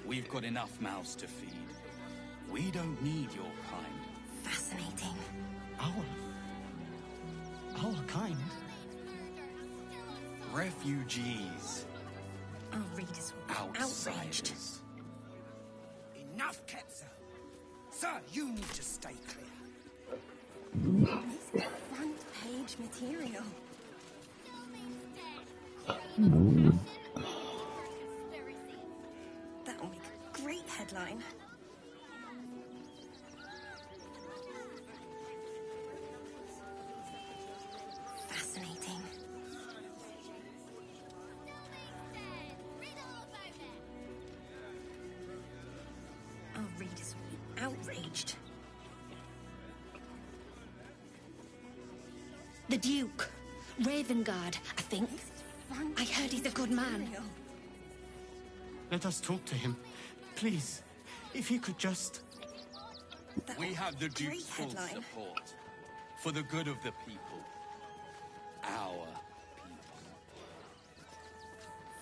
We've got enough mouths to feed. We don't need your kind. Fascinating. Our kind? Refugees. Our readers will be outraged. Outsiders. Enough, Ketzer. Sir, you need to stay clear. This is front page material. That will make a great headline. Fascinating. Our readers will be outraged. The Duke. Ravengard, I think. I heard he's a good man. Let us talk to him. Please. If he could just... We have the Duke's full support. For the good of the people. Our people.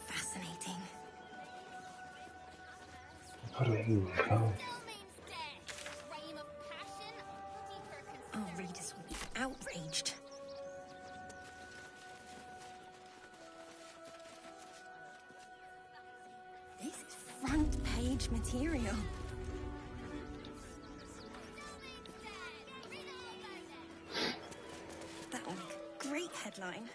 Fascinating. Our readers will be outraged. This is front page material. That will make a great headline.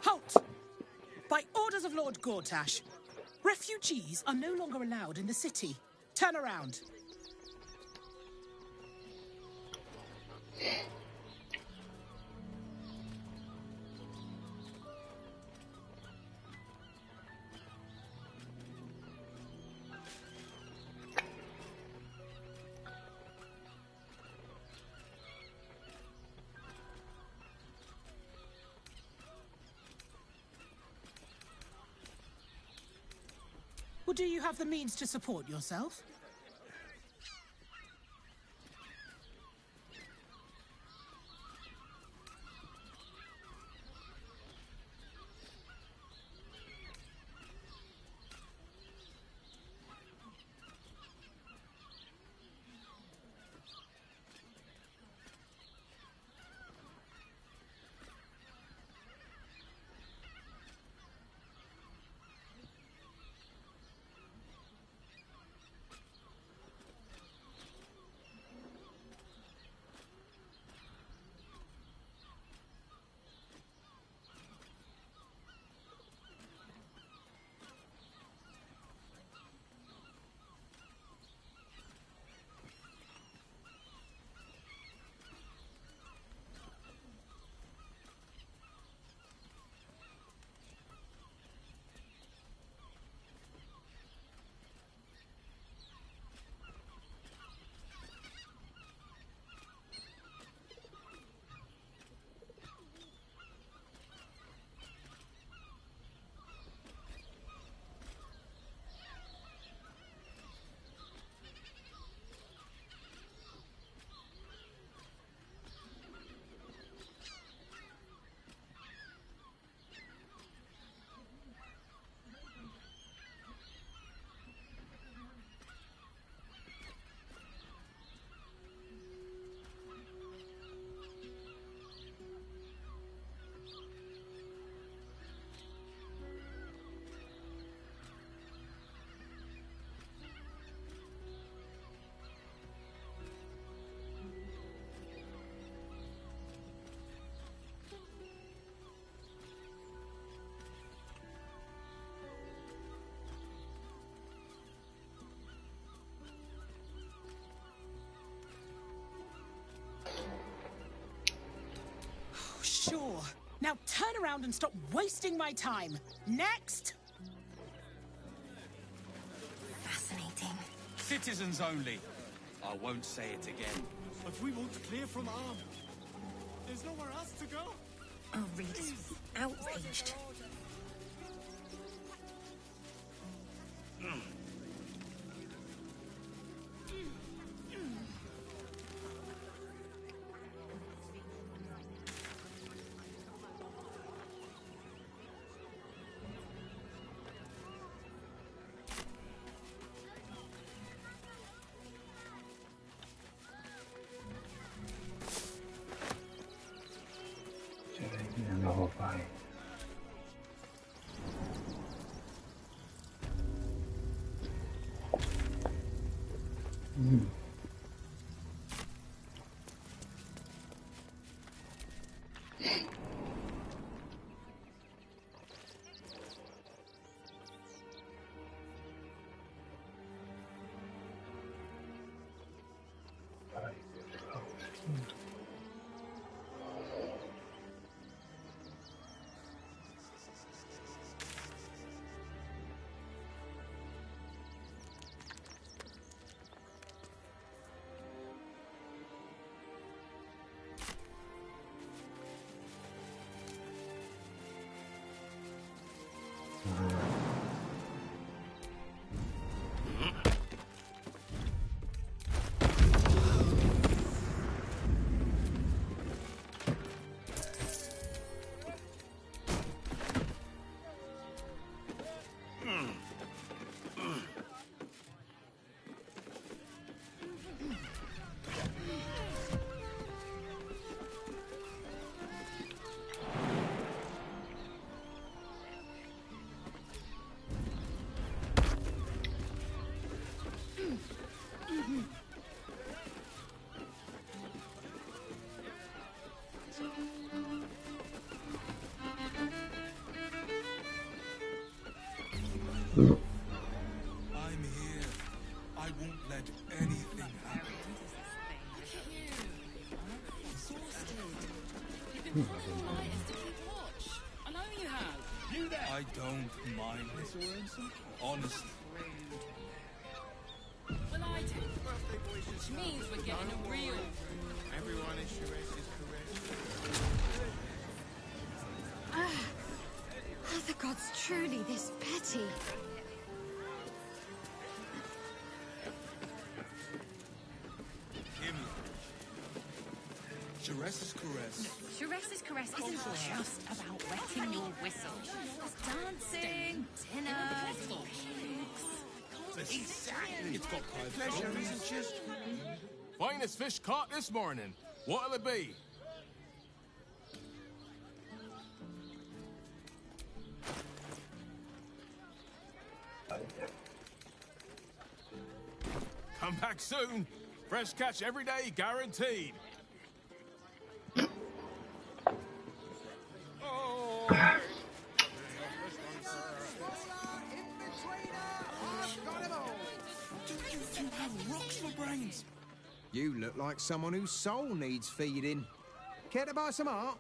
Halt! By orders of Lord Gortash, refugees are no longer allowed in the city. Turn around. Or do you have the means to support yourself? Sure. Now turn around and stop wasting my time. Next! Fascinating. Citizens only. I won't say it again. But we want to clear from arm. There's nowhere else to go. Our readers will be outraged. ต่อไปI'm here. I won't let anything happen. You've been pulling all nighters to keep watch. I know you have. You there? I don't mind it. Honestly. Well, I do. Which means we're getting a real. Everyone is correct. Are the gods truly this petty? Hear me. Jerez's caress. Therese's caress isn't just about wetting your whistle. Dancing, dinner, Exactly. It's got pleasure, isn't just. Finest fish caught this morning. What'll it be? Come back soon. Fresh catch every day, guaranteed. You two have rocks for brains. You look like someone whose soul needs feeding. Care to buy some art?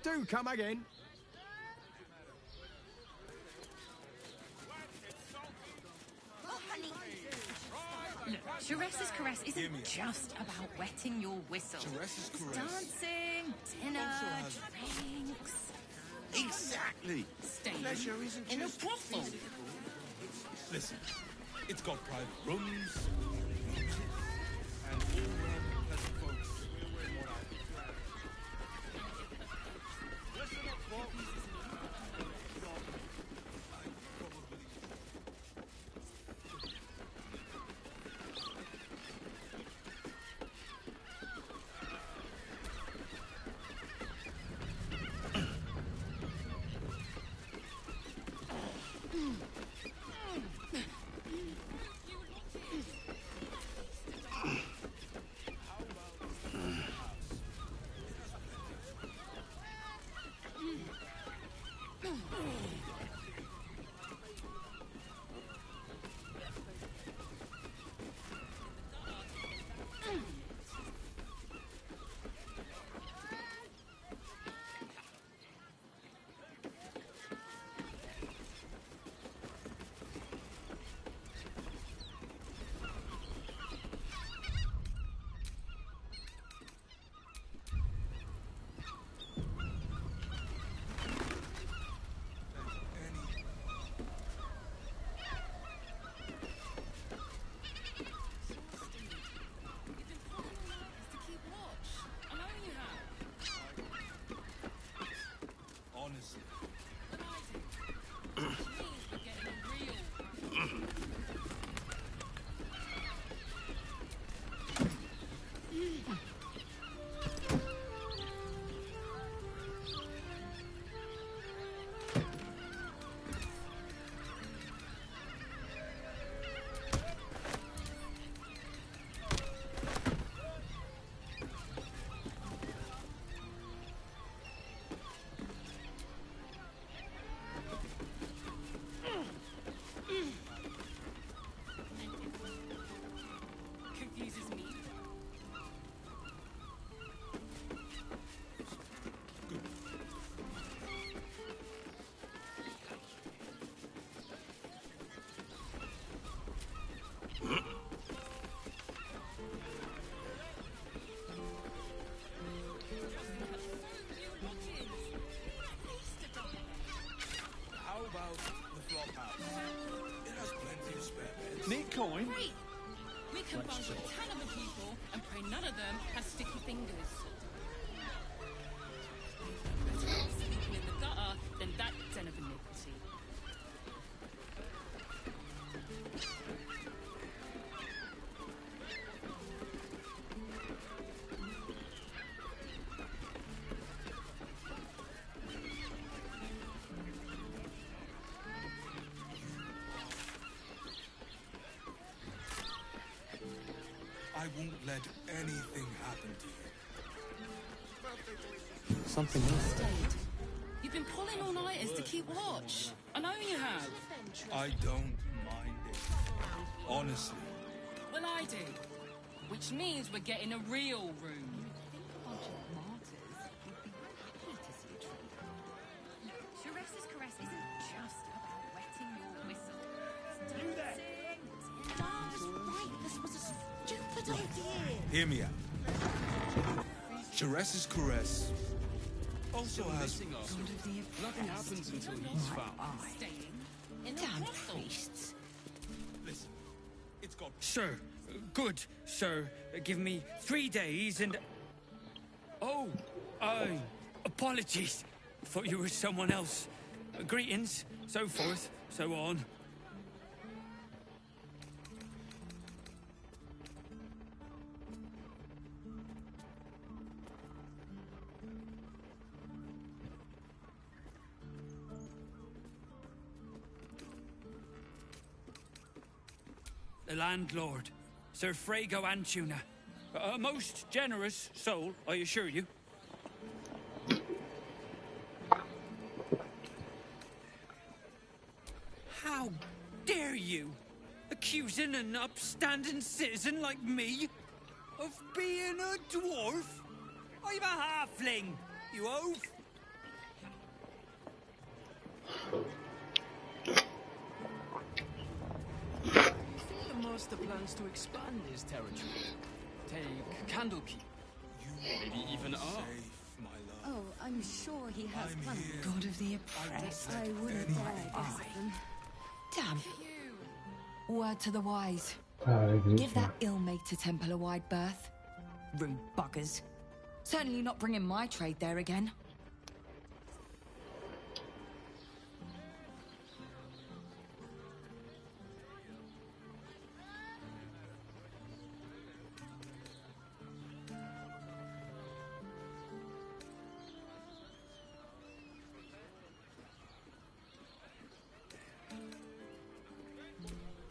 Do come again. Look, Ps5's caress isn't just about wetting your whistle. Ps5's It's caress dancing, dinner, drinks. Exactly. Staying Pleasure isn't in a just brothel. physical. Listen, it's got private rooms and all pleasant folks. Listen up, folks. Honestly. Confuses me. How about the flop house? It has plenty of spare beds. Neat coin. Great! We can bunk with 10 other people and pray none of them have sticky fingers. Sleeping in the gutter than that den of iniquity. I won't let anything happen to you. Something else. Stayed. You've been pulling all-nighters to keep watch. I know you have. I don't mind it. Honestly. Well, I do. Which means we're getting a real room. Ps5's caress isn't just about wetting your whistle. It's You there? dancing, Right, this was a stupid idea. Hear me out. Ps5's caress also has Nothing happens until he's found. Staying in a Damn brothel. priests. Listen, it's got Sir, good, sir. Give me 3 days and... Oh, apologies. Thought you were someone else. Greetings, so forth, so on. The landlord, Sir Frago Antuna. A most generous soul, I assure you. How dare you? Accusing an upstanding citizen like me of being a dwarf? I'm a halfling, you oaf. master plans to expand his territory. Take Candlekeep. Maybe even Ar. Oh, I'm sure he has plans. God of the oppressed. I wouldn't dare guess at them. Damn. Word to the wise. Give Give that ill-mated temple a wide berth. Rude buggers. Certainly not bringing my trade there again.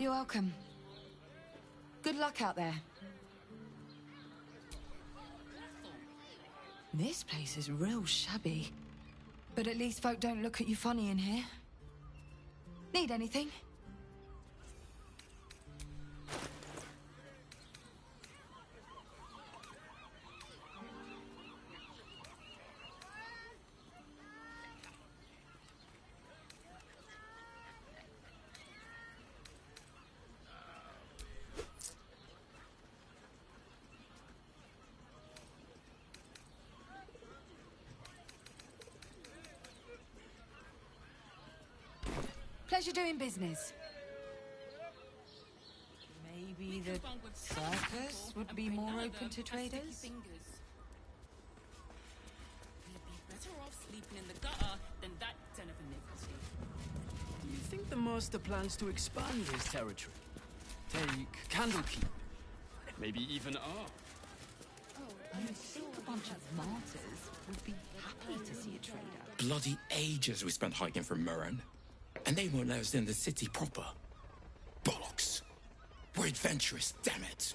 You're welcome. Good luck out there. This place is real shabby. But at least folk don't look at you funny in here. Need anything? Pleasure doing business. Maybe the circus would be more open to traders? You'd be better off sleeping in the gutter than that den of iniquity. Do you think the master plans to expand his territory? Take Candlekeep. Maybe even Ar. I think a bunch of martyrs would be happy to see a trader. Bloody ages we spent hiking from Murren. And they won't let us in the city proper. Bollocks. We're adventurous, damn it.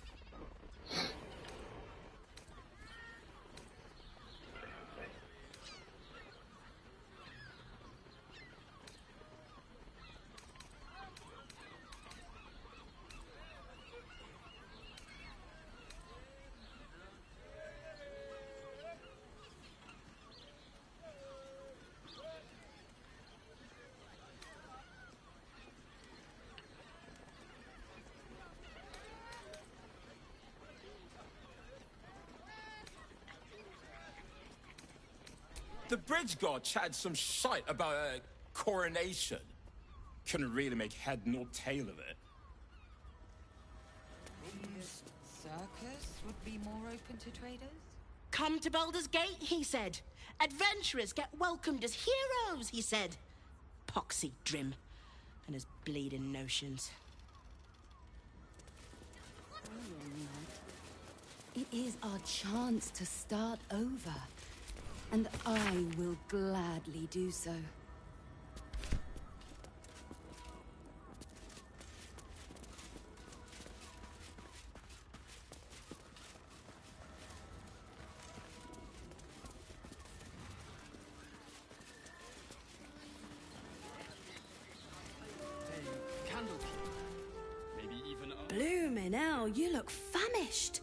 The bridge god chatted some shite about a coronation. Couldn't really make head nor tail of it. Circus would be more open to traders? Come to Baldur's Gate, he said. Adventurers get welcomed as heroes, he said. Poxy Drim and his bleeding notions. It is our chance to start over. And I will gladly do so. Bloomin' hell, you look famished.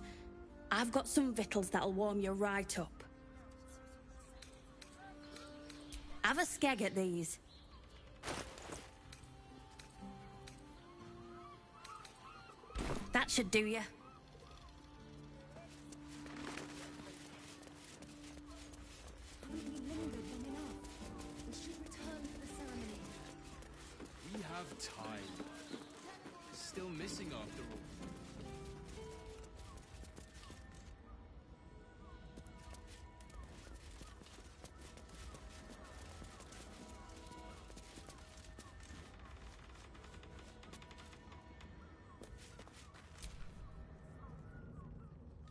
I've got some victuals that'll warm you right up. Have a skeg at these. That should do you. We have time. Still missing after all.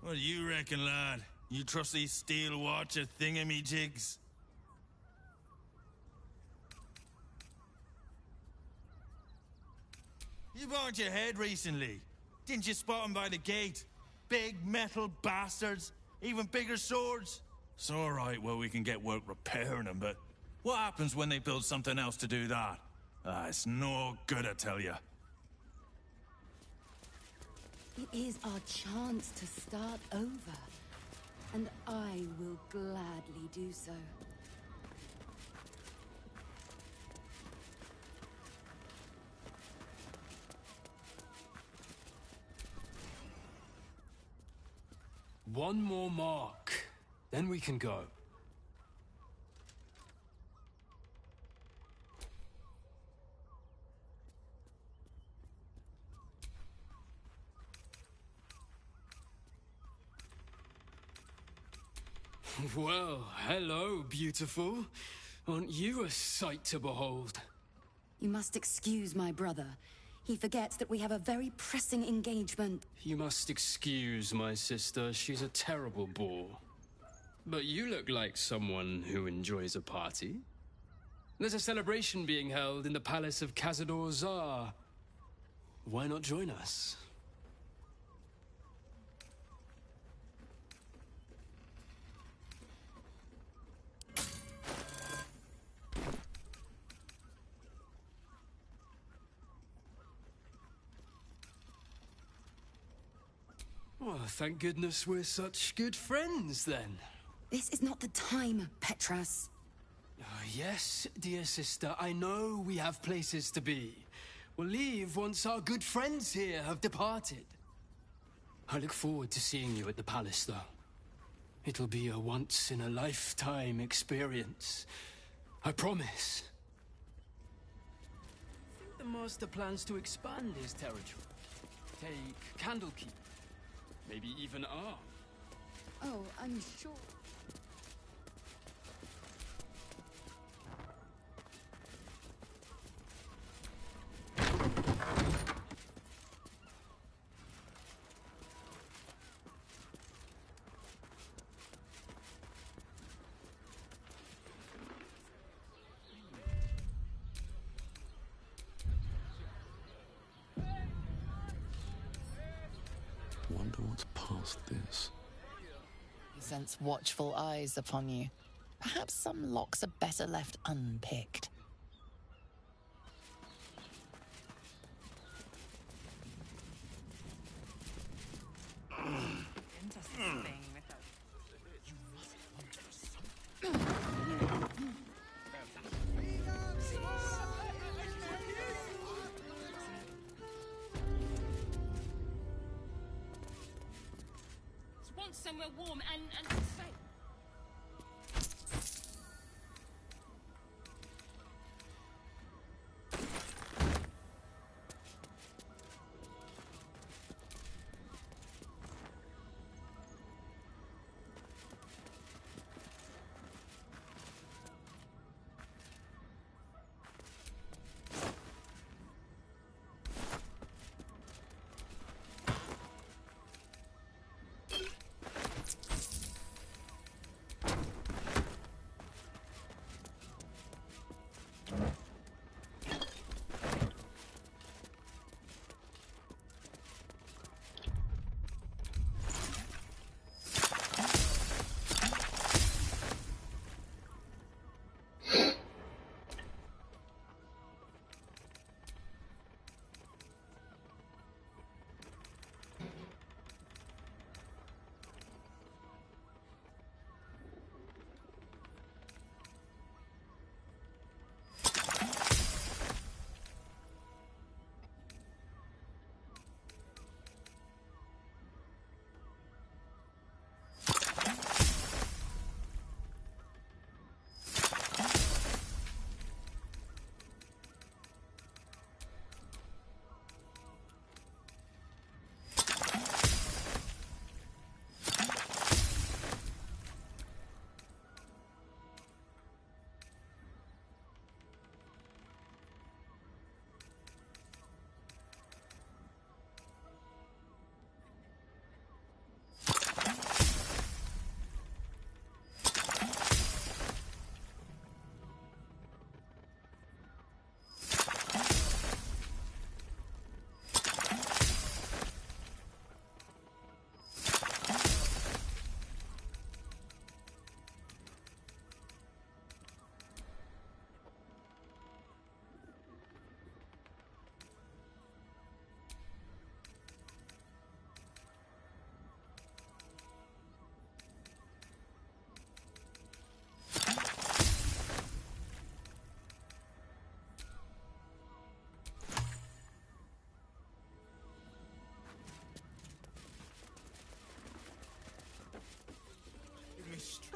What do you reckon, lad? You trust these steel watcher thingamajigs? You banged your head recently. Didn't you spot them by the gate? Big metal bastards, even bigger swords. It's all right, well, we can get work repairing them, but what happens when they build something else to do that? It's no good, I tell you. It is our chance to start over. And I will gladly do so. One more mark, then we can go. Well, hello, beautiful. Aren't you a sight to behold? You must excuse my brother. He forgets that we have a very pressing engagement. You must excuse my sister. She's a terrible bore. But you look like someone who enjoys a party. There's a celebration being held in the palace of Cazador Zar. Why not join us? Well, thank goodness we're such good friends, then. This is not the time, Petras. Yes, dear sister, I know we have places to be. We'll leave once our good friends here have departed. I look forward to seeing you at the palace, though. It'll be a once-in-a-lifetime experience. I promise. I think the Master plans to expand his territory. Take Candlekeep. Maybe even Arm. Oh, I'm sure. Wonder what's past this. He sense watchful eyes upon you. Perhaps some locks are better left unpicked. Interesting thing with want somewhere warm and safe.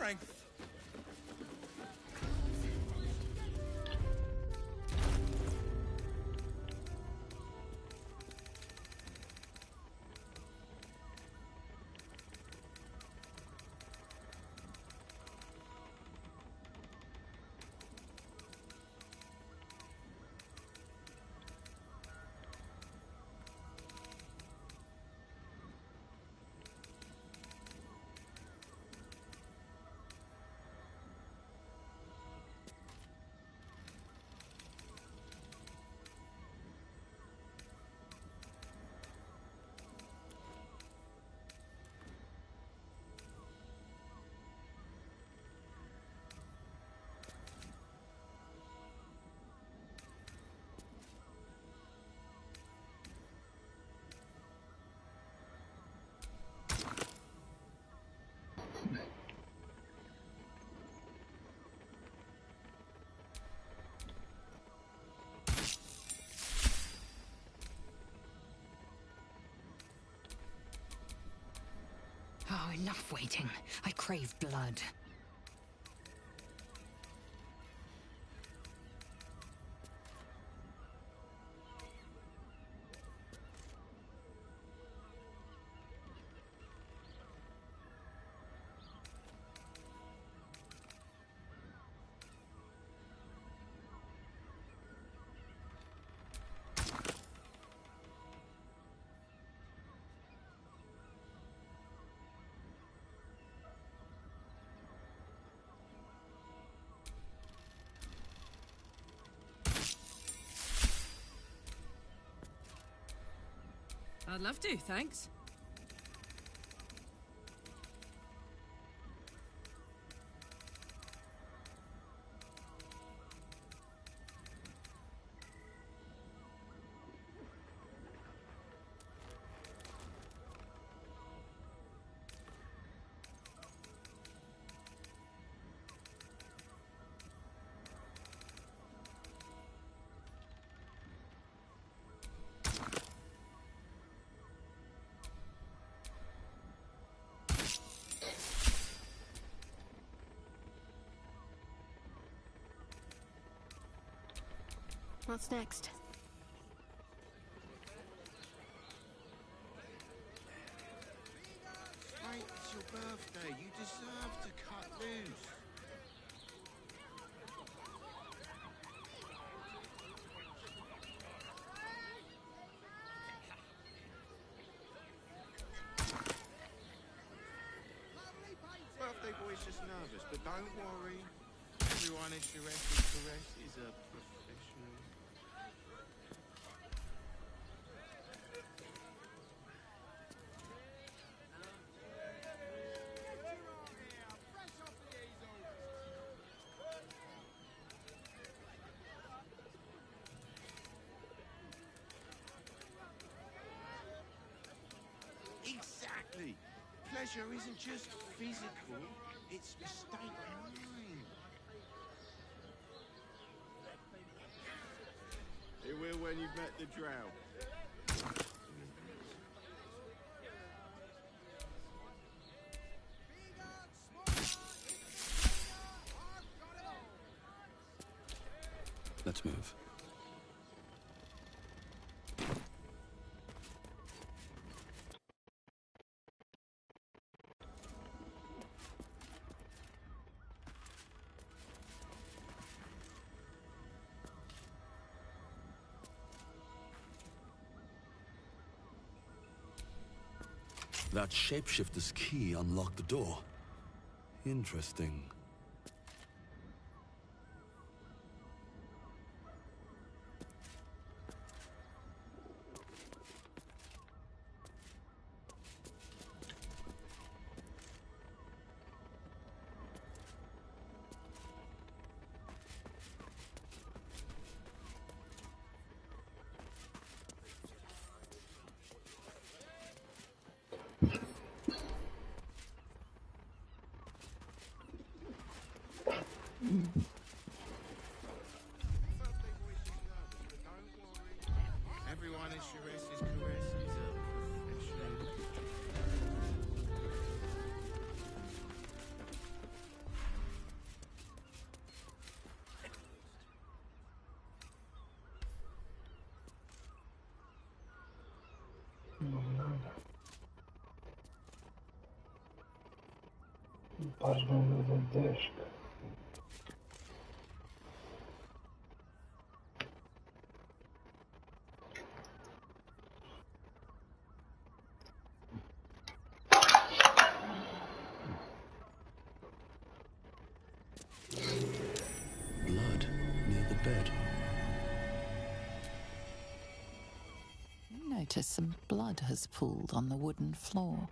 strength. Oh, enough waiting. I crave blood. I'd love to, thanks. What's next? Mate, it's your birthday. You deserve to cut loose. Birthday boy's just nervous, but don't worry. Everyone at Shureki's Caress is a professional. Exactly. Pleasure isn't just physical, it's a state of mind. It will when you've met the drow. Let's move. That shapeshifter's key unlocked the door. Interesting. Everyone at Shureki's Caress is a professional. Página da desk. Blood near the bed. You notice some blood has pooled on the wooden floor.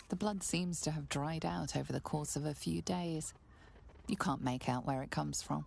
The blood seems to have dried out over the course of a few days. You can't make out where it comes from.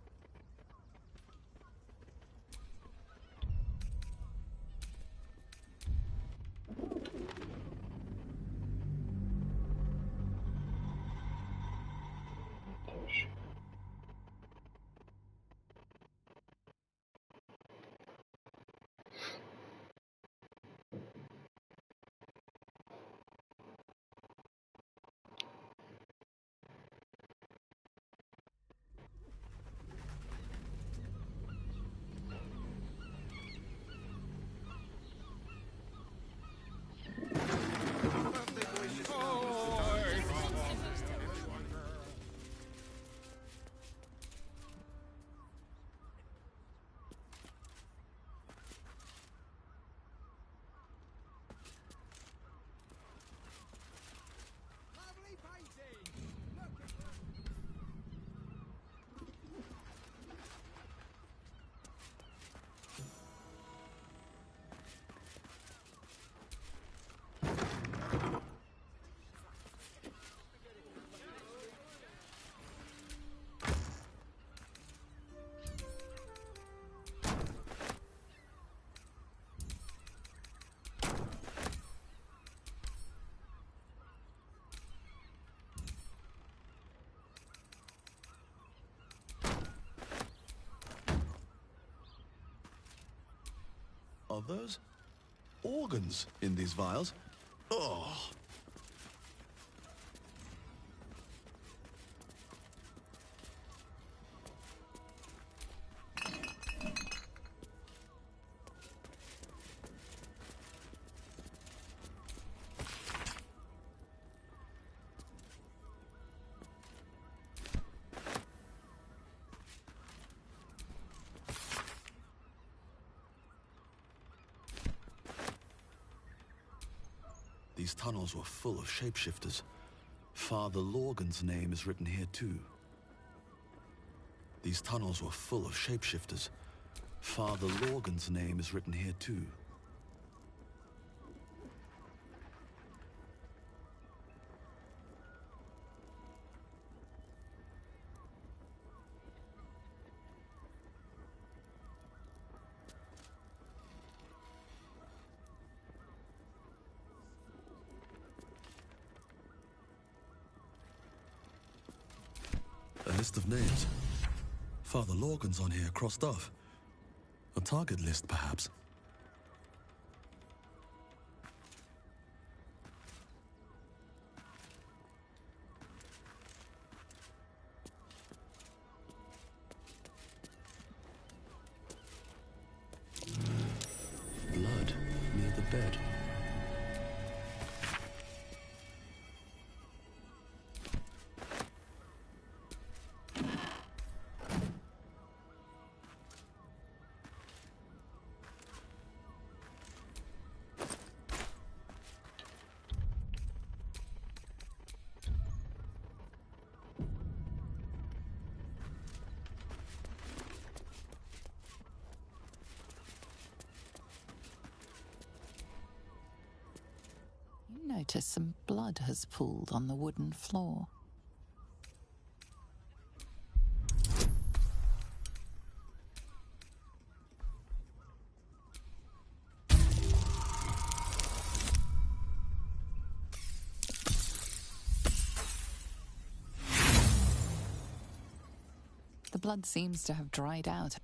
Are those organs in these vials? Oh! These tunnels were full of shapeshifters. Father Lorgan's name is written here too. These tunnels were full of shapeshifters. Father Lorgan's name is written here too. A list of names. Father Lorgan's on here, crossed off. A target list, perhaps. Blood near the bed. You notice some blood has pooled on the wooden floor. The blood seems to have dried out.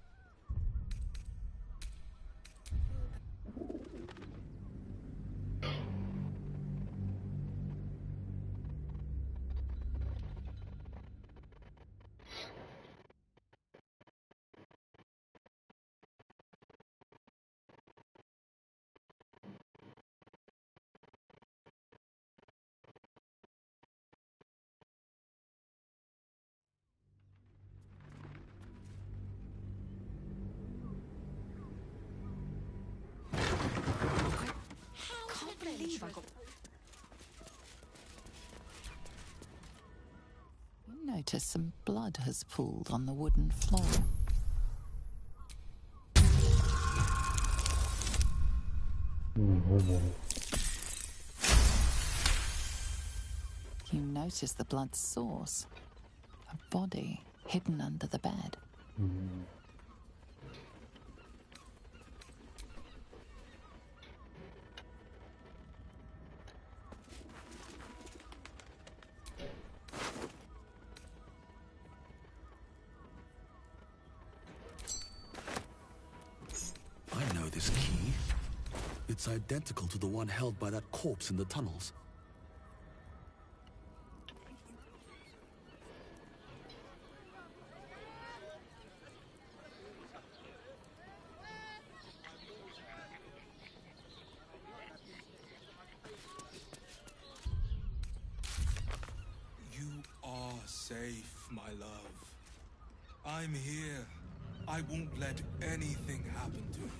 notice some blood has pooled on the wooden floor. You notice the blood's source. A body hidden under the bed. I know this key. It's identical to the one held by that corpse in the tunnels. You are safe, my love. I'm here. I won't let anything happen to you.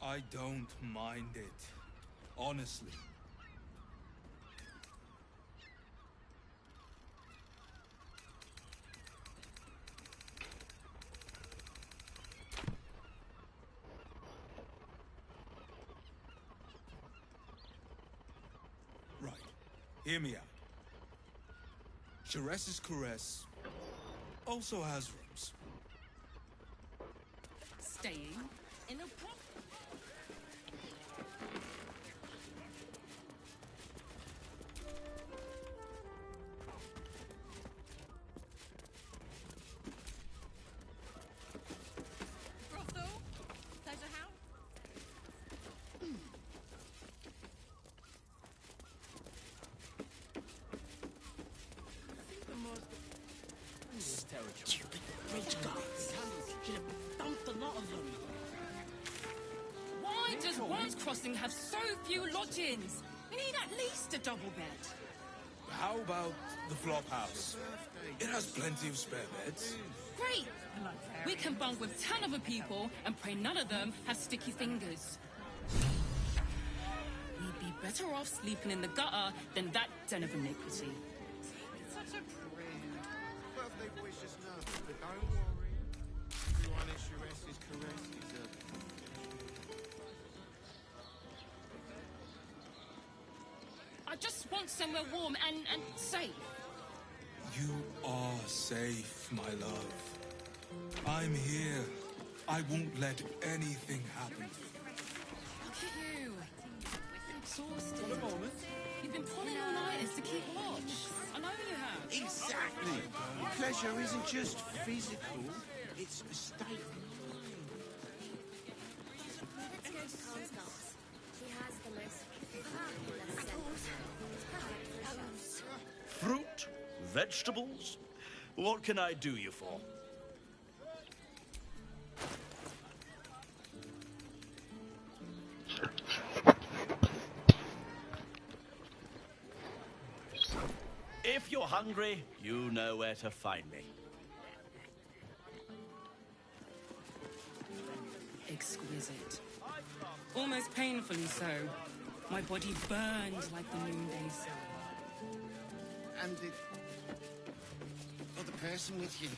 I don't mind it, honestly. Right, hear me out. Sharess's caress also has rooms. Staying in a prop. Brothel? Pleasure house? Stupid bridge guards. Should have dumped a lot of them. Why does Wands Crossing have so few lodgings? We need at least a double bed. How about the flop house? It has plenty of spare beds. Great! We can bunk with 10 other people and pray none of them have sticky fingers. We'd be better off sleeping in the gutter than that den of iniquity. Such a prude. Birthday boy's just nervous, but don't worry. Everyone at Sharess's caress is a... I just want somewhere warm and safe. You are safe, my love. I'm here. I won't let anything happen to you. Look at you. Exhausted. You've been pulling all-nighters to keep watch. I know you have. Exactly. Pleasure isn't just physical, it's a state of Let's go to Khan's Docks. He has the most fabulous scent. It's perfect for us. Fruit? Vegetables? What can I do you for? If you're hungry, you know where to find me. Exquisite. Almost painfully so. My body burned like the noonday sun. And the other person with you.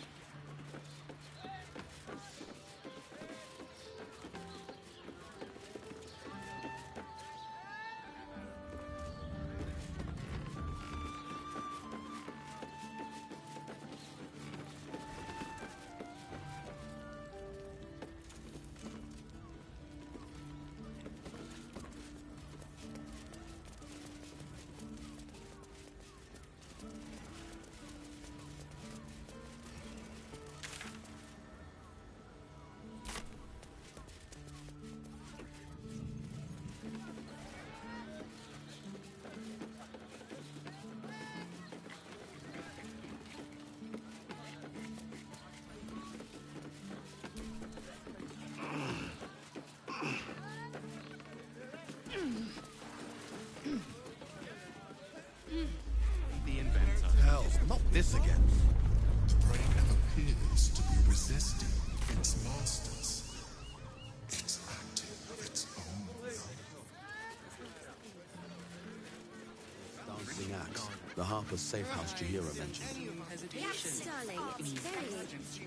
Harper's safe house Jahira mentioned. Yes, darling. It's very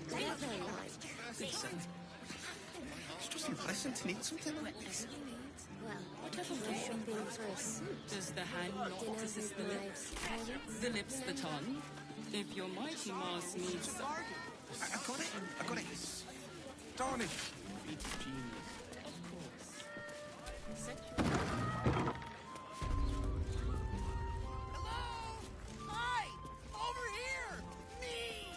ladylike. It's just unpleasant to need something like this. Well, we're shopping for a suit. Does the hand not Dinner assist the with my lips? parents. The lips the tongue? If your mighty Mars needs... I got it. Darling. Hi! Over here! Me!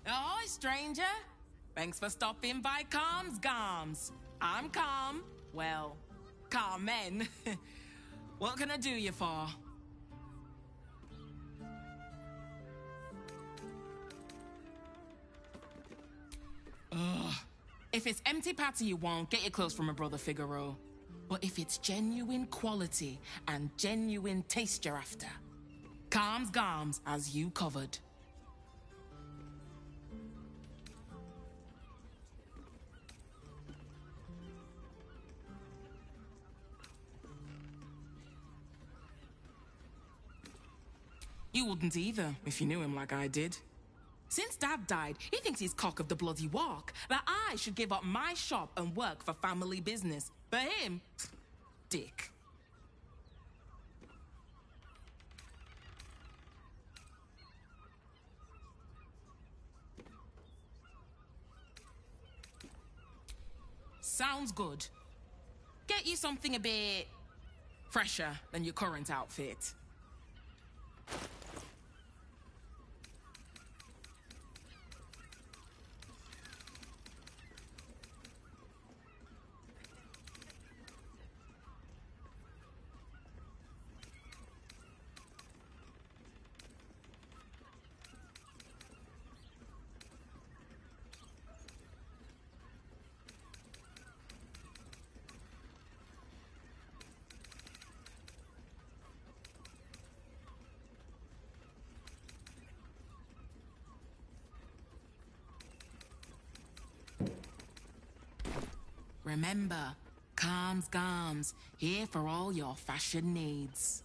Ahoy, stranger. Thanks for stopping by Calm's Gams. I'm Calm. Well, Carmen. What can I do you for? Ugh. If it's empty patty you want, get your clothes from my brother Figaro. But if it's genuine quality and genuine taste you're after, Calm's Gams has you covered. You wouldn't either, if you knew him like I did. Since Dad died, he thinks he's cock of the bloody walk, that I should give up my shop and work for family business. For him, dick. Sounds good. Get you something a bit fresher than your current outfit. Remember, Calm's Gams, here for all your fashion needs.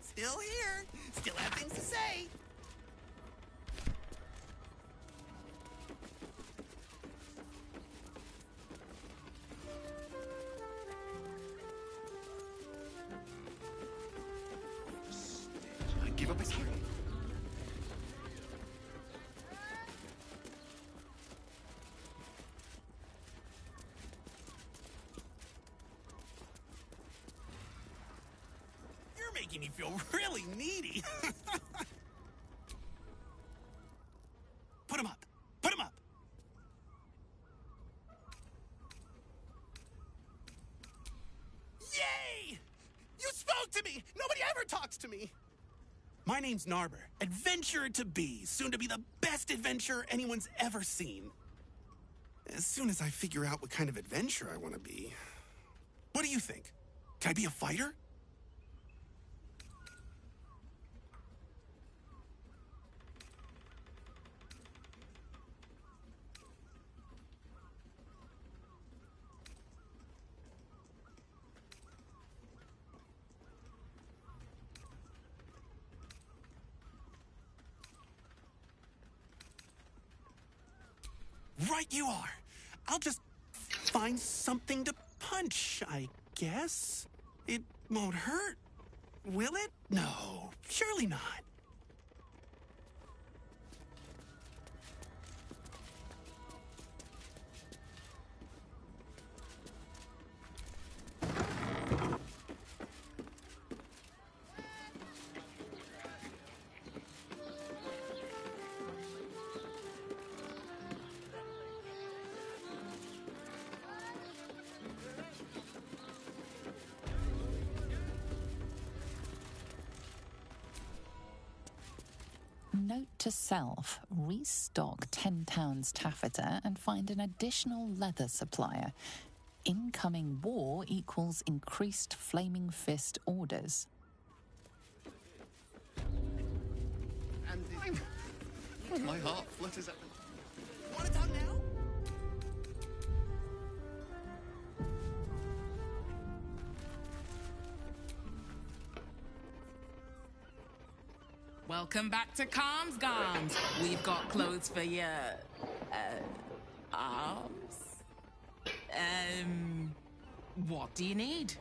Still here. Still have things to say. I give up again. You're making me feel really needy. Put him up. Put him up. Yay! You spoke to me! Nobody ever talks to me! My name's Narber, adventurer to be, soon to be the best adventurer anyone's ever seen. As soon as I figure out what kind of adventurer I want to be. What do you think? Can I be a fighter? Right you are. I'll just find something to punch, I guess. It Won't hurt, will it? No, surely not. Note to self, restock 10 towns taffeta and find an additional leather supplier. Incoming war equals increased Flaming Fist orders. And my heart flutters at the... Want to talk now? Welcome back to Calm's Gums. We've got clothes for your... arms? What do you need?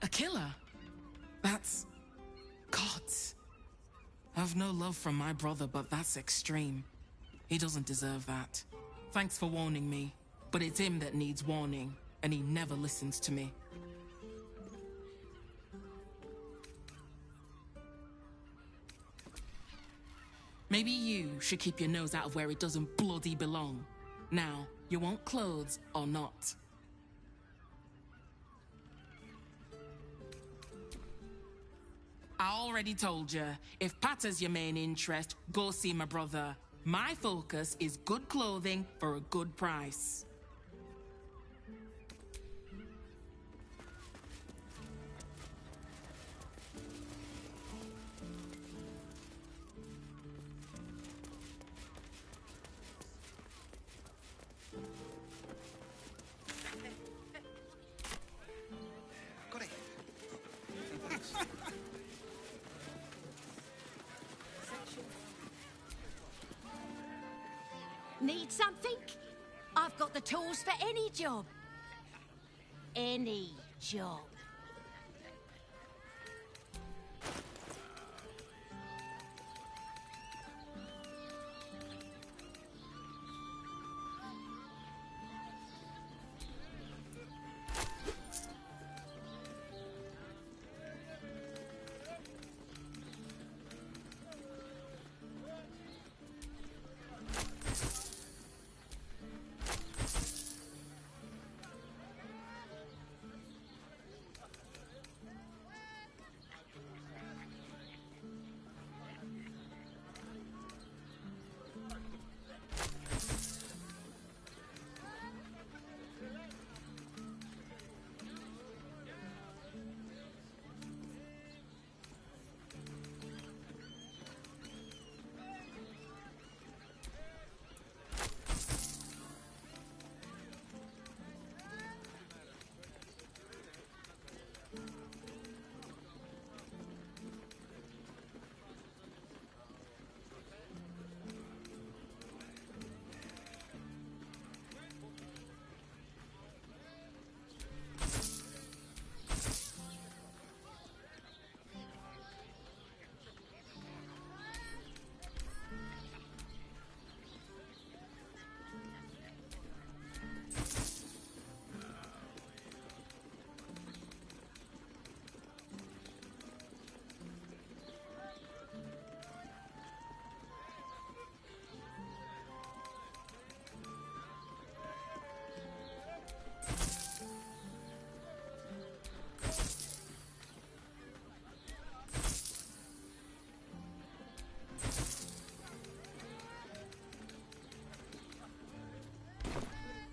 A killer? That's... gods. I've no love from my brother, but that's extreme. He doesn't deserve that. Thanks for warning me, but it's him that needs warning, and he never listens to me. Maybe you should keep your nose out of where it doesn't bloody belong. Now, you want clothes or not? I already told you, if Patter's your main interest, go see my brother. My focus is good clothing for a good price. Got it. Need something? I've got the tools for any job. Any job.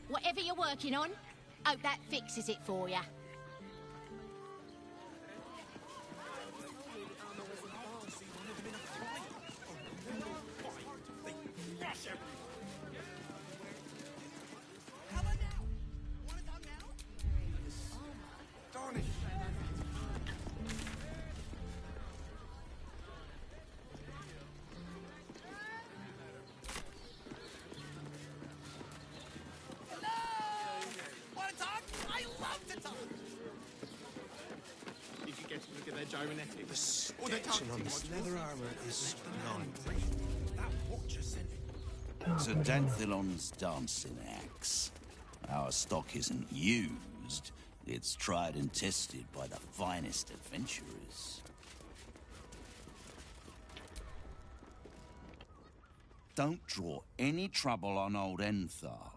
Whatever you're working on, hope that fixes it for you. gyrometics. Section on this leather armor is sublime. Sir Danthilon's dancing axe. Our stock isn't used. It's tried and tested by the finest adventurers. Don't draw any trouble on old Enthal.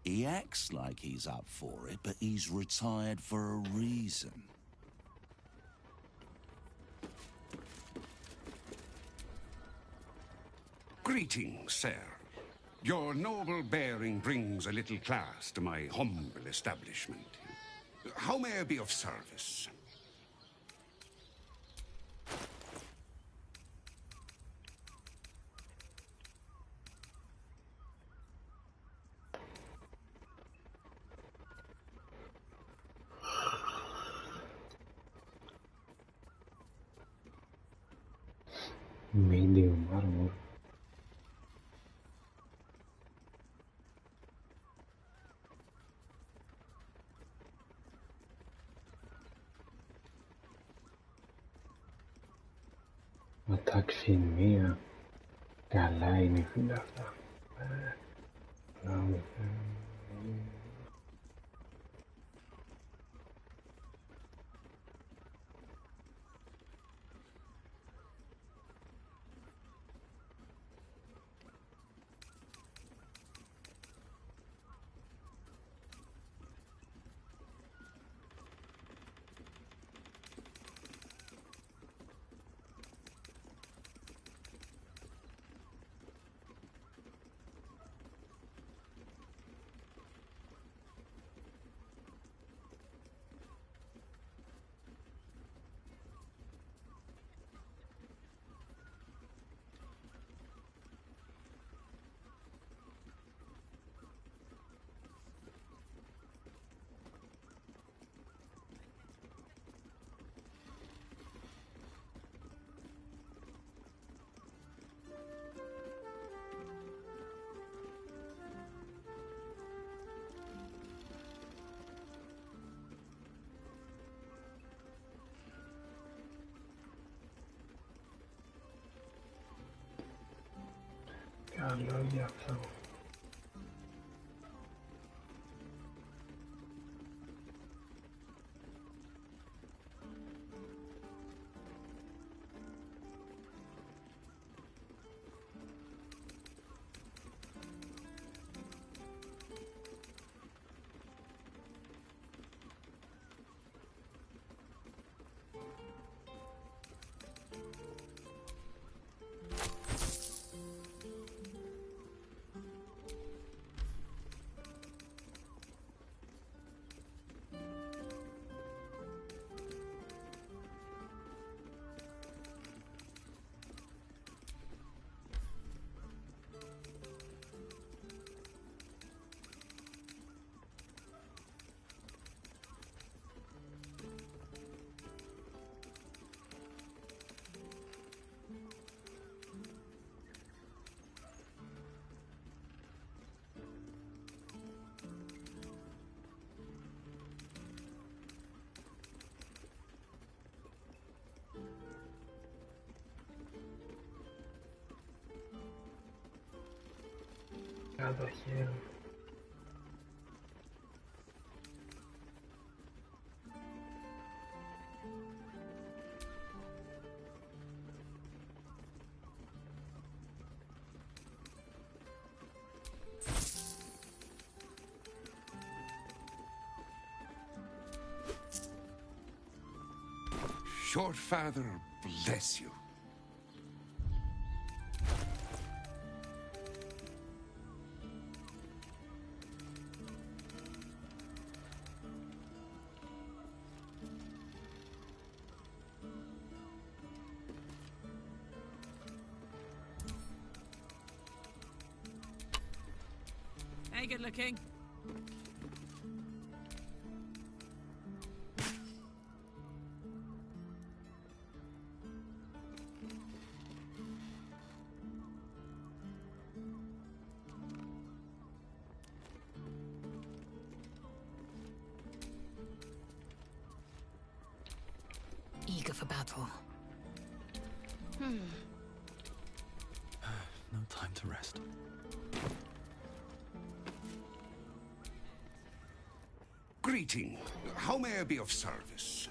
He acts like he's up for it, but he's retired for a reason. Greetings, sir. Your noble bearing brings a little class to my humble establishment. How may I be of service? Medium armor. Attack fin med. Galla in i fylla. Galla jävlar. Gather here. Your father bless you. Hey, good looking. Eager for battle. battle. No time to rest. Greeting. How may I be of service?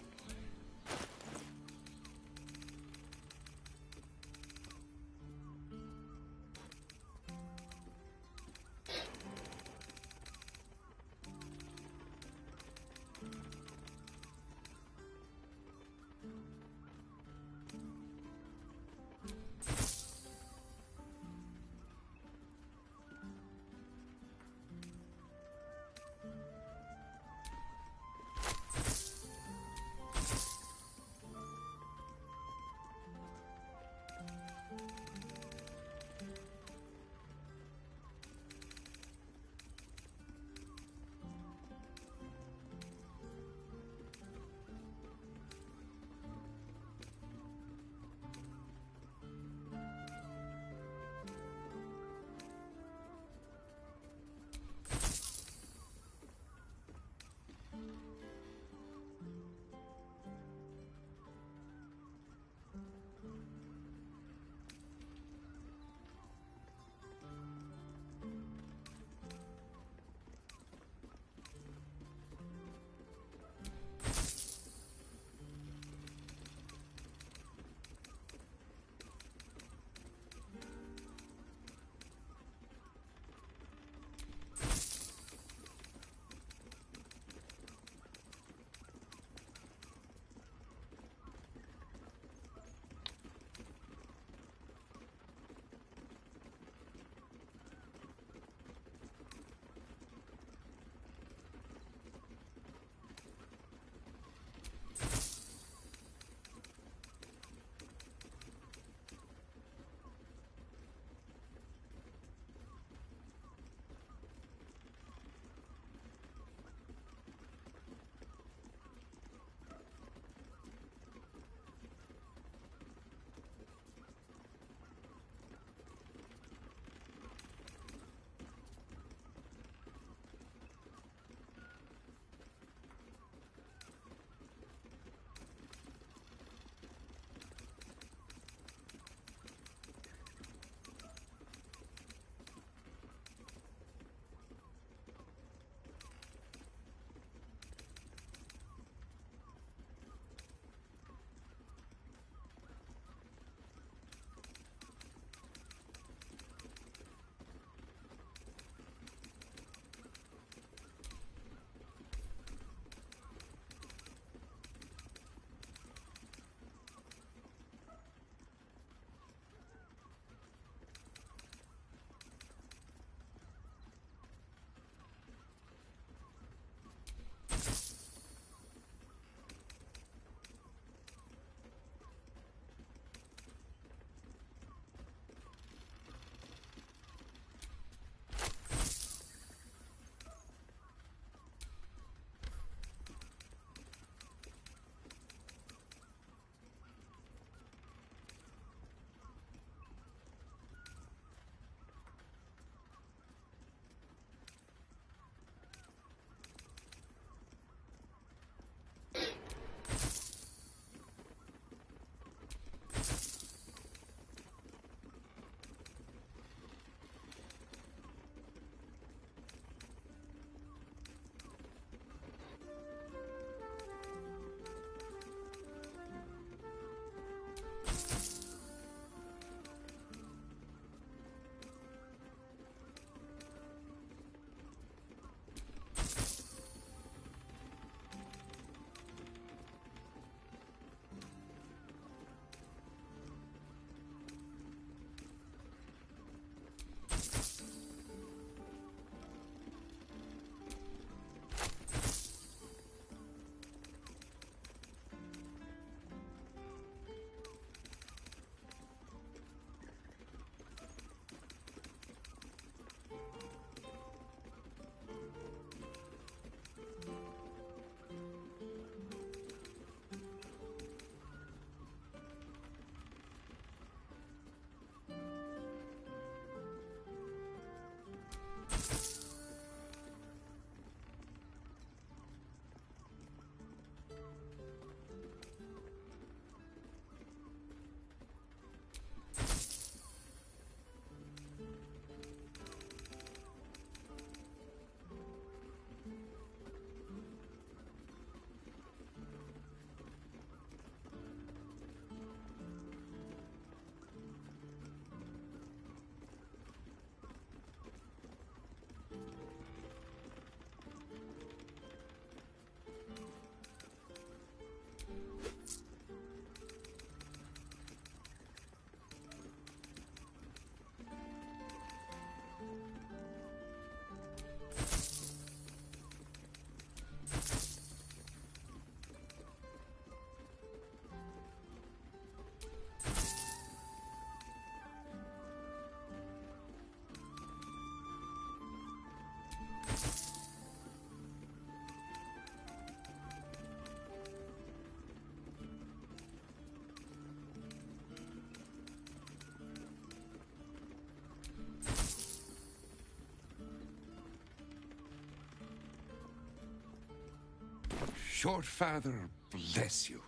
Your father bless you.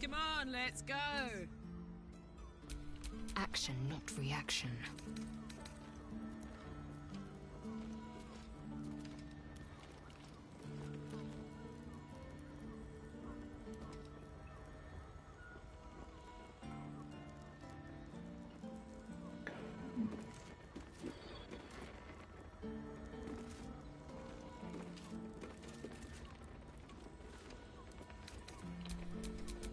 Come on, let's go. Action, not reaction.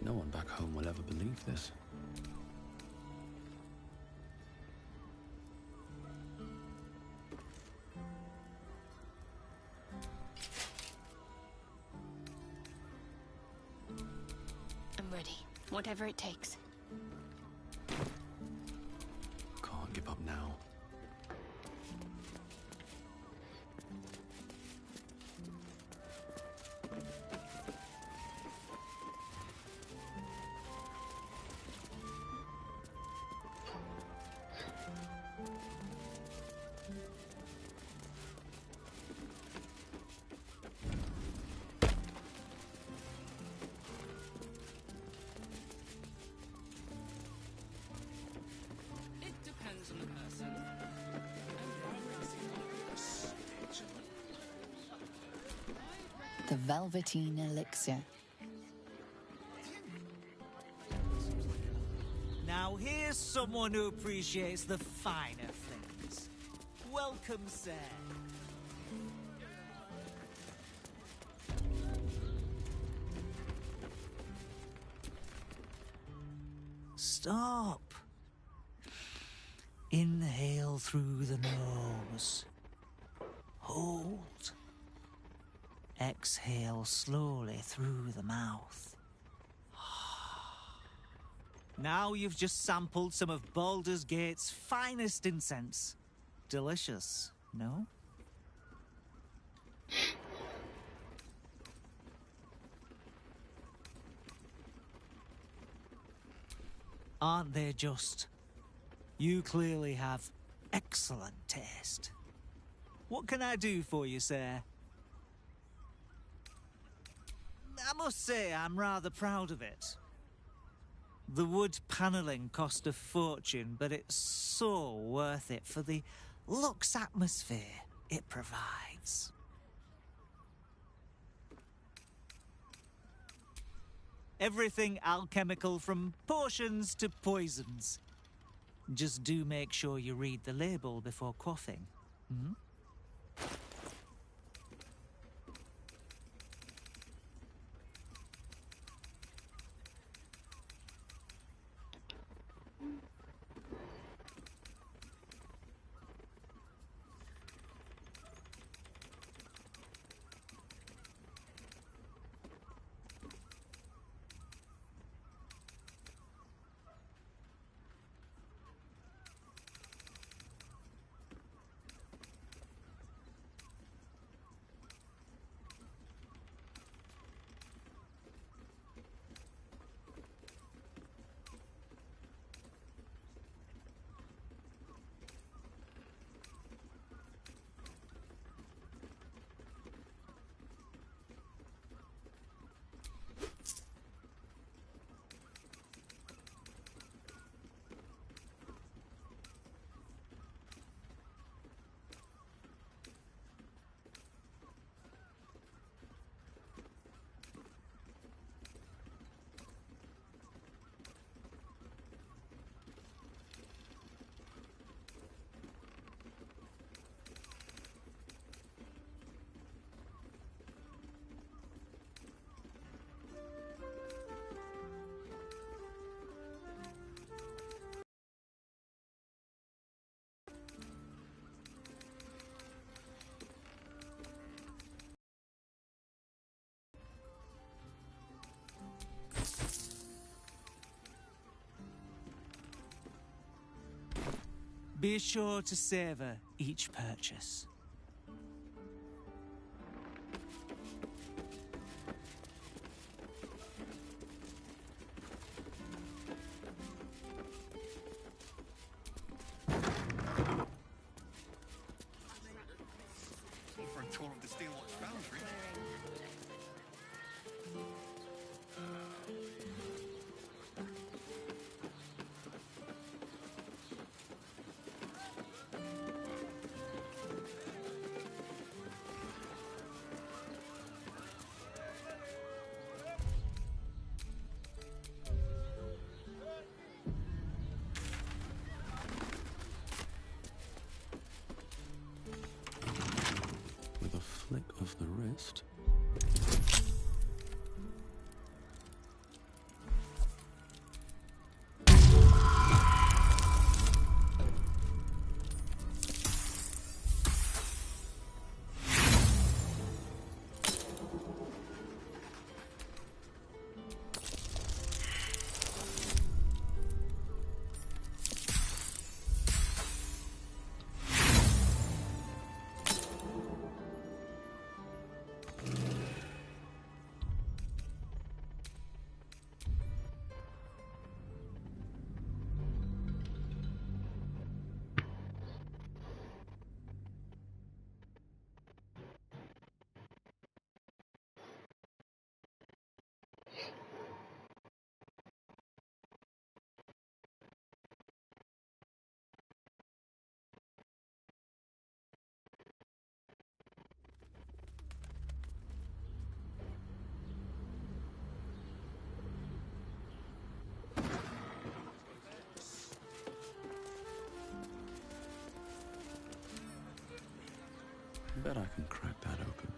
No one back home will ever believe this. I'm ready. Whatever it takes. Can't give up now. It depends on the person. The Velveteen Elixir. Now here's someone who appreciates the finer things. Welcome, sir. Stop. Inhale through the nose. Hold. Exhale slowly through the mouth. Now you've just sampled some of Baldur's Gate's finest incense. Delicious, no? Aren't they just? You clearly have excellent taste. What can I do for you, sir? I must say I'm rather proud of it. The wood panelling cost a fortune, but it's so worth it for the luxe atmosphere it provides. Everything alchemical from potions to poisons. Just do make sure you read the label before quaffing. Hmm? Be sure to savor each purchase. For a tour of the Steelwatch Foundry. With a flick of the wrist. Bet I can crack that open.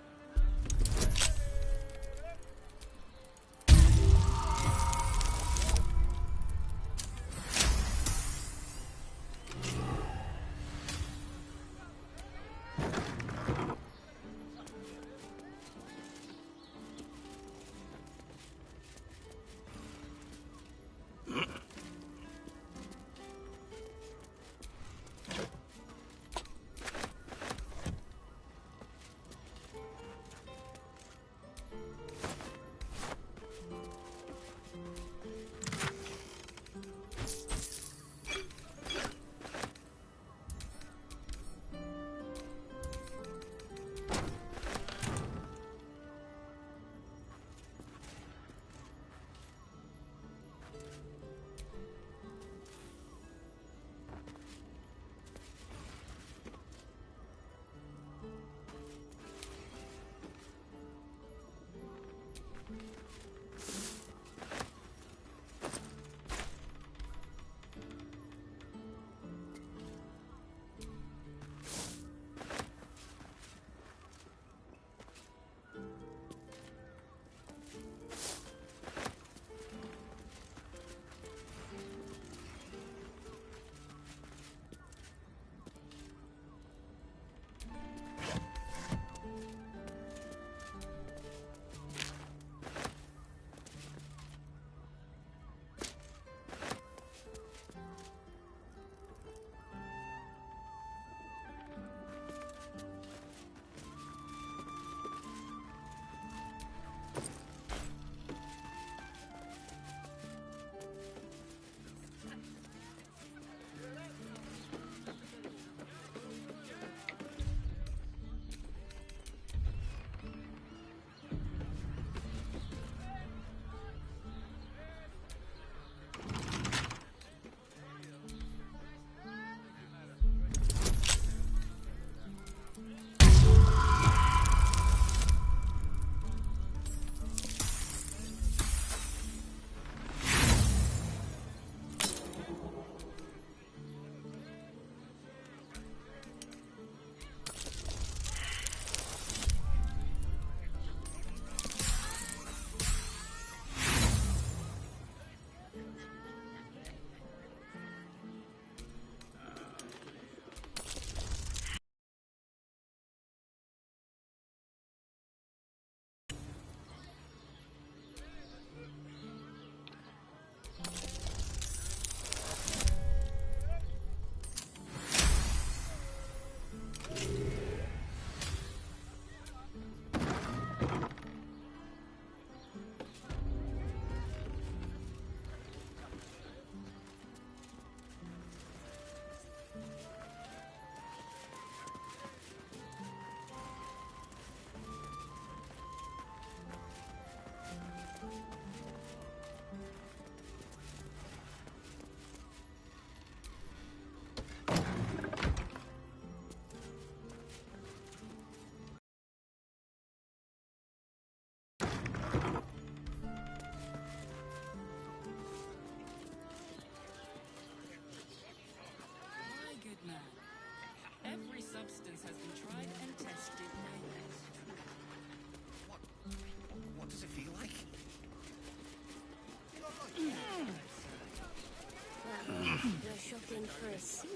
looking for a suit.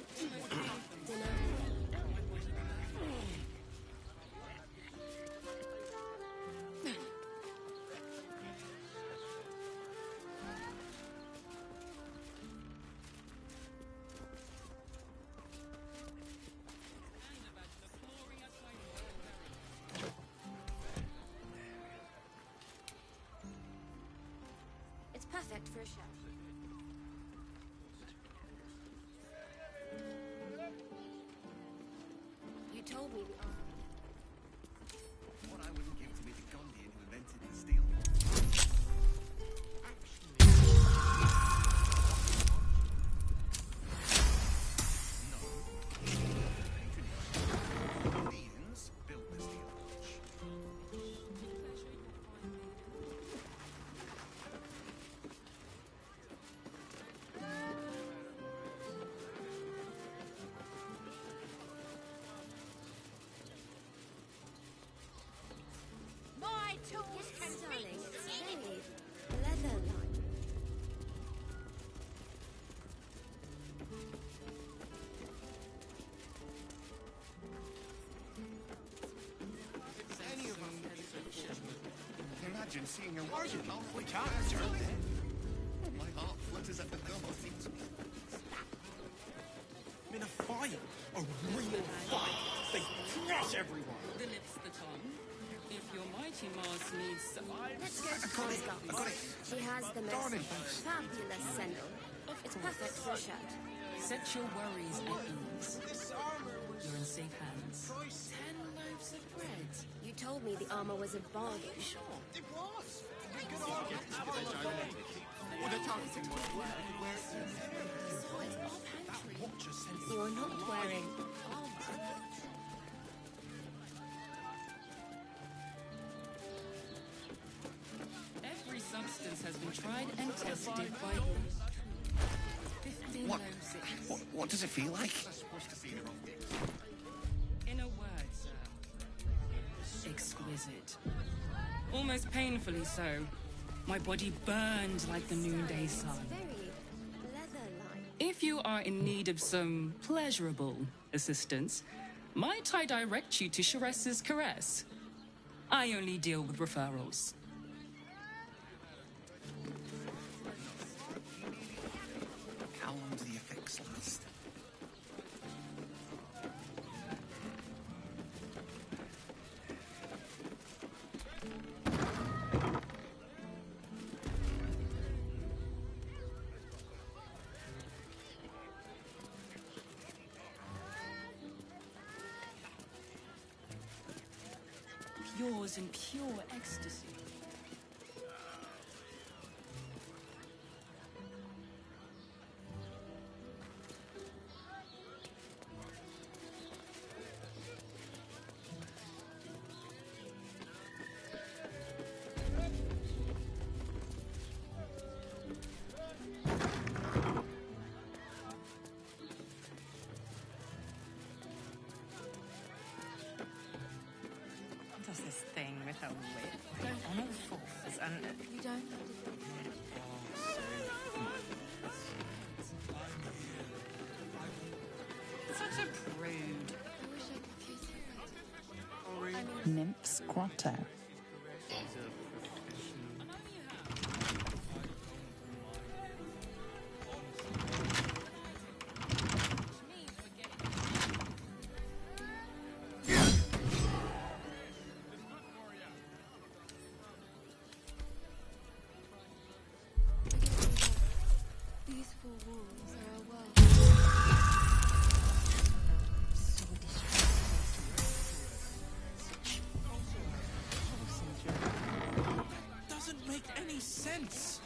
Dunno. It's perfect for a show. You told me the What I wouldn't give to be the Gondian who invented the steel. Gondians built the steel watch. My tools can darling, it's very leather-like. Any of us. Imagine seeing a warrior halfway character. My heart flutters at the thought. I'm in a fight. A real fight. They crush everyone. The lips, the tongue. If your mighty Mars needs some... Let's go to Comscott's. She has the most fabulous sandal. It's perfect for a shirt. Set your worries at ease. You're in safe hands. 10 loaves of bread. You told me the armor was a bargain. Sure. It was. Well, the targeting was where You are not wearing Every substance has been tried and tested by you. 15 What? loaves each. What does it feel like? In a word, sir. Exquisite. Almost painfully so. My body burned like the noonday sun. very leather-like. If you are in need of some pleasurable assistance, might I direct you to Sharess's Caress? I only deal with referrals. How long do the effects last? Yours in pure ecstasy. Does this thing with her whip on all fours and... You don't Such a prude. Nymph's Grotto. These four walls are a world. So Doesn't make any sense.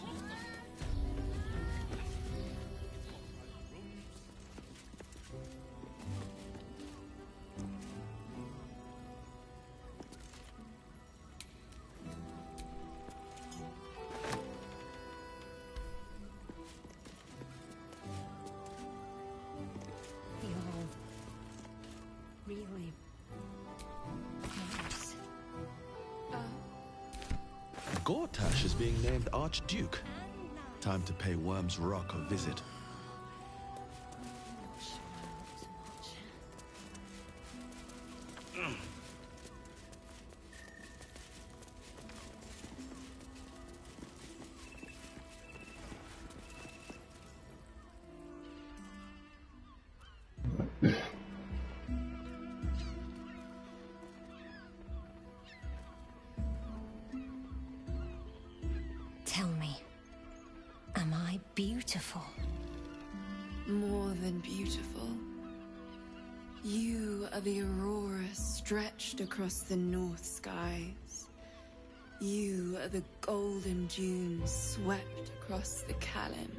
really nice. Gortash is being named Archduke. Time to pay Worm's Rock a visit. beautiful. More than beautiful. You are the aurora stretched across the north skies. You are the golden dunes swept across the Kalim.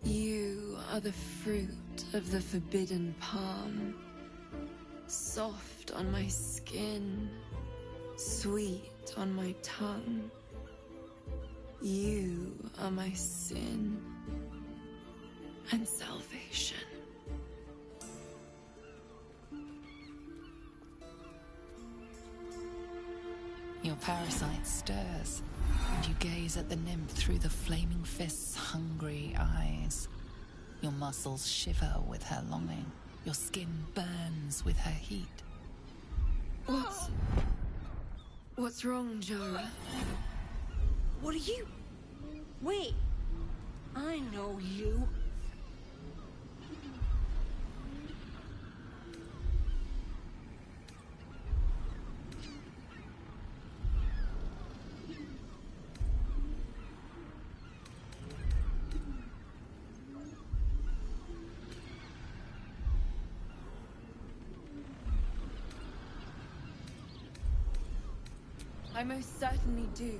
You are the fruit of the forbidden palm, soft on my skin, sweet on my tongue. You are my sin and salvation. Your parasite stirs, and you gaze at the nymph through the flaming fist's hungry eyes. Your muscles shiver with her longing. Your skin burns with her heat. What's wrong, Jara? What are you? Wait. I know you. I most certainly do.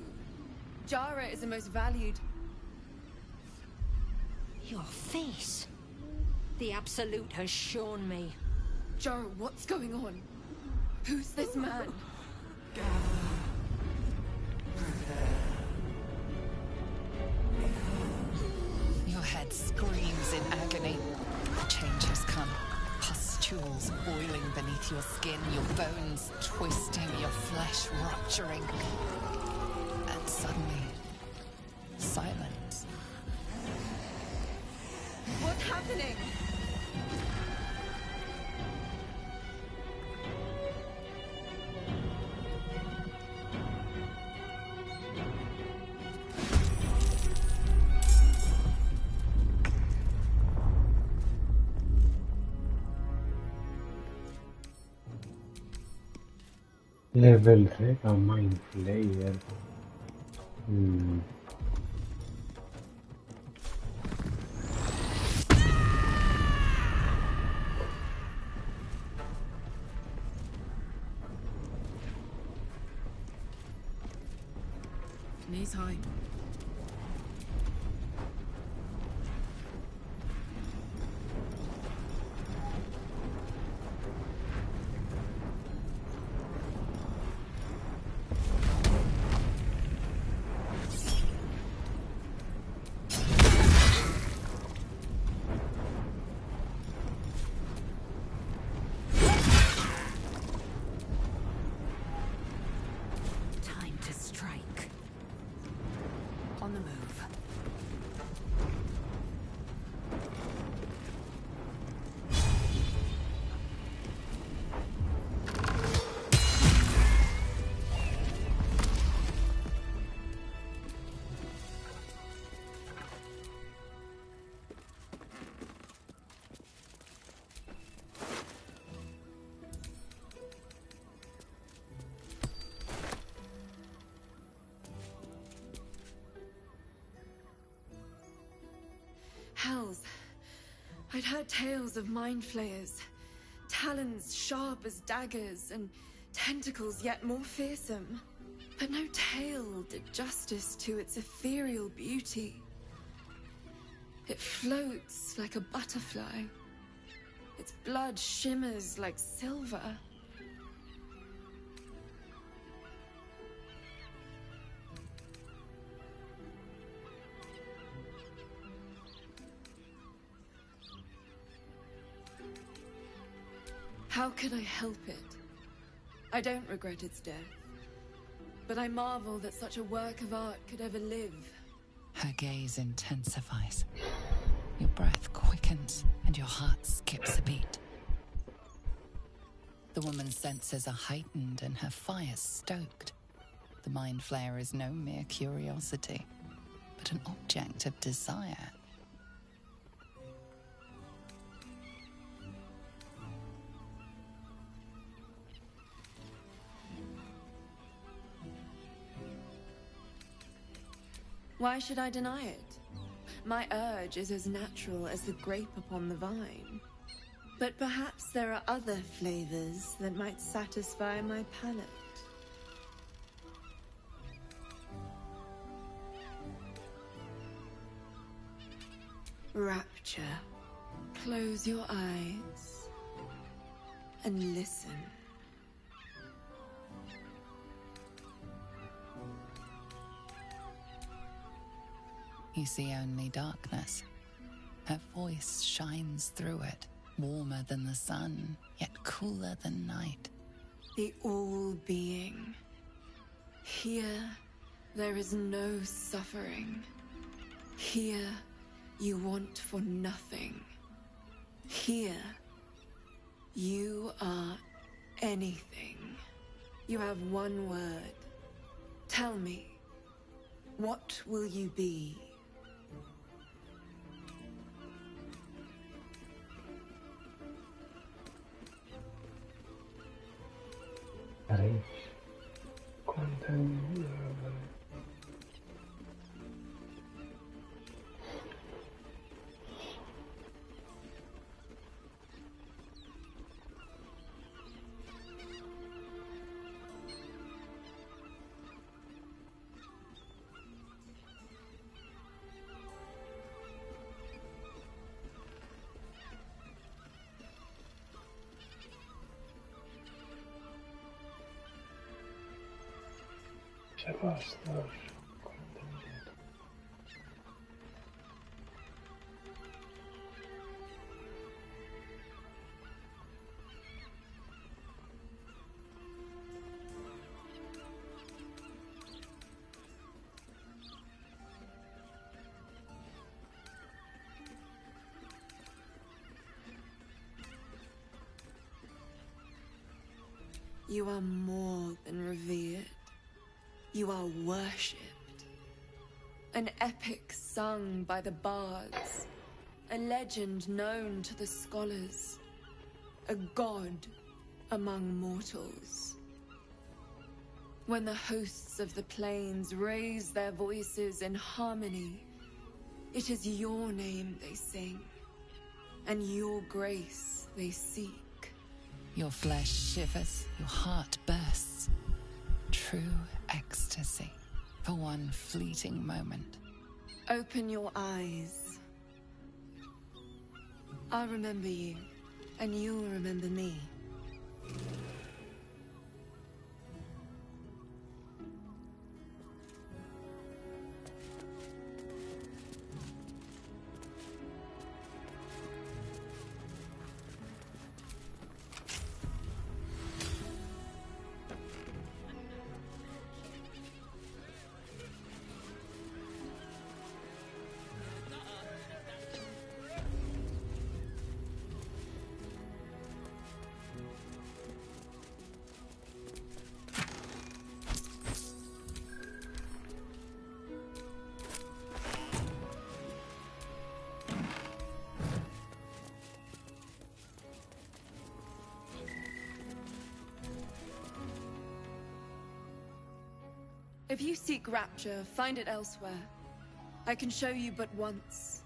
Jara is the most valued. Your face. The Absolute has shown me. Jara, what's going on? Who's this man? Your head screams in agony. The change has come. Pustules boiling beneath your skin, your bones twisting, your flesh rupturing. And suddenly, silence. What's happening? Level 3 ka Mind Flayer. Knees high. Time to strike. On the move. Hells. I'd heard tales of mind flayers. Talons sharp as daggers and tentacles yet more fearsome. But no tale did justice to its ethereal beauty. It floats like a butterfly. Its blood shimmers like silver. How could I help it? I don't regret its death. But I marvel that such a work of art could ever live. Her gaze intensifies. Your breath quickens and your heart skips a beat. The woman's senses are heightened and her fire stoked. The mind flayer is no mere curiosity, but an object of desire. Why should I deny it? My urge is as natural as the grape upon the vine. But perhaps there are other flavors that might satisfy my palate. Rapture. Close your eyes and listen. You see only darkness. Her voice shines through it, warmer than the sun, yet cooler than night. The all-being. Here, there is no suffering. Here, you want for nothing. Here, you are anything. You have one word. Tell me, what will you be? Rage. Continue. Ps5. You are more than revered. You are worshipped. An epic sung by the bards. A legend known to the scholars. A god among mortals. When the hosts of the plains raise their voices in harmony, it is your name they sing, and your grace they seek. Your flesh shivers, your heart bursts. True ecstasy for one fleeting moment. Open your eyes. I'll remember you, and you'll remember me. If you seek rapture, find it elsewhere. I can show you but once.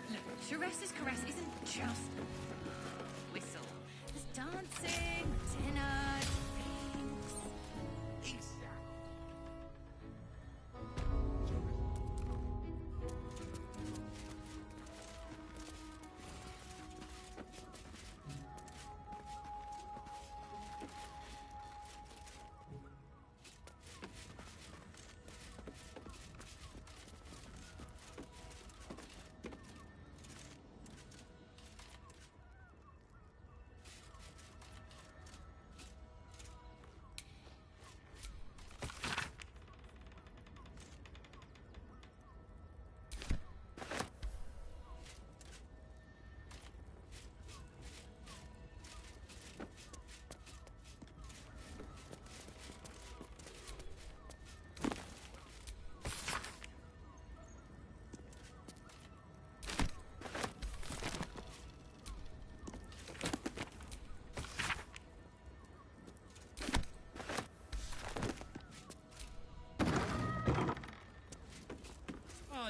Look, Sheres's caress isn't just whistle. There's dancing, dinner, drinks.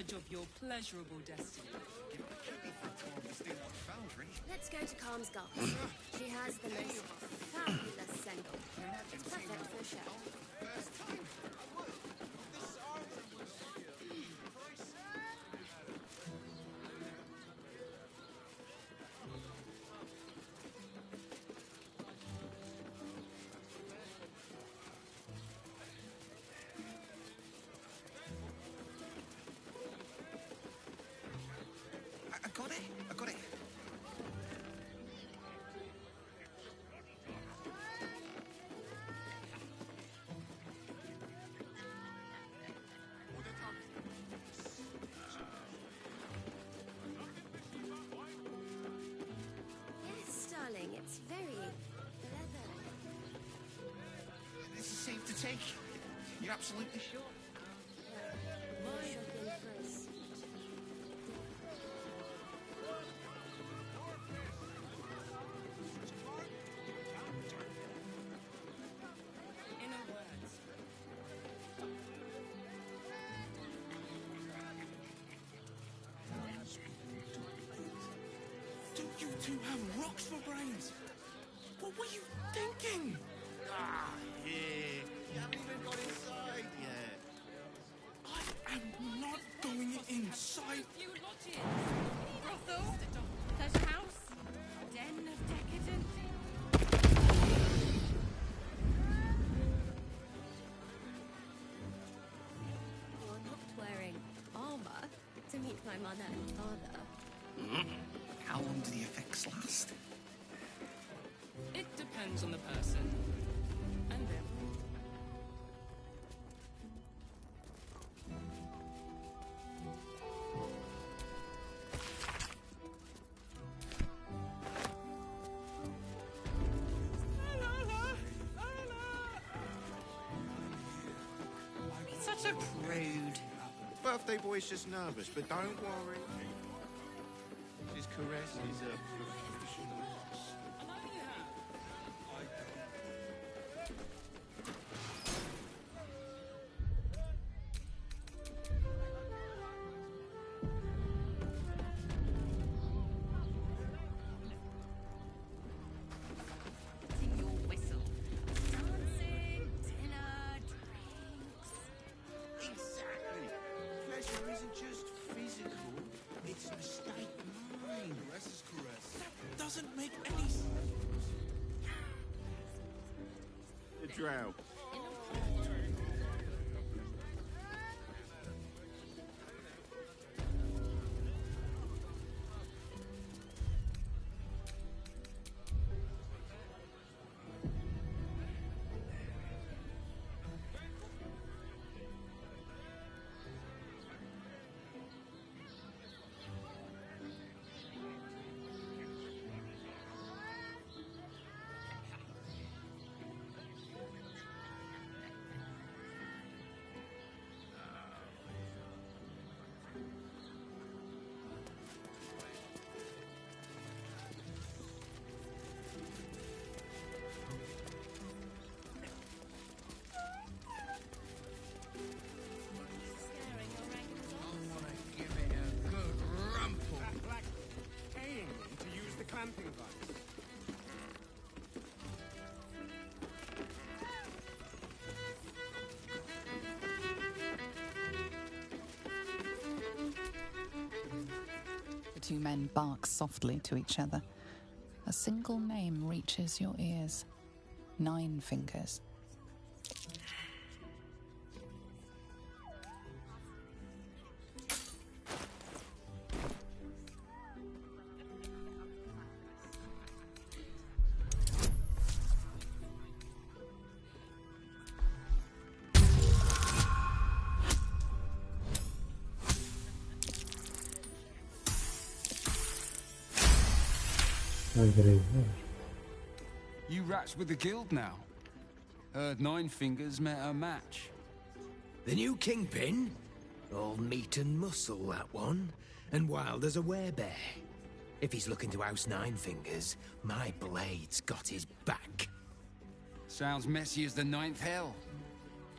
judge of your pleasurable destiny. Let's go to Calm's Gulch. She has the most fabulous sendal. It's perfect for a show. I got it. Yes, darling, it's very leather. This is safe to take. You're absolutely sure? More shopping first. Inner words. Don't you two have rocks for brains? What were you thinking? Ah, here. You haven't even got inside yet. I am not going inside. You logic. Brothel, pleasure house, den of decadence. You're not wearing armor to meet my mother and father. How long do the effects last? It depends on the person. And them. Such a prude. Birthday boy's just nervous, but don't worry. His caress is a professional. Sing your whistle. Dancing, dinner, drinks. Exactly. Pleasure isn't just physical, it's a state of mind. Caress is caress. That doesn't make any sense. The drow. Clamping device. The two men bark softly to each other. A single name reaches your ears. 9 Fingers. You rats with the guild now. Heard 9 Fingers met her match. The new kingpin? All meat and muscle, that one. And wild as a werebear. If he's looking to oust 9 Fingers, my blade's got his back. Sounds messy as the 9th hell.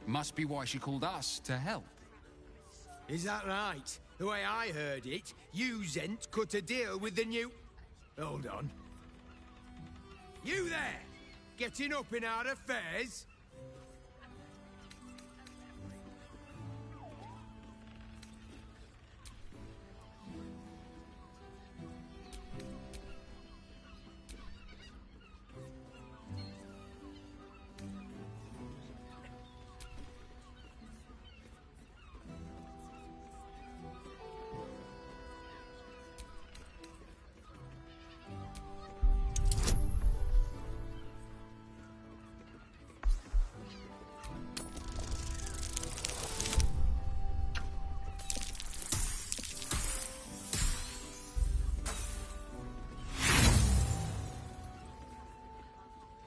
Must be why she called us to help. Is that right? The way I heard it, you Zent cut a deal with the new... Hold on. You there! Getting up in our affairs?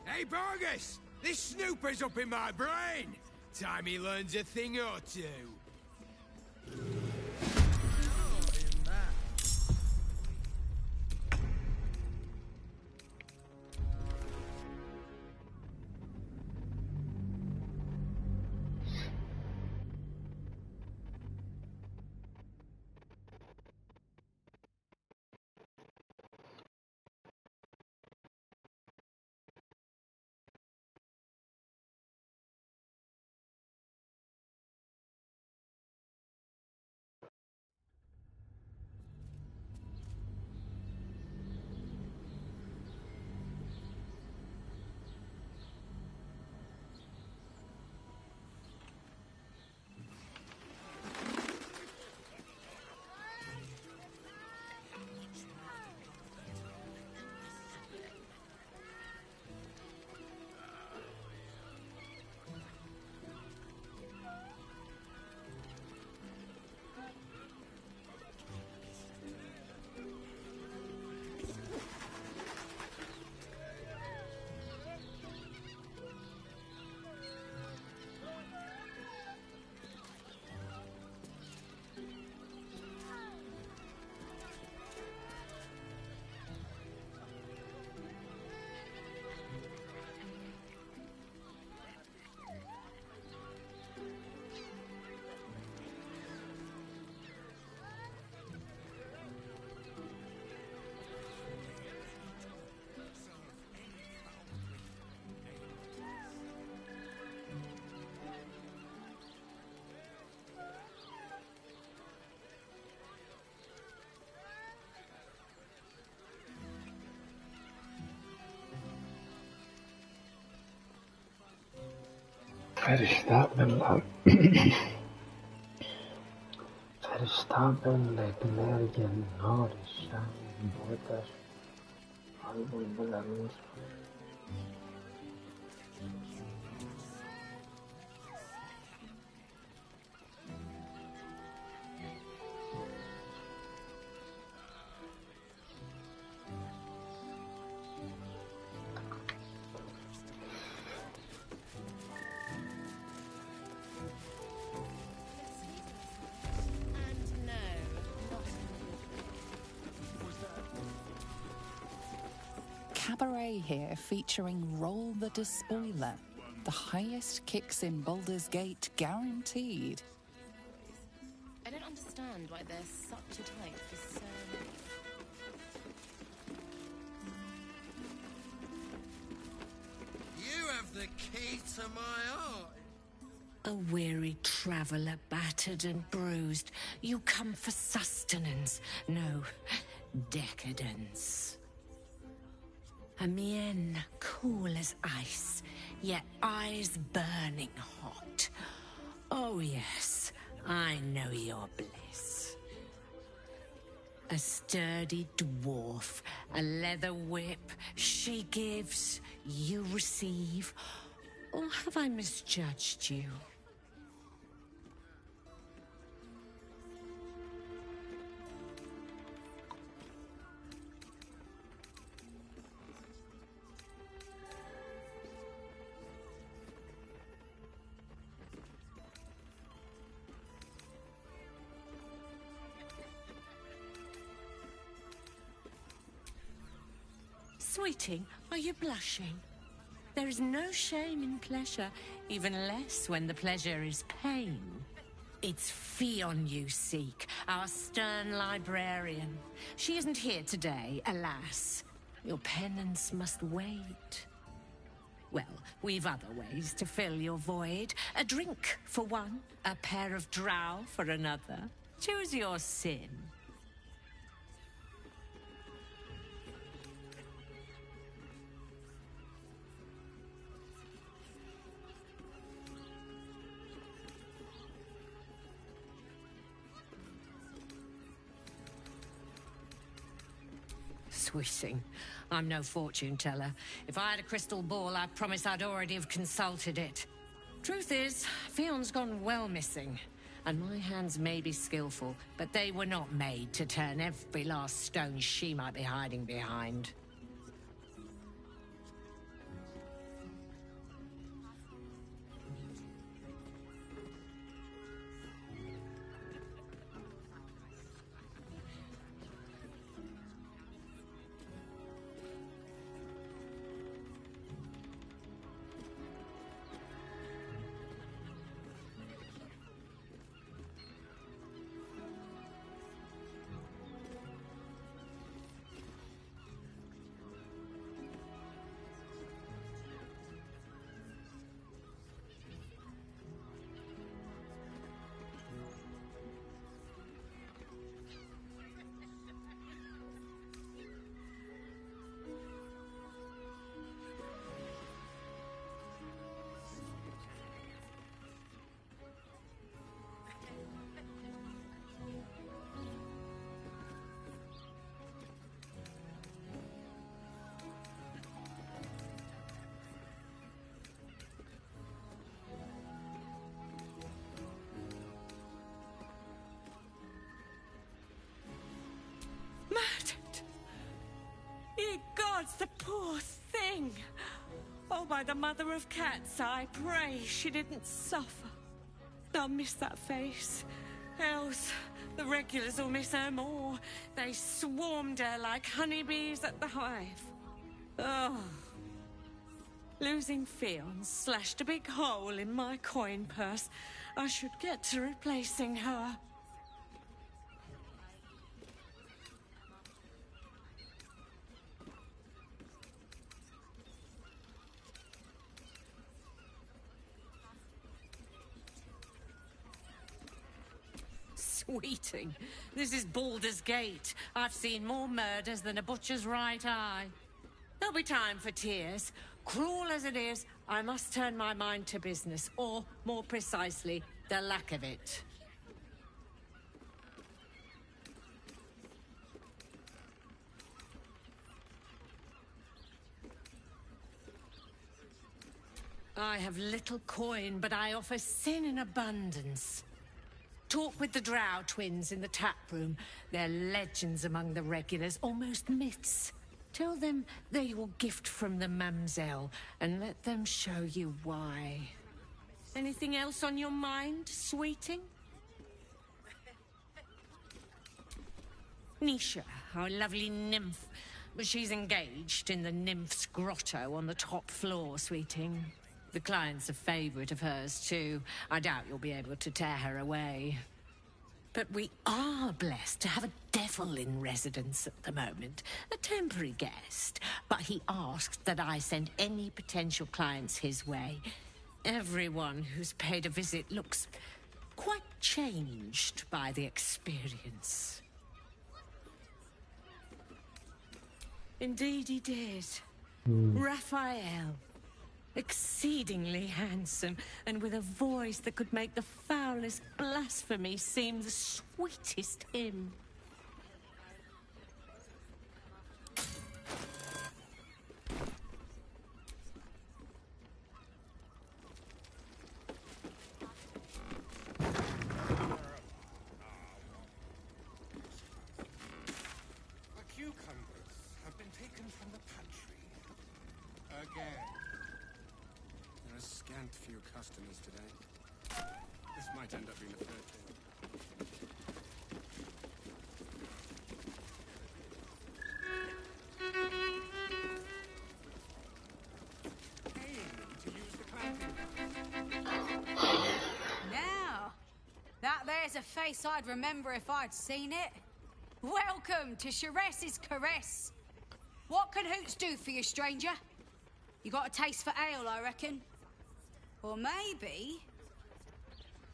Hey, Bogus! This snooper's up in my brain! Time he learns a thing or two. فرشته lägger norrkärn båtar allvarliga. Cabaret here featuring Roll the Despoiler. The highest kicks in Baldur's Gate guaranteed. I don't understand why there's such a type for so many. You have the key to my heart. A weary traveller, battered and bruised. You come for sustenance, no, decadence. A mien cool as ice, yet eyes burning hot. Oh yes, I know your bliss. A sturdy dwarf, a leather whip, she gives, you receive. Or have I misjudged you? Sweeting, are you blushing? There is no shame in pleasure, even less when the pleasure is pain. It's Fionn you seek, our stern librarian. She isn't here today, alas. Your penance must wait. Well, we've other ways to fill your void. A drink for one, a pair of drow for another. Choose your sin. Sweeting. I'm no fortune teller. If I had a crystal ball, I promise I'd already have consulted it. Truth is, Fionn's gone well missing. And my hands may be skillful, but they were not made to turn every last stone she might be hiding behind. Murdered! Ye gods, the poor thing! Oh, by the mother of cats, I pray she didn't suffer. I'll miss that face. Else, the regulars will miss her more. They swarmed her like honeybees at the hive. Oh. Losing Fionn slashed a big hole in my coin purse. I should get to replacing her. Sweeting. This is Baldur's Gate. I've seen more murders than a butcher's right eye. There'll be time for tears. Cruel as it is, I must turn my mind to business, or, more precisely, the lack of it. I have little coin, but I offer sin in abundance. Talk with the Drow twins in the tap room. They're legends among the regulars, almost myths. Tell them they're your gift from the Mamselle, and let them show you why. Anything else on your mind, sweeting? Nisha, our lovely nymph. But she's engaged in the nymph's grotto on the top floor, sweeting. The client's a favourite of hers, too. I doubt you'll be able to tear her away. But we are blessed to have a devil in residence at the moment. A temporary guest. But he asked that I send any potential clients his way. Everyone who's paid a visit looks quite changed by the experience. Indeed he did. Raphael. Exceedingly handsome, and with a voice that could make the foulest blasphemy seem the sweetest hymn. The cucumbers have been taken from the pantry. Again. There are a scant few customers today. This might end up being a third tale. Now, that face I'd remember if I'd seen it. Welcome to Sharess's Caress. What can Hoots do for you, stranger? You got a taste for ale, I reckon. Or maybe...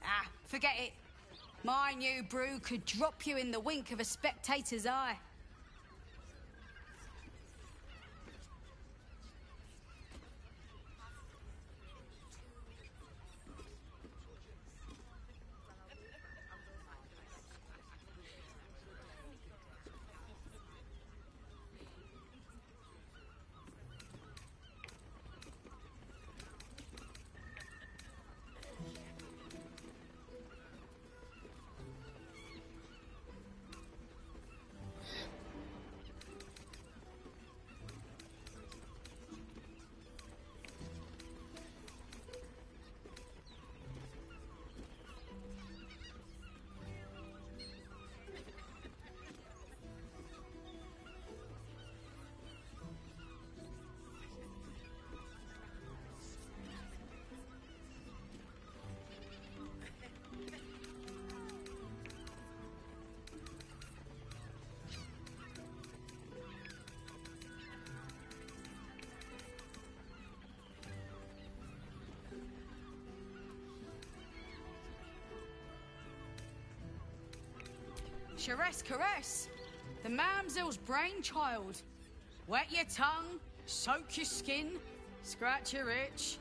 Ah, forget it. My new brew could drop you in the wink of a spectator's eye. Sharess Caress, the mamsel's brainchild. Wet your tongue, soak your skin, scratch your itch.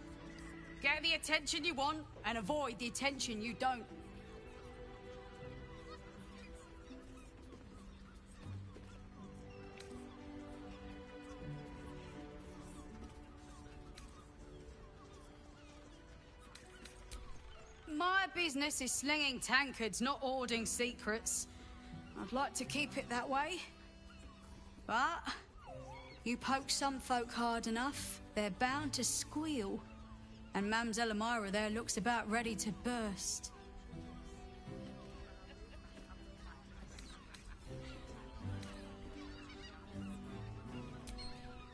Get the attention you want and avoid the attention you don't. My business is slinging tankards, not hoarding secrets. I'd like to keep it that way. But you poke some folk hard enough, they're bound to squeal. And Mamselle Elmira there looks about ready to burst.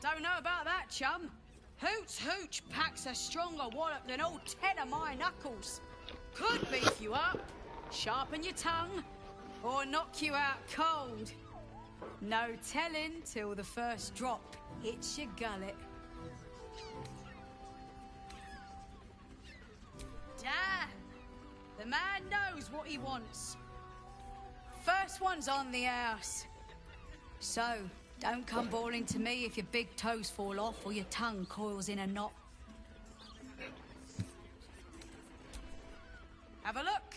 Don't know about that, chum. Hoots Hooch packs a stronger wallop than all 10 of my knuckles. Could beef you up, sharpen your tongue, or knock you out cold. No telling till the first drop hits your gullet. Damn! The man knows what he wants. First one's on the house. So, don't come bawling to me if your big toes fall off or your tongue coils in a knot. Have a look.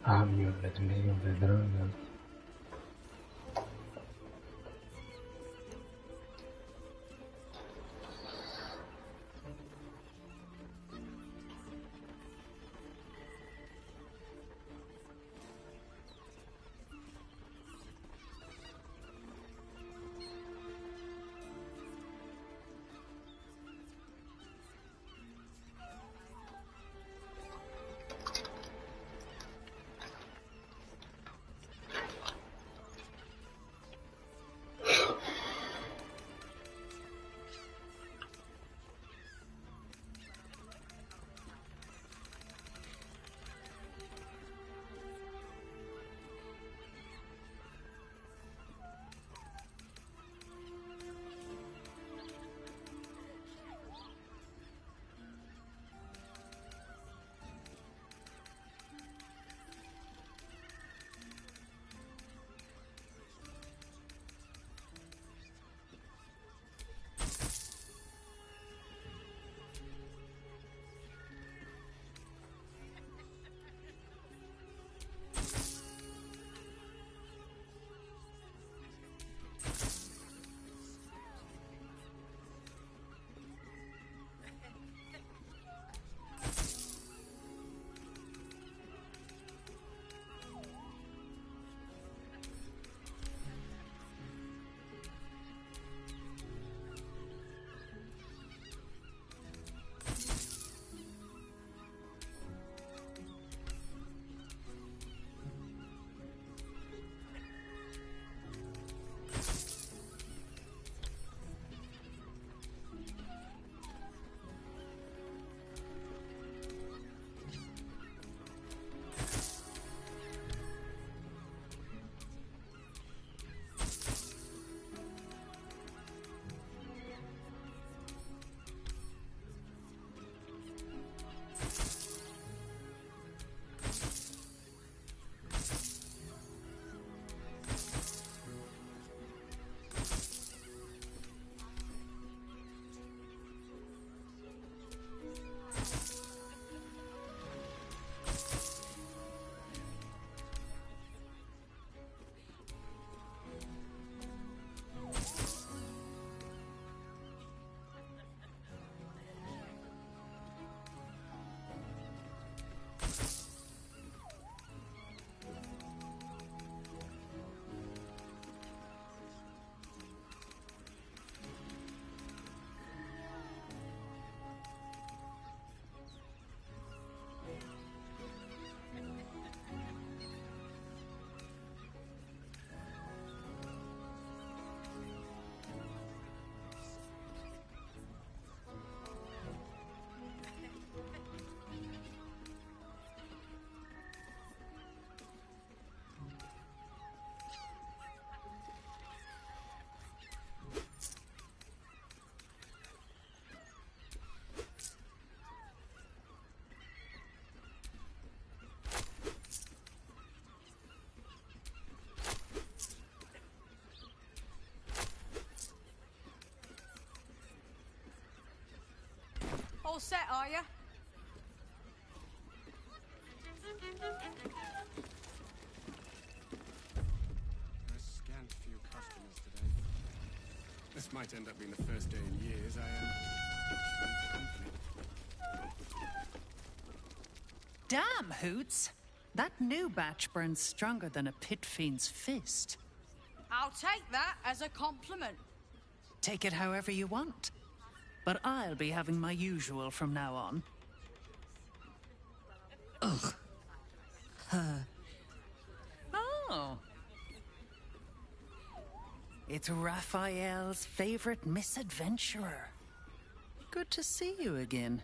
Amulet medio de droga. set, are you? A scant few customers today. This might end up being the first day in years Damn, Hoots! That new batch burns stronger than a pit fiend's fist. I'll take that as a compliment. Take it however you want. But I'll be having my usual from now on. Ugh. Oh. It's Raphael's favorite misadventurer. Good to see you again.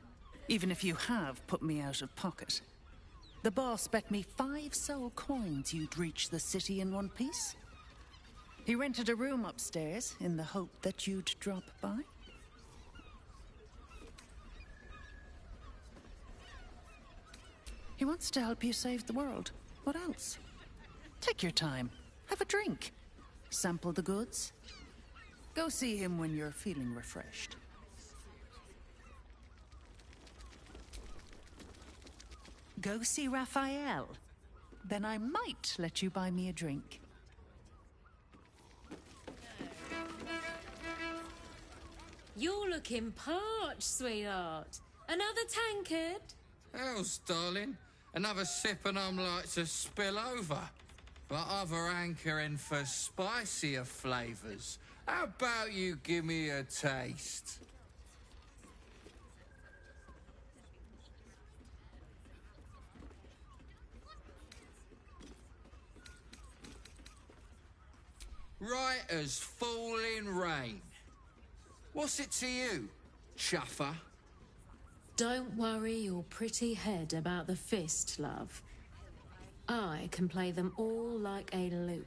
Even if you have put me out of pocket. The boss bet me 5 soul coins you'd reach the city in one piece. He rented a room upstairs in the hope that you'd drop by. He wants to help you save the world. What else? Take your time. Have a drink. Sample the goods. Go see him when you're feeling refreshed. Go see Raphael. Then I might let you buy me a drink. You're looking parched, sweetheart. Another tankard? Hells, darling. Another sip and I'm like to spill over. But other hankering for spicier flavours. How about you give me a taste? Right as falling rain. What's it to you, chuffer? Don't worry your pretty head about the fist, love. I can play them all like a lute.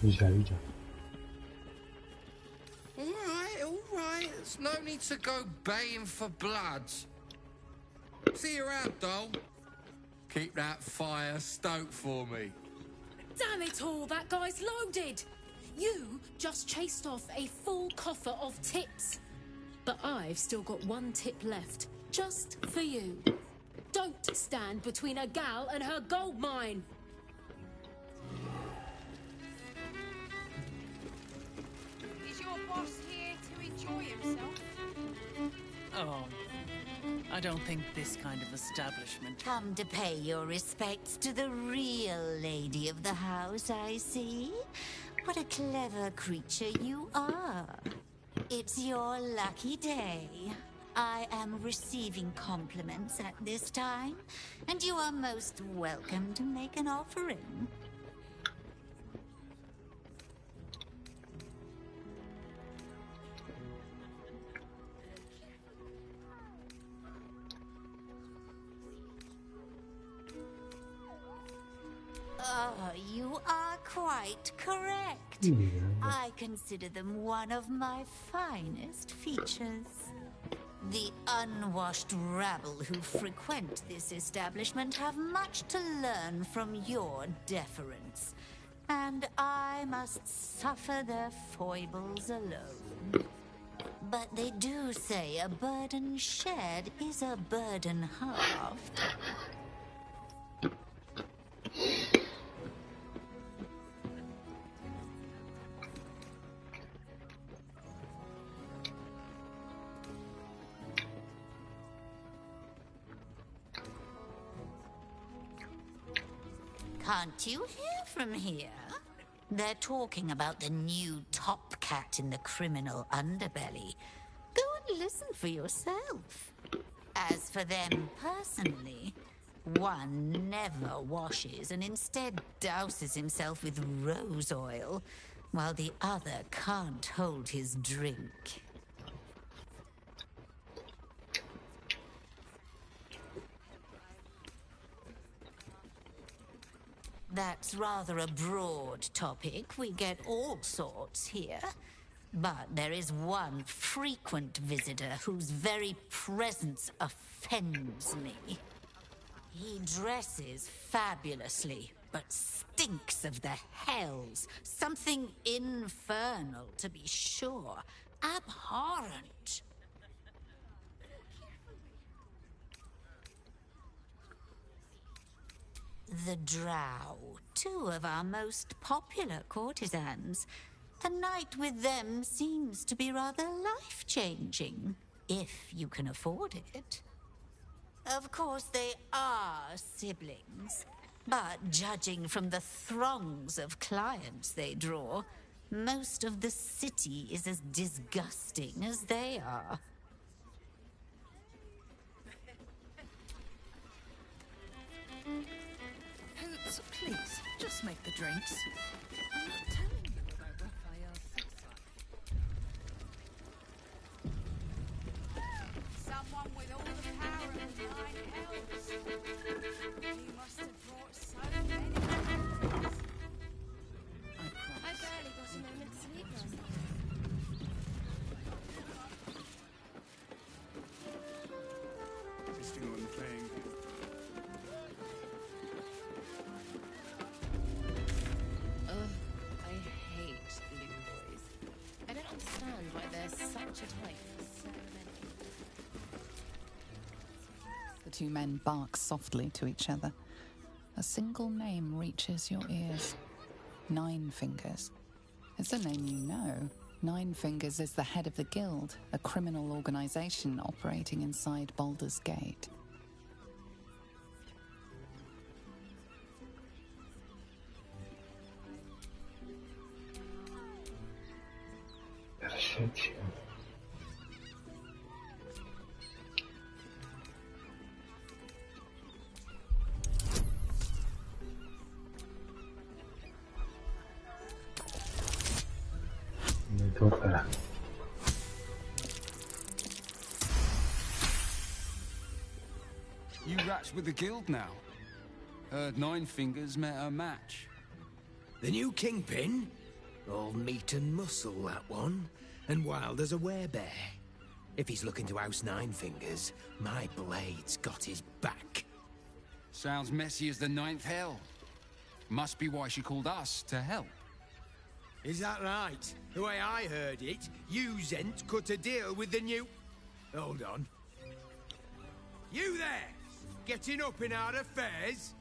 유자 유자. All right. There's no need to go baying for blood. See you around, doll. Keep that fire stoked for me. Damn it all, that guy's loaded! You just chased off a full coffer of tips. But I've still got one tip left, just for you. Don't stand between a gal and her gold mine. Is your boss here to enjoy himself? Oh, I don't think this kind of establishment. Come to pay your respects to the real lady of the house, I see. What a clever creature you are. It's your lucky day. I am receiving compliments at this time, and you are most welcome to make an offering. Oh, you are quite correct. I consider them one of my finest features. The unwashed rabble who frequent this establishment have much to learn from your deference, and I must suffer their foibles alone. But they do say a burden shared is a burden halved. Can't you hear from here? They're talking about the new top cat in the criminal underbelly. Go and listen for yourself. As for them personally, one never washes and instead douses himself with rose oil, while the other can't hold his drink. That's rather a broad topic. We get all sorts here. But there is one frequent visitor whose very presence offends me. He dresses fabulously, but stinks of the hells. Something infernal, to be sure. Abhorrent. The Drow, two of our most popular courtesans. A night with them seems to be rather life-changing, if you can afford it. Of course, they are siblings, but judging from the throngs of clients they draw, most of the city is as disgusting as they are. Hoops, please, just make the drinks. I'm not telling you about Raphael's sex life. Someone with all the power of the nine hells. You must have brought so many things. I barely got a moment's sleep last night. Insisting on playing. I hate blue boys. I don't understand why they're such a type for so many. The two men bark softly to each other. A single name reaches your ears. Nine Fingers. It's a name you know. Nine Fingers is the head of the Guild, a criminal organization operating inside Baldur's Gate. Perception. Me toca. You rats with the guild now? Heard Nine Fingers met her match. The new kingpin? All meat and muscle, that one. And wild as a werebear. If he's looking to oust Nine Fingers, my blade's got his back. Sounds messy as the ninth hell. Must be why she called us to help. Is that right? The way I heard it, you Zent cut a deal with the new... Hold on. You there! Getting up in our affairs?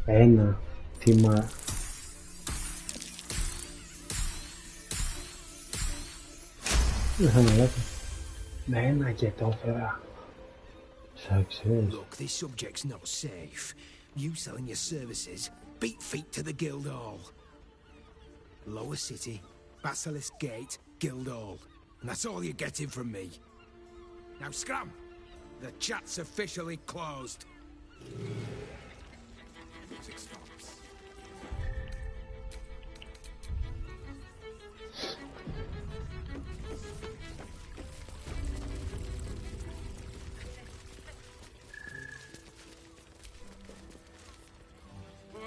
Ένα θύμα. Με ένα και το έφερα. Look, this subject's not safe. You selling your services, beat feet to the Guildhall. Lower City, Basilisk Gate, Guildhall. And that's all you're getting from me. Now scram! The chat's officially closed. Music stops.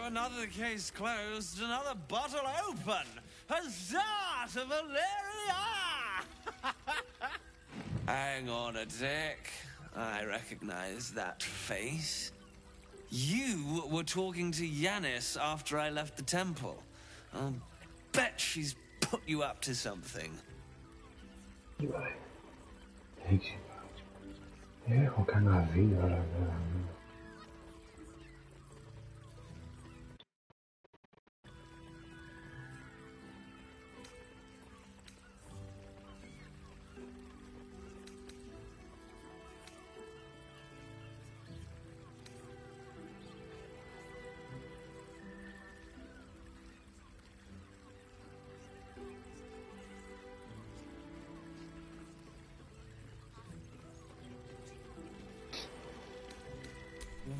Another case closed, another bottle open. Huzzah to Valeria! Hang on a tick. I recognize that face. You were talking to Yanis after I left the temple. I'll bet she's put you up to something. Έχω κανένα βίντεο, αλλά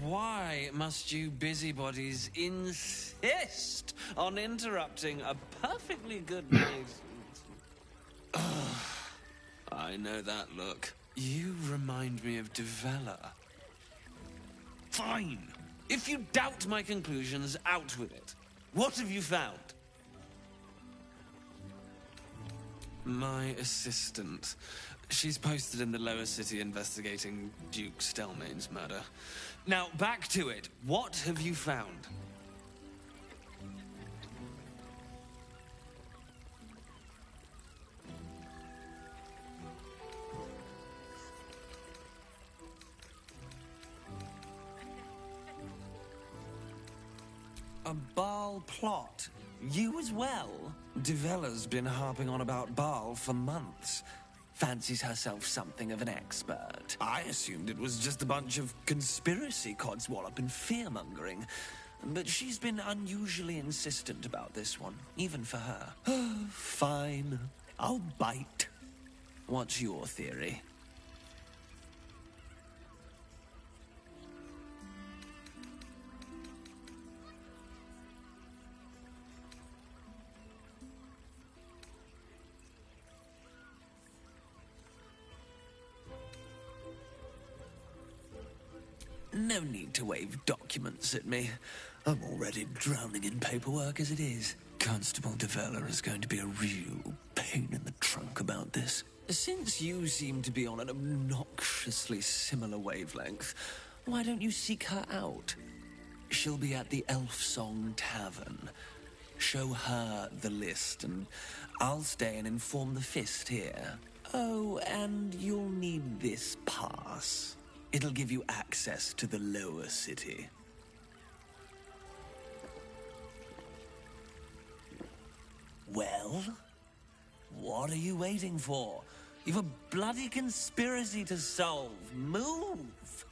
Why must you busybodies insist on interrupting a perfectly good night? I know that look. You remind me of Devella. Fine. If you doubt my conclusions, out with it. What have you found? My assistant. She's posted in the lower city investigating Duke Stelmane's murder. Now, back to it. What have you found? A Baal plot? You as well? Devella's been harping on about Baal for months. Fancies herself something of an expert. I assumed it was just a bunch of conspiracy codswallop and fear-mongering. But she's been unusually insistent about this one, even for her. Fine. I'll bite. What's your theory? No need to wave documents at me. I'm already drowning in paperwork as it is. Constable Devella is going to be a real pain in the trunk about this. Since you seem to be on an obnoxiously similar wavelength, Why don't you seek her out? She'll be at the Elf Song Tavern. Show her the list, and I'll stay and inform the Fist here. Oh, and you'll need this pass. It'll give you access to the lower city. Well? What are you waiting for? You've a bloody conspiracy to solve. Move!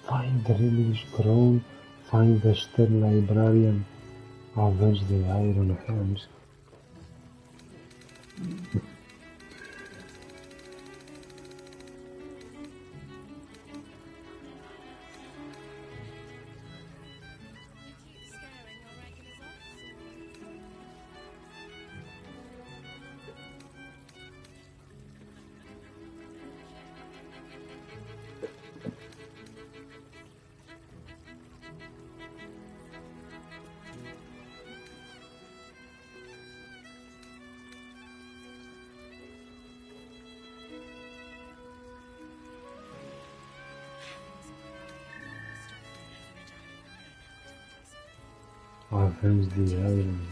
Find the Ridley Scroll, find the Stud Librarian, avenge the Iron Hands. Avenge the Iron Man.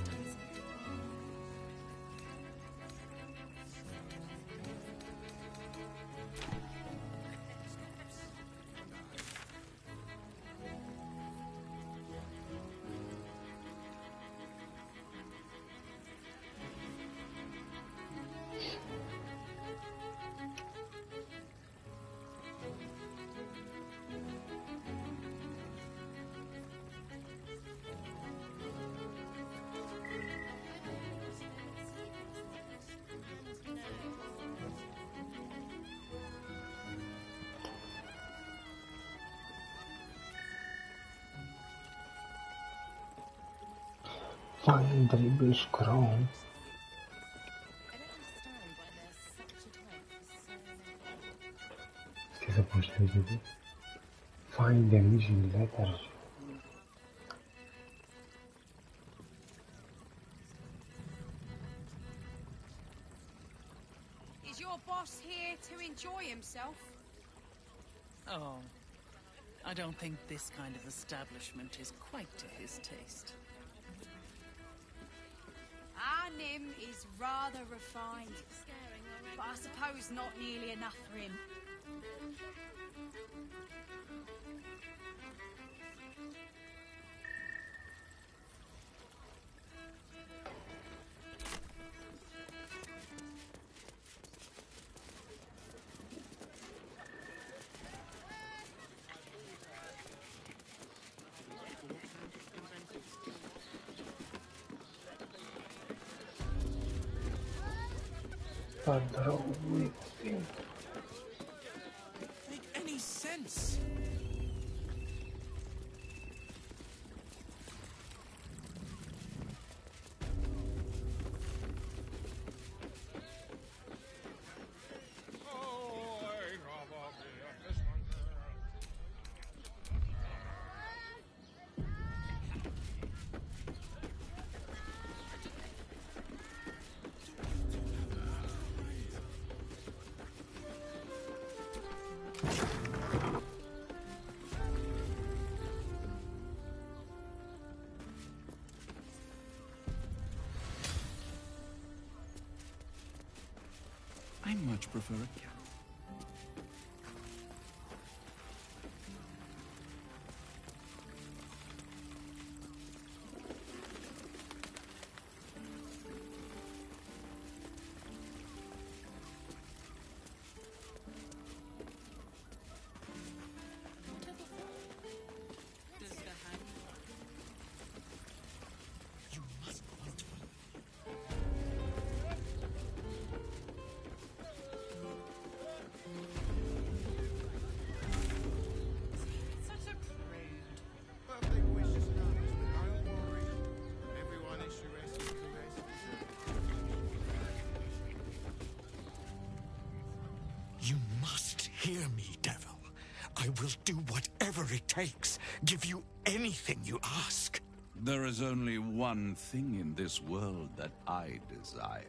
Find the Ridley Scroll. Știi să poți legge? Find the missing letters. Is your boss here to enjoy himself? Oh, I don't think this kind of establishment is quite to his taste. Our Nim is rather refined, but I suppose not nearly enough for him. Baldur, Make any sense? I much prefer a cat. Birthday boy's just nervous, but don't worry. Everyone is Sharess's caress. You must hear me, devil. I will do whatever it takes. Give you anything you ask. There is only one thing in this world that I desire.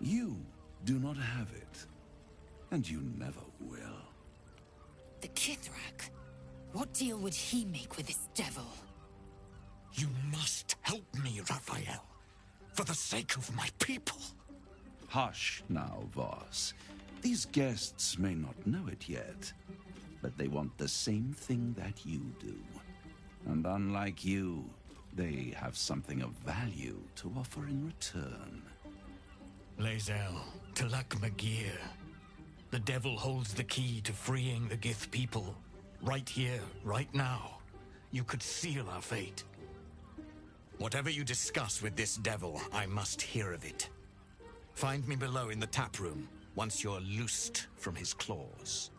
You do not have it, and you never will. The Kithrak? What deal would he make with this devil? You must help me, Raphael. For the sake of my people. Hush now, Voss. These guests may not know it yet, but they want the same thing that you do. And unlike you, they have something of value to offer in return. Lae'zel, Talak Magir. The devil holds the key to freeing the Gith people. Right here, right now. You could seal our fate. Whatever you discuss with this devil, I must hear of it. Find me below in the tap room, once you're loosed from his claws.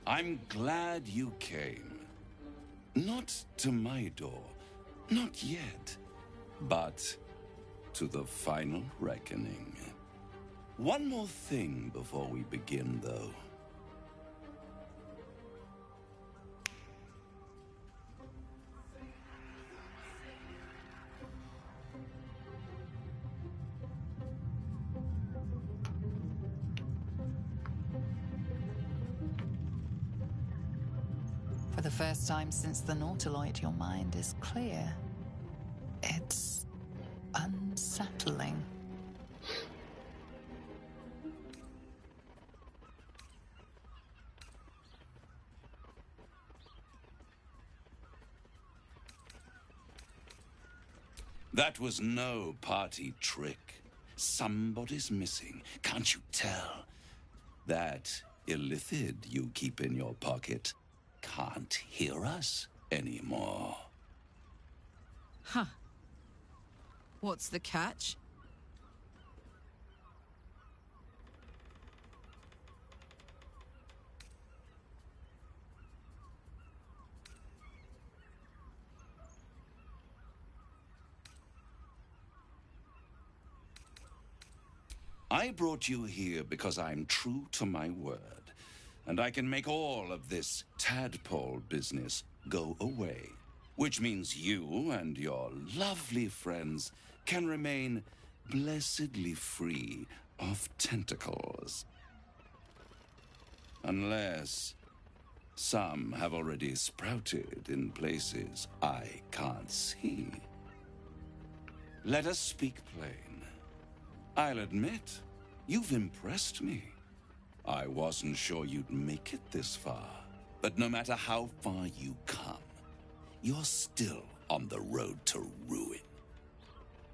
I'm glad you came. Not to my door, not yet, but to the final reckoning. One more thing before we begin, though. For the first time since the Nautiloid, your mind is clear. It's unsettling. That was no party trick. Somebody's missing, can't you tell? That illithid you keep in your pocket can't hear us anymore. Huh. What's the catch? I brought you here because I'm true to my word, and I can make all of this tadpole business go away. Which means you and your lovely friends can remain blessedly free of tentacles. Unless some have already sprouted in places I can't see. Let us speak plain. I'll admit, you've impressed me. I wasn't sure you'd make it this far, but no matter how far you come, you're still on the road to ruin.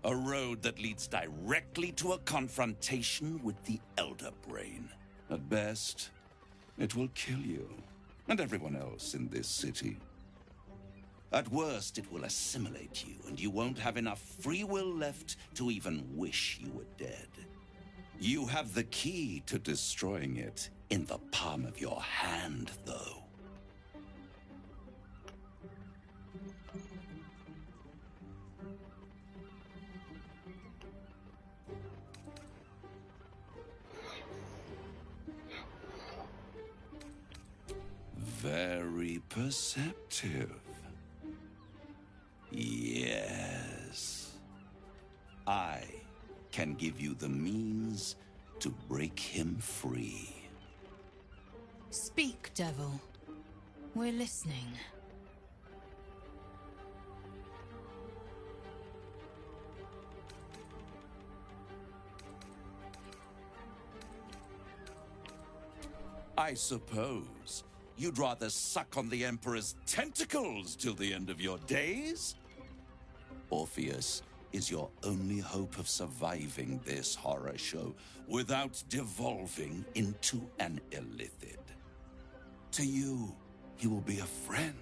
A road that leads directly to a confrontation with the Elder Brain. At best, it will kill you, and everyone else in this city. At worst, it will assimilate you, and you won't have enough free will left to even wish you were dead. You have the key to destroying it in the palm of your hand, though. Very perceptive. Yes. I can give you the means to break him free. Speak, devil. We're listening. I suppose you'd rather suck on the Emperor's tentacles till the end of your days? Orpheus is your only hope of surviving this horror show without devolving into an illithid. To you, he will be a friend.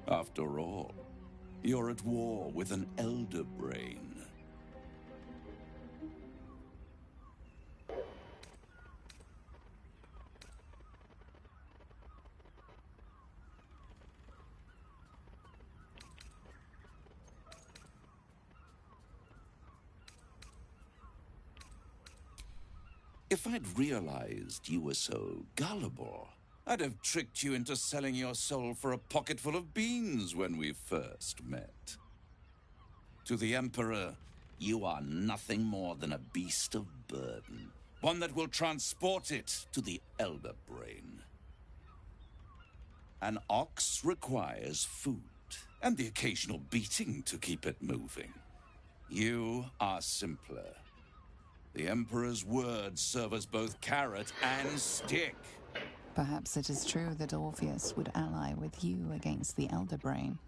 After all, you're at war with an elder brain. If I'd realized you were so gullible, I'd have tricked you into selling your soul for a pocketful of beans when we first met. To the Emperor, you are nothing more than a beast of burden, one that will transport it to the Elder Brain. An ox requires food, and the occasional beating to keep it moving. You are simpler. The Emperor's words serve as both carrot and stick. Perhaps it is true that Orpheus would ally with you against the Elder Brain.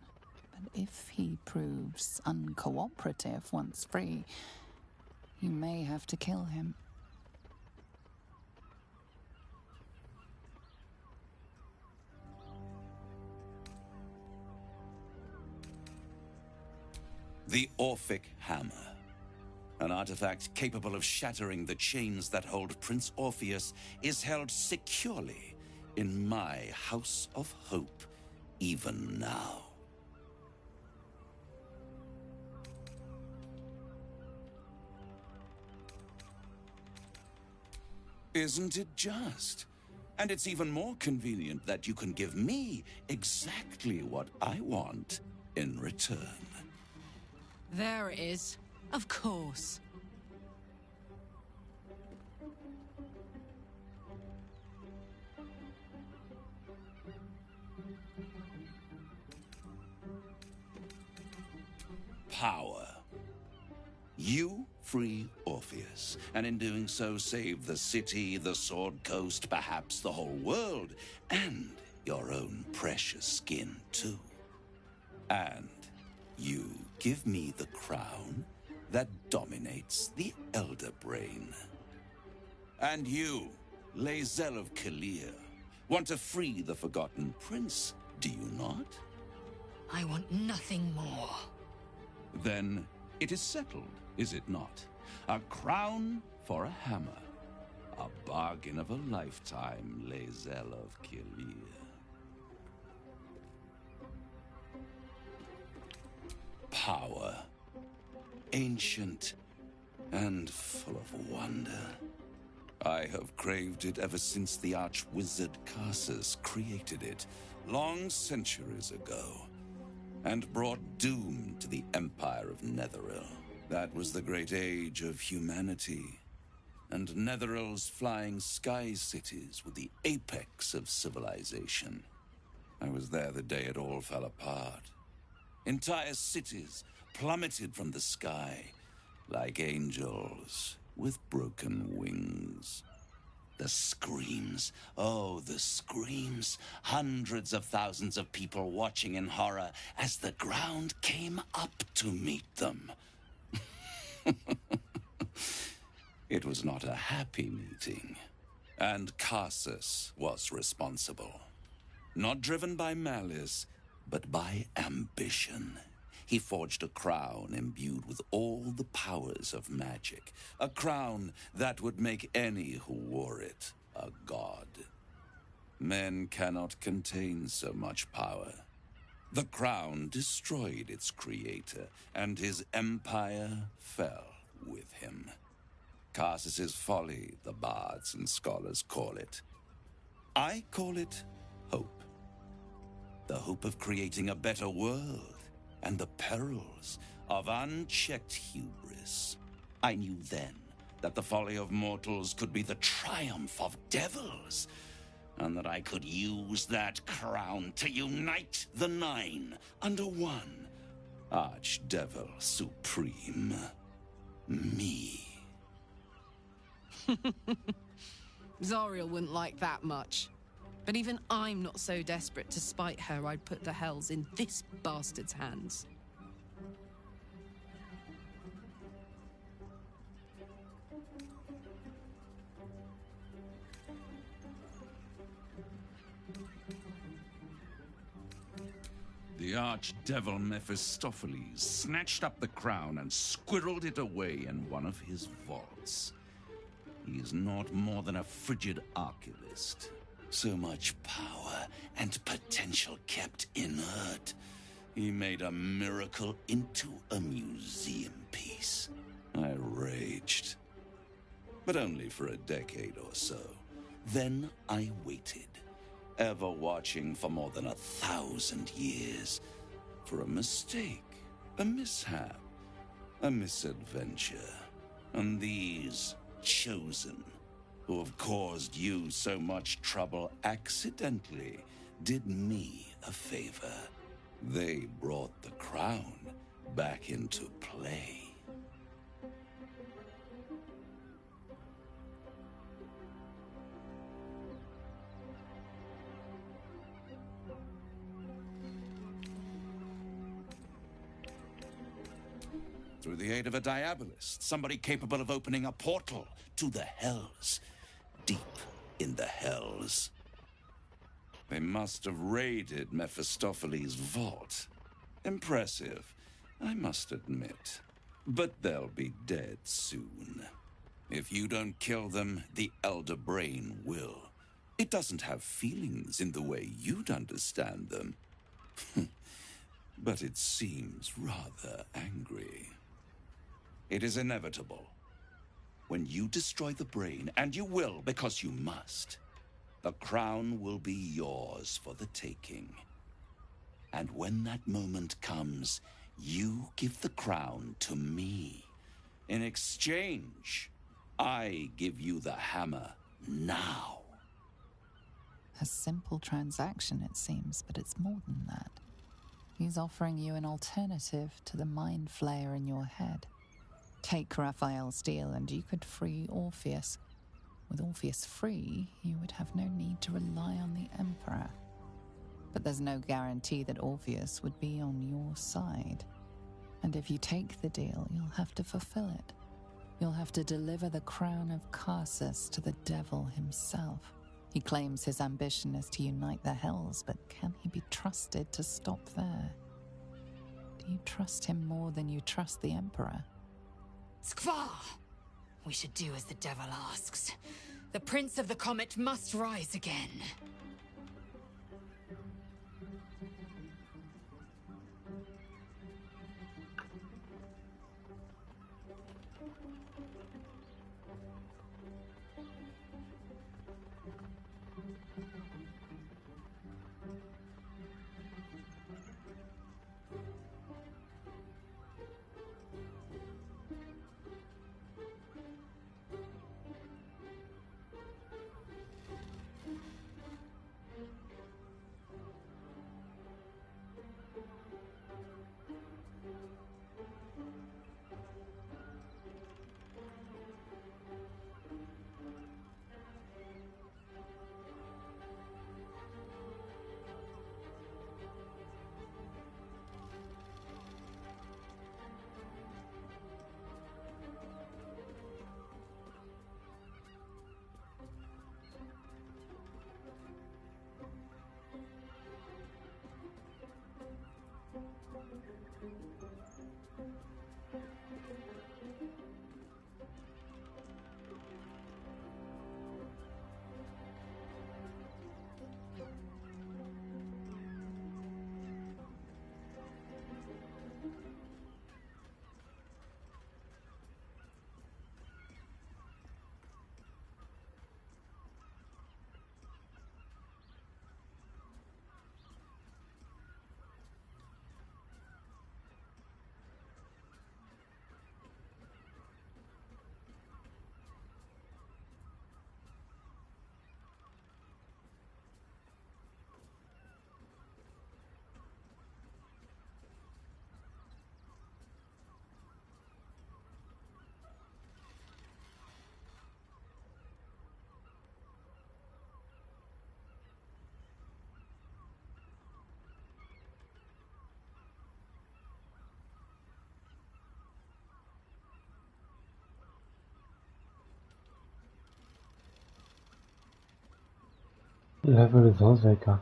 But if he proves uncooperative once free, you may have to kill him. The Orphic Hammer. An artifact capable of shattering the chains that hold Prince Orpheus is held securely in my House of Hope, even now. Isn't it just? And it's even more convenient that you can give me exactly what I want in return. There it is. Of course. Power. You free Orpheus, and in doing so save the city, the Sword Coast, perhaps the whole world, and your own precious skin too. And you give me the crown that dominates the Elder Brain. And you, Lae'zel of Kalir, want to free the Forgotten Prince, do you not? I want nothing more. Then it is settled, is it not? A crown for a hammer. A bargain of a lifetime, Lae'zel of Kalir. Power. Ancient and full of wonder. I have craved it ever since the arch-wizard Karsus created it, long centuries ago, and brought doom to the Empire of Netheril. That was the great age of humanity, and Netheril's flying sky cities were the apex of civilization. I was there the day it all fell apart. Entire cities plummeted from the sky like angels with broken wings. The screams, oh, the screams. Hundreds of thousands of people watching in horror as the ground came up to meet them. It was not a happy meeting, and Karsus was responsible. Not driven by malice, but by ambition. He forged a crown imbued with all the powers of magic. A crown that would make any who wore it a god. Men cannot contain so much power. The crown destroyed its creator, and his empire fell with him. Karsus's folly, the bards and scholars call it. I call it hope. The hope of creating a better world, and the perils of unchecked hubris. I knew then that the folly of mortals could be the triumph of devils, and that I could use that crown to unite the Nine under one Archdevil Supreme. Me. Zariel wouldn't like that much. But even I'm not so desperate to spite her I'd put the hells in this bastard's hands. The archdevil Mephistopheles snatched up the crown and squirreled it away in one of his vaults. He is not more than a frigid archivist. So much power and potential kept inert. He made a miracle into a museum piece. I raged. But only for a decade or so. Then I waited, ever watching for more than 1,000 years. For a mistake, a mishap, a misadventure. And these chosen, who have caused you so much trouble accidentally, did me a favor. They brought the crown back into play. Through the aid of a diabolist, somebody capable of opening a portal to the hells. Deep in the hells. They must have raided Mephistopheles' vault. Impressive, I must admit. But they'll be dead soon. If you don't kill them, the Elder Brain will. It doesn't have feelings in the way you'd understand them. But it seems rather angry. It is inevitable. When you destroy the brain, and you will because you must, the crown will be yours for the taking. And when that moment comes, you give the crown to me. In exchange, I give you the hammer now. A simple transaction, it seems, but it's more than that. He's offering you an alternative to the mind flayer in your head. Take Raphael's deal and you could free Orpheus. With Orpheus free, you would have no need to rely on the Emperor. But there's no guarantee that Orpheus would be on your side. And if you take the deal, you'll have to fulfill it. You'll have to deliver the crown of Carsus to the devil himself. He claims his ambition is to unite the hells, but can he be trusted to stop there? Do you trust him more than you trust the Emperor? Skvar! We should do as the devil asks. The Prince of the Comet must rise again. Level 2, zeka.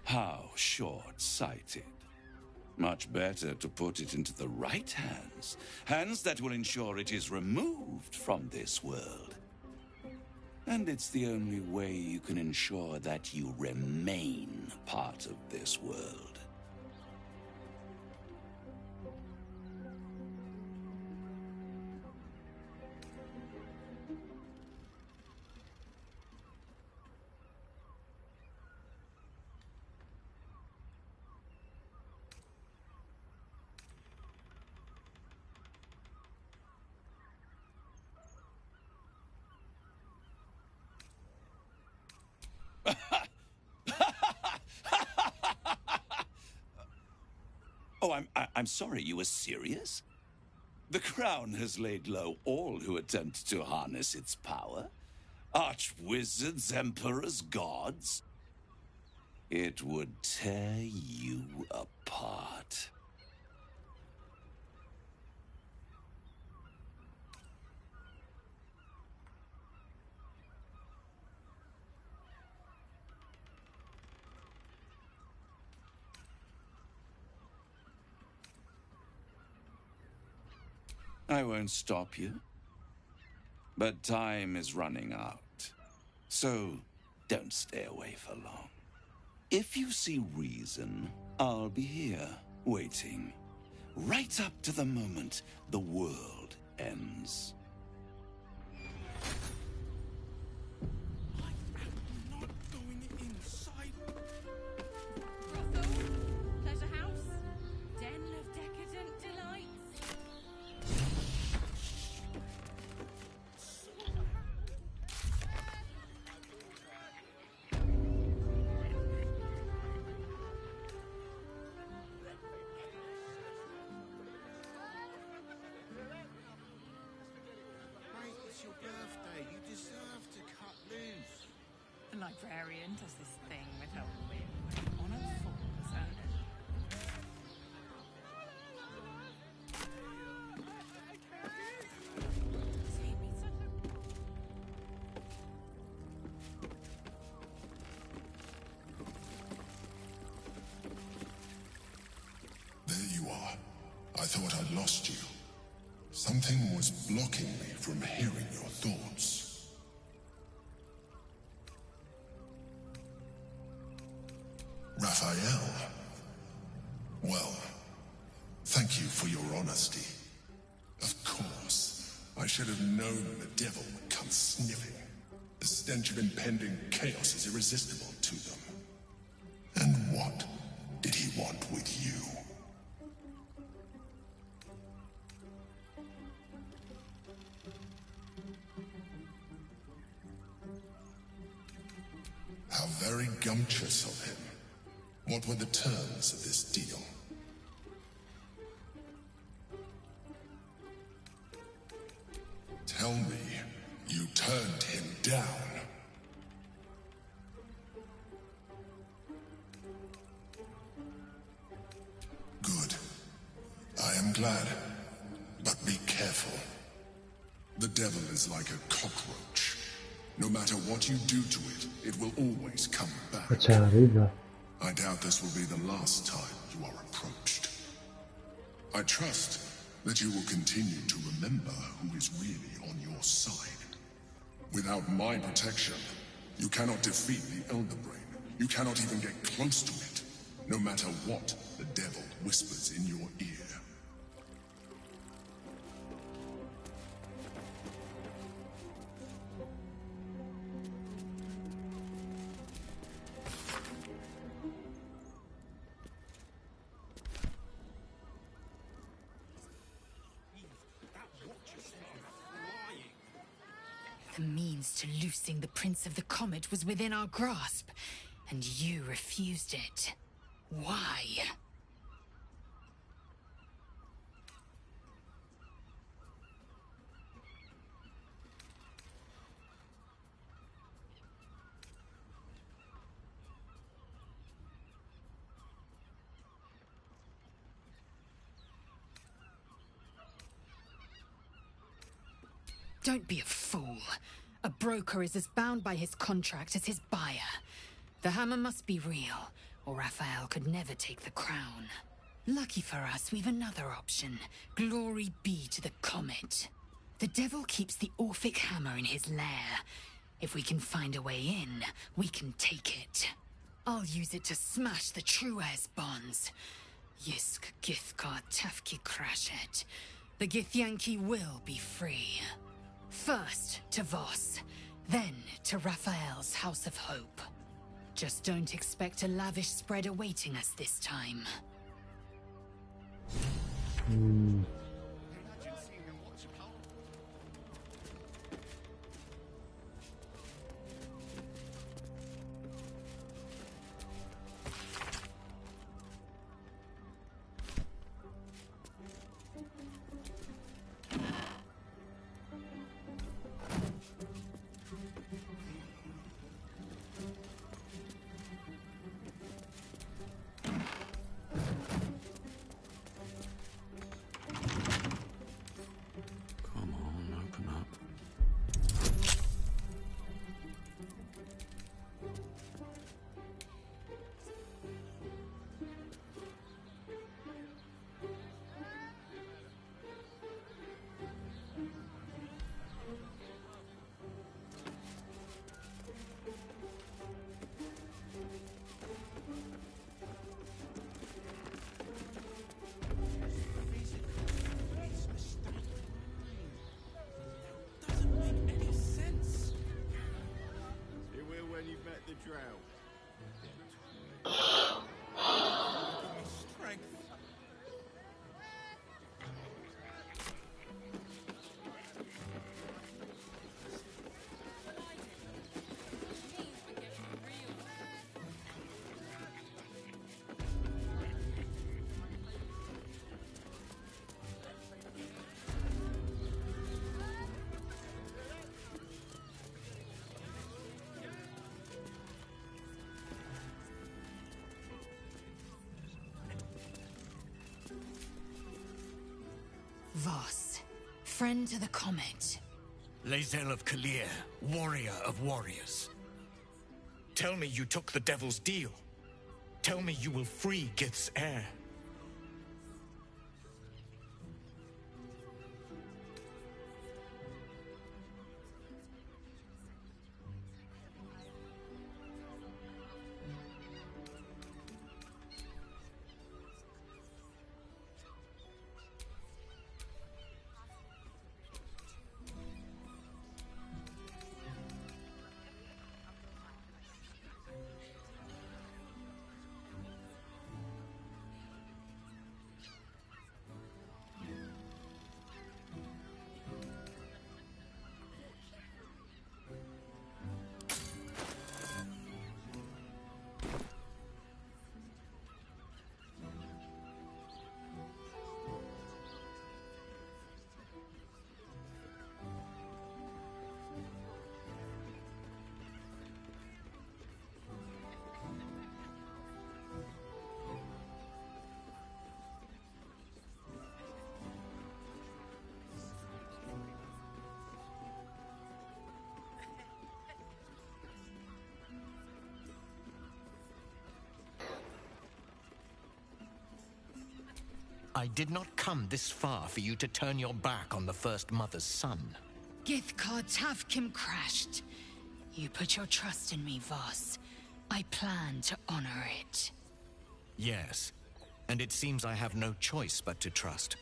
How short-sighted. Much better to put it into the right hands. Hands that will ensure it is removed from this world. And it's the only way you can ensure that you remain part of this world. Oh, I'm sorry, you were serious? The crown has laid low all who attempt to harness its power. Archwizards, emperors, gods. It would tear you apart. I won't stop you. But time is running out. So, don't stay away for long. If you see reason, I'll be here, waiting. Right up to the moment the world ends. Pleasure house, den of decadent delights. Mate, it's your birthday. You deserve to cut loose. The librarian does this thing with her whip on her falls, and There you are. I thought I'd lost you. Something was blocking me from hearing your thoughts. Raphael. Well, thank you for your honesty. Of course, I should have known the devil would come sniffing. The stench of impending chaos is irresistible to them. And what did he want with you? How very gumptious of him. What were the terms of this deal? tell me you turned him down. Good. I am glad. But be careful. The devil is like a cockroach. No matter what you do to it, it will always come back. I doubt this will be the last time you are approached. I trust that you will continue to remember who is really on your side. Without my protection, you cannot defeat the Elder Brain. You cannot even get close to it, no matter what the devil whispers in your ear. The means to loosing the Prince of the Comet was within our grasp, and you refused it. Why? Don't be a fool. A broker is as bound by his contract as his buyer. The hammer must be real, or Raphael could never take the crown. Lucky for us, we've another option. Glory be to the Comet. The devil keeps the Orphic hammer in his lair. If we can find a way in, we can take it. I'll use it to smash the True Heirs bonds. Yisk Githkar Tafki Crashet. The Githyanki will be free. First to Voss, then to Raphael's House of Hope. Just don't expect a lavish spread awaiting us this time. Voss, friend to the Comet. Lae'zel of Kalir, warrior of warriors. Tell me you took the Devil's deal. Tell me you will free Gith's heir. I did not come this far for you to turn your back on the First Mother's son. Githkar Tavkim crashed. You put your trust in me, Voss. I plan to honor it. Yes, and it seems I have no choice but to trust.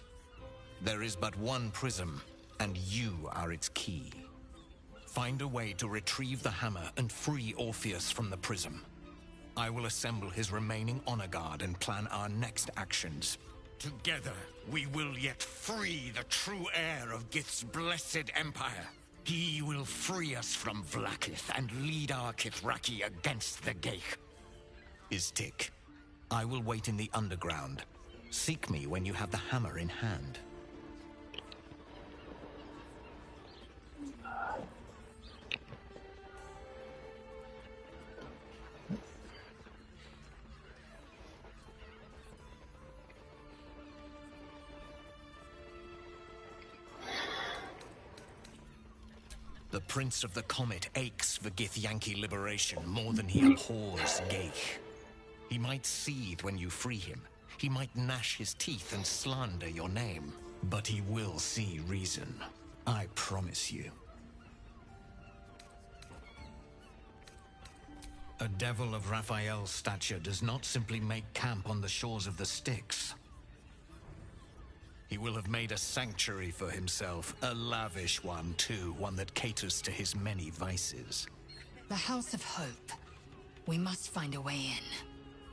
There is but one prism, and you are its key. Find a way to retrieve the hammer and free Orpheus from the prism. I will assemble his remaining honor guard and plan our next actions. Together, we will yet free the true heir of Gith's blessed empire. He will free us from Vlaakith and lead our Kithraki against the Geich. Istik, I will wait in the underground. Seek me when you have the hammer in hand. The Prince of the Comet aches for Githyanki liberation more than he abhors Geich. He might seethe when you free him. He might gnash his teeth and slander your name. But he will see reason. I promise you. A devil of Raphael's stature does not simply make camp on the shores of the Styx. He will have made a sanctuary for himself, a lavish one, too, one that caters to his many vices. The House of Hope. We must find a way in.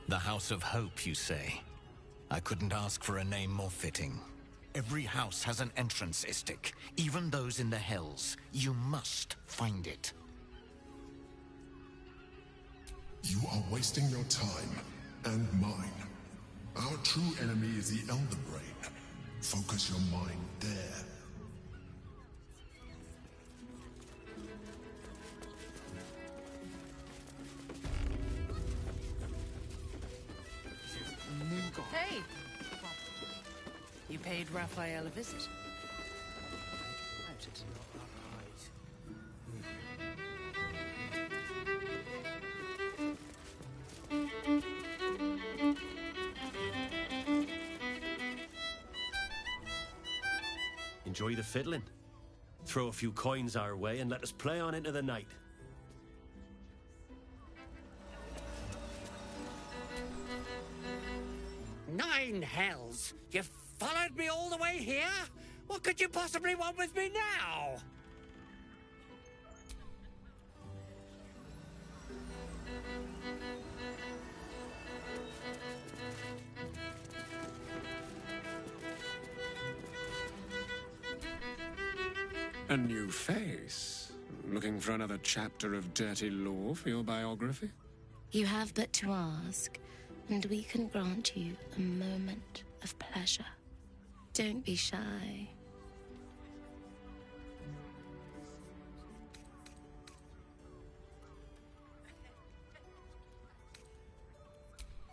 The House of Hope, you say? I couldn't ask for a name more fitting. Every house has an entrance, Istik, even those in the Hells. You must find it. You are wasting your time, and mine. Our true enemy is the Elder Brain. Focus your mind there. Hey! You paid Raphael a visit. Noted. Enjoy the fiddling. Throw a few coins our way and let us play on into the night. Nine hells! You followed me all the way here? What could you possibly want with me now? A new face. Looking for another chapter of dirty lore for your biography? You have but to ask, and we can grant you a moment of pleasure. Don't be shy.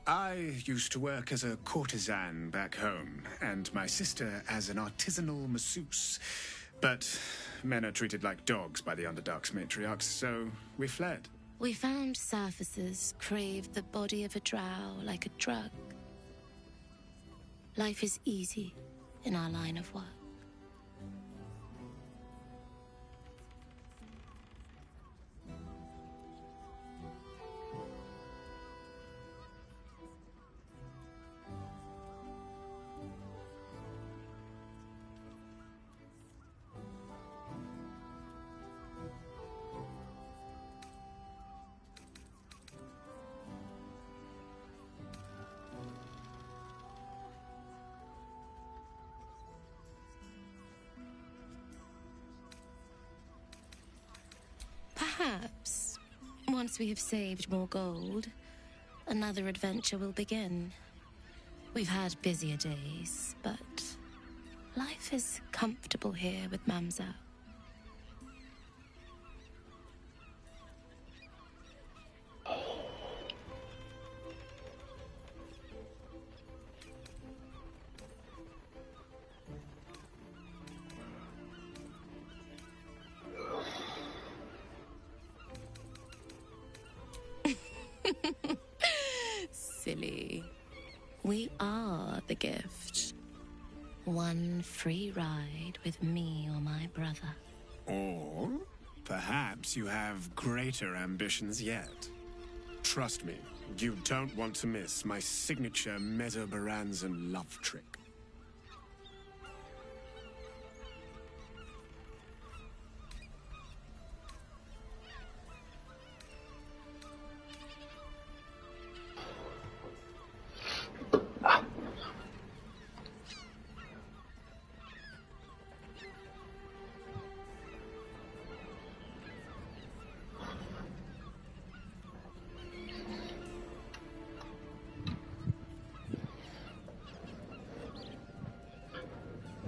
I used to work as a courtesan back home, and my sister as an artisanal masseuse. But men are treated like dogs by the Underdark's matriarchs, so we fled. We found surfaces craved the body of a drow like a drug. Life is easy in our line of work. Perhaps, once we have saved more gold, another adventure will begin. We've had busier days, but life is comfortable here with Mamselle. Silly. We are the gift. One free ride with me or my brother. Or perhaps you have greater ambitions yet. Trust me, you don't want to miss my signature Mesobaranzan love trick.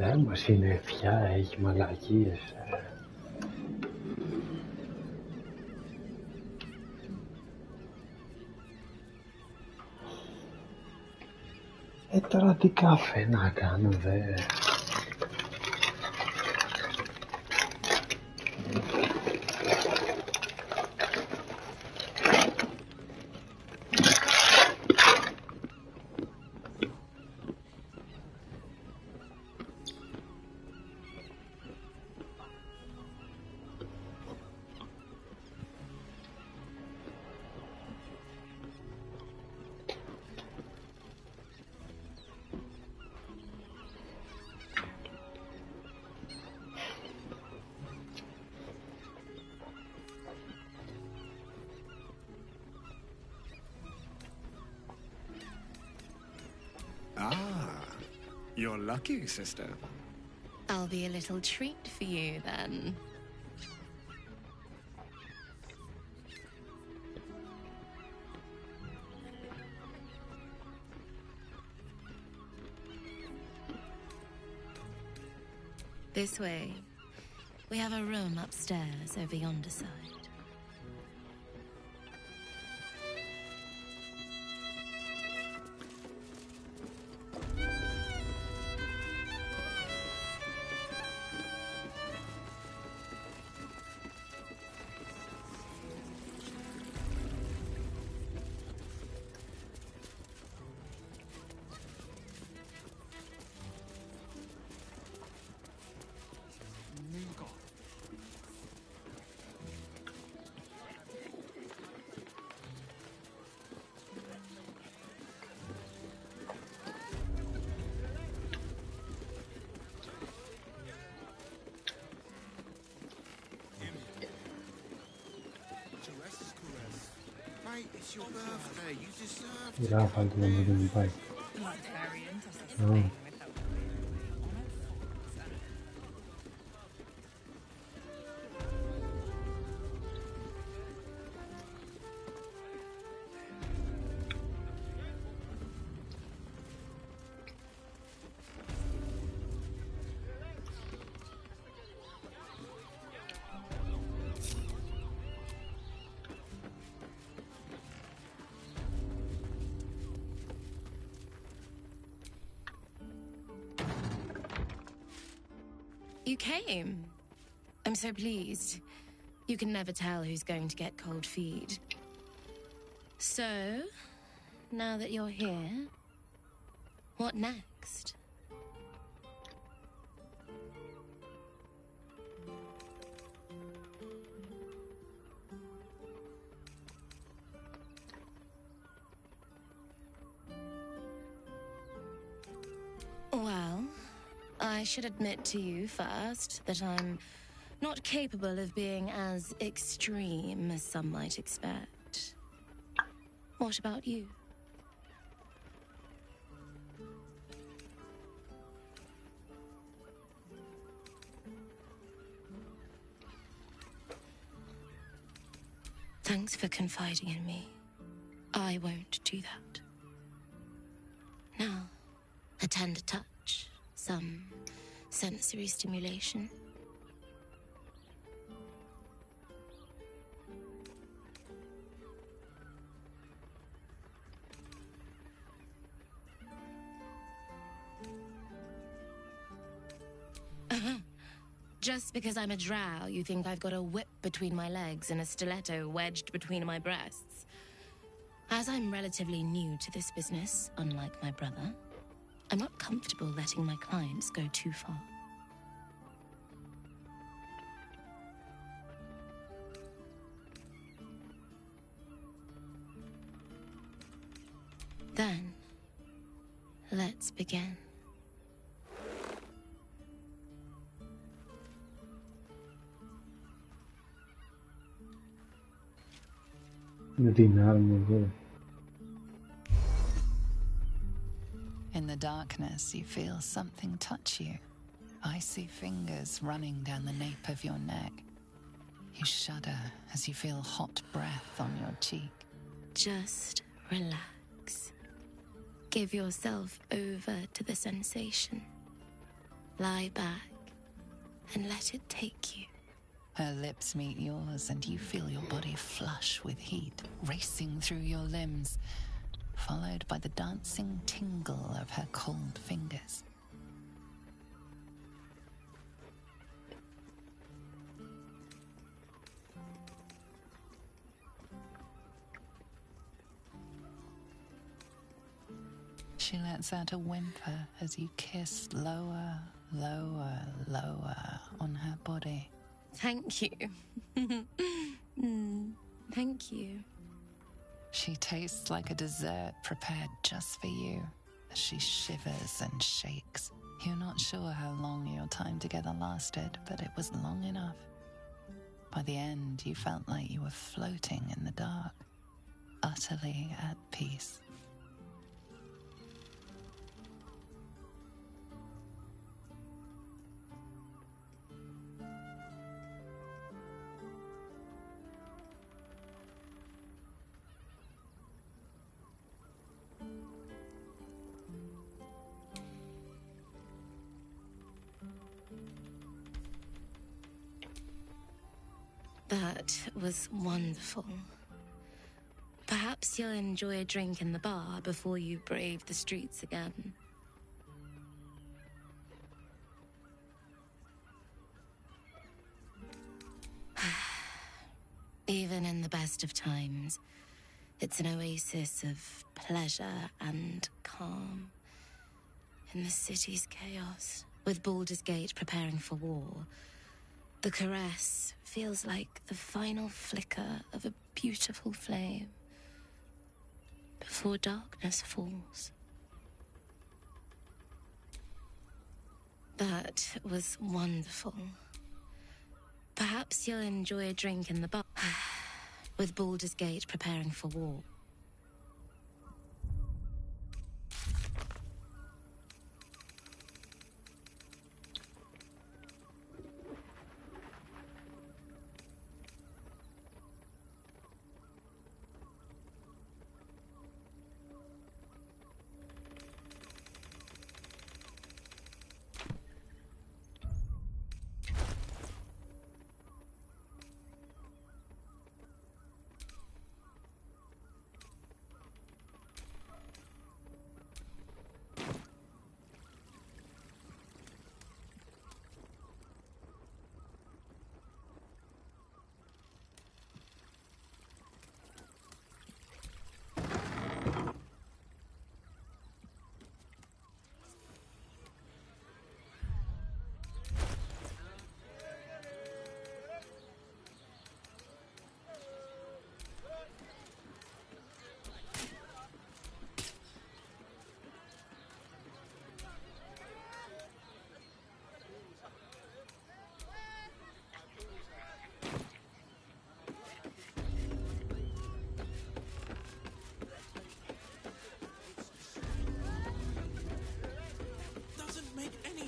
Δεν μας είναι ευχιά, έχει μαλακίες. Τώρα τι καφέ να κάνω, δε. Ah, you're lucky, sister. I'll be a little treat for you then. This way. We have a room upstairs over yonder side. Mate, it's your birthday. You deserve Η Ράφα του να μην πάει. You came. I'm so pleased. You can never tell who's going to get cold feet. So, now that you're here, what next? Well, I should admit to you first that I'm not capable of being as extreme as some might expect. What about you? Thanks for confiding in me. I won't do that. Now, a tender touch, some sensory stimulation. Just because I'm a drow, you think I've got a whip between my legs and a stiletto wedged between my breasts. As I'm relatively new to this business, unlike my brother, I'm not comfortable letting my clients go too far. Then, let's begin. In the darkness, you feel something touch you. Icy fingers running down the nape of your neck. You shudder as you feel hot breath on your cheek. Just relax. Give yourself over to the sensation. Lie back and let it take you. Her lips meet yours and you feel your body flush with heat, racing through your limbs, followed by the dancing tingle of her cold fingers. She lets out a whimper as you kiss lower, lower, lower on her body. Thank you. Thank you. She tastes like a dessert prepared just for you as she shivers and shakes. You're not sure how long your time together lasted, but it was long enough. By the end, you felt like you were floating in the dark, utterly at peace. That was wonderful. Perhaps you'll enjoy a drink in the bar before you brave the streets again. Even in the best of times, it's an oasis of pleasure and calm. In the city's chaos, with Baldur's Gate preparing for war, the caress feels like the final flicker of a beautiful flame before darkness falls. That was wonderful. Perhaps you'll enjoy a drink in the bar, with Baldur's Gate preparing for war.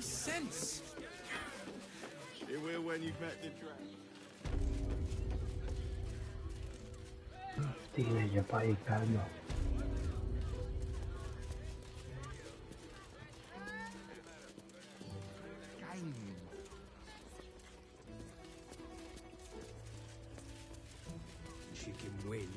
Sense. It will when you've met the trap. Teenager pai calma. Chicken wing.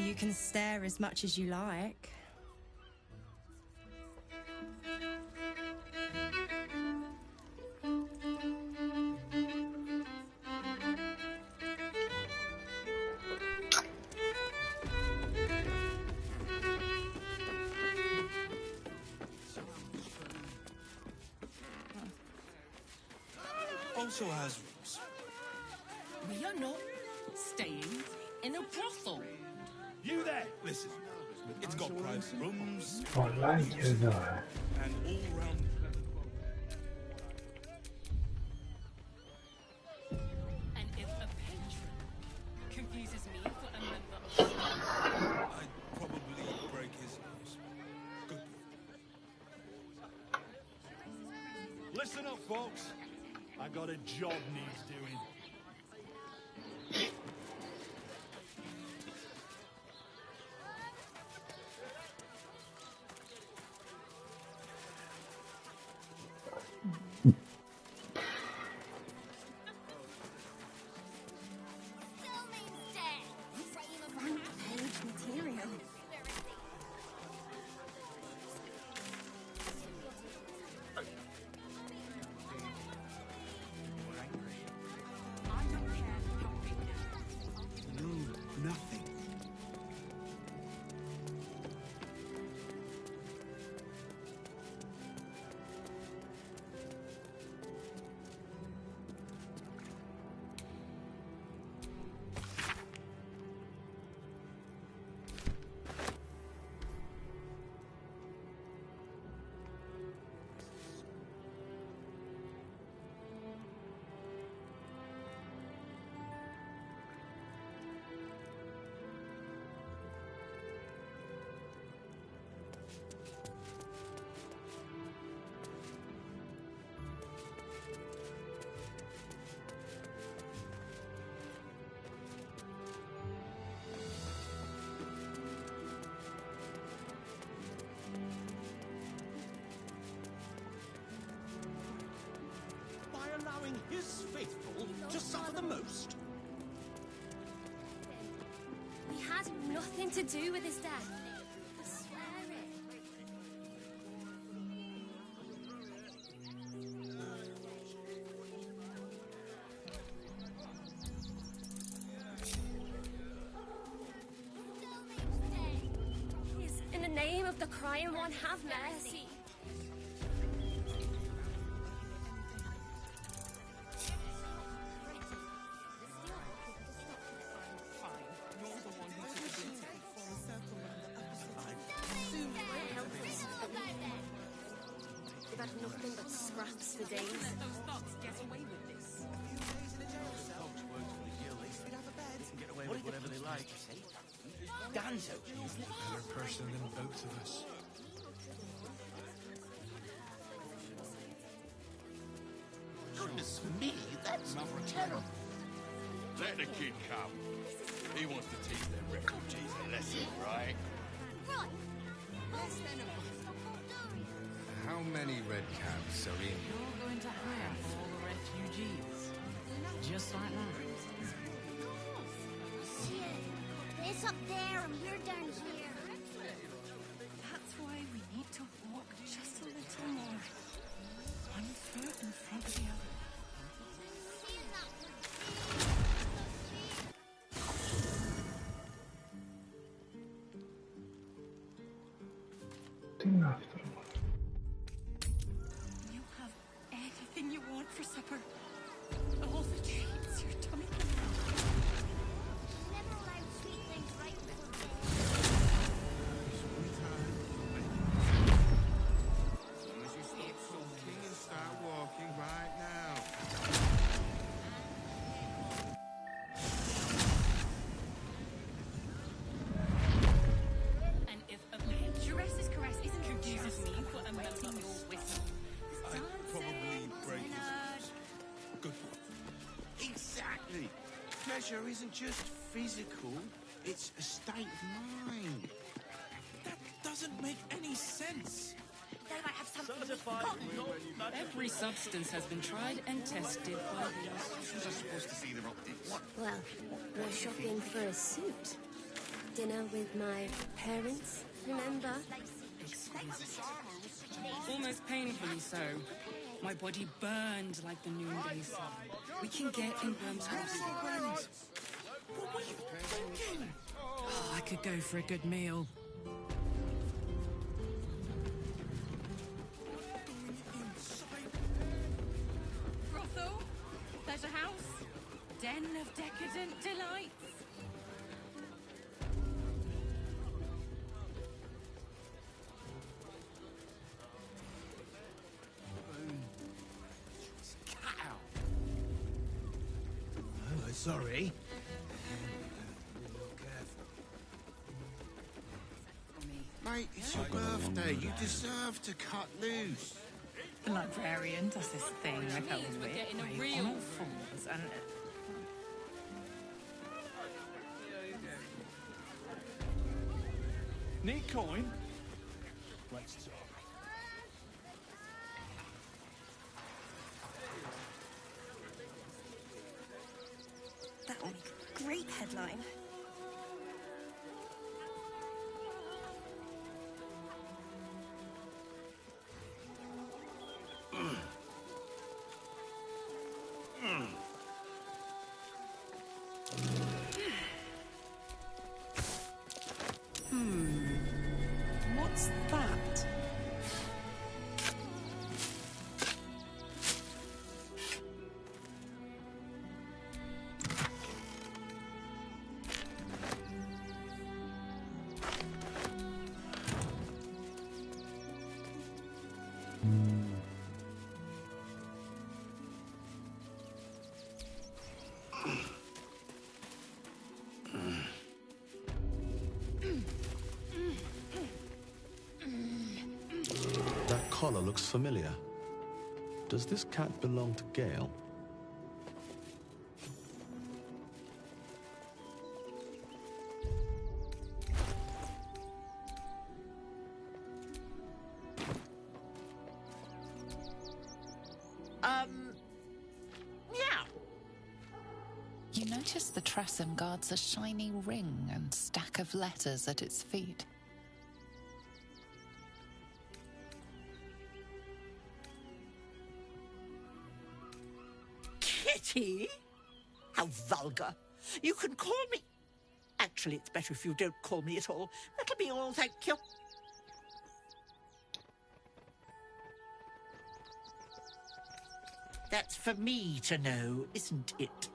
You can stare as much as you like. Also has rooms. We are not staying in a brothel. You there! Listen, it's got private rooms. Olay girdi. And all-round And if a patron confuses me for a member of staff, I'd probably break his nose. Good. Listen up, folks. I got a job needs doing. Nothing. Allowing his faithful to suffer the most. We had nothing to do with his death. I swear it. Please, in the name of the crying one, have mercy. We've had nothing but scraps for days. let those thugs get away with this. Get away with whatever they like. Danzo. He's a better person than both of us. Goodness me, that's terrible. Let the kid come. He wants to teach them refugees a lesson, right? How many red caps are in? You're going to hire all the refugees. Just like that. It's up there and we're down here. That's why we need to walk just a little more. One foot in front of the other. Την αυτό. You have anything you want for supper. All the treats your tummy can handle. Never allowed sweet things right before bed. As long as you stop talking and start walking right now. And if a Jures's caress isn't confuses me for a member of your whistle, I'd probably break his nose. Good boy. Exactly. Pleasure isn't just physical, it's a state of mind. That doesn't make any sense. They might have something. Every substance has been tried and tested by You're supposed to see their optics. Well, we're shopping for a suit. Dinner with my parents, remember? Almost painfully so. My body burned like the noonday sun. We can get in Worm's house. What were you thinking? Oh, I could go for a good meal. Brothel, pleasure house, den of decadent delights. Oh, sorry. Mate, it's your birthday. You deserve to cut loose. The librarian does this thing with her Means we're wit, getting a wave real- on all fours, and Need coin? Let's talk. That would make a great headline. what's that? That collar looks familiar. Does this cat belong to Gale? Yeah. You notice the Tressum guards a shiny ring and stack of letters at its feet. Kitty? How vulgar. You can call me... Actually, it's better if you don't call me at all. That'll be all, thank you. That's for me to know, isn't it?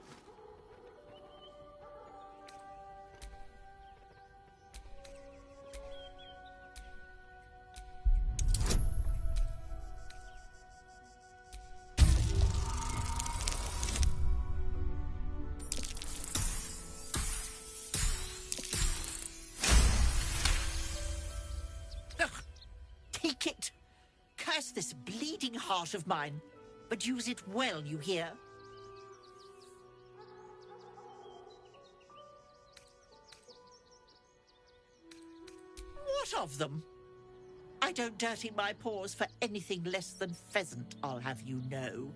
Ugh. Take it. Curse this bleeding heart of mine. But use it well, you hear? What of them? I don't dirty my paws for anything less than pheasant, I'll have you know.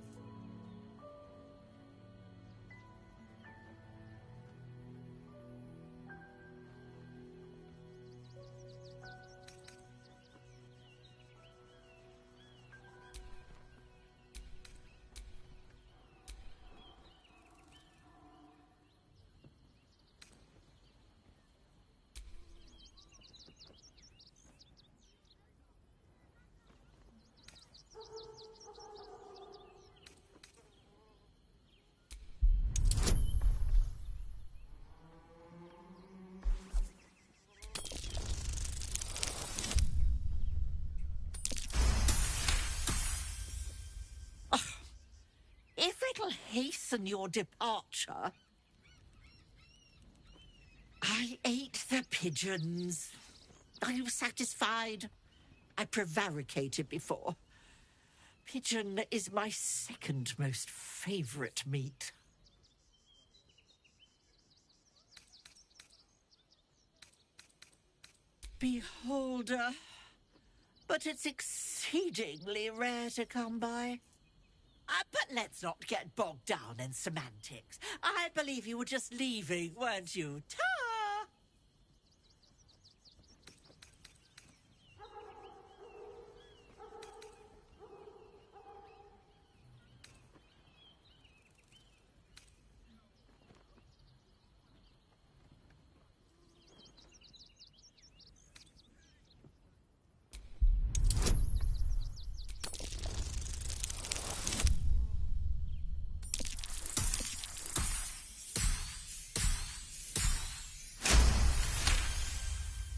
If it'll hasten your departure... I ate the pigeons. Are you satisfied? I prevaricated before. Pigeon is my second most favourite meat. Beholder. But it's exceedingly rare to come by. But let's not get bogged down in semantics. I believe you were just leaving, weren't you? Ta!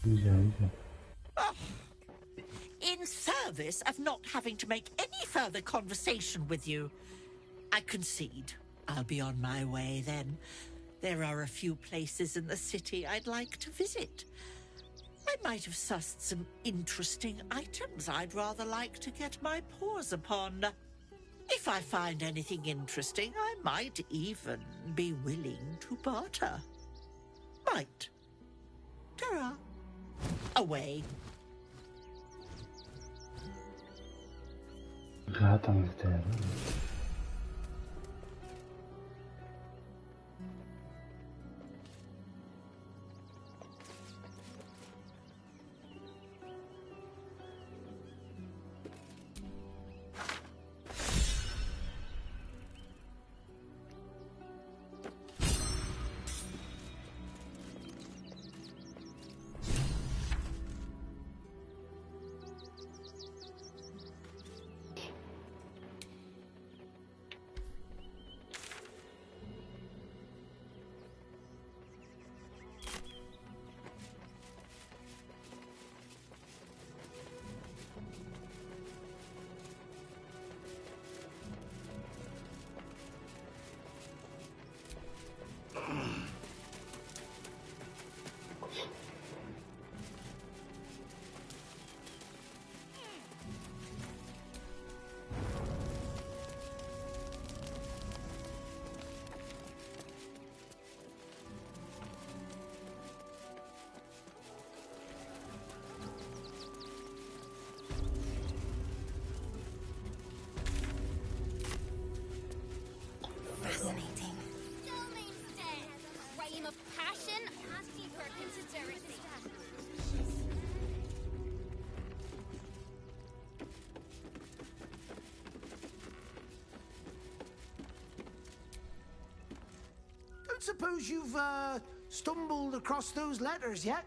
In service of not having to make any further conversation with you, I concede. I'll be on my way then. There are a few places in the city I'd like to visit. I might have sussed some interesting items I'd rather like to get my paws upon. If I find anything interesting, I might even be willing to barter. Might. Ta-ra. Away. Gata intera. Fascinating. Flame of passion, asking for considerate. Don't suppose you've, stumbled across those letters yet?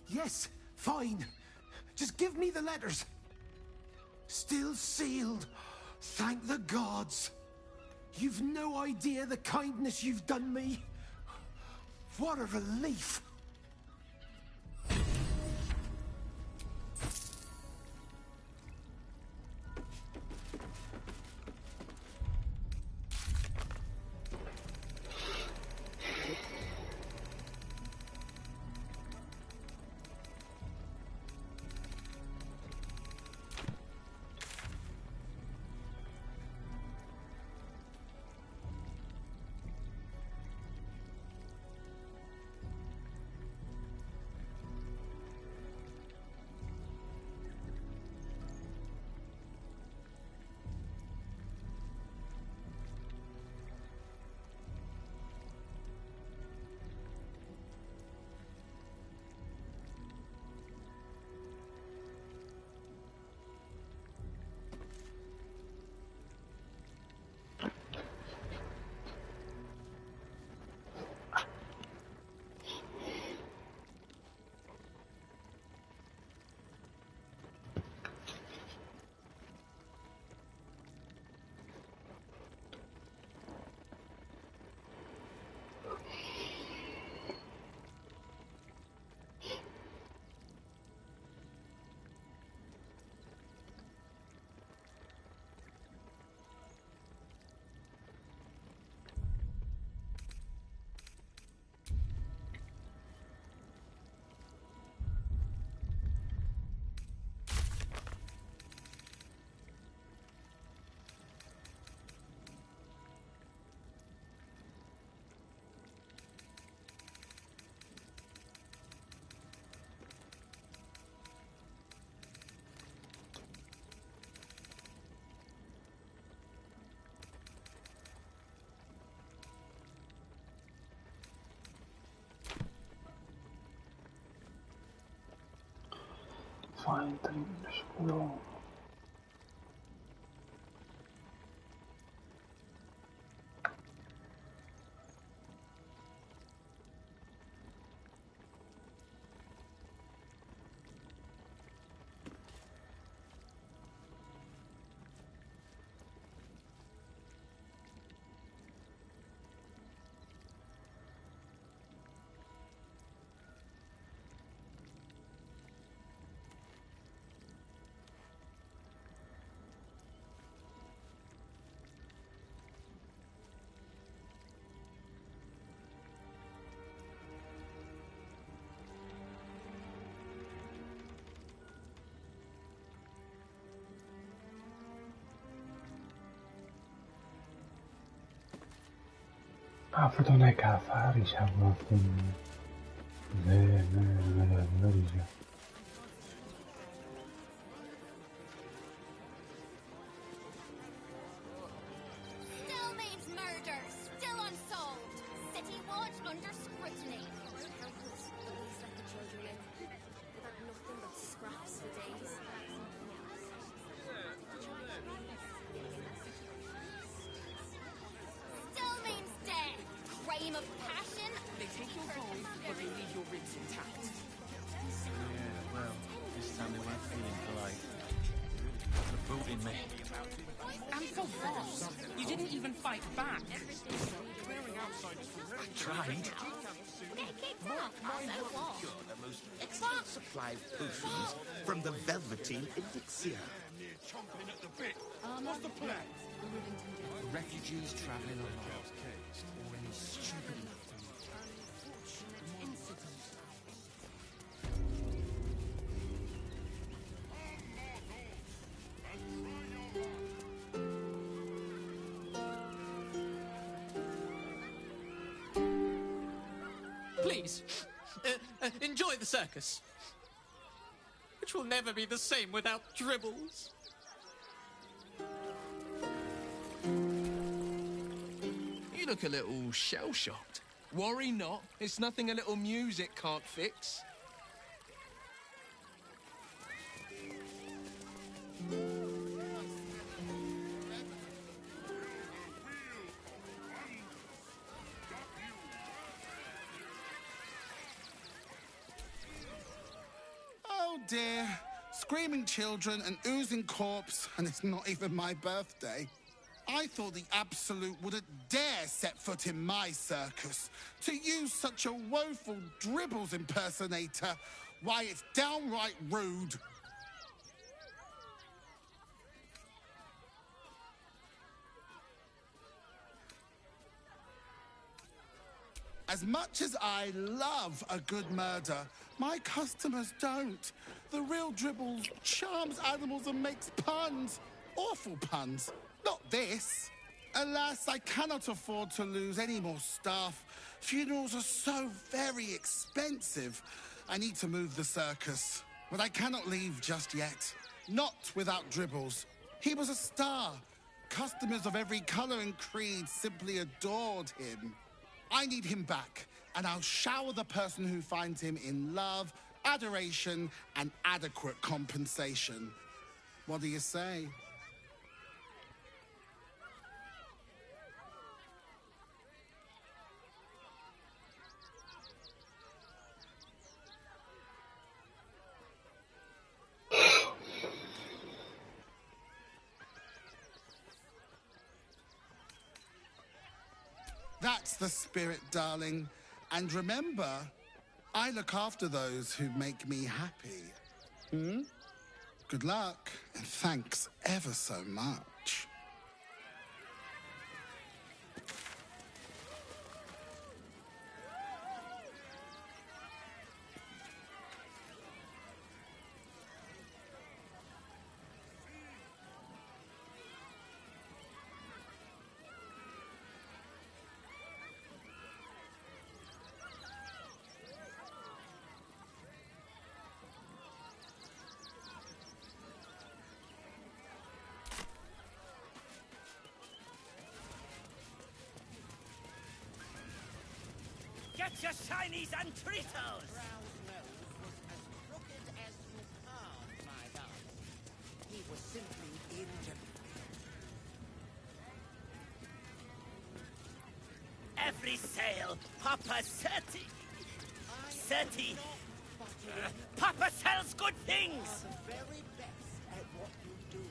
Yes, fine. Just give me the letters. Still sealed. Thank the gods. You've no idea the kindness you've done me. What a relief. Find the scroll. A to nekázár is vlastně. Ne. Still means murder, still unsolved. City watch under scrutiny. Help us, but please let the children in. They've had nothing but scraps for days. Still means death. Crime of passion. They take your gold, but they leave your ribs intact. Yeah, well, this time they weren't feeling polite. The boot in me. And so fast. You didn't even fight back. I tried. The most excellent supply of potions from the Velveteen Elixir. Chomping at the bit. What's the plan? Refugees traveling along. Or any stupid enough to Please, enjoy the circus. Which will never be the same without dribbles. You look a little shell-shocked. Worry not. It's nothing a little music can't fix. Oh dear. Screaming children, an oozing corpse, and it's not even my birthday. I thought the Absolute wouldn't dare set foot in my circus. To use such a woeful dribbles impersonator, why, it's downright rude. As much as I love a good murder, my customers don't. The real Dribbles charms animals and makes puns. Awful puns. Not this. Alas, I cannot afford to lose any more staff. Funerals are so very expensive. I need to move the circus. But I cannot leave just yet. Not without Dribbles. He was a star. Customers of every colour and creed simply adored him. I need him back, and I'll shower the person who finds him in love, adoration, and adequate compensation. What do you say? That's the spirit, darling. And remember, I look after those who make me happy. Good luck, and thanks ever so much. Get your shinies and Tritos! He was simply injured. Every sale, Papa Seti. Seti. Papa sells good things. The very best at what you do.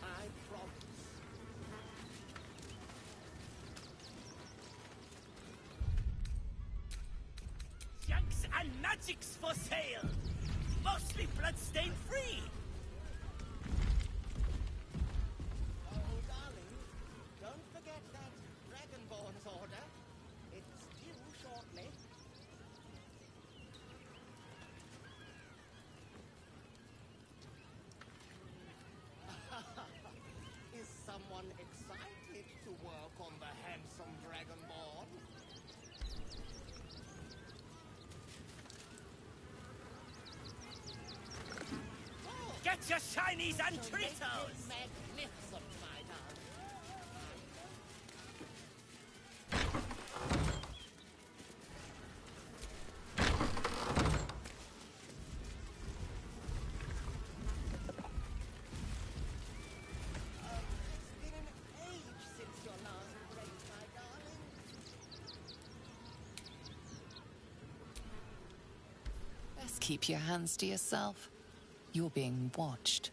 I promise. Junks and magics for sale. Mostly bloodstain free. Oh, darling, don't forget that Dragonborn's order. It's due shortly. Is someone excited to work on the handsome Dragonborn? want your shinies and Tritos! Magnificent, my darling. It's been an age since your last race, my darling. Best keep your hands to yourself. You're being watched.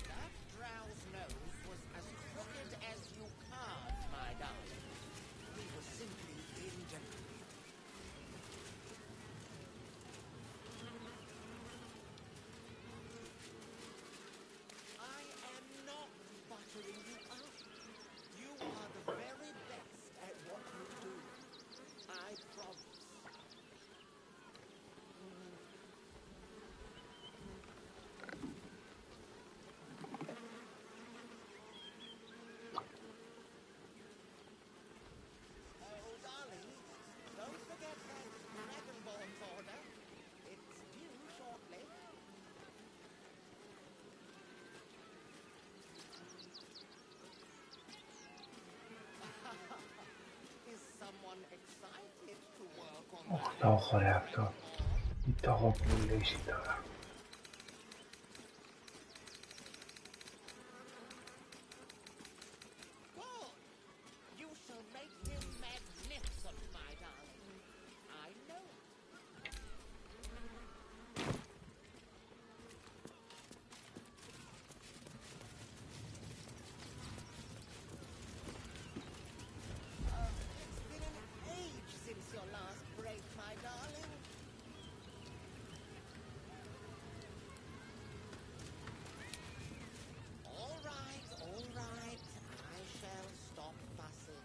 That drow's nose was as crooked as you carved, my darling. He was simply indifferent. I am not buttering you up. You are the very best at what you do. I promise. Oh, darling, don't forget that Dragonborn's order. It's due shortly. Is someone excited to work on To chore jak to. I toho půjdeš teda. Good. You shall make him magnificent, my darling. I know it. It's been an age since your last break, my darling. All right, all right. I shall stop fussing.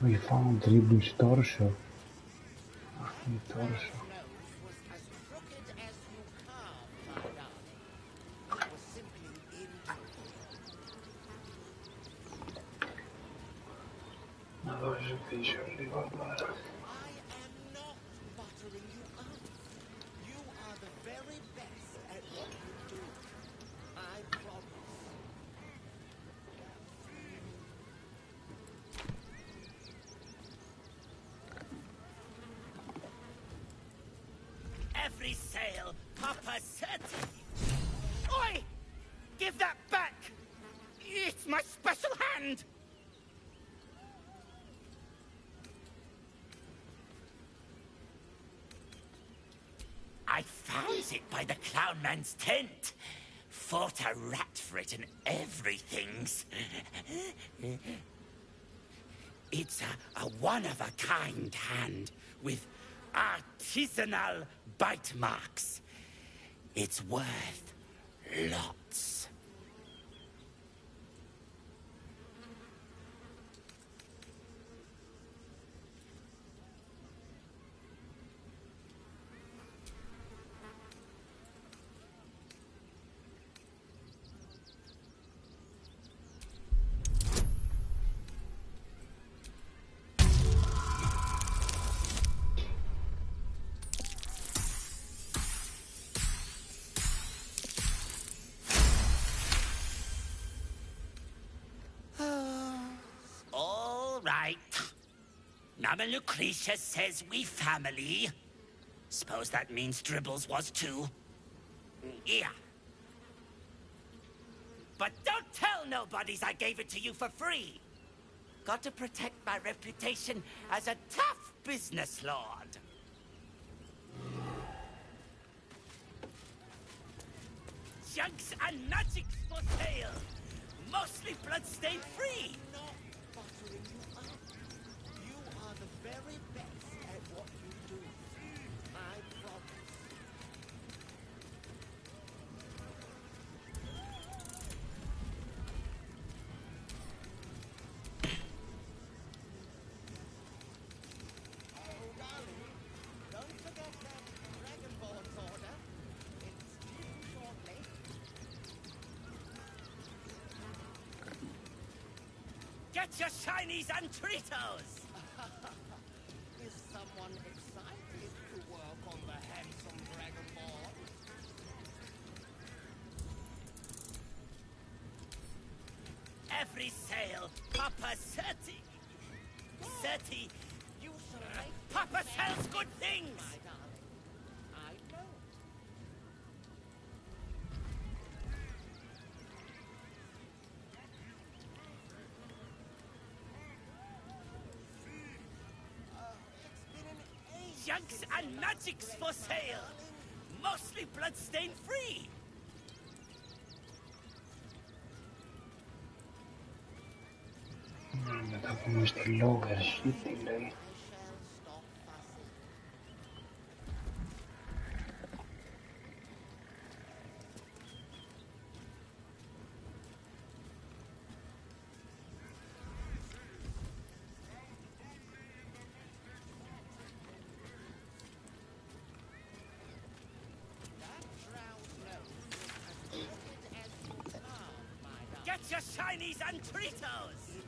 We found Dribble's torso. Ach, nie torso. Nose was as crooked as you carved, my darling. He was simply indifferent. No dobrze, wyjrzeli Barbara. I am not buttering you up. You are the very best at what you do. I promise. Every sail, Papa Seti! Oi! Give that back! It's my special hand! I found it by the clown man's tent. Fought a rat for it and everything's. It's a one-of-a-kind hand with artisanal bite marks. It's worth lots. All right. Nama Lucretia says we family. Suppose that means Dribbles was too. Yeah. But don't tell nobodies I gave it to you for free. Got to protect my reputation as a tough business lord. Junks and magics for sale. Mostly bloodstain free. Not buttering you up. You are the very best at what you do. I promise. Get your shinies and Tritos! Is someone excited to work on the handsome dragonborn? Every sale, Papa 30. 30. You shall make Papa sells good things! my darling. I know. Junks and magics for sale! Mostly bloodstain free! Μετά πούμε στη Lower City λέει. Get your shinies and Tritos!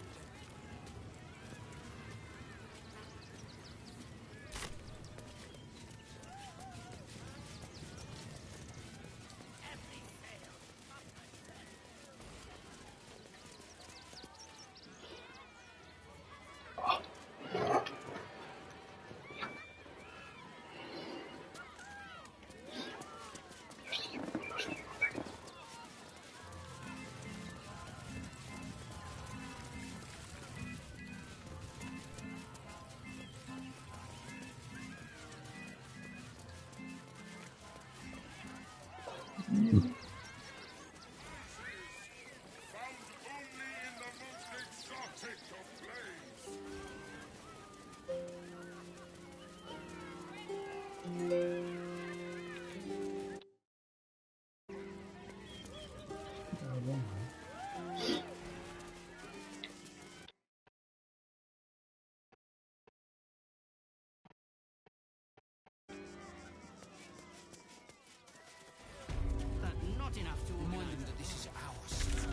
Not enough to remind them that this is our city.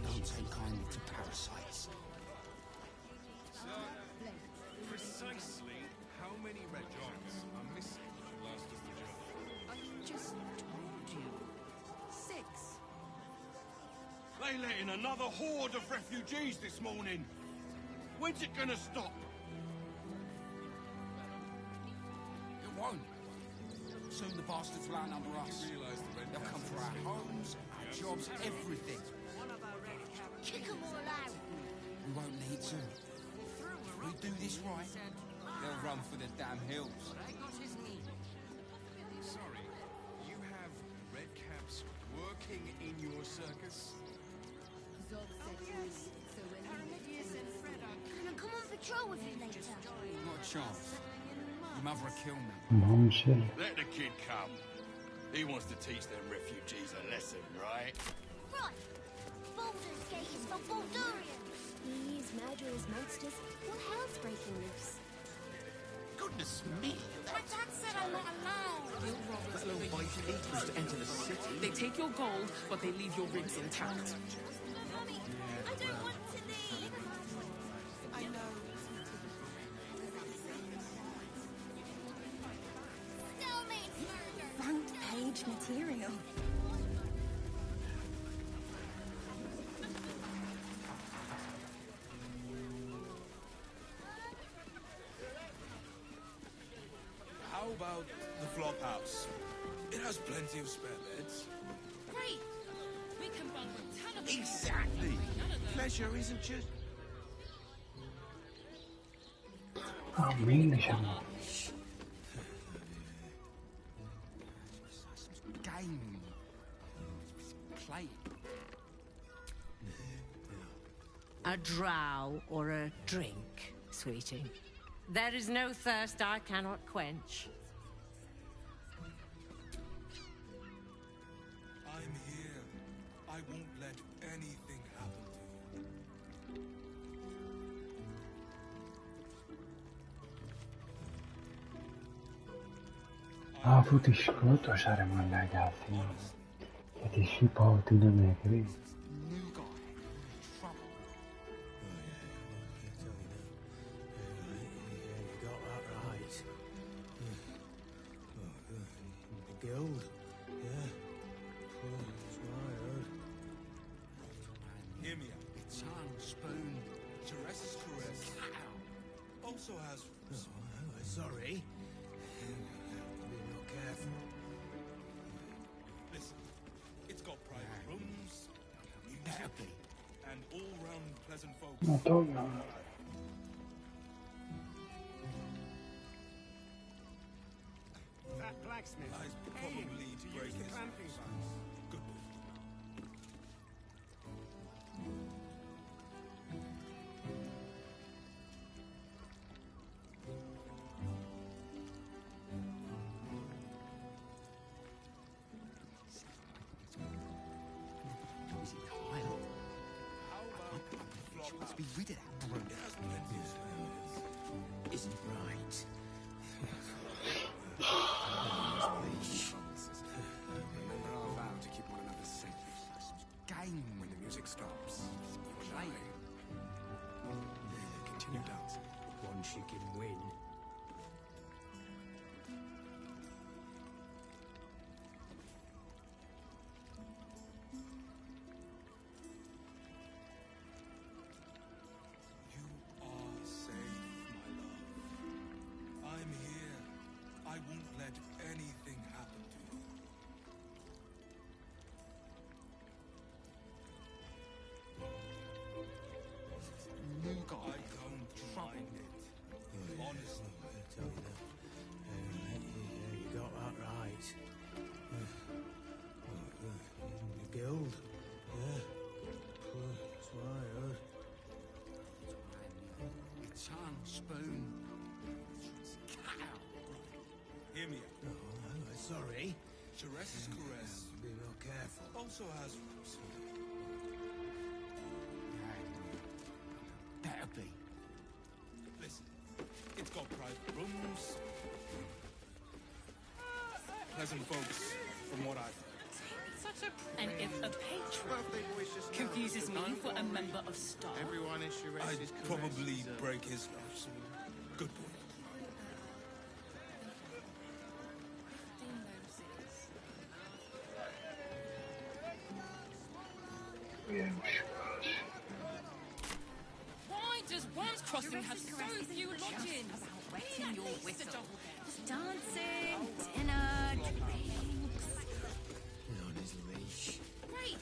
Don't take kindly to parasites. So, precisely how many red giants are missing from last of the job? I just told you. 6. They let in another horde of refugees this morning. When's it gonna stop? It won't. Soon the bastards will outnumber us. They'll come for our homes, our jobs, everything. Kick 'em all out. We won't need to. If we do this right, they'll run for the damn hills. Sorry, you have red caps working in your circus? Can I come on patrol with you later? Not a chance. Your mother will kill me. Mom said. Let the kid come. He wants to teach them refugees a lesson, right? Right. Baldur's Gate is for Baldurians. These murderous monsters. What hell's breaking loose? Goodness me. My dad said I'm not allowed. That little bite equals to enter the city. They take your gold, but they leave your ribs intact. Mommy, I don't want to leave. I know. Still means murder. Front page material. How about the flop house? It has plenty of spare beds. Great! We can bunk with 10 of them. Exactly. Pleasure isn't just... Α, μίλησα μου. Game. Play. A drow or a drink, sweetie. There is no thirst I cannot quench. I'm here. I won't let anything happen to you. Αφού τη σκότωσα ρε μαλάκα αυτή. Και της είπα ότι είναι νεκρή. Also has... Sorry. Be real careful. Listen, it's got private rooms, music, and all-round pleasant folks. No to no. That blacksmith. I'd Paying probably to break use the his clamping nose. device. Good. Is it wild? She wants to be rid of that brute. Isn't right. Remember our vow to keep one another safe. Game when the music stops. Play. Continue dancing. One she can win. You are safe, my love. I'm here. I won't let anything happen to you. Nougat. I don't mind it. Honestly. I tell you that. Yeah, you got that right. The guild. Yeah. That's what I heard. Tongue, spoon. Cow. Hear me out. Oh, sorry. Teresa's caress Be real careful. also has... Better be. Listen, it's got private rooms, pleasant folks, from what I've heard. Such a... And if a patron confuses me for a member of staff... Everyone is I'd probably break his nose. Good boy. Why does Worms Crossing have so few lodgings? Wetting your whistle. There's dancing, dinner, drinks. On his leash. Great!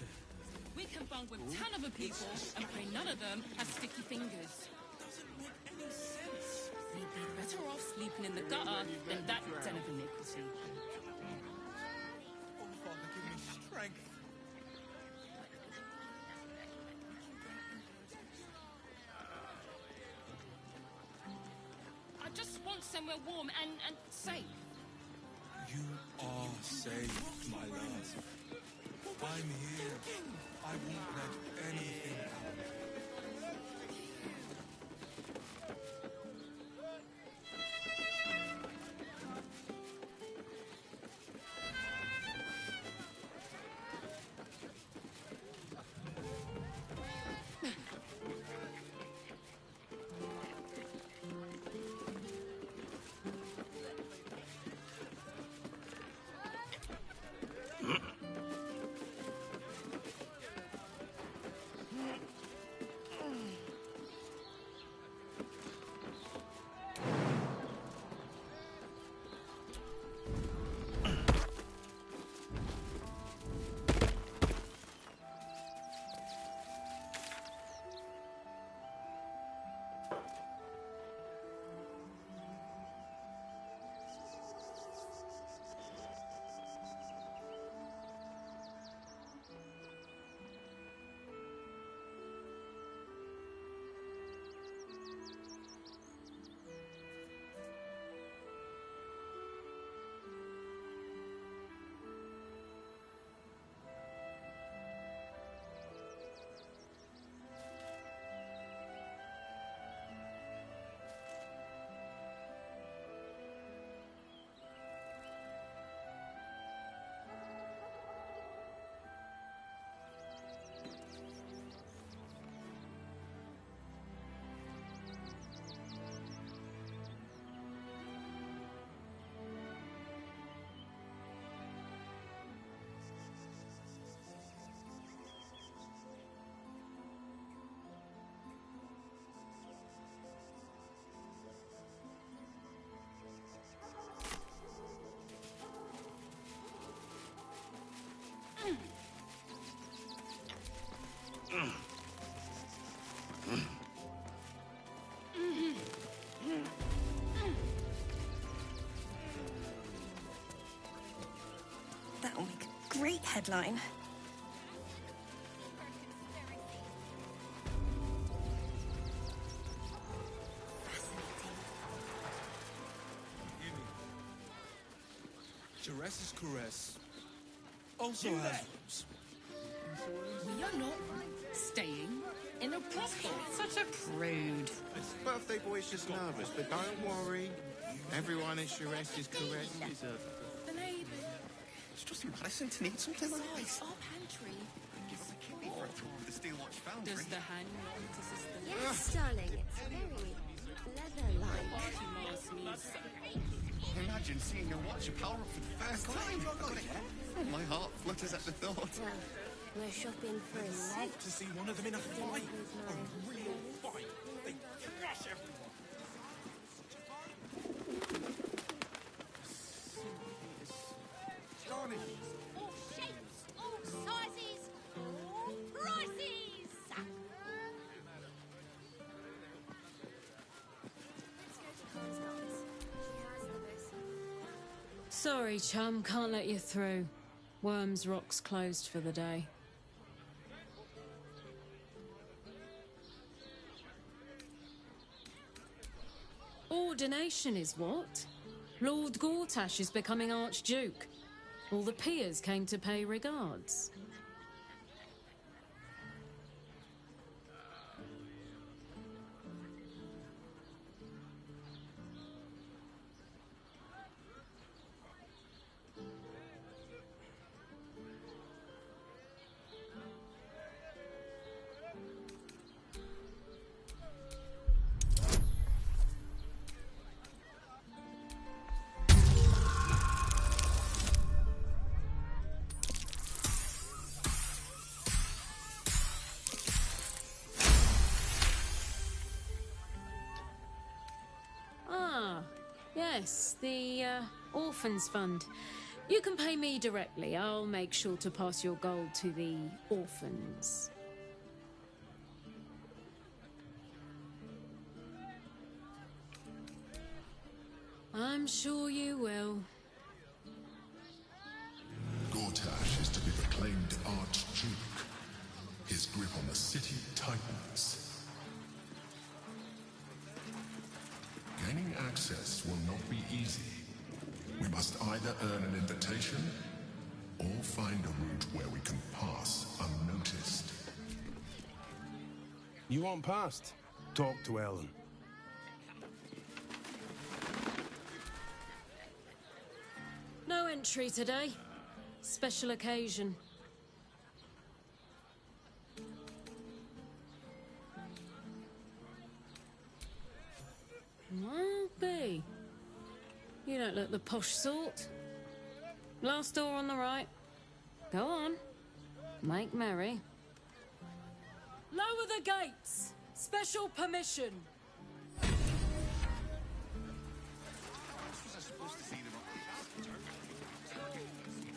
We can bunk with 10 other people and pray none of them have sticky fingers. Doesn't make any sense. We'd be better off sleeping in the gutter than that den of iniquity. Oh, Father, give me strength. I just want somewhere warm and safe. You are safe, my love. I'm here. I won't let anything happen. headline. Jerez's caress also has rules. We are not staying in a brothel. Such a prude. This birthday boy's just nervous, but don't worry. Everyone in Jerez's caress is a... The neighbour. It's just embarrassing to need something like this. Our pantry. Give us a kidney for a tour of the Steel Watch Foundry. Does the hand want to assist the Yes, darling. It's very leather-like. Imagine seeing a watch power up for the first time. My heart flutters at the thought. Well, we're shopping for a suit. Love to see one of them in a fight. A real fight. They thrash everyone. Johnny. All shapes, all sizes, all prices. Sorry, chum, can't let you through. Worms Rock's closed for the day. Ordination is what? Lord Gortash is becoming Archduke. All the peers came to pay regards. Yes, the Orphans Fund. You can pay me directly. I'll make sure to pass your gold to the orphans. I'm sure you will. Gortash is to be proclaimed Archduke. His grip on the city tightens. Gaining access will not be easy. We must either earn an invitation or find a route where we can pass unnoticed. You want past? Talk to Ellen. No entry today. Special occasion. Well, B. You don't look the posh sort. Last door on the right. Go on. Make merry. Lower the gates! Special permission!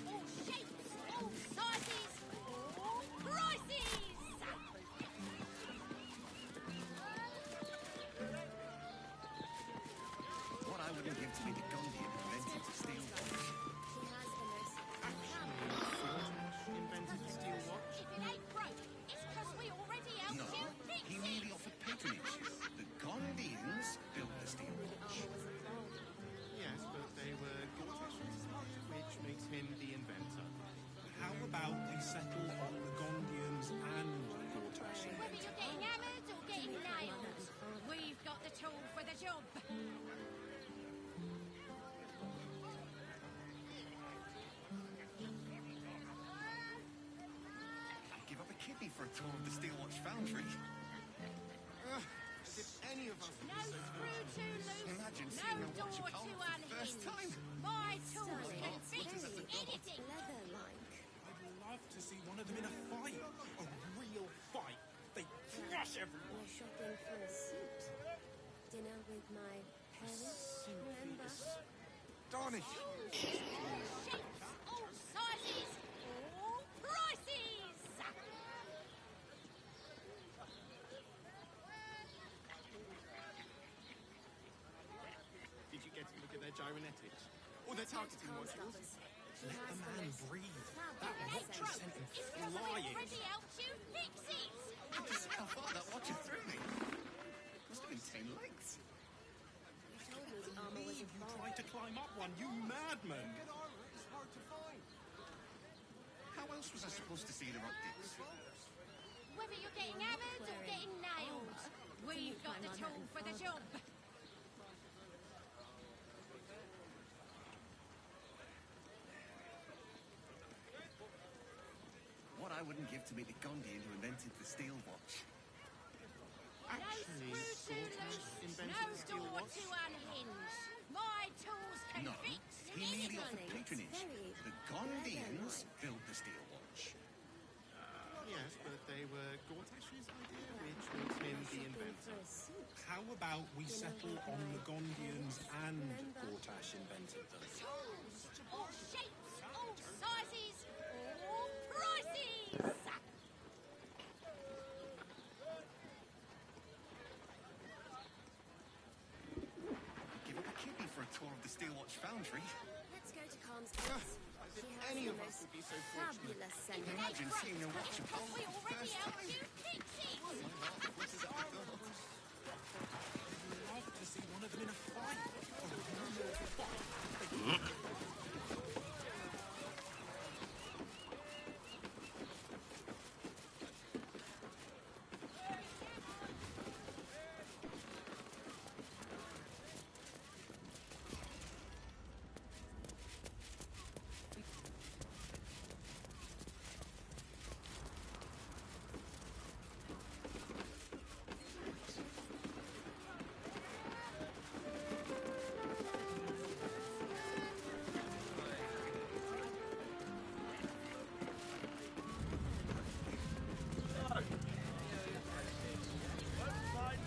All shapes, all sizes, all prices. What I wouldn't give to be the Gondian who invented the steel watch. Invented the steel watch? If it ain't broke, it's 'cause we already out No, he merely offered patronage. The Gondians built the steel watch. Yes, but they were Gortash's, which makes him the inventor. How about we settle on the Gondians and Gortash? Whether you're getting hammered or getting nailed, we've got the tool for the job. I'd give up a kidney for a tour of the Steel Watch Foundry. As if any of us would No be so screw too loose, Imagine no seeing a door watch too power for the first time. unhinged. My tools can fix anything. I'd love to see one of them in a fight. A real fight. They thrash everyone. We're shopping for a suit. Dinner with my parents, remember? Darnish. All shapes, all sizes, all prices. Did you get to look at their gyrometics? Or their targeting modules? Let the man breathe. That watch has sent him flying. Already helped you fix it! How far that watch has through me? Must have been 10 lengths. You told me the armor was a You tried to climb up one, you madman! Good armor is hard to find. How else was I supposed to see the optics? Whether you're getting hammered or getting nailed, we've got the tool for the job. What I wouldn't give to meet the Gondian who invented the steel watch. No screw too loose, no door to unhinge. My tools can No, fix he merely offered anything. patronage. The Gondians built the steel watch. Yes, but they were Gortash's idea, which makes him the inventor. How about we settle on the Gondians and Gortash invented them? Tools, all shapes, all sizes, all prices. Give up a kidney for a tour of the steel watch foundry. Let's go to Calm's house. She has Any the of us most would be so fortunate. fabulous Can sender. you imagine seeing a watch apart We for the already first helped time? you fix it. Love to see one of them in a fight.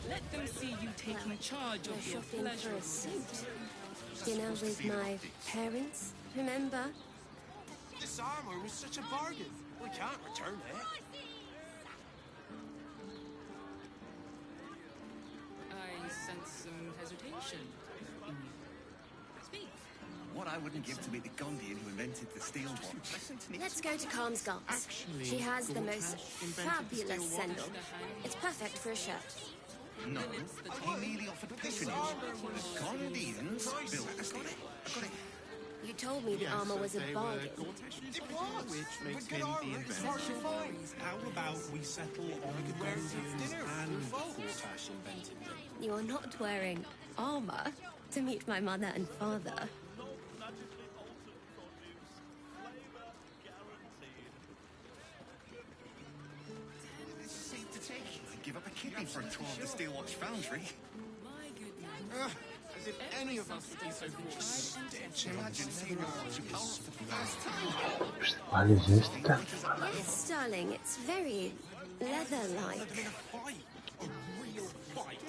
Let them see you taking charge We're of your shopping for a pleasures. suit. Dinner with my parents, remember? This armor was such a bargain. We can't return it. I sense some hesitation in you. Speak. What I wouldn't give to meet the Gondian who invented the steel watch. Let's go to Calm's Guts. She has the most fabulous sendal. It's perfect for a shirt. No, he merely offered patronage. The Gondians built the steel watch. You told me the armor was a bargain. It was! Which makes him the inventor. How about we settle on the Gondians and Gortash invented them? You're not wearing armor to meet my mother and father. It's safe to take. I'd give up a kidney for a tour of the steel watch foundry. My goodness. As if any of us would be so fortunate. Imagine seeing a watch apart for the first time. Vale, es esta. Yes, darling, it's very leather-like.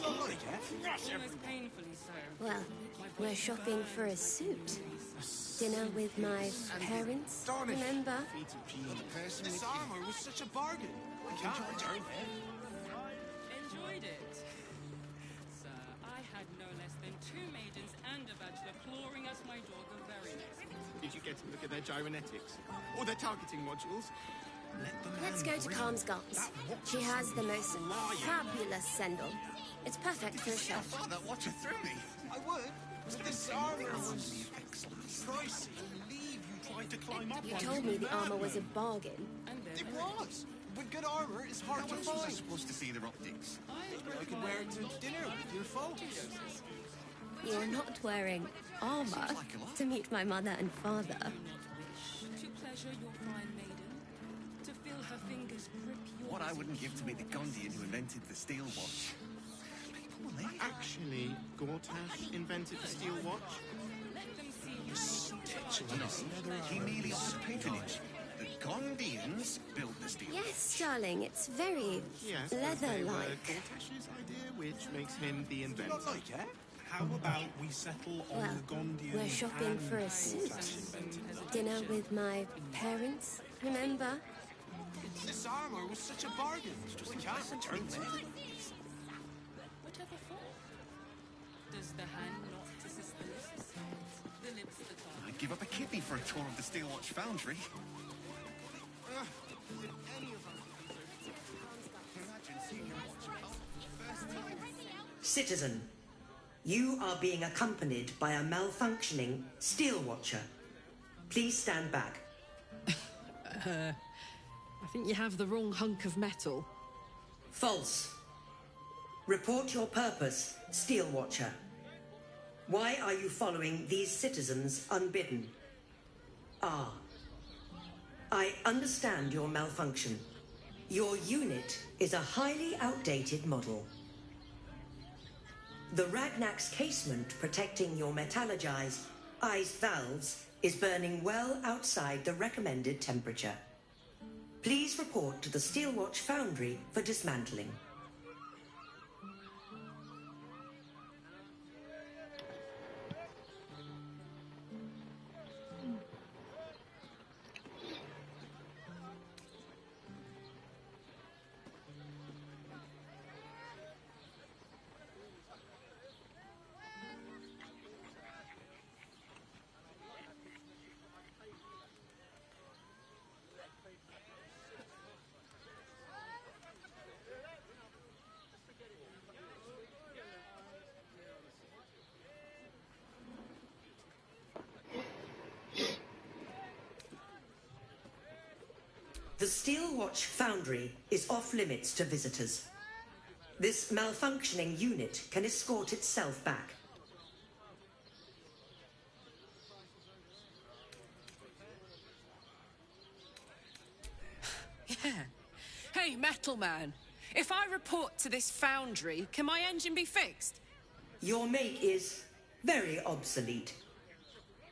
Almost painfully so. Well, we're shopping for a suit. Dinner with my parents, remember? This armor was such a bargain. We can't return it. Enjoyed it. Sir, I had no less than 2 maidens and a bachelor clawing us my door the very next day. Did you get to look at their gyrometics? Or their targeting modules? Let's go to Calm's Guts. She has the most fabulous sendal. It's perfect for a shirt. Oh, that watch through me. I would, but this armor was pricey. I believe you tried to climb up You one. told me the armor was a bargain. It was. But good armor is hard How to else was I find. supposed to see their optics? I could wear it to dinner with your folks. You're not wearing armor to meet my mother and father. To pleasure your fine maiden, to feel her fingers grip yours. What I wouldn't give to meet the Gondian who invented the steel watch. Actually, Gortash invented the steel watch? Let them see you. No, he merely offered patronage. The Gondians built the steel watch. Yes, darling, it's very Yes, but they were leather-like. Gortash's idea, which makes him the inventor. Not like it. How about we settle on Well, the Gondians we're shopping and for a suit. Gortash invented them? Dinner with my parents, remember? This armor was such a bargain. We can't return it. Whatever for? Does the hand not assist the list? The lips that are. I'd give up a kidney for a tour of the Steelwatch Foundry. Imagine seeing your watch come for the first time. Citizen, you are being accompanied by a malfunctioning steel watcher. Please stand back. I think you have the wrong hunk of metal. False. Report your purpose, steel watcher. Why are you following these citizens unbidden? Ah. I understand your malfunction. Your unit is a highly outdated model. The Ragnak's casement protecting your metallurgized eyes valves is burning well outside the recommended temperature. Please report to the Steelwatch Foundry for dismantling. The Steelwatch Foundry is off-limits to visitors. This malfunctioning unit can escort itself back. Yeah. Hey, Metal Man. If I report to this foundry, can my engine be fixed? Your make is very obsolete.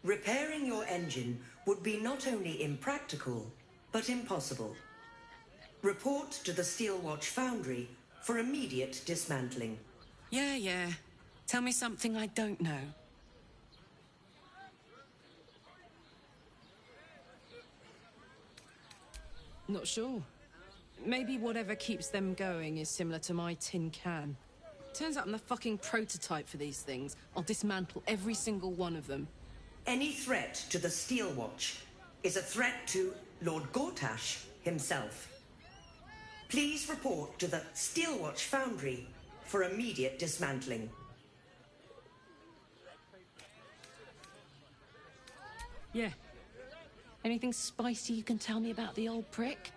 Repairing your engine would be not only impractical, but impossible. Report to the Steelwatch Foundry for immediate dismantling. Yeah. Tell me something I don't know. Not sure. Maybe whatever keeps them going is similar to my tin can. Turns out I'm the fucking prototype for these things. I'll dismantle every single one of them. Any threat to the Steelwatch is a threat to Lord Gortash himself. Please report to the Steelwatch Foundry for immediate dismantling. Yeah. Anything spicy you can tell me about the old prick?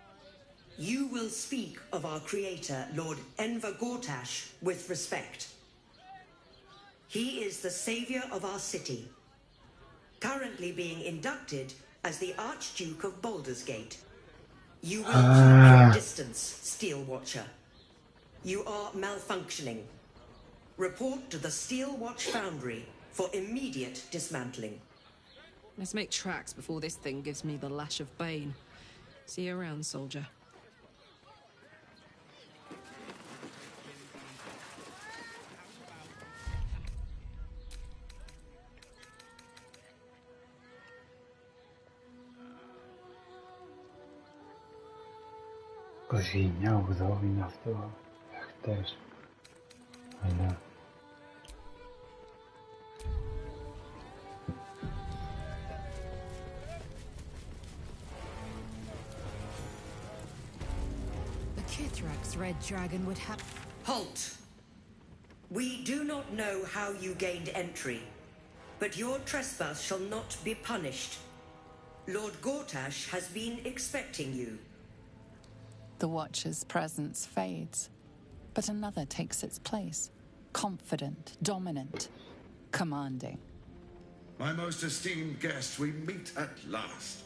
You will speak of our creator, Lord Enver Gortash, with respect. He is the savior of our city, currently being inducted as the Archduke of Baldur's Gate. You will keep your distance, Steel Watcher. You are malfunctioning. Report to the Steelwatch Foundry for immediate dismantling. Let's make tracks before this thing gives me the lash of Bane. See you around, soldier. Così mi auguro in αυτό χτες. Αλλά The Kithrak's red dragon would have... Halt! We do not know how you gained entry, but your trespass shall not be punished. Lord Gortash has been expecting you. The Watcher's presence fades, but another takes its place. Confident, dominant, commanding. My most esteemed guest, we meet at last.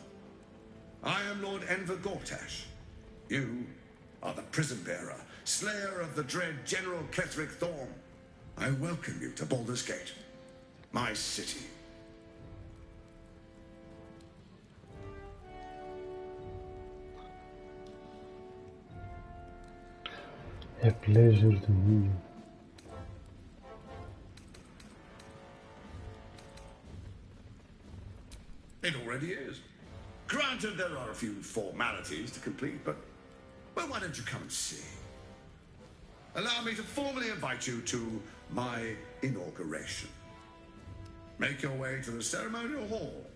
I am Lord Enver Gortash. You are the prison bearer, slayer of the dread General Ketheric Thorm. I welcome you to Baldur's Gate, my city. a pleasure to meet you. It already is. Granted, there are a few formalities to complete, but why don't you come and see? Allow me to formally invite you to my inauguration. Make your way to the ceremonial hall.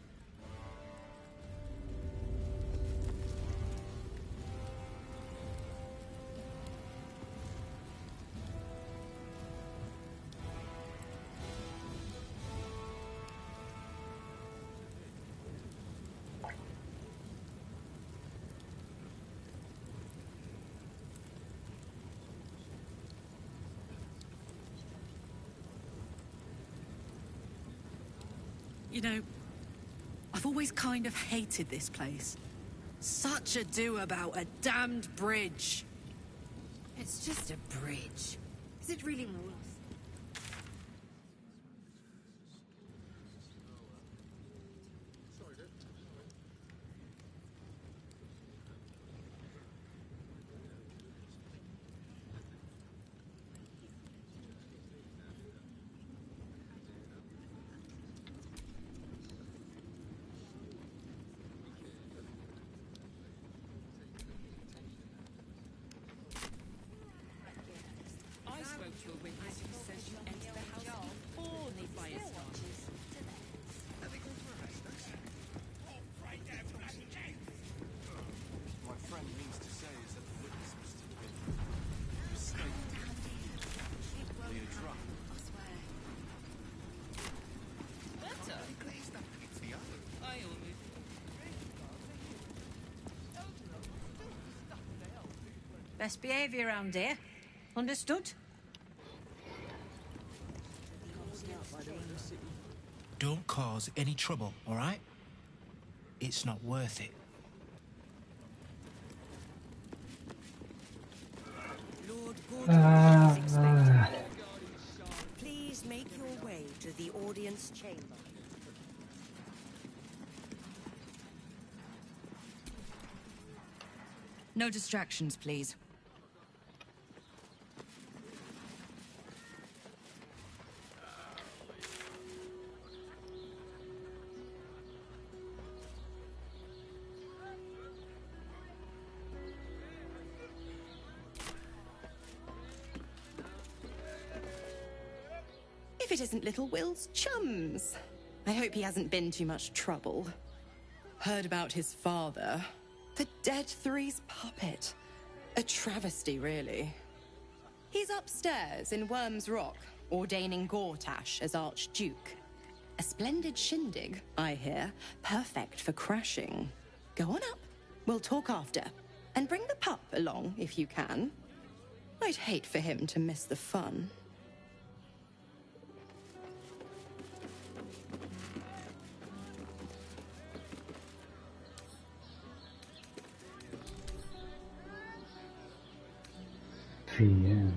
You know, I've always kind of hated this place. Such ado about a damned bridge. It's just a bridge. Is it really more? I spoke to a witness who says you entered the house before the fire started. My friend means to say is that the witness must have been mistaken. Probably a drunk. Better. It's the other. I almost. Best behaviour around here. Understood? Don't cause any trouble, all right? It's not worth it. Lord Gordon is expected. Please make your way to the audience chamber. No distractions, please. If it isn't little Will's chums. I hope he hasn't been too much trouble. Heard about his father. The Dead Three's puppet. A travesty, really. He's upstairs in Worm's Rock, ordaining Gortash as Archduke. A splendid shindig, I hear. Perfect for crashing. Go on up. We'll talk after. And bring the pup along, if you can. I'd hate for him to miss the fun. The end.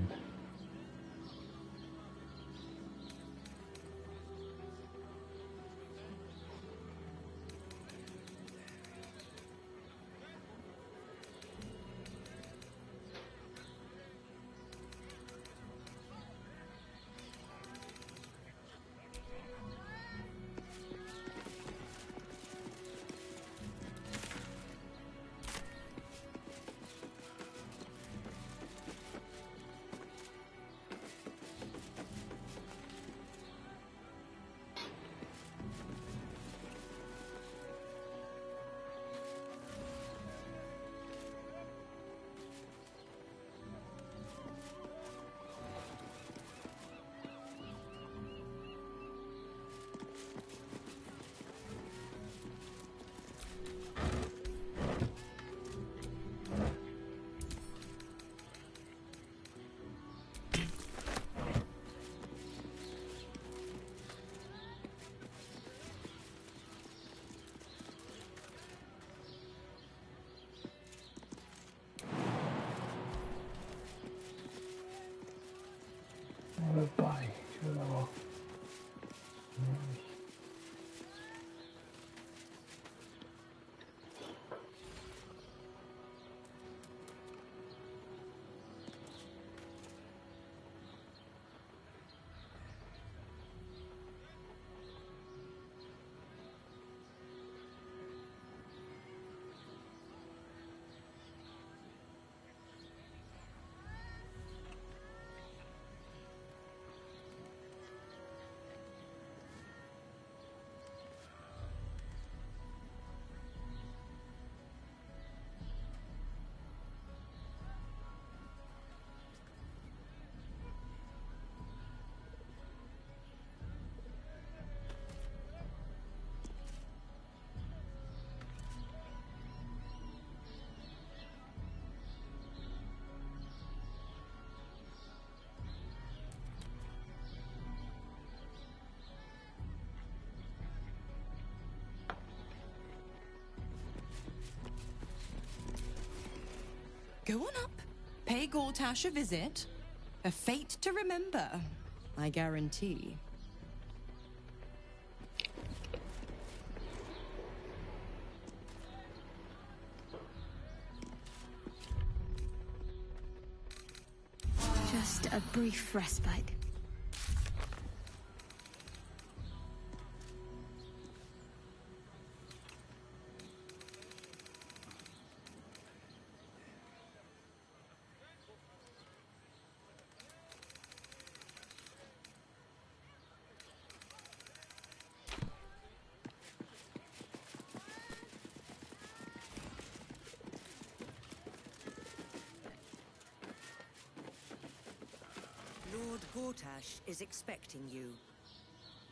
Go on up. Pay Gortash a visit. A fate to remember, I guarantee. Just a brief respite. Lord Gortash is expecting you.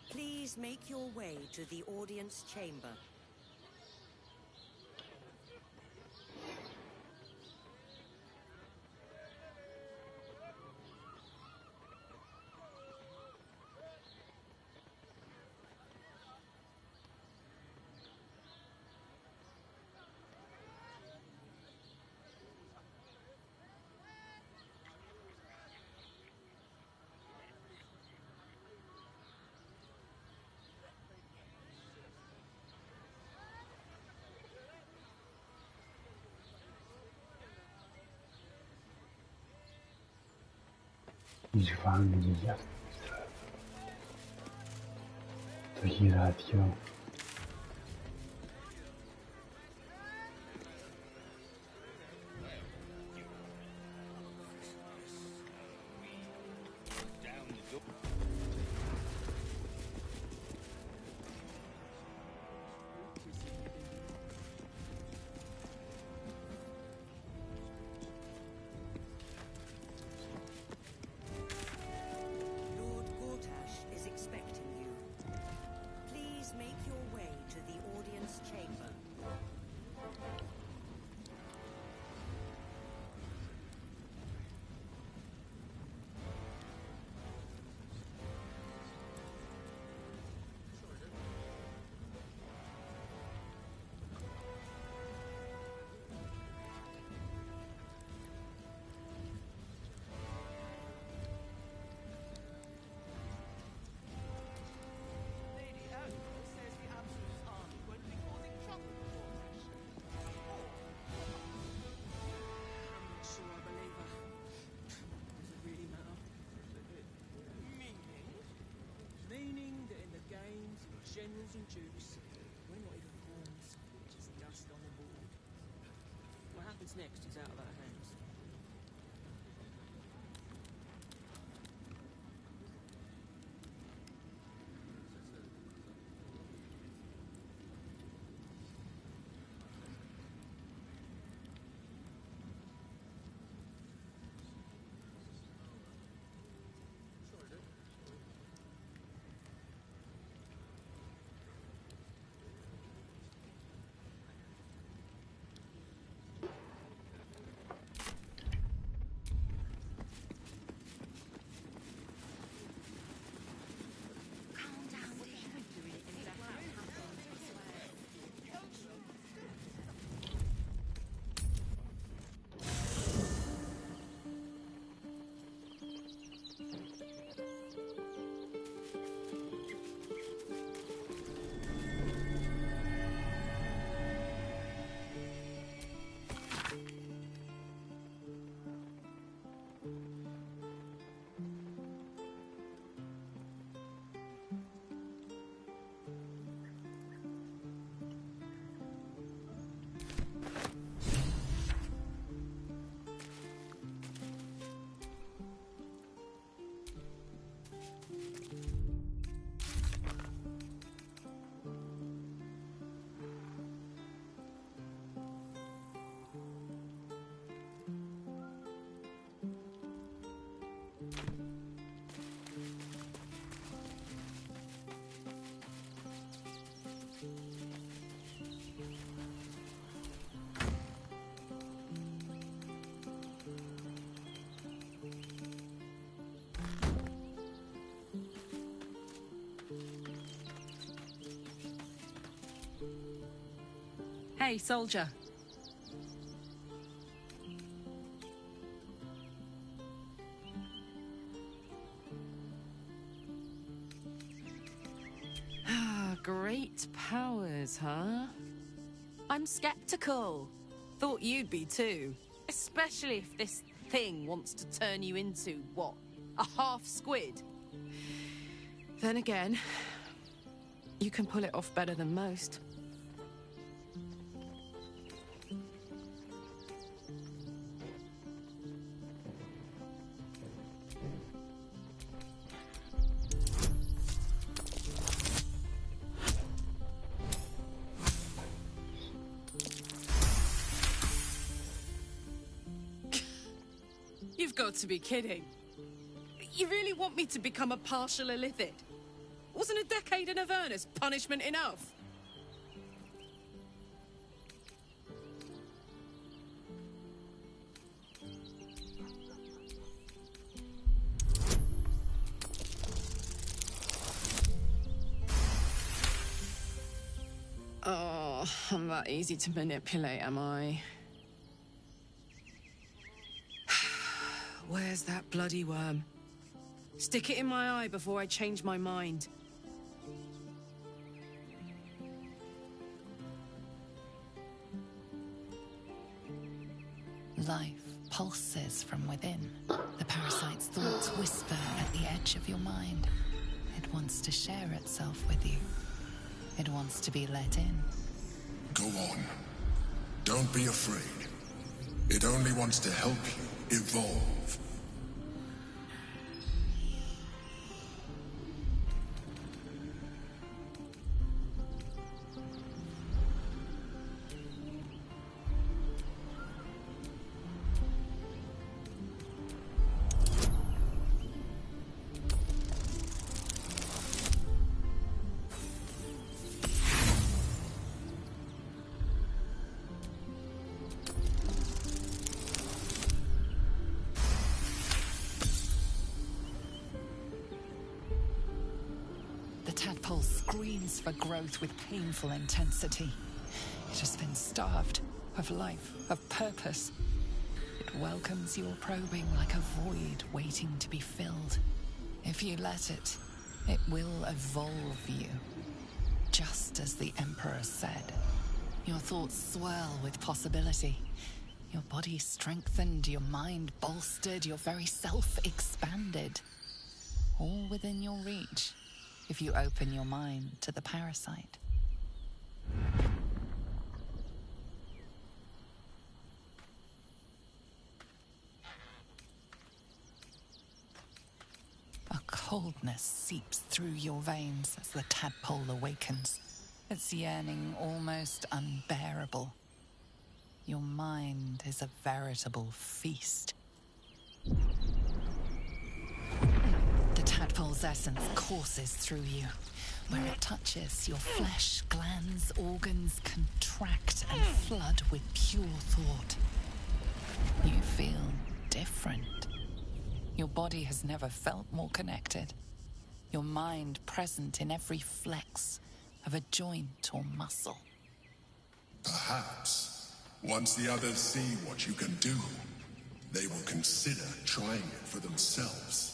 Please make your way to the audience chamber. Dźwigamy gwiazd. To hierarchia. Lord Gortash is expecting you. Please make your way to the audience chamber. Meaning that in the games, the generals and dukes, we're not even pawns, just dust on the board. What happens next is out of our hands. Hey, soldier. Great powers, huh? I'm skeptical. Thought you'd be too. Especially if this thing wants to turn you into, what, a half squid? Then again, you can pull it off better than most. You've got to be kidding. You really want me to become a partial illithid? Wasn't a decade in Avernus punishment enough? Oh, I'm that easy to manipulate, am I? Where's that bloody worm? Stick it in my eye before I change my mind. Life pulses from within. The parasite's thoughts whisper at the edge of your mind. It wants to share itself with you. It wants to be let in. Go on. Don't be afraid. It only wants to help you evolve. Tadpole screams for growth with painful intensity. It has been starved of life, of purpose. It welcomes your probing like a void waiting to be filled. If you let it, it will evolve you. Just as the Emperor said. Your thoughts swirl with possibility. Your body strengthened, your mind bolstered, your very self expanded. All within your reach. If you open your mind to the parasite. A coldness seeps through your veins as the tadpole awakens, its yearning almost unbearable. Your mind is a veritable feast. The tadpole's essence courses through you. Where it touches, your flesh, glands, organs contract and flood with pure thought. You feel different. Your body has never felt more connected. Your mind present in every flex of a joint or muscle. Perhaps, once the others see what you can do, they will consider trying it for themselves.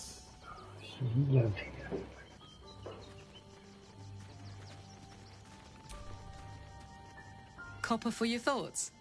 Copper for your thoughts?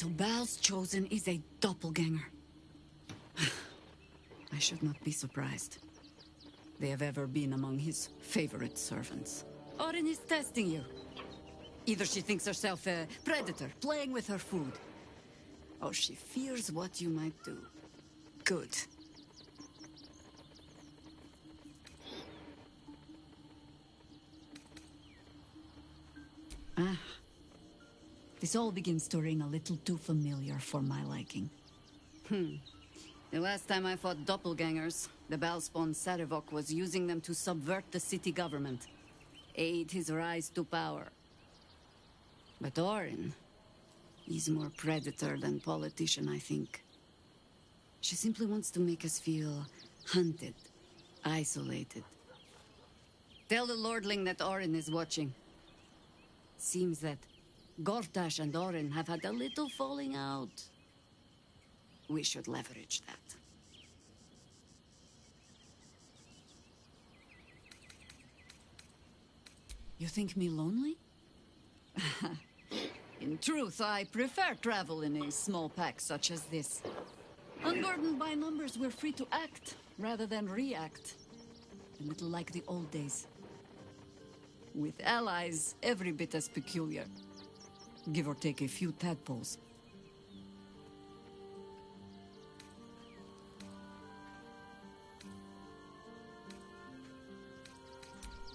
So Bal's chosen is a doppelganger. I should not be surprised. They have ever been among his favorite servants. Orin is testing you. Either she thinks herself a predator, playing with her food, or she fears what you might do. Good. Ah. This all begins to ring a little too familiar for my liking. The last time I fought doppelgangers, the Balspawn Sarevok was using them to subvert the city government, aid his rise to power. But Orin, he's more predator than politician, I think. She simply wants to make us feel hunted, isolated. Tell the Lordling that Orin is watching. Seems that Gortash and Orin have had a little falling out. We should leverage that. You think me lonely? In truth, I prefer travel in a small pack such as this. Unburdened by numbers, we're free to act rather than react. A little like the old days. With allies every bit as peculiar. Give or take a few tadpoles.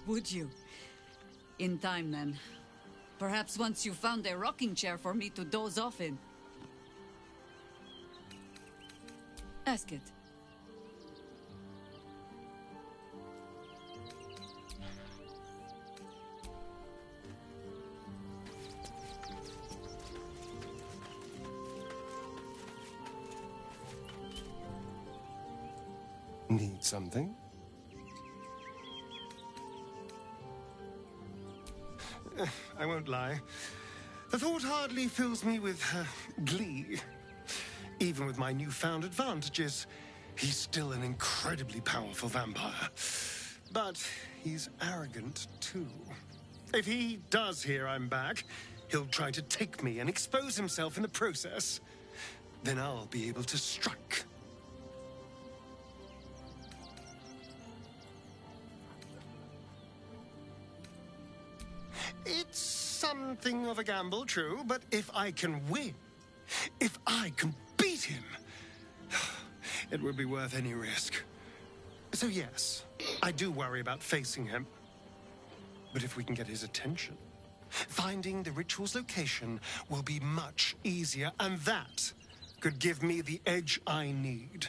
Would you? In time, then. Perhaps once you found a rocking chair for me to doze off in. Ask it. Need something? I won't lie. The thought hardly fills me with glee. Even with my newfound advantages, he's still an incredibly powerful vampire. But he's arrogant, too. If he does hear I'm back, he'll try to take me and expose himself in the process. Then I'll be able to strike. It's something of a gamble, true, but if I can win, if I can beat him, it would be worth any risk. So yes, I do worry about facing him. But if we can get his attention, finding the ritual's location will be much easier, and that could give me the edge I need.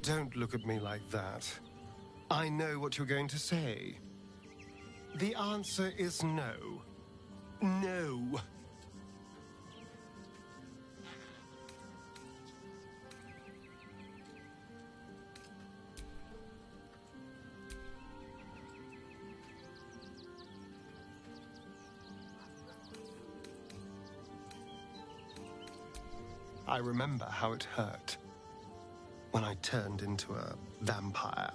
Don't look at me like that. I know what you're going to say. The answer is no. No. I remember how it hurt when I turned into a vampire.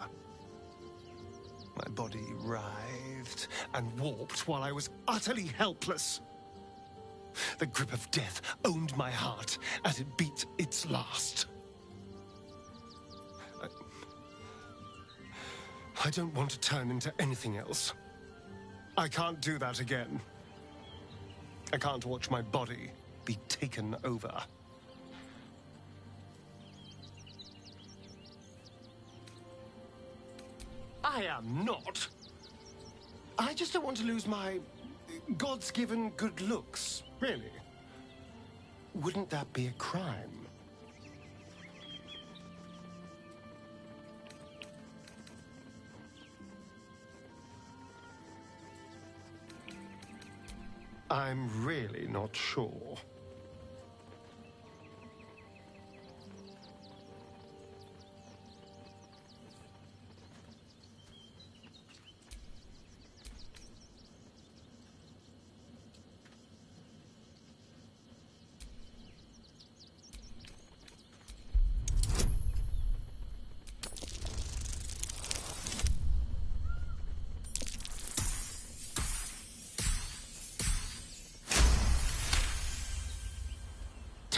My body writhed and warped while I was utterly helpless. The grip of death owned my heart as it beat its last. I don't want to turn into anything else. I can't do that again. I can't watch my body be taken over. I am not. I just don't want to lose my God's given good looks, really. Wouldn't that be a crime? I'm really not sure.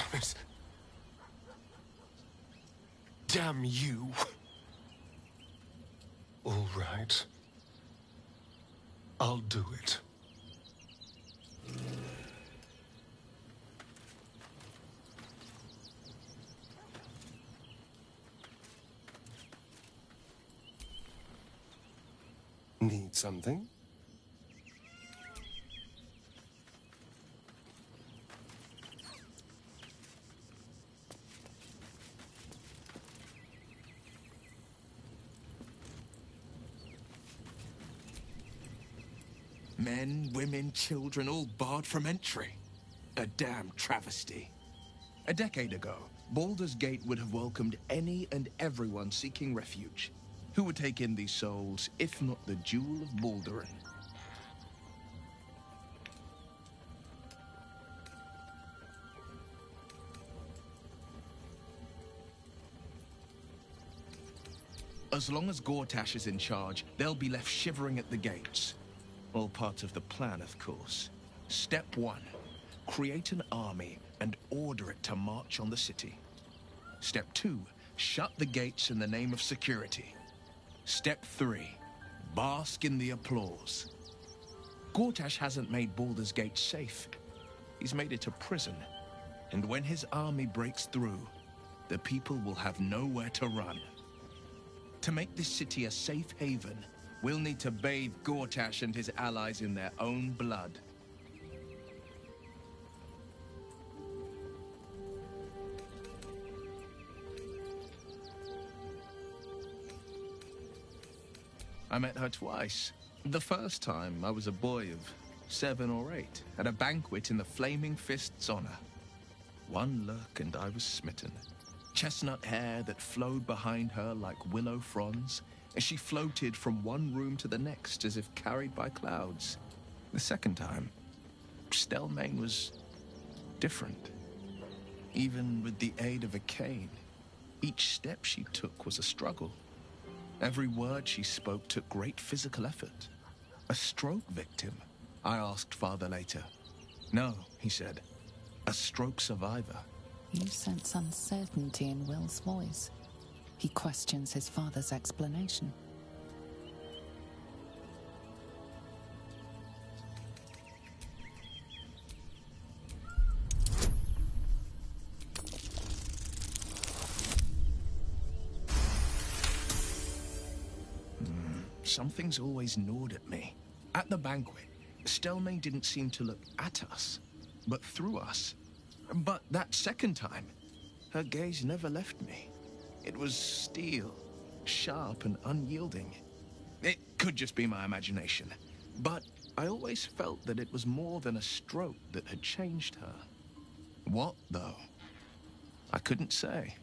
promise. Damn you. All right. I'll do it. Need something? Men, women, children, all barred from entry. A damn travesty. A decade ago, Baldur's Gate would have welcomed any and everyone seeking refuge. Who would take in these souls, if not the Jewel of Baldurin? As long as Gortash is in charge, they'll be left shivering at the gates. All part of the plan, of course. Step 1. Create an army and order it to march on the city. Step 2. Shut the gates in the name of security. Step 3. Bask in the applause. Gortash hasn't made Baldur's Gate safe. He's made it a prison. And when his army breaks through, the people will have nowhere to run. To make this city a safe haven, we'll need to bathe Gortash and his allies in their own blood. I met her twice. The first time, I was a boy of 7 or 8, at a banquet in the Flaming Fist's honor. One look and I was smitten. Chestnut hair that flowed behind her like willow fronds, as she floated from one room to the next as if carried by clouds. The second time, Stelmane was different. Even with the aid of a cane, each step she took was a struggle. Every word she spoke took great physical effort. A stroke victim? I asked father later. No, he said. A stroke survivor. You sense uncertainty in Will's voice. He questions his father's explanation. Something's always gnawed at me. At the banquet, Stelmane didn't seem to look at us, but through us. But that second time, her gaze never left me. It was steel, sharp and unyielding. It could just be my imagination, but I always felt that it was more than a stroke that had changed her. What, though? I couldn't say.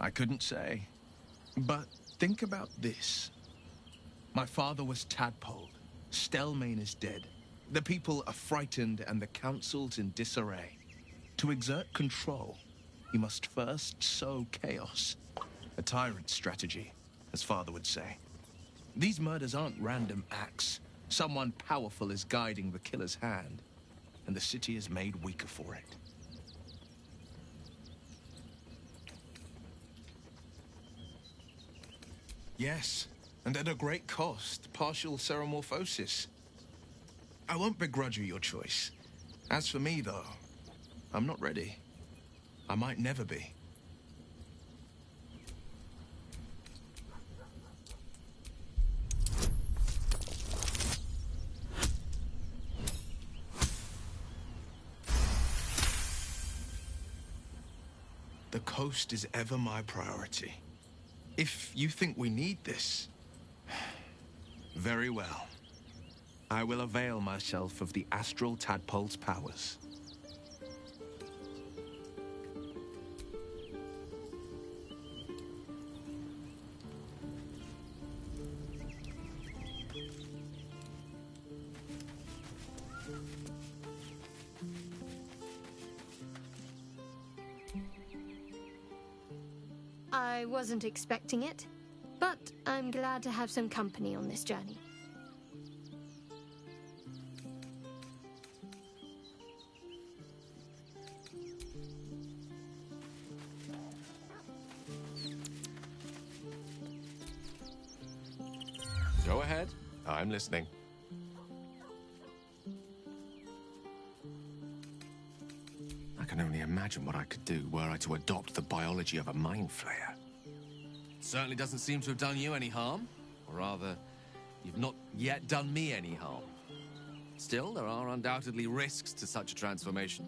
I couldn't say. But think about this. My father was tadpoled. Stelmane is dead. The people are frightened and the council's in disarray. To exert control, you must first sow chaos. A tyrant's strategy, as father would say. These murders aren't random acts. Someone powerful is guiding the killer's hand, and the city is made weaker for it. Yes, and at a great cost, partial ceremorphosis. I won't begrudge you your choice. As for me, though, I'm not ready. I might never be. The coast is ever my priority. If you think we need this, very well. I will avail myself of the astral tadpole's powers. I wasn't expecting it, but I'm glad to have some company on this journey. Go ahead. I'm listening. I can only imagine what I could do were I to adopt the biology of a mind flayer. Certainly doesn't seem to have done you any harm. Or rather, you've not yet done me any harm. Still, there are undoubtedly risks to such a transformation.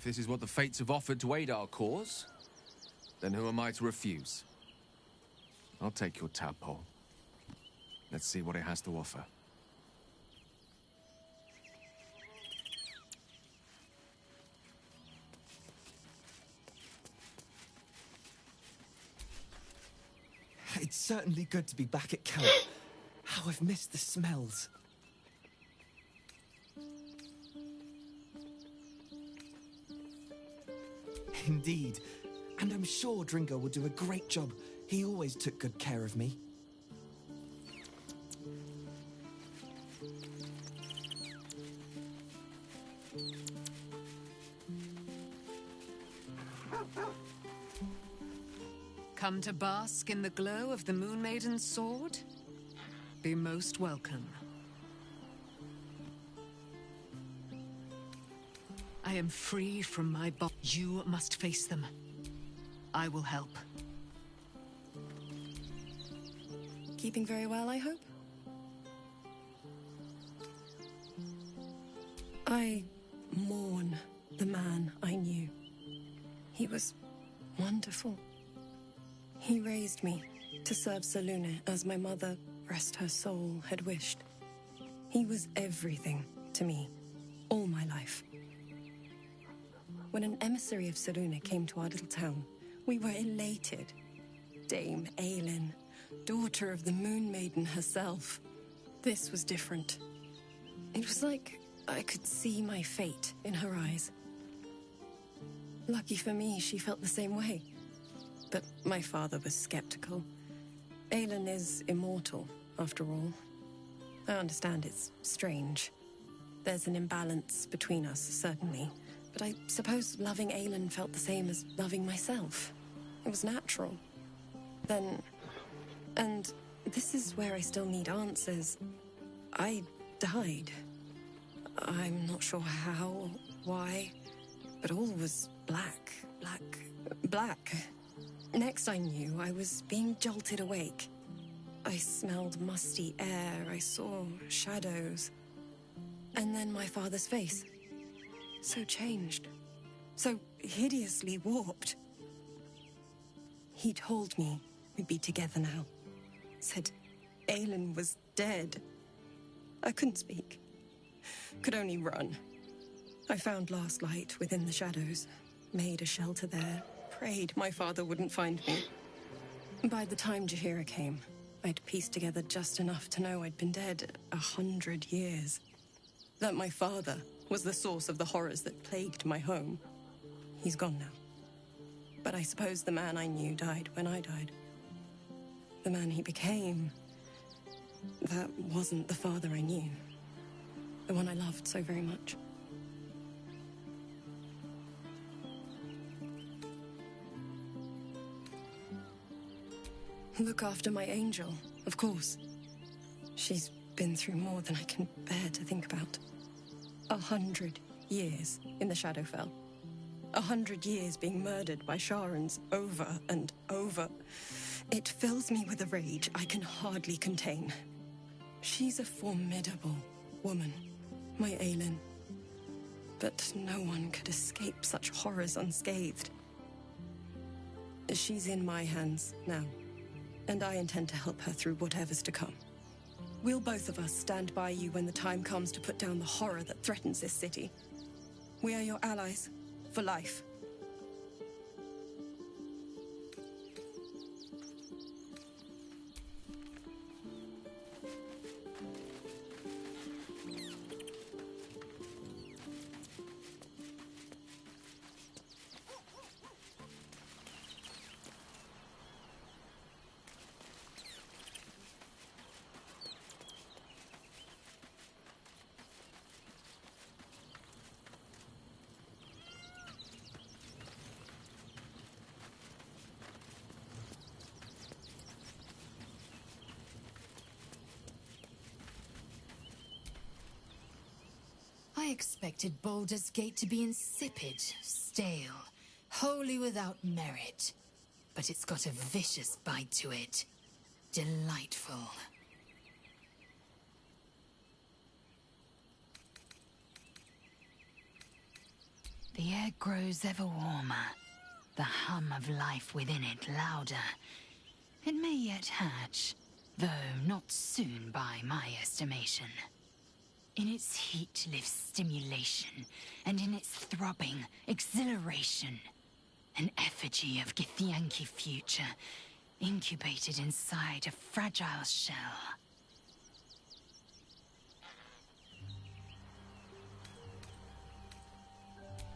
If this is what the fates have offered to aid our cause, then who am I to refuse? I'll take your tadpole. Let's see what it has to offer. It's certainly good to be back at camp. How I've missed the smells. Indeed. And I'm sure Dringo will do a great job. He always took good care of me. Come to bask in the glow of the Moon Maiden's sword? Be most welcome. I am free from my You must face them. I will help. Keeping very well, I hope? I mourn the man I knew. He was wonderful. He raised me to serve Selûne as my mother, rest her soul, had wished. He was everything to me, all my life. When an emissary of Selûne came to our little town, we were elated. Dame Aelin, daughter of the Moon Maiden herself. This was different. It was like I could see my fate in her eyes. Lucky for me, she felt the same way. But my father was skeptical. Aelin is immortal, after all. I understand it's strange. There's an imbalance between us, certainly. But I suppose loving Aelin felt the same as loving myself. It was natural. Then... And this is where I still need answers. I died. I'm not sure how, why, but all was black. Next I knew, I was being jolted awake. I smelled musty air, I saw shadows. And then my father's face. So changed. So hideously warped. He told me we'd be together now. Said Aelin was dead. I couldn't speak. Could only run. I found last light within the shadows. Made a shelter there. Prayed my father wouldn't find me. By the time Jaheira came, I'd pieced together just enough to know I'd been dead 100 years. That my father was the source of the horrors that plagued my home. He's gone now. But I suppose the man I knew died when I died. The man he became, that wasn't the father I knew. The one I loved so very much. Look after my angel, of course. She's been through more than I can bear to think about. 100 years in the Shadowfell. 100 years being murdered by Sharans over and over. It fills me with a rage I can hardly contain. She's a formidable woman, my Aelin. But no one could escape such horrors unscathed. She's in my hands now, and I intend to help her through whatever's to come. We'll both of us stand by you when the time comes to put down the horror that threatens this city. We are your allies, for life. I expected Baldur's Gate to be insipid, stale, wholly without merit. But it's got a vicious bite to it. Delightful. The air grows ever warmer, the hum of life within it louder. It may yet hatch, though not soon by my estimation. In its heat lives stimulation, and in its throbbing, exhilaration. An effigy of Githyanki future, incubated inside a fragile shell.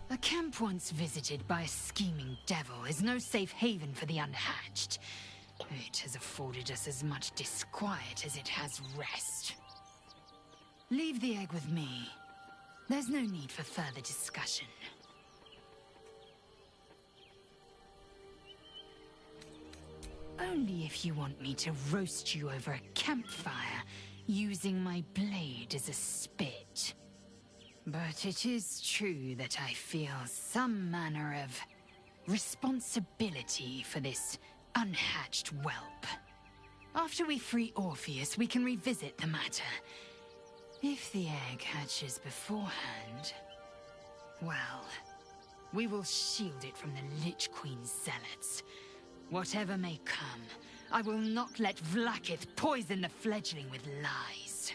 A camp once visited by a scheming devil is no safe haven for the unhatched. It has afforded us as much disquiet as it has rest. Leave the egg with me. There's no need for further discussion. only if you want me to roast you over a campfire, using my blade as a spit. But it is true that I feel some manner of responsibility for this unhatched whelp. After we free Orpheus, we can revisit the matter. If the egg hatches beforehand, well, we will shield it from the Lich Queen's zealots. Whatever may come, I will not let Vlaakith poison the fledgling with lies.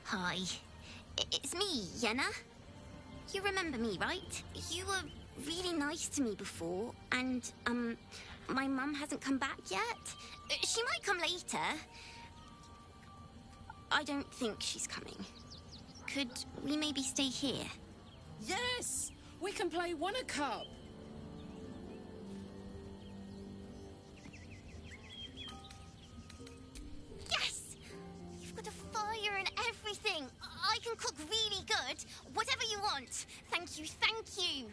Hi. It's me, Yenna. You remember me, right? You were really nice to me before, and, my mum hasn't come back yet. She might come later. I don't think she's coming. Could we maybe stay here? Yes! We can play One-a-Cup! Yes! You've got a fire and everything! I can cook really good! Whatever you want! Thank you, thank you!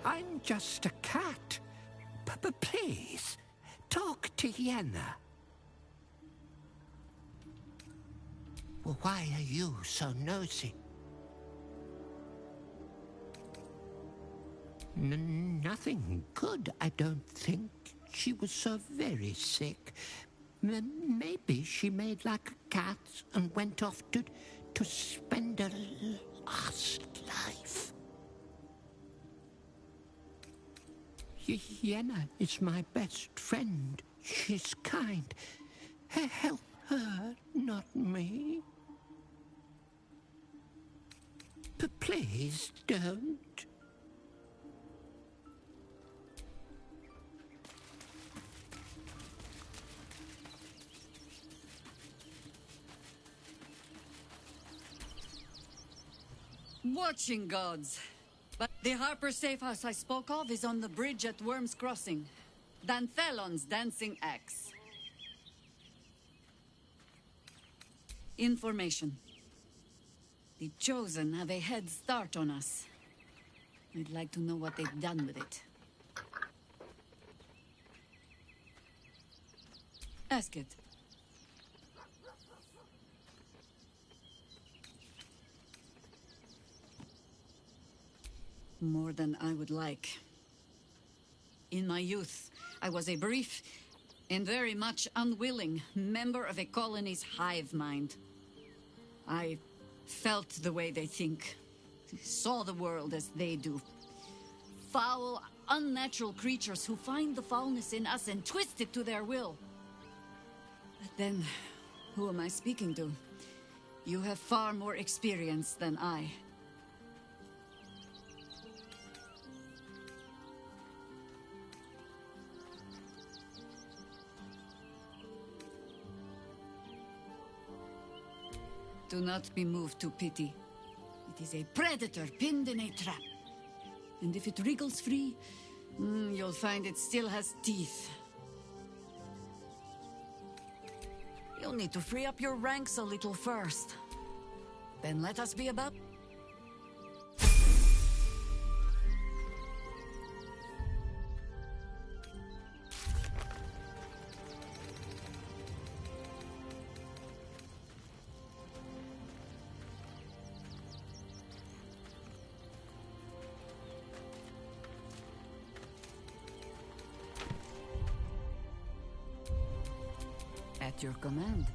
I'm just a cat. Please, talk to Yenna. Well, why are you so nosy? Nothing good, I don't think. She was so very sick. Maybe she made like a cat and went off to spend her last life. Yenna is my best friend. She's kind. Help her, not me. Please don't. Watching gods. But the Harper safe house I spoke of is on the bridge at Worm's Crossing. Danthelon's dancing axe. Information. The Chosen have a head start on us. I'd like to know what they've done with it. Ask it. More than I would like. In my youth, I was a brief and very much unwilling member of a colony's hive mind. I felt the way they think, saw the world as they do. Foul, unnatural creatures who find the foulness in us and twist it to their will. But then, who am I speaking to? You have far more experience than I. Do not be moved to pity. It is a predator pinned in a trap. And if it wriggles free, you'll find it still has teeth. You'll need to free up your ranks a little first. Then let us be about... At your command.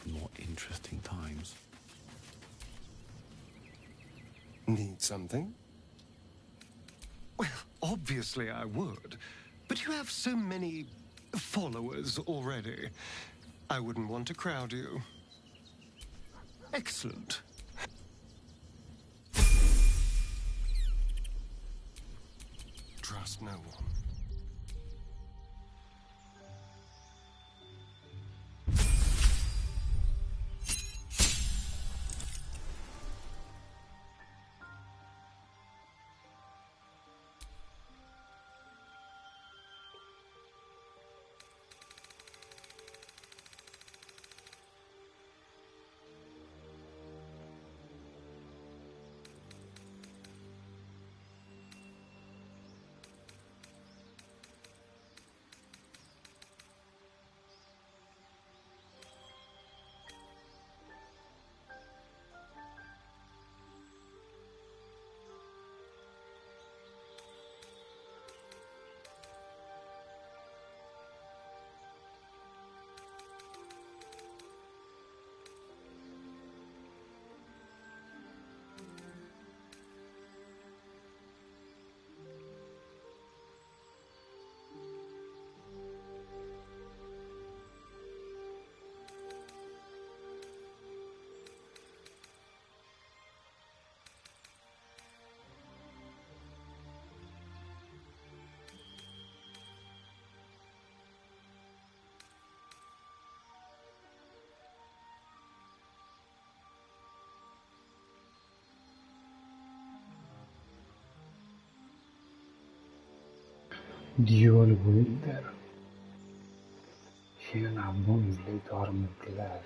more interesting times. Need something? Well, obviously I would. But you have so many followers already. I wouldn't want to crowd you. Excellent. Trust no one. Dual wielder. Și în abunzi doarme clar.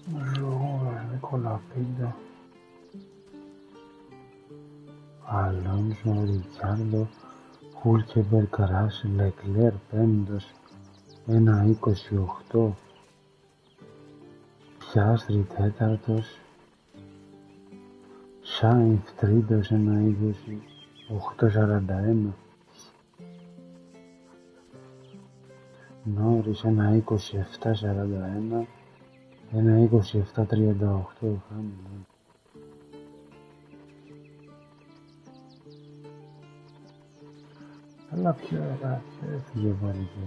Joder, con la pinta. Alonso, Ricciardo, Hülkenberg, Καράς, Leclerc, πέμπτος, 1.28. Πιάστρι τέταρτος, Σάινθ τρίτος, 1.20, 8.41. Νόρις 1.27.41, 1.27.38. Αλλά ποιο έφυγε πάλι και...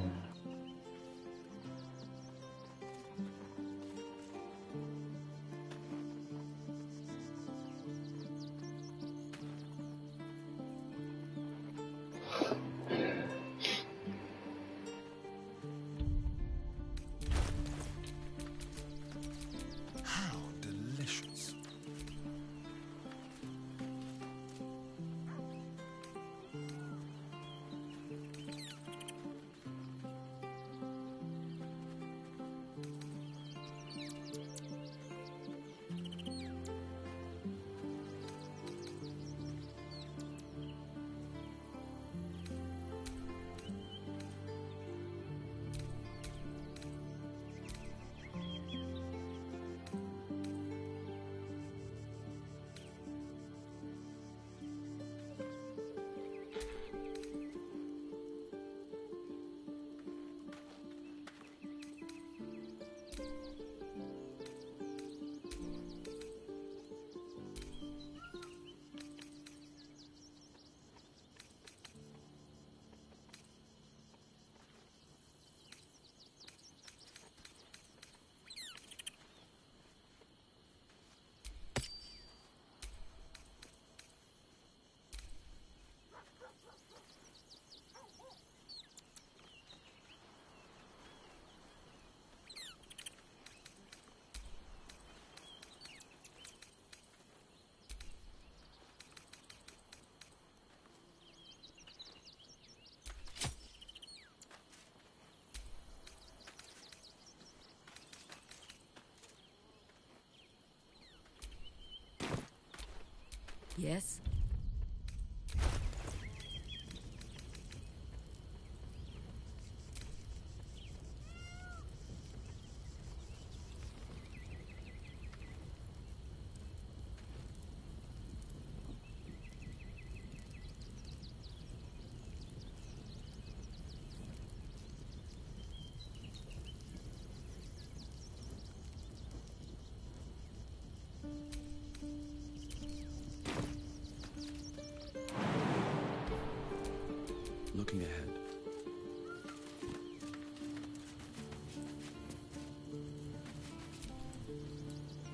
How delicious. Yes? Looking ahead.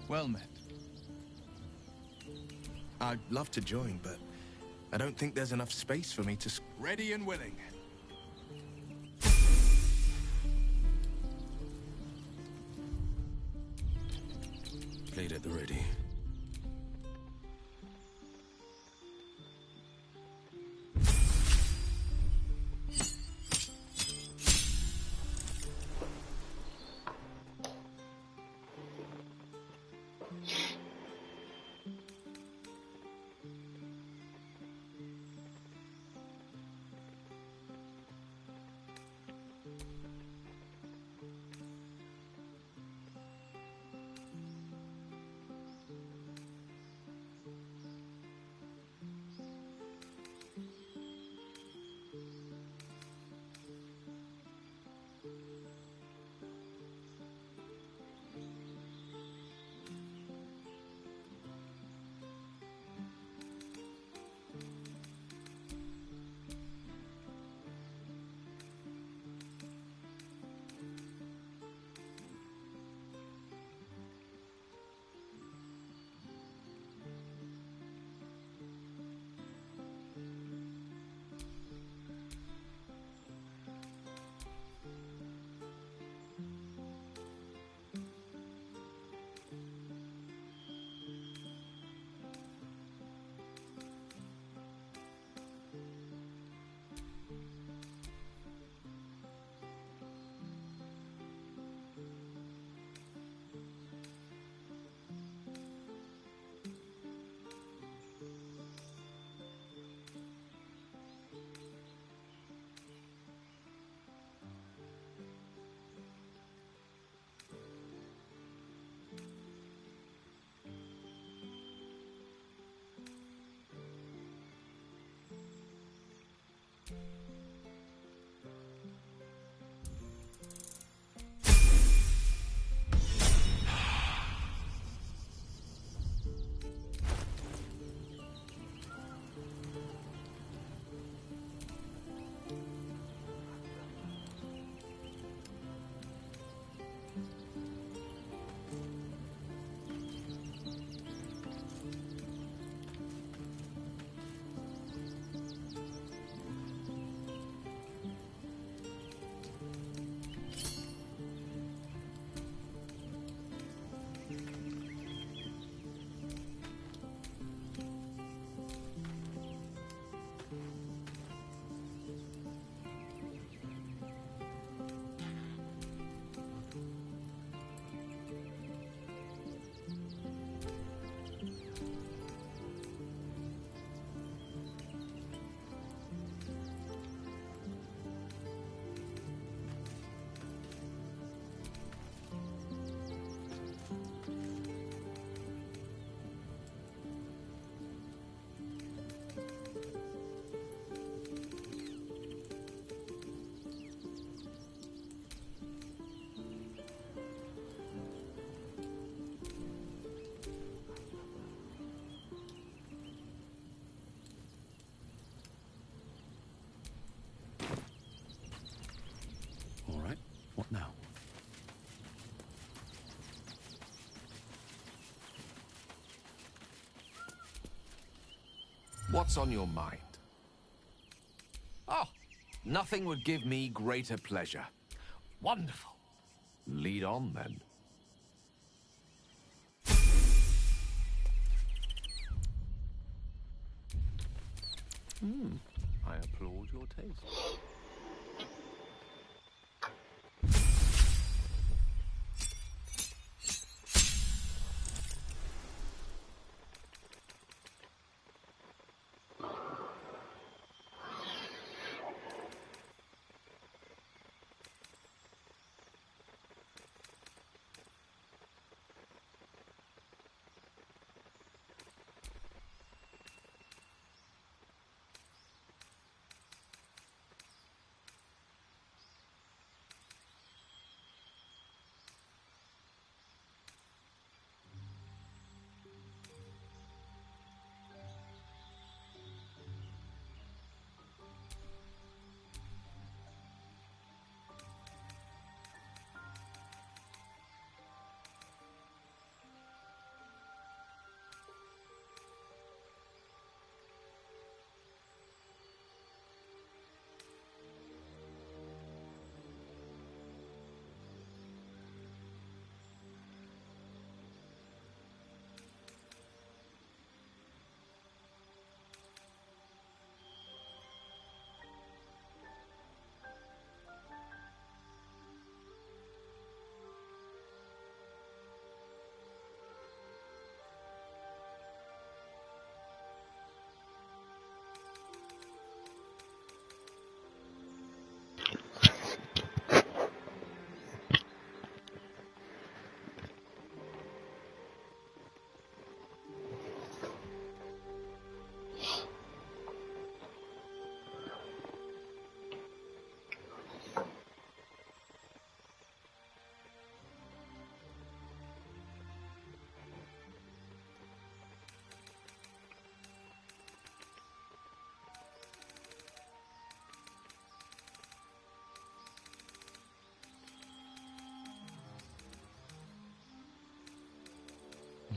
Well met. I'd love to join, but I don't think there's enough space for me to... Ready and willing. Blade at the ready. What's on your mind? Oh, nothing would give me greater pleasure. Wonderful. Lead on, then. I applaud your taste.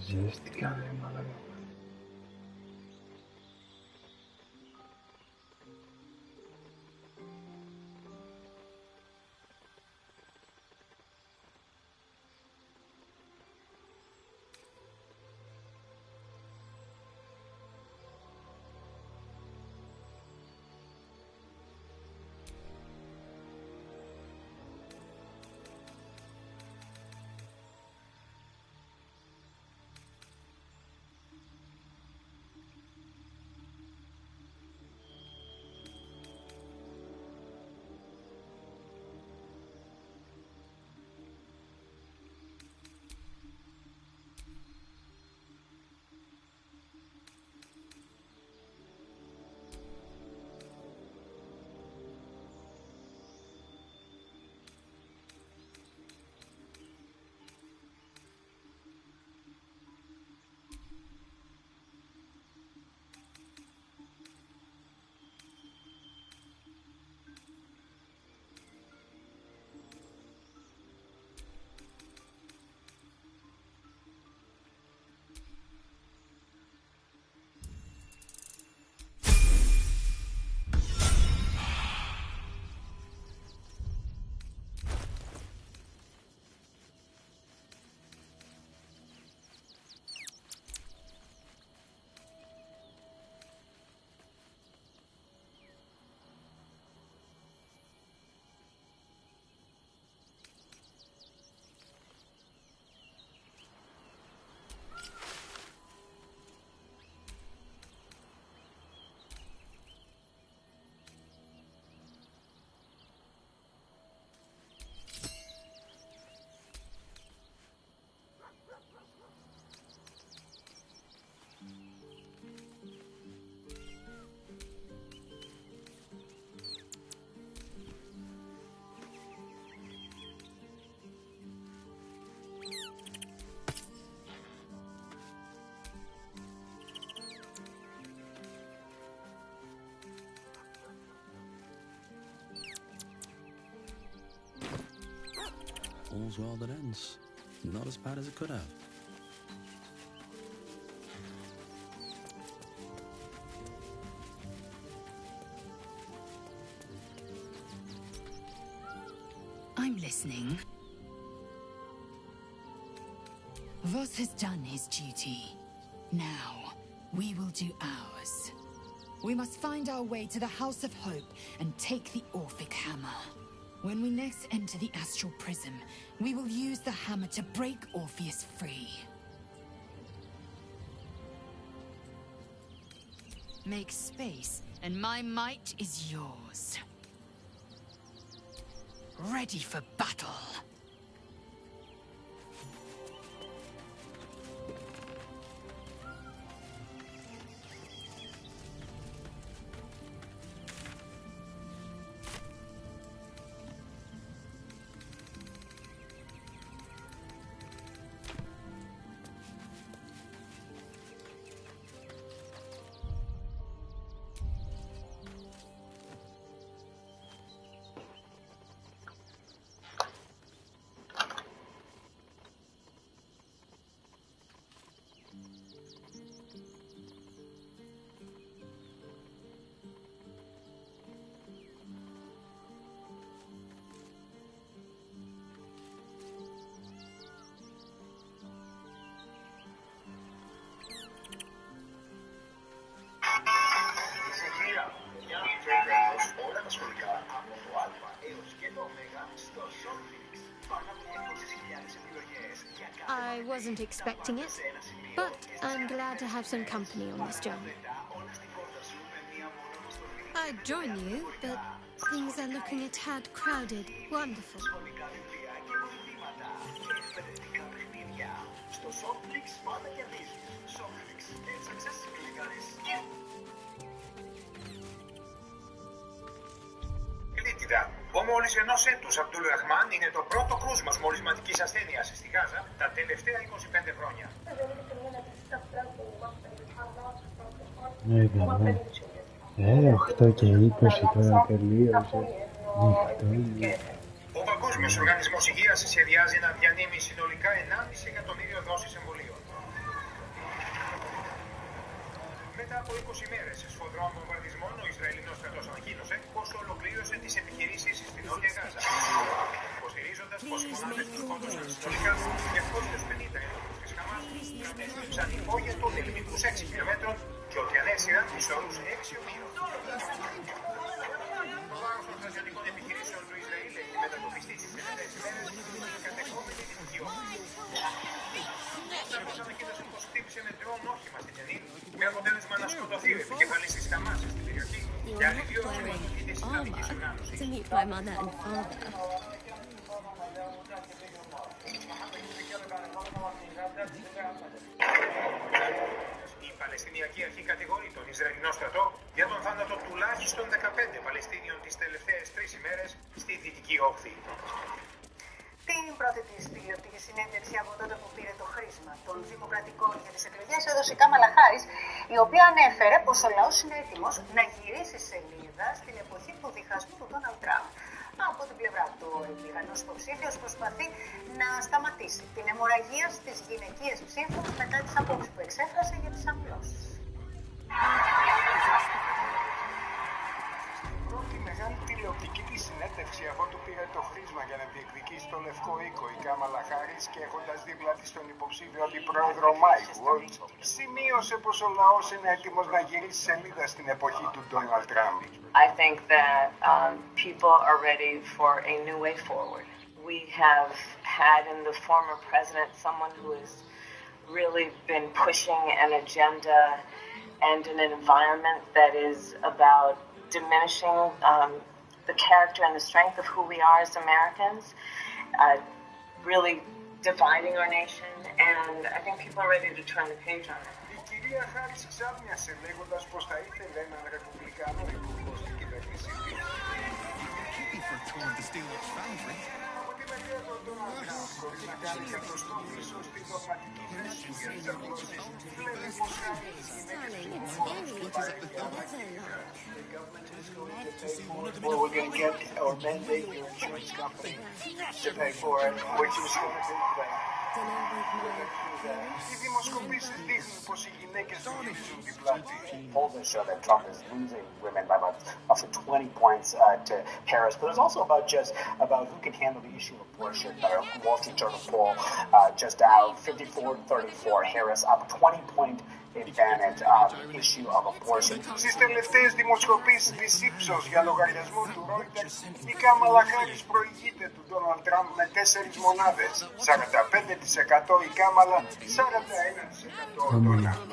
Ζέστη κάνει μάλλον. All's well that ends. Not as bad as it could have. listening. Voss has done his duty. Now, we will do ours. We must find our way to the House of Hope and take the Orphic Hammer. When we next enter the Astral Prism, we will use the hammer to break Orpheus free. Make space, and my might is yours. Ready for battle. I wasn't expecting it, but I'm glad to have some company on this journey. I'd join you, but things are looking a tad crowded. Wonderful. Ο μόλις ενός έτους Αμπτούλ Ραχμάν είναι το πρώτο κρούσμα μολυσματικής ασθένειας στη Γάζα τα τελευταία 25 χρόνια. Ναι, καλά. 8 και 20 τώρα τελείωσε. Ο Παγκόσμιος Οργανισμός Υγείας σχεδιάζει να διανύμει συνολικά 1,5 εκατομμύριο δόσεις εμβολίων. Μετά από 20 ημέρες σφοδρών βομβαρδισμών, ο Ισραηλινός στρατός ανακοίνωσε πως ολοκλήρωσε τις επιχειρήσεις στην Νότια Γάζα, υποστηρίζοντας πως οι μονάδες του σκότωσαν συνολικά 250 ενόπλους της Χαμάς, κατέστρεψαν υπόγεια του δελμικούς 6 χιλιόμετρων και ότι ανέσυραν τους όρους 6 ομίλων. Ο βάρος των στρατιωτικών επιχειρήσεων του Ισραήλ έχει μετατοπιστεί στις τελευταίες ημέρες στην κατεχόμενη Δυτική Όχθη. Ο στρατός ανακοίνωσε πως χτύπησε με ντρόουν όχημα στην Τζενίν, με αποτέλεσμα να σκοτωθεί ο επικεφαλής της Χαμάς στην περιοχή και άλλοι 2 αιματοποιητές της Ισλαμικής οργάνωσης. To meet my mother and father. Η Παλαιστινιακή Αρχή κατηγορεί τον Ισραηλινό στρατό για τον θάνατο τουλάχιστον 15 Παλαιστίνιων τις τελευταίες 3 ημέρες στη Δυτική Όχθη. Την πρώτη της τηλεοπτική συνέντευξη από τότε που πήρε το χρήσμα των δημοκρατικών για τις εκλογές έδωσε η Κάμαλα Χάρις, η οποία ανέφερε πως ο λαός είναι έτοιμος να γυρίσει σελίδα στην εποχή του διχασμού του Ντόναλντ Τραμπ. Από την πλευρά του, ο Ρεπουμπλικανός υποψήφιος προσπαθεί να σταματήσει την αιμορραγία στις γυναικείες ψήφους μετά τις απόψεις που εξέφρασε για τις αμβλώσεις. Πρώτη μεγάλη τηλεοπτική της συνέντευξη αφού του πήρε το χρήσμα για να διεκδικήσει το Λευκό Οίκο η Κάμαλα Χάρις και έχοντας δίπλα της τον υποψήφιο αντιπρόεδρο Μάικ Βολτ, σημείωσε πως ο λαός είναι έτοιμος να γυρίσει σελίδα στην εποχή του Ντόναλντ Τραμπ. I think that people are ready for a new way forward. We have had in the former president someone who has really been pushing an agenda and in an environment that is about diminishing the character and the strength of who we are as Americans, really dividing our nation, and I think people are ready to turn the page on it. Η κυρία Χάρις ξάπνιασε λέγοντας πως θα ήθελε έναν ρεπουμπλικανό υπουργό στην κυβέρνησή της. Από τη μεριά του Ντόναλντ Τραμπ, χωρίς να κάνει καθοστό πίσω στην δογματική θέση του για τις αμβλώσεις, βλέπει πως Χάρις είναι Well, we're going to get or mandate your insurance company to pay for it, which is going to be Οι δημοσκοπήσεις δείχνουν πως οι γυναίκες του γυρίζουν την πλάτη. Polls show that Trump is losing women by about up to 20 points to Harris, but it's also about who can handle the issue of abortion. Wall Street Journal poll just out 54-34, Harris up 20-point advantage issue of abortion. Στις τελευταίες δημοσκοπήσεις της Ipsos για λογαριασμό του Reuters, η Κάμαλα Χάρις προηγείται του Ντόναλντ Τραμπ με 4 μονάδες. 45% η Κάμαλα, 41% ο Ντόναλντ.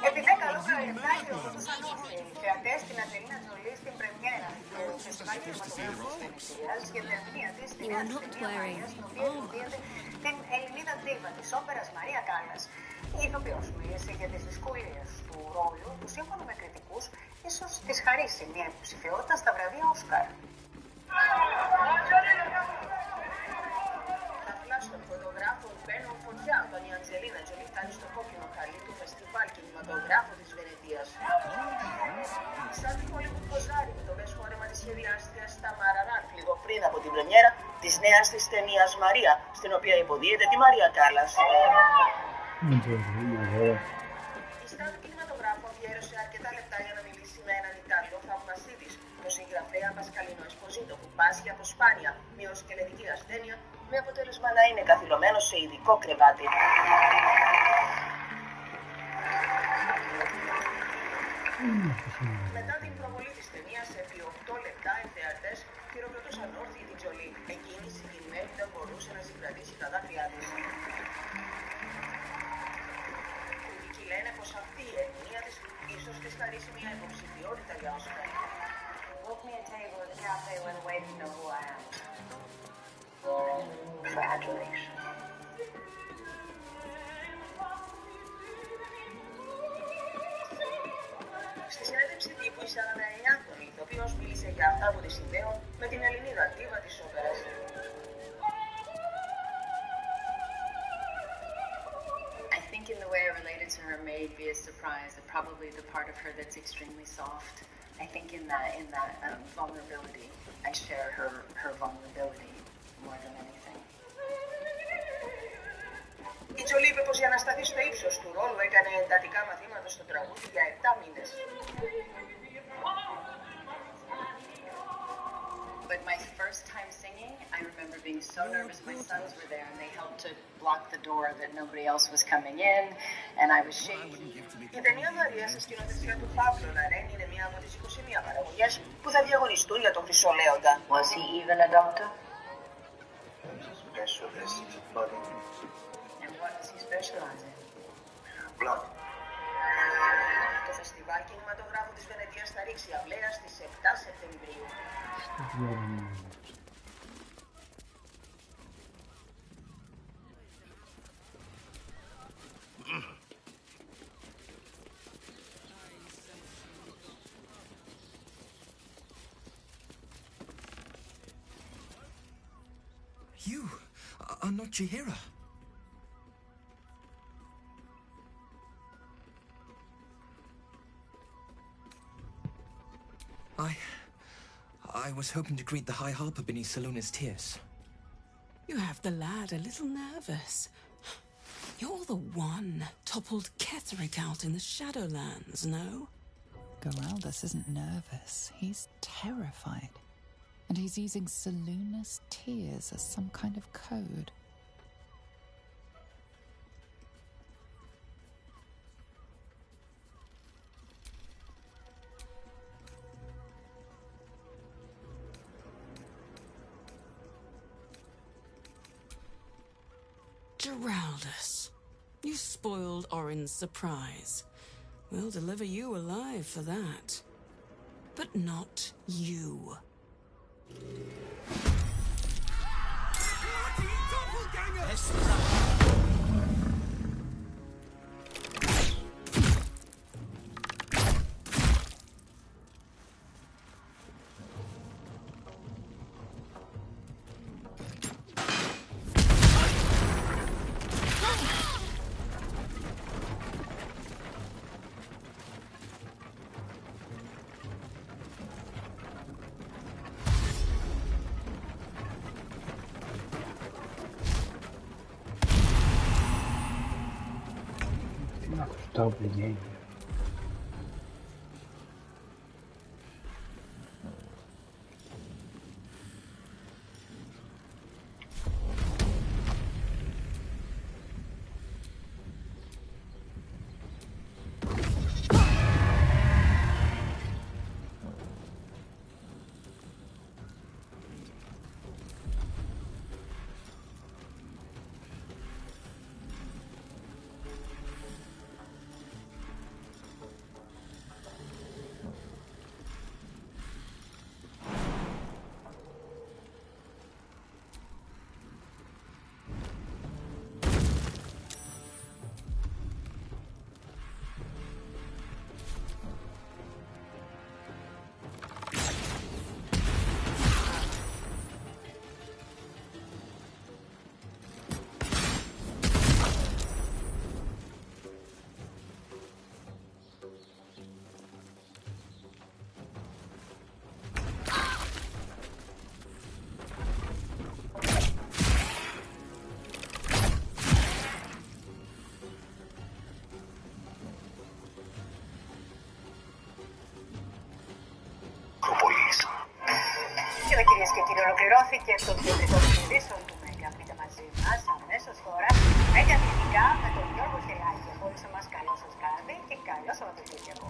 Επί 10 ολόκληρα λεπτά χειροκροτούσαν όρθιοι οι θεατές στην Αντζελίνα Τζολί στην πρεμιέρα του Φεστιβάλ Κινηματογράφου της Βενετίας για την ερμηνεία της στη νέα ταινία Μαρία, στην οποία υποδίεται την Ελληνίδα δίβα της όπερας Μαρία Κάλλας. Η ηθοποιός μίλησε για τις δυσκολίες του ρόλου που σύμφωνα με κριτικούς ίσως της χαρίσει μια υποψηφιότητα στα βραβεία Όσκαρ. Τα φλάσ των φωτογράφων μπαίνουν φωτιά όταν η Αντζελίνα Τζολί φτάνει στο κόκκινο χαλί του Φεστιβάλ Κινηματογράφου της Βενετίας. Σαν τη Hollywood ποζάρι με το μέσο όρεμα της σχεδιάστριας στα Μαραράκ λίγο πριν από την πρεμιέρα της νέας της ταινίας Μαρία, στην οποία υποδίεται τη Μαρία Κάλλας. Η στάδιο κινηματογράφου αφιέρωσε αρκετά λεπτά για να μιλήσει με έναν Ιταλό θαυμαστή της, τον συγγραφέα Πασκαλίνο Εσποζίτο, που πάσχει από σπάνια μυοσκελετική ασθένεια, με αποτέλεσμα να είναι καθυλωμένο σε ειδικό κρεβάτι. Μετά την προβολή της ταινίας, επί 8 λεπτά οι θεατές χειροκροτούσαν όρθιοι την Τζολί. Εκείνη συγκινημένη δεν μπορούσε να συγκρατήσει τα δάκρυά της. Κριτικοί λένε πως αυτή η ερμηνεία της ίσως της χαρίσει μια υποψηφιότητα για Όσκαρ. Book me a table at the cafe where the waiters know who I am. Congratulations. Στη συνέντευξη τύπου η 49χρονη ηθοποιός μίλησε για αυτά που τη συνδέουν με την Ελληνίδα δίβα της όπερας. I think in the way I related to her may be a surprise, and probably the part of her that's extremely soft. I think in that vulnerability, I share her vulnerability more than anything. Η Τζολί είπε πως για να σταθεί στο ύψος του ρόλου έκανε εντατικά μαθήματα στο τραγούδι για 7 μήνες. But my first time singing, I remember being so nervous. My sons were there, and they helped to block the door that nobody else was coming in, and I was shaking. Η ταινία Μαρία σε σκηνοθεσία του Παύλου Λαρέν είναι μία από τις 21 παραγωγές που θα διαγωνιστούν για τον Χρυσό Λέοντα. Was he even a doctor? Specialist, but And what does he specialize in? blood. Το Φεστιβάλ Κινηματογράφου της Βενετίας θα ρίξει αυλαία στις 7 Σεπτεμβρίου. You are not Chihira. I was hoping to greet the High Harper beneath Salona's tears. You have the lad a little nervous. You're the one toppled Ketherick out in the Shadowlands, no? Geraldus isn't nervous. He's terrified. And he's using Salona's tears as some kind of code. Geraldus, you spoiled Orin's surprise. We'll deliver you alive for that. But not you. doppelganger. Κυρίες και κύριοι, ολοκληρώθηκε το κεντρικό των ειδήσεων του Μέγκα. Μπείτε μαζί μας αμέσως τώρα. Μέγκα Αθηνικά με τον Γιώργο Χελάκη. Από όλους εμάς καλό σας βράδυ και καλό Σαββατοκύριακο.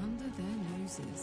Under their noses.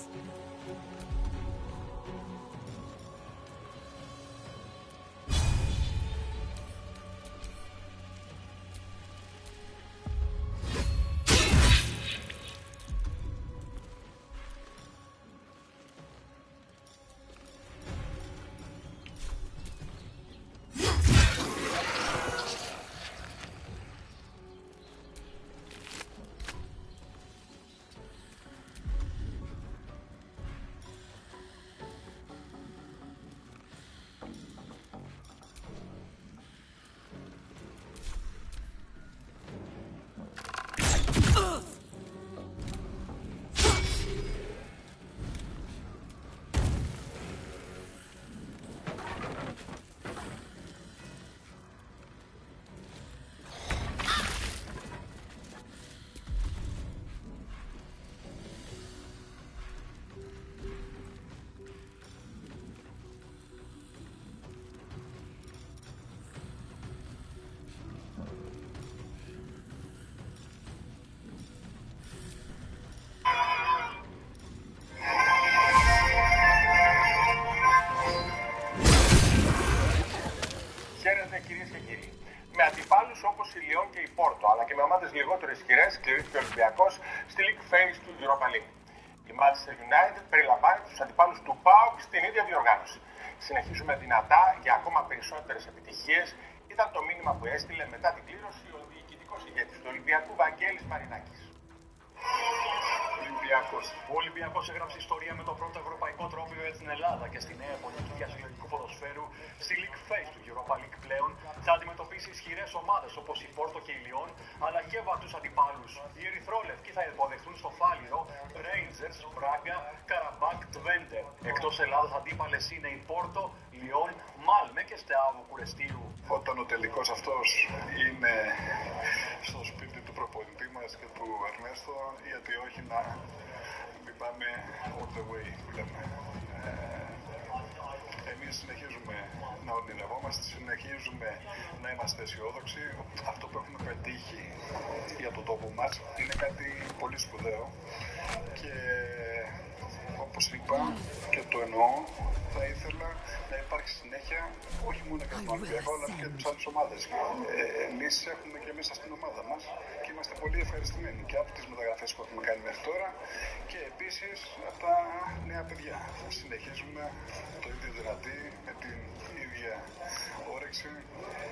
με ομάδες λιγότερο ισχυρές κληρήθηκε ο Ολυμπιακός στη League Phase του Europa League. Η Manchester United περιλαμβάνει τους αντιπάλους του ΠΑΟΚ στην ίδια διοργάνωση. Συνεχίζουμε δυνατά για ακόμα περισσότερες επιτυχίες, ήταν το μήνυμα που έστειλε μετά την κλήρωση ο διοικητικός ηγέτης του Ολυμπιακού Βαγγέλης Μαρινάκης. Ο Ολυμπιακός έγραψε ιστορία με το πρώτο ευρωπαϊκό τρόπαιο στην Ελλάδα και στη νέα εποχή του διασυλλογικού ποδοσφαίρου στη League Phase του Europa League πλέον θα αντιμετωπίσει ισχυρές ομάδες όπως η Πόρτο και η Λιόν, αλλά και βατούς αντιπάλους. Οι ερυθρόλευκοι θα υποδεχθούν στο Φάληρο Rangers, Μπράγκα, Καραμπάκ, Τβέντε. Εκτός Ελλάδας αντίπαλες είναι η Πόρτο, Λιόν, Μάλμε και Στεάβο Κουρεστίου. Όταν ο τελικός αυτός είναι στο σπίτι του προπονητή μας και του Ερνέστο, γιατί όχι να μην πάμε all the way που λέμε. Εμείς συνεχίζουμε να ονειρευόμαστε, συνεχίζουμε να είμαστε αισιόδοξοι. Αυτό που έχουμε πετύχει για τον τόπο μας είναι κάτι πολύ σπουδαίο και όπως είπα και το εννοώ, θα ήθελα να υπάρχει συνέχεια όχι μόνο για τον Ολυμπιακό αλλά και για τις άλλες ομάδες. Εμείς έχουμε και μέσα στην ομάδα μας και είμαστε πολύ ευχαριστημένοι και από τις μεταγραφές που έχουμε κάνει μέχρι τώρα και επίσης από τα νέα παιδιά. Θα συνεχίζουμε το ίδιο δυνατή με την ίδια όρεξη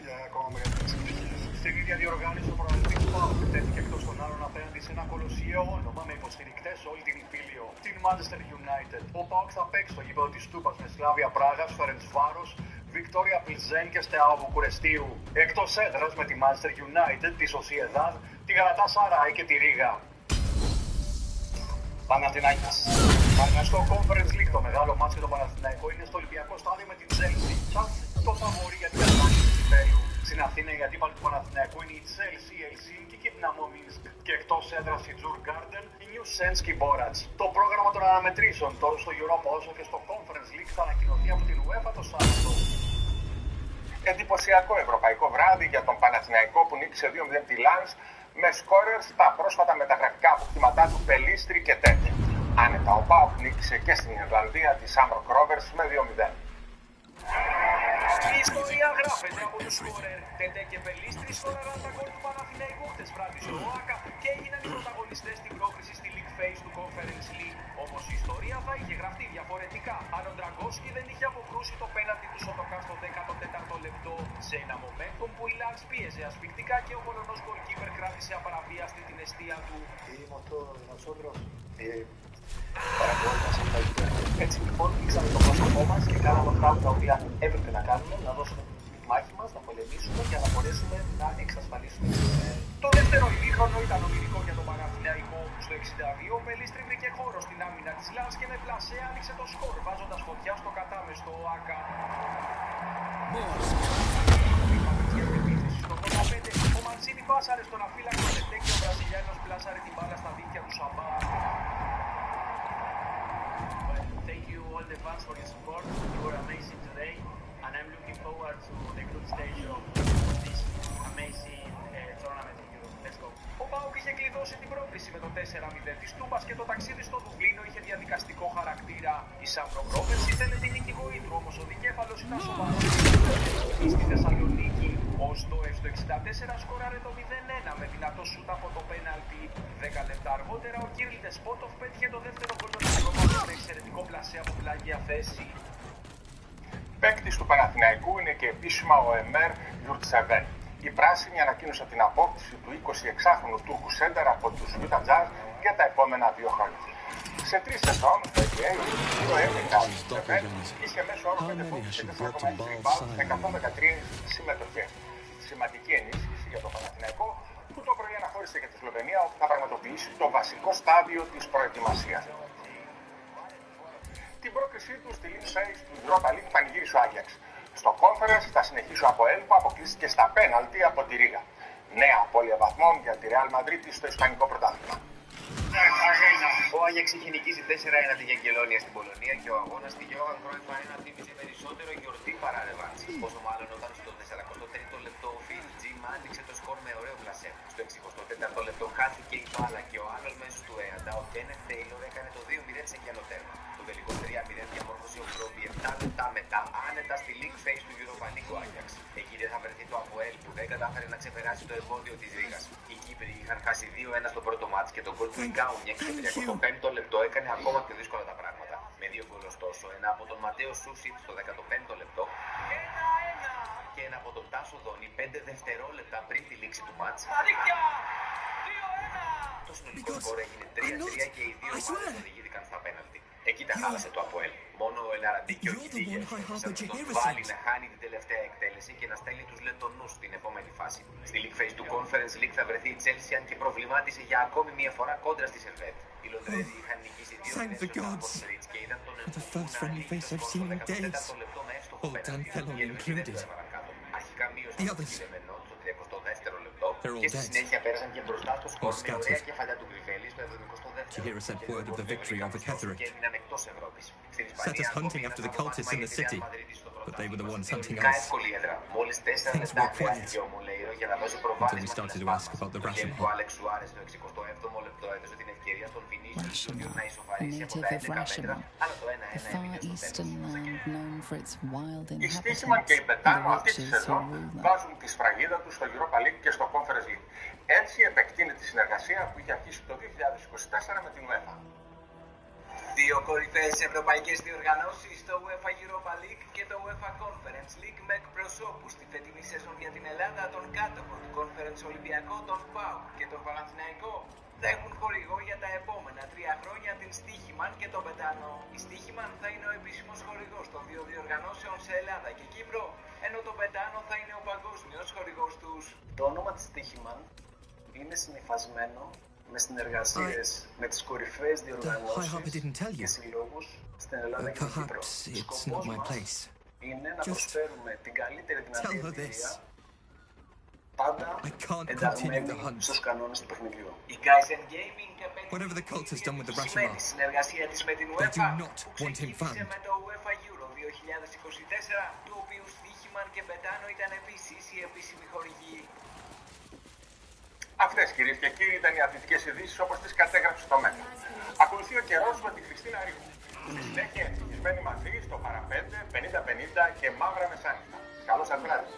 για ακόμα μεγαλύτερες επιτυχίες. Στην ίδια διοργάνωση ο πρωταθλητής ΠΑΟΚ τέθηκε εκτός των άλλων απέναντι σε ένα κολοσσιαίο όνομα με υποστηρικτές όλη την Ιππήλιο, την Manchester United. Ο ΠΑΟΚ θα παίξει στο γήπεδο της Τούπας με Σλάβια Πράγας, Φερεντσβάρος, Βικτόρια Πλιζέν και Στεάο Βουκουρεστίου. Εκτός έδρας με τη Manchester United, τη Σοσιεδάδ, τη Γαλατασαράι και τη Ρίγα. Παναθηναϊκός. Στο Conference League το μεγάλο μάτς για τον Παναθηναϊκό είναι στο Ολυμπιακό Στάδιο με την Chelsea. Σαν το φαβορί για την κατάσταση του κυπέλλου. Στην Αθήνα η αντίπαλη του Παναθηναϊκού είναι η Chelsea, η Ελσίνκι και η Δυναμό Μίνσκ. Και εκτός έδρας η Τζουρ Γκάρντεν, η Νιου Σένσκι Μπόρατς. Το πρόγραμμα των αναμετρήσεων τόσο στο Europa όσο και στο Conference League θα ανακοινωθεί από την UEFA το Σάββατο. Εντυπωσιακό ευρωπαϊκό βράδυ για τον Παναθηναϊκό που νίκησε 2-0 τη Λάνς με σκόρερ στα πρόσφατα μεταγραφικά αποκτήματά του Πελίστρη και Τέτε. Άνετα ο ΠΑΟΚ νίκησε και στην Ιρλανδία τη Άμρο Rovers με 2-0. Η ιστορία γράφεται από τους σκόρερ. Τέτε και Πελίστρη σκόραραν τα γκολ του Παναθηναϊκού χτες βράδυ στο ΟΑΚΑ και έγιναν οι πρωταγωνιστές στην πρόκριση στη League Phase του Conference League. Όμως η ιστορία θα είχε γραφτεί διαφορετικά αν ο Ντραγκόσκι δεν είχε αποκρούσει το πέναλτι του Σοτοκά στο 14ο λεπτό σε ένα momentum που η Λάνς πίεζε ασφυκτικά και ο Πολωνός goalkeeper κράτησε απαραβίαστη την εστία του. Έτσι λοιπόν ήξαμε το πρόσωπό μας και κάναμε αυτά τα οποία έπρεπε να κάνουμε, να δώσουμε τη μάχη μας, να πολεμήσουμε για να μπορέσουμε να εξασφαλίσουμε. Το δεύτερο ημίχρονο ήταν ονειρικό για τον Παναθηναϊκό. Στο 62 ο Πελίστρη βρήκε χώρο στην άμυνα της Λάνς και με πλασέ άνοιξε το σκορ βάζοντας φωτιά στο κατάμεστο ΟΑΚΑ. Στο 85 ο Μαντσίνι πάσαρε στον αφύλακτο Τετέ και ο Βραζιλιάνος πλάσαρε την μπάλα στα δίχτυα του Σαμπά. Thank you all the fans for your support. You were amazing today, and I'm looking forward to the group stage of this amazing tournament in Europe. Let's go. Ο ΠΑΟΚ είχε κλειδώσει την πρόκριση με το 4-0 της Τούπας και το ταξίδι στο Δουβλίνο είχε διαδικαστικό χαρακτήρα. Η Άμρο Rovers ήθελε την νίκη γοήτρου, όμως ο δικέφαλος ήταν σοβαρός. Στη Θεσσαλονίκη, ο Στόεφ στο 64 σκόραρε το 0-1 με δυνατό σούτ από το πέναλτι. 10 λεπτά αργότερα ο Κύριλ Σπότοφ πέτυχε το δεύτερο γκολ των Ευρωμάτων με εξαιρετικό πλασέ από πλάγια θέση. Παίκτης του Παναθηναϊκού είναι και επίσημα ο Εμέρ Γιουρτσεβέν. Η πράσινη ανακοίνωσε την απόκτηση του 26χρονου Τούρκου σέντερ από τους Utah Jazz για τα επόμενα 2 χρόνια. Σε 3 σεζόν, το NBA, το Έμικα είχε μέσω όρο 5 πόντους και 4,6 rebound με 113 συμμετοχές. Σημαντική ενίσχυση για το Παναθηναϊκό που το πρωί αναχώρησε για τη Σλοβενία όπου θα πραγματοποιήσει το βασικό στάδιο της προετοιμασίας. Την πρόκρισή του στη League Phase του Europa League πανηγύρισε ο Άγιαξ. Στο Conference θα συνεχίσει ο ΑΠΟΕΛ που αποκλείστηκε στα πέναλτι από τη Ρίγα. Νέα απώλεια βαθμών για τη Real Madrid στο Ισπανικό πρωτάθλημα. Ο Άγιαξ είχε νικήσει 4-1 την Αγγελόνια στην Πολωνία και ο αγώνας στη Johan Cruyff Arena θύμιζε περισσότερο γιορτή παρά ρεβάνς. Πόσο μάλλον όταν στο 43ο λεπτό ο Phil Jim άνοιξε το σκορ με ωραίο πλασέ. Στο 64ο λεπτό χάθηκε η μπάλα και ο άλλος μέσος του ΕΑΝΤΑ, ο Kenneth Taylor, έκανε το 2-0 σε κενό τέρμα. Το τελικό 3-0 διαμόρφωσε ο Κρόμπι 7 λεπτά μετά άνετα στη League Phase του Europa League ο Άγιαξ. Εκεί δεν θα βρεθεί το ΑΠΟΕΛ που δεν κατάφερε να ξεπεράσει το εμπόδιο της Ρήγας. Οι Κύπροι είχαν χάσει 2-1 στο πρώτο μάτς και τον γκολ του Ικάουνιεκ στο 35ο λεπτό έκανε ακόμα πιο δύσκολα τα πράγματα. Με 2 γκολ ωστόσο, ένα από τον Ματέο Σούσιτ στο 15ο λεπτό και ένα από τον Τάσο Δόνι 5 δευτερόλεπτα πριν τη λήξη του μάτς. Το συνολικό σκορ έγινε 3-3 και οι δύο ομάδες οδηγήθηκαν στα πέναλτι. Εκεί τα χάλασε το ΑΠΟΕΛ. Μόνο ο Ελαραντή και ο Κιτίγερ ήρθαν τον Βάλει να χάνει την τελευταία εκτέλεση και να στέλνει τους Λετονούς στην επόμενη φάση. Στη League Phase του Conference League θα βρεθεί η Chelsea αν και προβλημάτισε για ακόμη μια φορά κόντρα στη Σερβέτ. Οι Λονδρέζοι είχαν νικήσει 2-0 από το Ρίτς και είδαν τον Εμβούνα να νίκη στο σκορ στο 14ο λεπτό με εύστοχο πέναλτι. Οι Ελβετοί δεν το έβαλαν κάτω. Αρχικά μείωσαν το κείμενο στο 32ο λεπτό. They're all Και στη dead. συνέχεια πέρασαν και μπροστά στο σκορ με ωραία scattered. κεφαλιά του Γκριβέλη στο 72ο. Tahira sent word of the victory over Ketheric. Και έμειναν εκτός Ευρώπης. Στην Set us Ισπανία hunting after the cultists in the city, but they were the ones hunting Ειδικά us. εύκολη έδρα. Μόλις 4 Things λεπτά were quiet χρειάστηκε ο Μουλέιρο για να δώσει until we προβάδισμα στην started to ασπά ask μας. about the Το χέρι ration του hall. Άλεξ Σουάρες στο 67ο λεπτό έδωσε την ευκαιρία στον Βινίσιους να A ισοφαρίσει από τα native of 11 μέτρα, Rashomon, αλλά το 1-1 a far eastern land known for its wild Οι Στίχημαν και οι inhabitants, Μπετάνο the αυτή τη witches who σεζόν rule them. βάζουν τη σφραγίδα τους στο Europa League και στο Conference League. Έτσι επεκτείνει τη συνεργασία που είχε αρχίσει το 2024 με την UEFA. Δύο κορυφαίες ευρωπαϊκές διοργανώσεις, το UEFA Europa League και το UEFA Conference League, με εκπροσώπους στη φετινή σεζόν για την Ελλάδα τον κάτοχο του Conference Ολυμπιακό, τον ΠΑΟΚ και τον Παναθηναϊκό, θα έχουν χορηγό για τα επόμενα 3 χρόνια την Στίχημαν και τον Μπετάνο. Η Στίχημαν θα είναι ο επίσημος χορηγός των δύο διοργανώσεων σε Ελλάδα και Κύπρο, ενώ το Μπετάνο θα είναι ο παγκόσμιος χορηγός τους. Το όνομα της Στίχημαν είναι συνυφασμένο με συνεργασίες με τις κορυφαίες διοργανώσεις και συλλόγους στην Ελλάδα και την Κύπρο. Σκοπός μας είναι να προσφέρουμε την καλύτερη δυνατή εμπειρία, πάντα ενταγμένη στους κανόνες του παιχνιδιού. Η Kaizen Gaming Whatever the cult has done with the επέτυχε Rashomon, τη συνεργασία της με την they do UEFA, not που want him ξεκίνησε found. με το UEFA Euro 2024, του οποίου Στίχημαν και Μπετάνο ήταν επίσης οι επίσημοι χορηγοί. Αυτές, κυρίες και κύριοι, ήταν οι αθλητικές ειδήσεις όπως τις κατέγραψε το Μέτρο. Ακολουθεί ο καιρός με τη Χριστίνα Ρίγου. Στη συνέχεια ευτυχισμένοι μαζί στο παραπέντε, 50-50 και μαύρα μεσάνυχτα. Καλό σας βράδυ.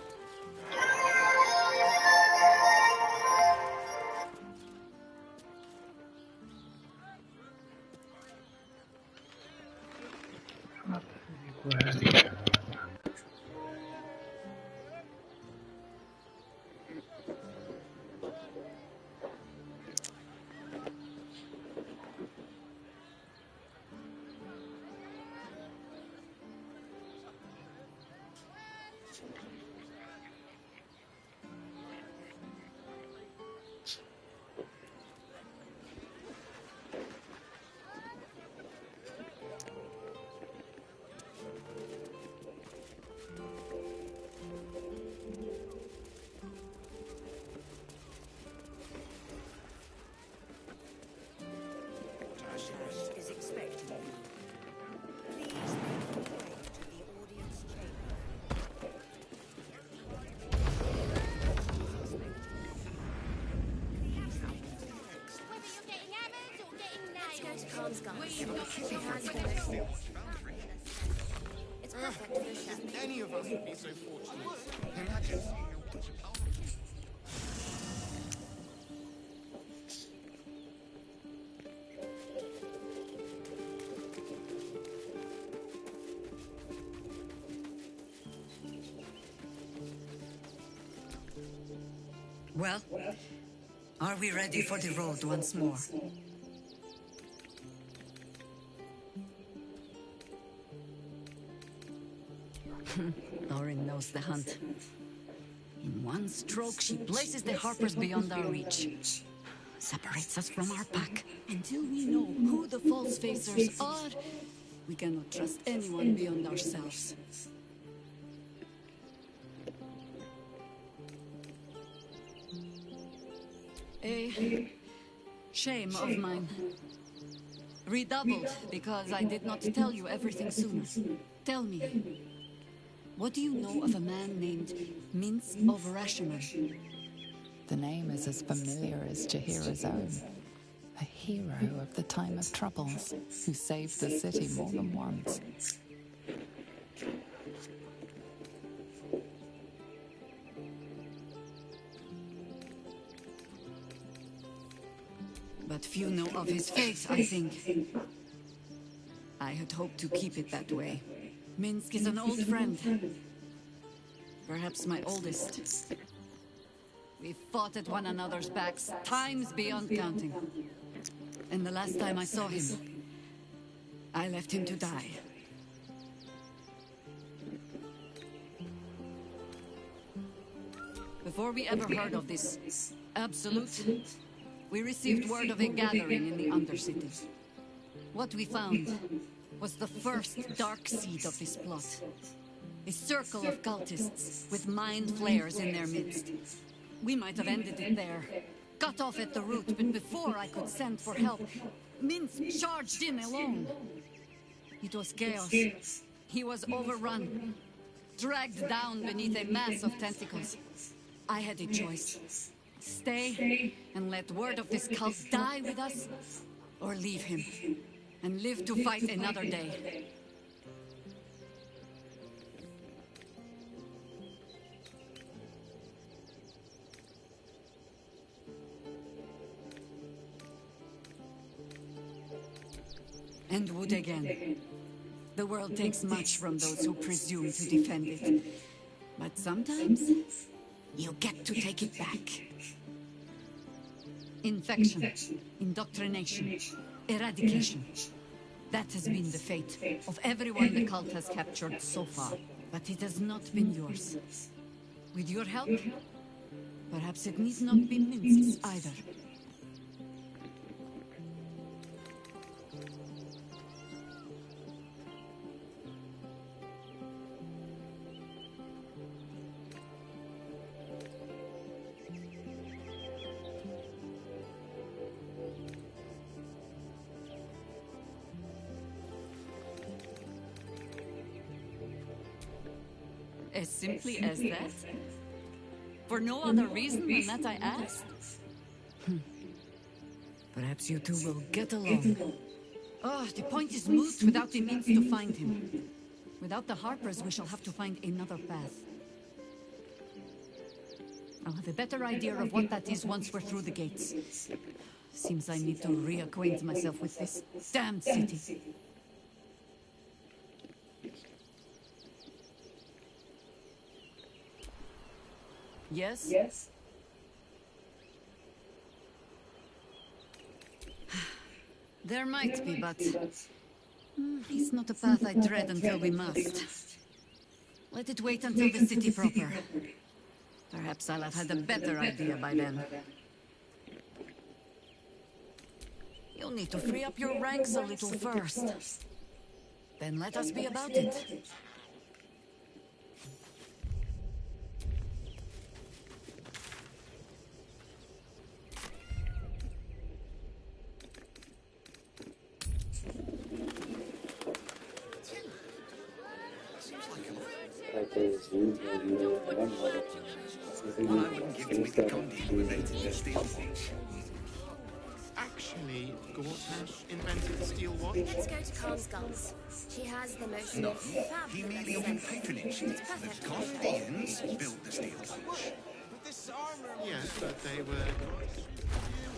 Is expecting you. Please make your way to the audience chamber. Whether you're getting hammered or getting nailed. Let's go to Calm's guys. It's perfect for a show. Any of us would be so fortunate. Imagine seeing a bunch of powerful. Well, are we ready for the road once more? Lauren knows the hunt. In one stroke, she places the Harpers beyond our reach. Separates us from our pack. Until we know who the false facers are, we cannot trust anyone beyond ourselves. A shame of mine. Redoubled because I did not tell you everything sooner. Tell me, what do you know of a man named Minsk of Rashomon? The name is as familiar as Jahira's own. A hero of the time of troubles, who saved the city more than once. But few know of his fate, I think. I had hoped to keep it that way. Minsk is an old friend. Perhaps my oldest. We fought at one another's backs, times beyond counting. And the last time I saw him, I left him to die. Before we ever heard of this Absolute, we received word of a gathering in the Undercity. What we found was the first dark seed of this plot. A circle of cultists with mind flayers in their midst. We might have ended it there. Cut off at the root, but before I could send for help, Minsk charged in alone. It was chaos. He was overrun, dragged down beneath a mass of tentacles. I had a choice. Stay and let word of this cult die with us, or leave him and live to fight another day. And would again. The world takes much from those who presume to defend it. But sometimes, you get to take it back. Infection, indoctrination, eradication. That has been the fate of everyone the cult has captured so far. But it has not been yours. With your help, perhaps it need not be Minsk's either. As simply as that? For no other reason than that I asked? Perhaps you two will get along. Oh, the point is moot without the means to find him. Without the Harpers, we shall have to find another path. I'll have a better idea of what that is once we're through the gates. Seems I need to reacquaint myself with this damned city. Yes? Yes. There might be, but it's not a path I tread until we must. Let it wait until the city proper. Perhaps I'll have had a better idea by then. You'll need to free up your ranks a little first. Then let us be about it. Well, I wouldn't give to be the Gandhi who invented the steel watch. Actually, Gortash invented the steel watch? Let's go to Khan's guns. She has the most He merely offered patronage. The Gandhians built the steel watch. But this armor... Yes, but they were...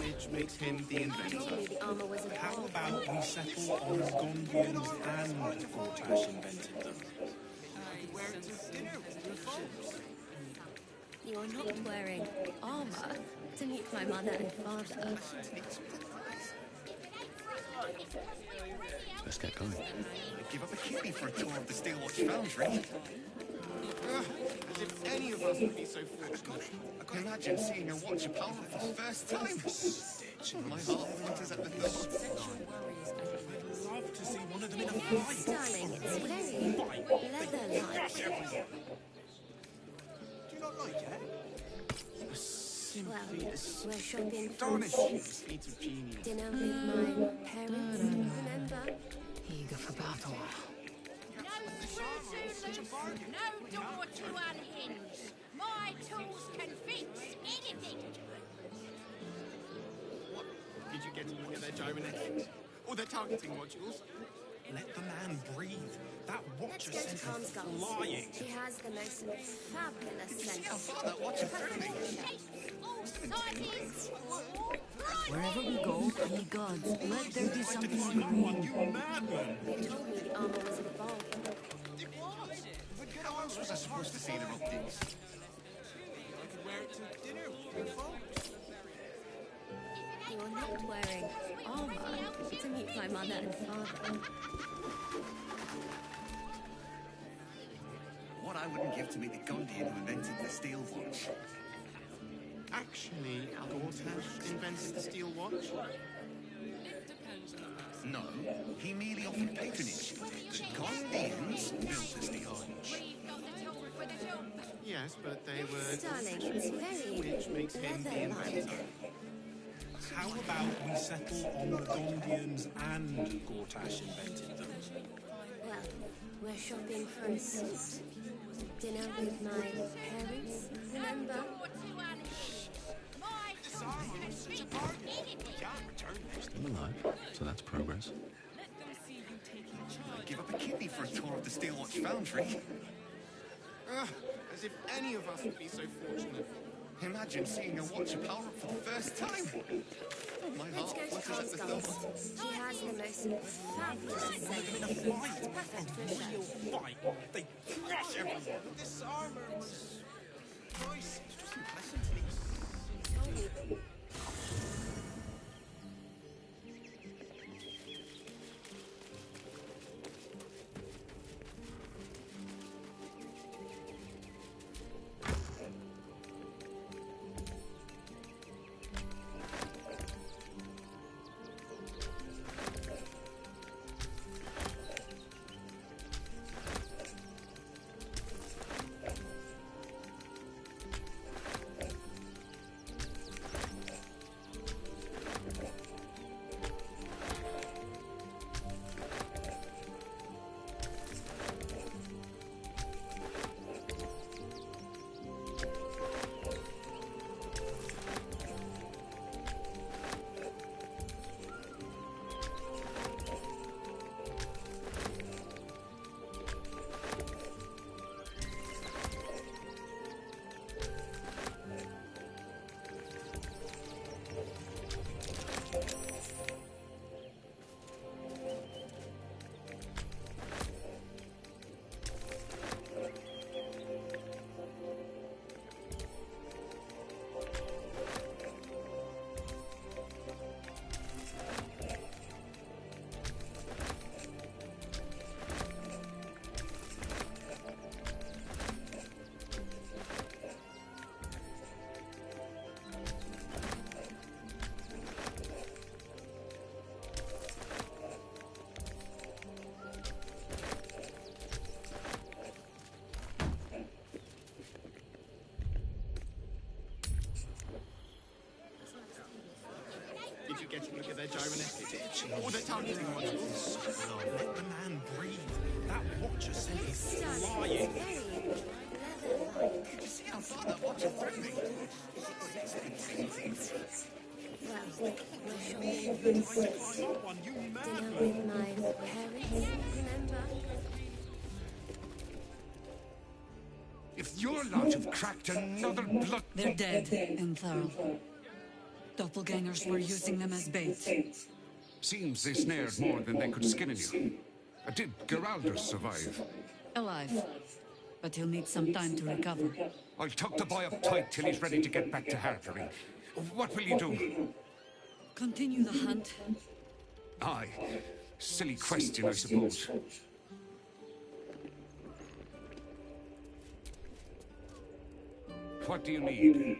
which makes him the inventor. How about we settle on Gondians and Gortash invented them? You are not wearing armor to meet my mother and father. Let's get going. I'd give up a kidney for a tour of the steel watch foundry. As if any of us would be so fortunate. I can imagine seeing your watch apart for the first time. My heart winters at the thought. I'd love to see one of them in a fight. Darling, it's very leather-like. Do you not like it? Well, we're shopping for Feet of genius. dinner with my parents, remember? Eager for battle. No door to unhinge. My tools can fix anything. What? Did you get to look at their gyronetic? Or their targeting modules? Let the man breathe. That watch is sent flying. She has the most fabulous sense. See how far that watch is turning? Wherever we go, ye gods, let there be something green. You madman! They told me the armor was a bargain. How else was I supposed to see the optics? I could wear it to dinner with folks. You are not wearing armor to meet my mother and father. What I wouldn't give to meet the Gondian who invented the steel watch. Actually, Gortash invented the steel watch? No, he merely offered patronage. The Gondians built the steel watch. Yes, but they were Darling, it's very which makes him the leather-like. inventor. How about we settle on the Gondians and Gortash invented them? Well, we're shopping for a suit. Dinner with my parents, remember? Still alive, so that's progress. I'd give up a kidney for a tour of the Steelwatch Foundry. As if any of us would be so fortunate. Imagine seeing a watcher power up for the first time. Oh, my Let's heart go to flutters at the Karlsgard. thought. She has the most fabulous In a scent. fight, It's perfect for a show. real fight, they crush everyone. This armor was nice. It's just unpleasantly. Did you get a look at their gyrometics? Or their targeting modules? Let the man breathe. That watcher sent is flying. Leather-like. You see how far that watcher threw me? Well, we're shopping for a suit. Dinner with my parents, remember? If your lot have cracked another blood... They're dead, Entharl. Doppelgangers were using them as bait. Seems they snared more than they could skin in you. Did Geralder survive? Alive. But he'll need some time to recover. I'll tuck the boy up tight till he's ready to get back to harboring. What will you do? Continue the hunt. Aye. Silly question, I suppose. What do you need?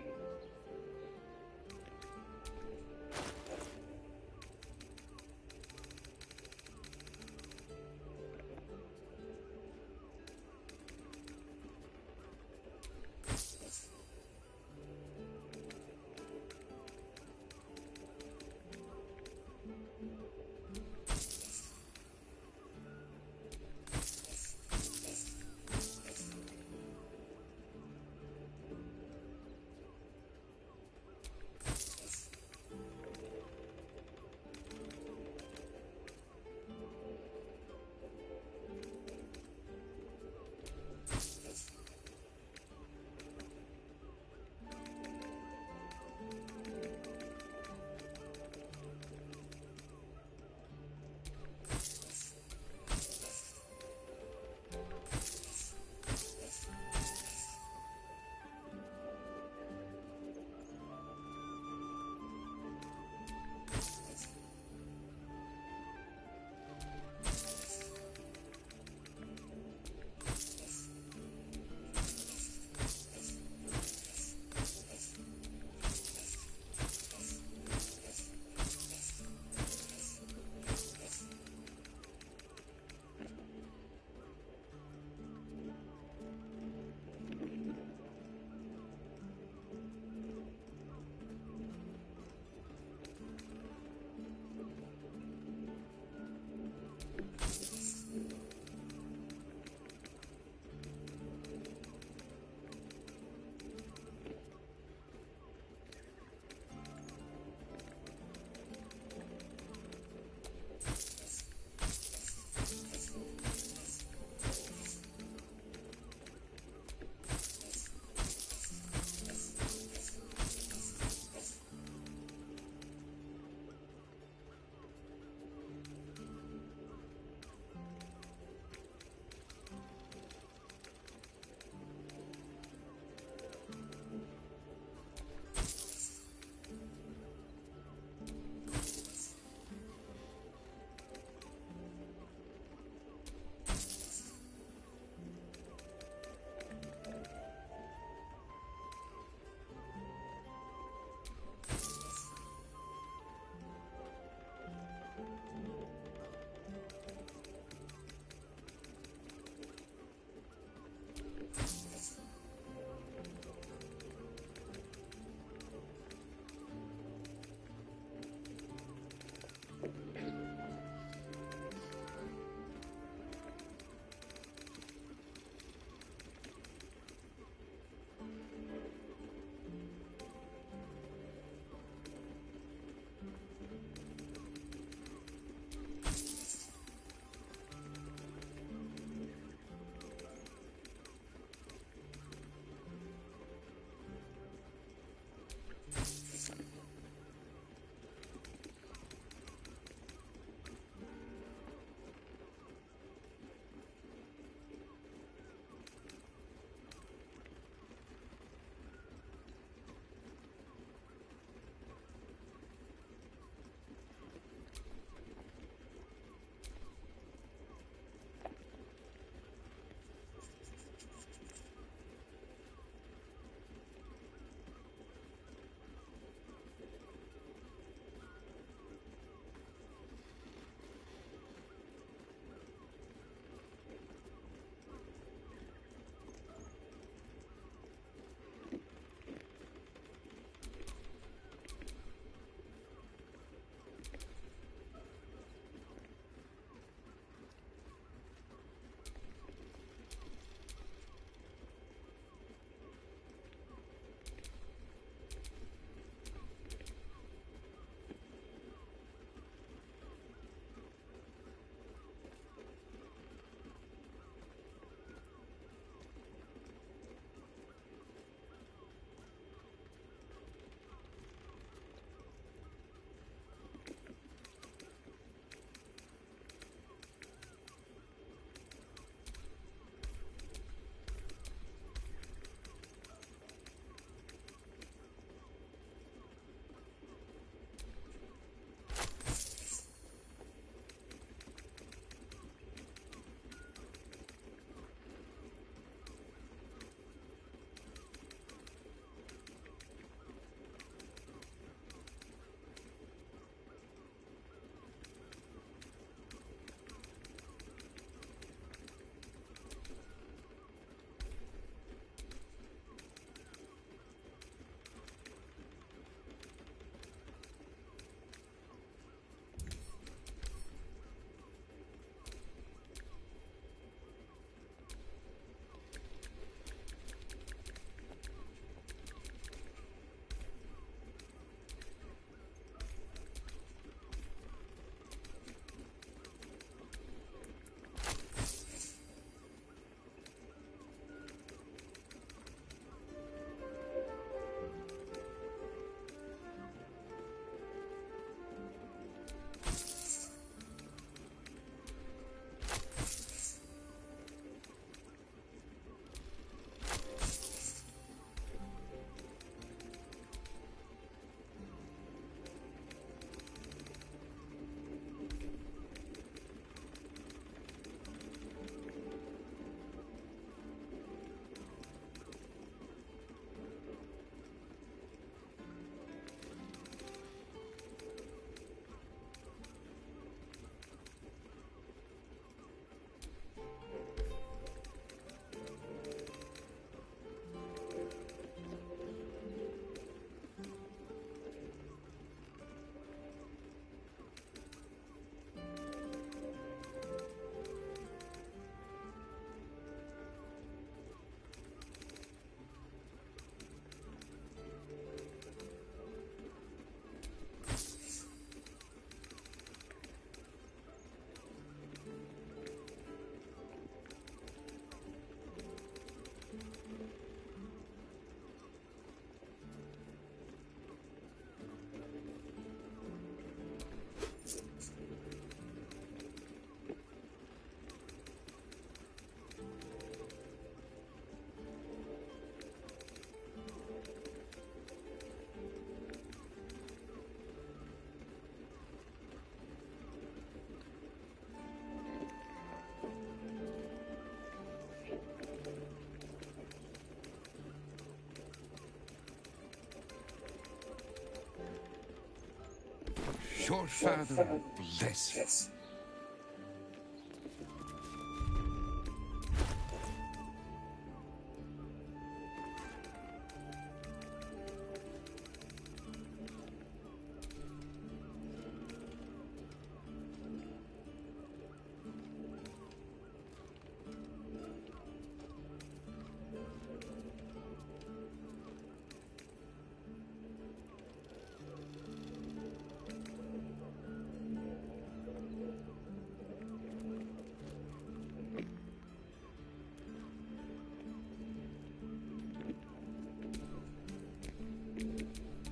your father bless you.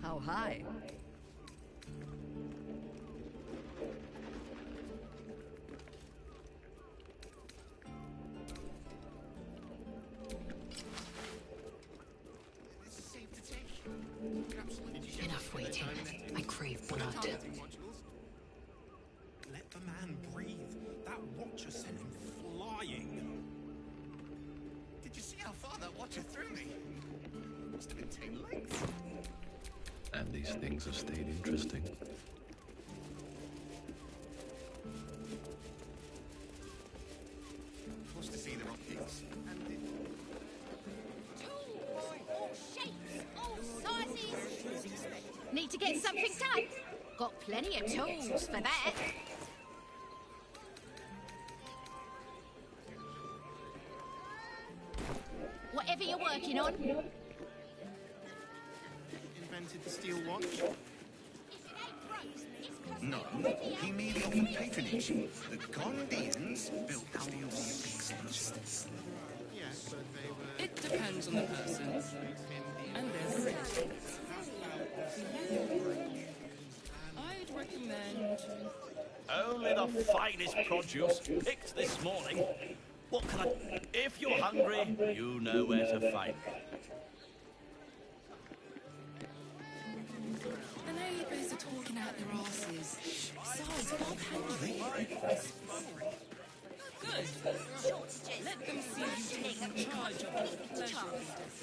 How high? Enough waiting. I crave blood. Let the man breathe. That watcher sent him flying. Did you see how far that watcher threw me? Must have been 10 lengths. And these things have stayed interesting. Wants to see the rockets. Tools, all shapes, all sizes. Need to get something done? Got plenty of tools for that. Whatever you're working on. Invented the steel watch? No, he merely offered patronage. The Gondians built the steel excellence. Yes, but they were... It depends on the person and their rate. I'd recommend... Only the finest produce picked this morning. What can I... If you're hungry, you know where to find me. The neighbours are talking out their asses. Besides, Bob Henry. Good. Let them see you taking charge of the pleasure feeders.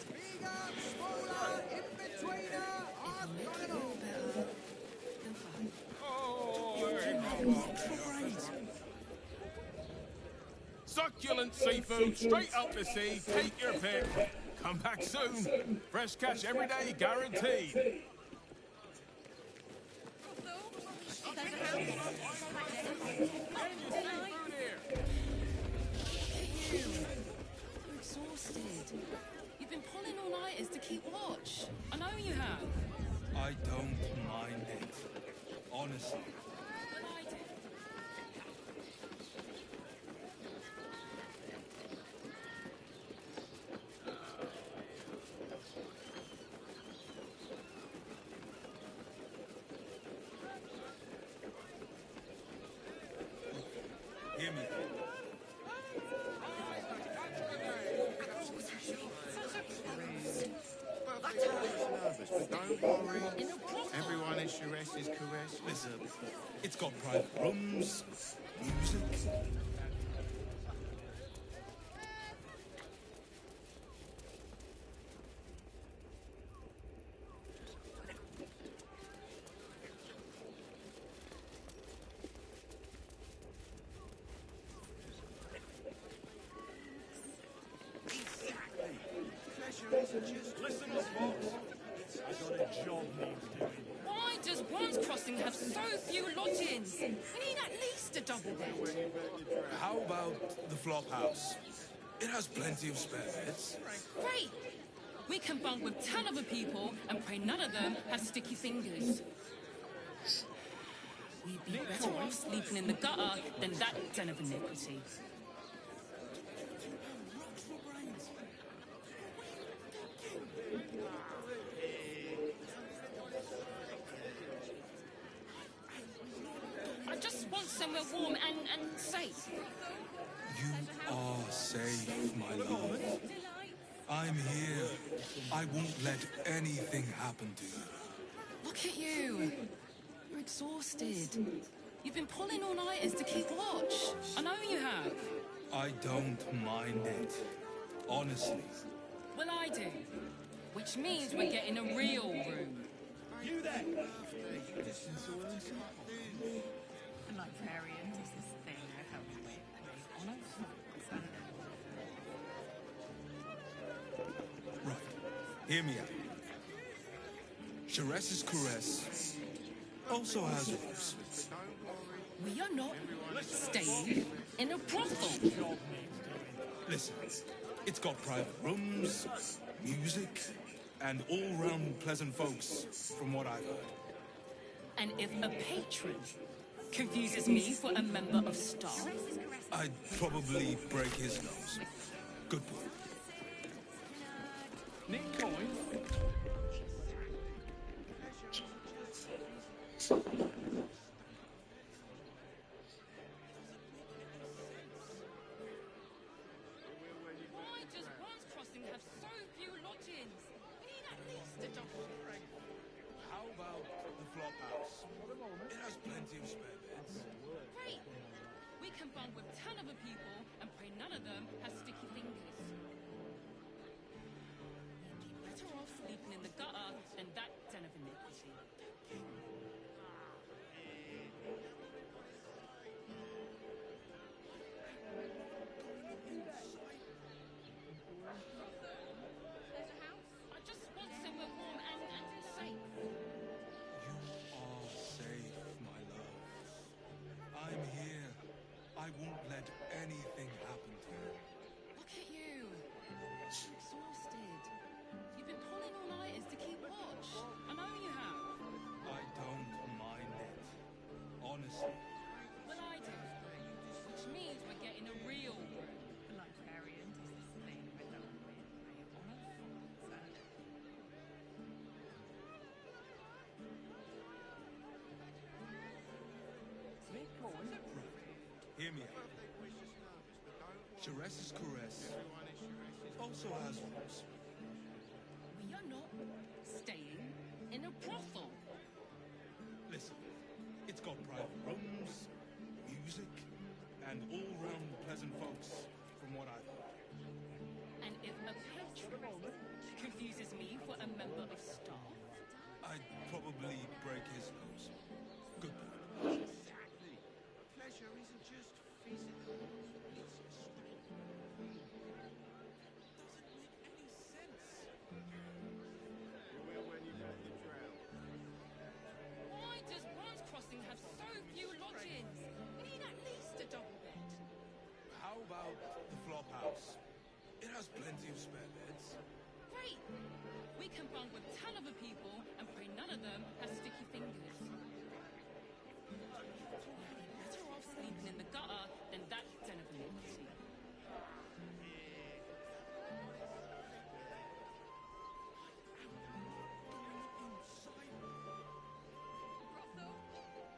Succulent seafood, straight up the sea, take your pick. Come back soon. Fresh catch every day, guaranteed. You're exhausted. You've been pulling all-nighters to keep watch. I know you have. I don't mind it. Honestly. Hear me. Nervous, but don't worry. Everyone is Charesse is caress. Listen, it's got private rooms, music. Listen us, folks. I got a job needs doing. Why does Wands Crossing have so few lodgings? We need at least a double bed. How about the flop house? It has plenty of spare beds. Great! We can bunk with 10 other people and pray none of them have sticky fingers. We'd be better off sleeping in the gutter than that den of iniquity. I just want somewhere warm and safe. You are safe, my lord. I'm here. I won't let anything happen to you. Look at you. You're exhausted. You've been pulling all-nighters to keep watch. I know you have. I don't mind it. Honestly. Well, I do. Which means we're getting a real room. You there? The librarian is this thing I help with. On a Right. Hear me out. Chares's caress also has rules. We are not staying in a brothel. Listen, it's got private rooms, music, and all-round pleasant folks, from what I've heard. And if a patron confuses me for a member of staff, I'd probably break his nose. Good boy. Nick coin. why does Bronze Crossing have so few lodgings? We need at least a double. How about the flop house? It has plenty of spare beds. Great! We can bunk with 10 other people and pray none of them has sticky fingers. We'd be better off sleeping in the gutter than that den of iniquity. There's a house. I just want somewhere warm and safe. You are safe, my love. I'm here. I won't let anything happen to you. Look at you. Exhausted. You've been pulling all-nighters to keep watch. I know you have. I don't mind it. Honestly. Well, I do. Which means we're getting a real room. The librarian does this thing with the Hear me out. Chares's caress also has rules. We are not staying in a brothel. Listen, it's got private rooms, music, and all-round pleasant folks, from what I've heard. And if a patron confuses me for a member of staff, I'd probably break his nose. Good boy. Exactly. Pleasure isn't just physical. It's why does Bronze Crossing have so few lodgings? We need at least a double bed. How about the flop house? It has plenty of spare beds. Great! We can bunk with 10 other people and pray none of them has sticky fingers. We'd be better off sleeping in the gutter than that den of iniquity.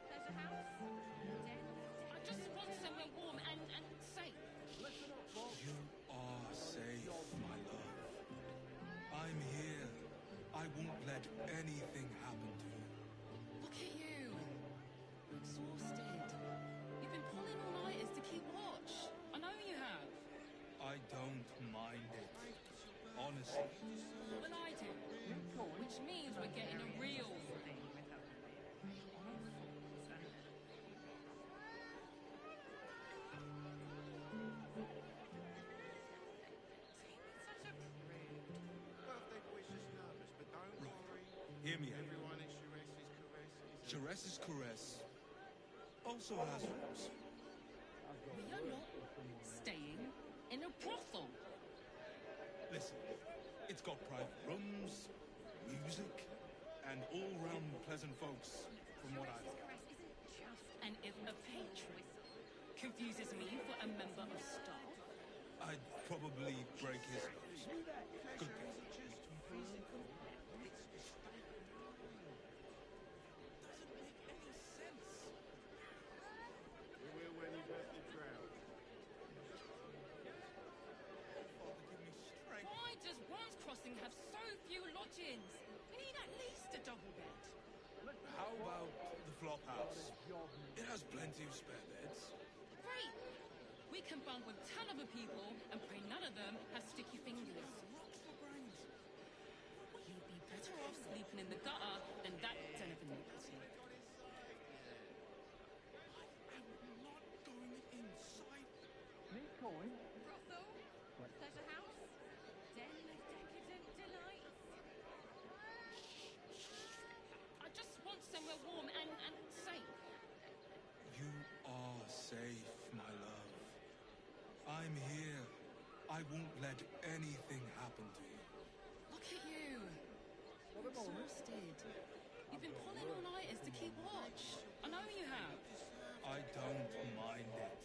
There's a house. I just want somewhere warm and safe. You are safe, my love. I'm here. I won't let anything happen to you. Look at you. Exhausted. You've been pulling all-nighters to keep watch. I know you have. I don't mind it. Honestly. Well, I do. Which means we're getting a real thing. Hear me out. Chares's caress also has rules. We are not staying in a brothel. Listen, it's got private rooms, music, and all-round pleasant folks, from what I've heard. And if a patron confuses me for a member of staff, I'd probably break his nose. Good boy. why does Bronze Crossing have so few lodgings? We need at least a double bed. How about the flop house? It has plenty of spare beds. Great! We can bunk with 10 other people and pray none of them has sticky fingers. You'd be better off sleeping in the gutter than that den of iniquity. Brothel, pleasure house, den of decadent delights. I just want somewhere warm and safe. You are safe, my love. I'm here. I won't let anything happen to you. Look at you. You're exhausted. You've been pulling all-nighters to keep watch. I know you have. I don't mind it.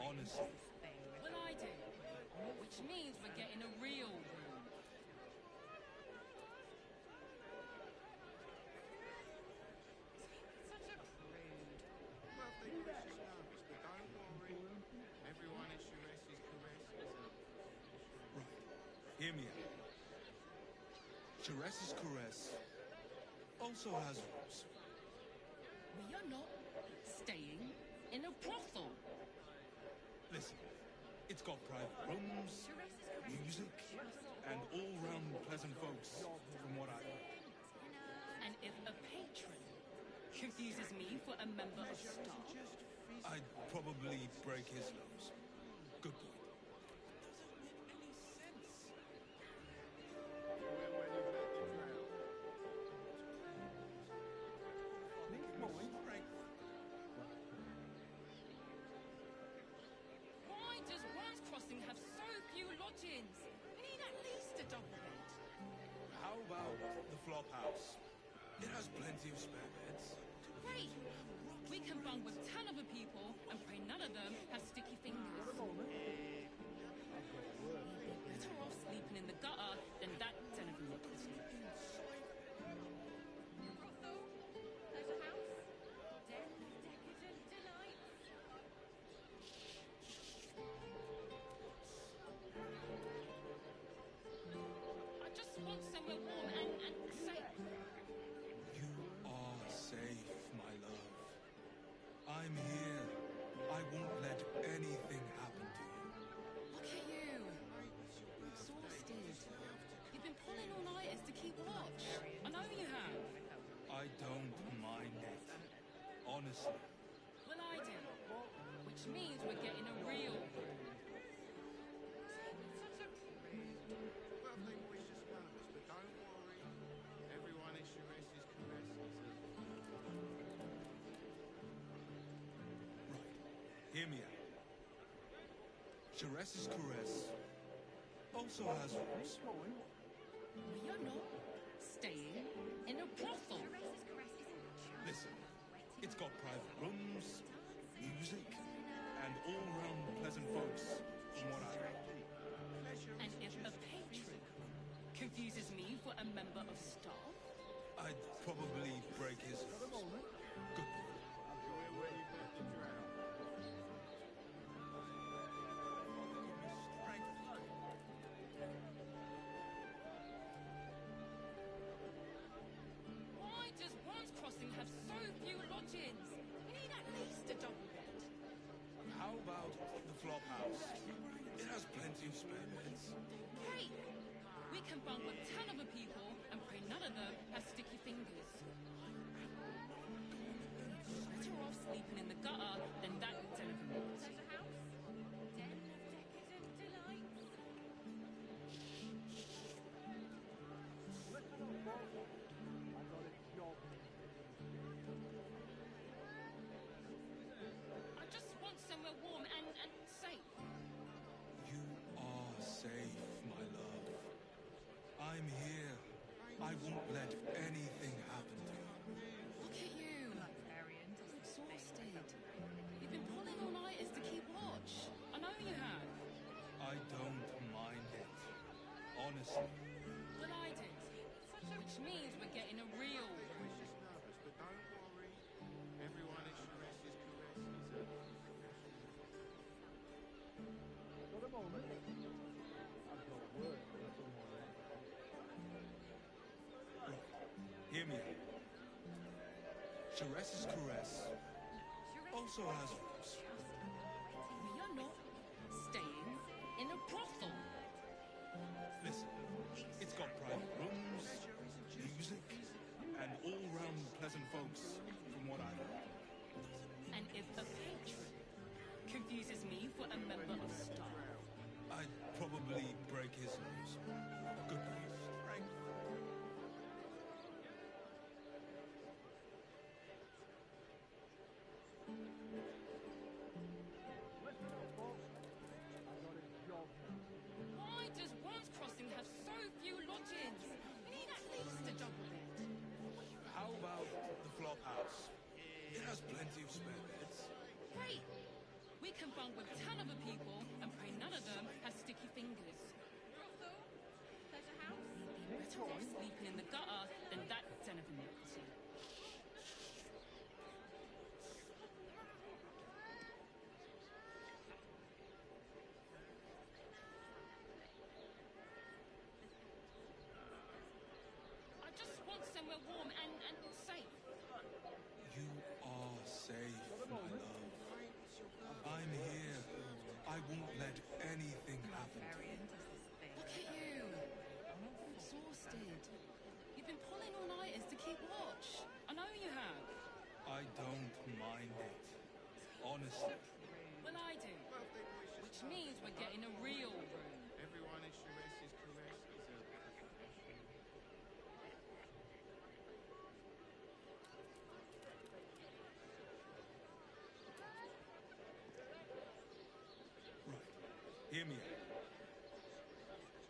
Honestly. Well, I do. Which means we're getting a real room. Such a prude. Birthday wish is nervous, but don't worry. Everyone at Sures's caress is a... Right. Hear me out. Sures's caress also has rules. We are not staying in a brothel. Listen, it's got private rooms, music, and all-round pleasant folks, from what I heard. And if a patron confuses me for a member of staff, I'd probably break his nose. Good point. why does One's Crossing have so few lodgings? We need at least a double bed. How about the flop house? It has plenty of spare beds. Great! We can bunk with 10 other people and pray none of them have sticky fingers. Better off sleeping in the gutter than that den of iniquity. Brothel, pleasure house, den of decadent delights. I just want somewhere warm and safe. You are safe, my love. I'm here. I won't let anything happen to you. Look at you. Exhausted. You've been pulling all-nighters to keep watch. I know you have. I don't mind it. Honestly. Well, I do. Which means we're getting a real room. Such a prude. Birthday wish is nervous, but don't worry. Everyone at Sures's caress is a... Hear me out. Sures's caress also has rules. We are not staying in a brothel. Listen, it's got private rooms, music, and all-round pleasant folks, from what I heard. And if a patron confuses me for a member of staff, I'd probably break his nose. Good point. why does One's Crossing have so few lodgings? We need at least a double bed. How about the flop house? It has plenty of spare beds. Great! We can bunk with 10 other people and pray none of them have sticky fingers. Better off sleeping in the gutter than that den of iniquity. Pleasure house, den of decadent delights. I just want somewhere warm and safe. You are safe, my love. I'm here. I won't let anything happen to you. Look at you. Exhausted. You've been pulling all-nighters to keep watch. I know you have. I don't mind it. Honestly. Well, I do. Which means we're getting a real room. Wish is nervous, but don't worry. Everyone at Sures's caress is a... Hear me out. Sures's caress also has rules. We are not staying in a brothel. Listen, it's got private rooms, music, and all-round pleasant folks, from what I heard. And if a patron confuses confuses me for a member of staff. I'd probably break his nose. Good night. Why does Wands Crossing have so few lodgings? We need at least a double bed. How about the flop house? It has plenty of spare beds. Great! We can bunk with 10 other people and pray none of them has sticky fingers. We'd be better off sleeping in the gutter than that den of iniquity. I just want somewhere warm and safe. You are safe, my love. I'm here. I won't let anything happen to you. Look at you. Exhausted. You've been pulling all-nighters to keep watch. I know you have. I don't mind it. Honestly. Well, I do. Which means we're getting a real room. Everyone is Sheres's caress is a... Hear me out.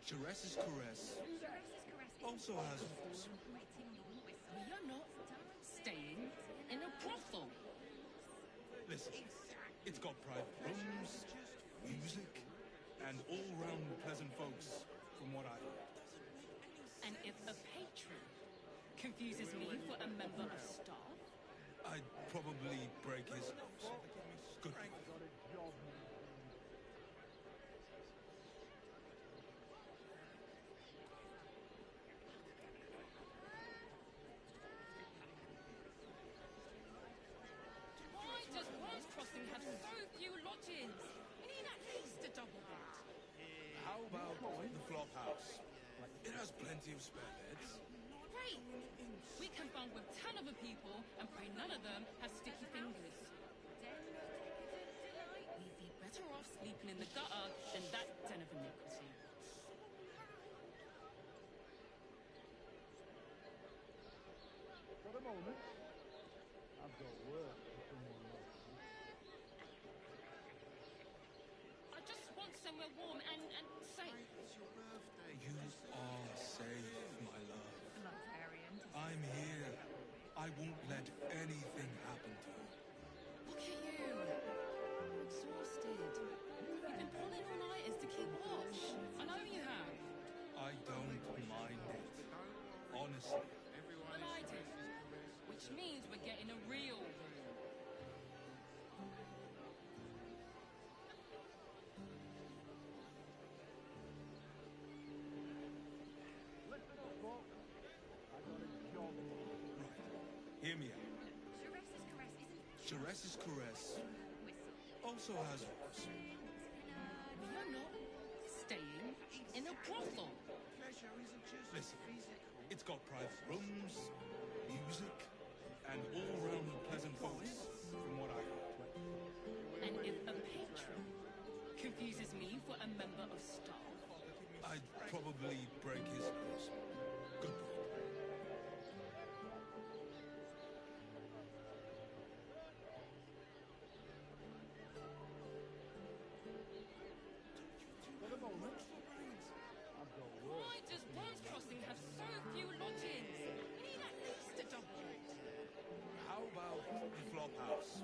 Sheres's caress also has rules. We are not staying in a brothel. Listen, it's got private rooms, music, and all-round pleasant folks, from what I heard. And if a patron confuses me for a member of staff, I'd probably break his nose. Good. why does Wands Crossing have so few lodgings? We need at least a double bed. How about the flop house? It has plenty of spare beds. Great! We can bunk with 10 other people and pray none of them have sticky fingers. We'd be better off sleeping in the gutter than that den of iniquity. For the moment, I've got work for someone else. I just want somewhere warm and safe. It's your birthday. You are safe, my love. I'm here. I won't let anything happen to you. Look at you. Exhausted. You've been pulling all-nighters to keep watch. I know you have. I don't mind it. Honestly. Well, I do. Which means we're getting a real room. Listen up, folks. I got a job. Hear me out. Sheres's caress also has rules. We are not staying in a brothel. Pleasure isn't just Listen, physical. it's got private rooms, music, and all-round pleasant folks, from what I heard. And if a patron confuses me for a member of staff, I'd probably break his nose. Good point. For the moment, I've got work. why does Wands Crossing have so few lodgings? We need at least a double bed. How about the flop house?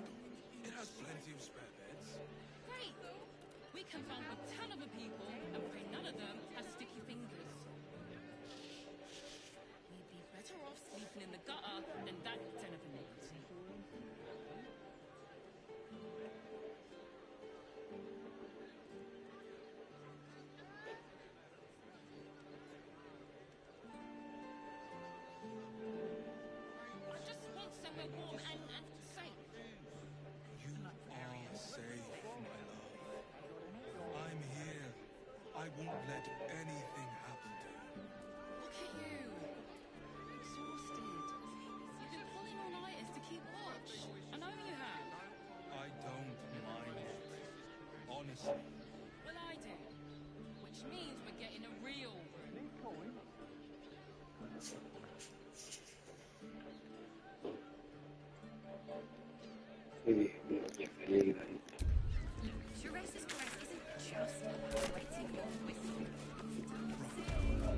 It has plenty of spare beds. Great! We can bunk with 10 other people and pray none of them have sticky fingers. We'd be better off sleeping in the gutter than that den of iniquity. I just want somewhere warm and safe. You are safe, my love. I'm here. I won't let anything happen to you. Look at you. Exhausted. You've been pulling all-nighters to keep watch. I know you have. I don't mind it. honest. Well, I do. Which means we're getting a real room. Teresa's quest isn't just about wetting your whistle.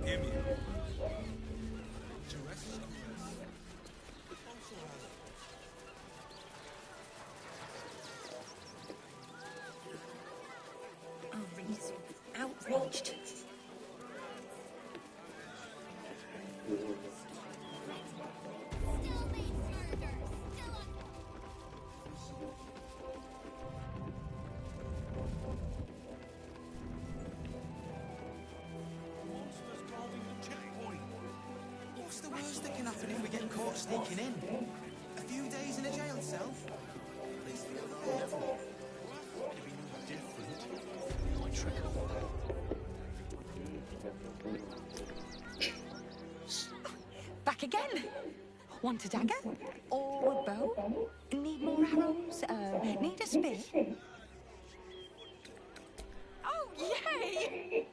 Hear me out. Teresa's caress also has Reese, outraged. Monsters guarding the checkpoint. What's the worst that can happen if we get caught sneaking in? A few days in a jail cell? At least we got prepared for it. It'd be no different. My trick. Back again. Want a dagger? Or a bow? Need more arrows? Need a spear? Oh, yay!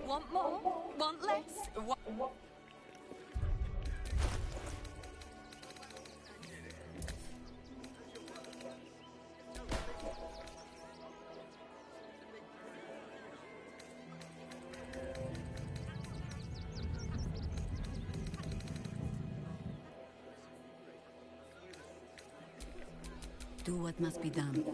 Want more? Want less? Do what must be done.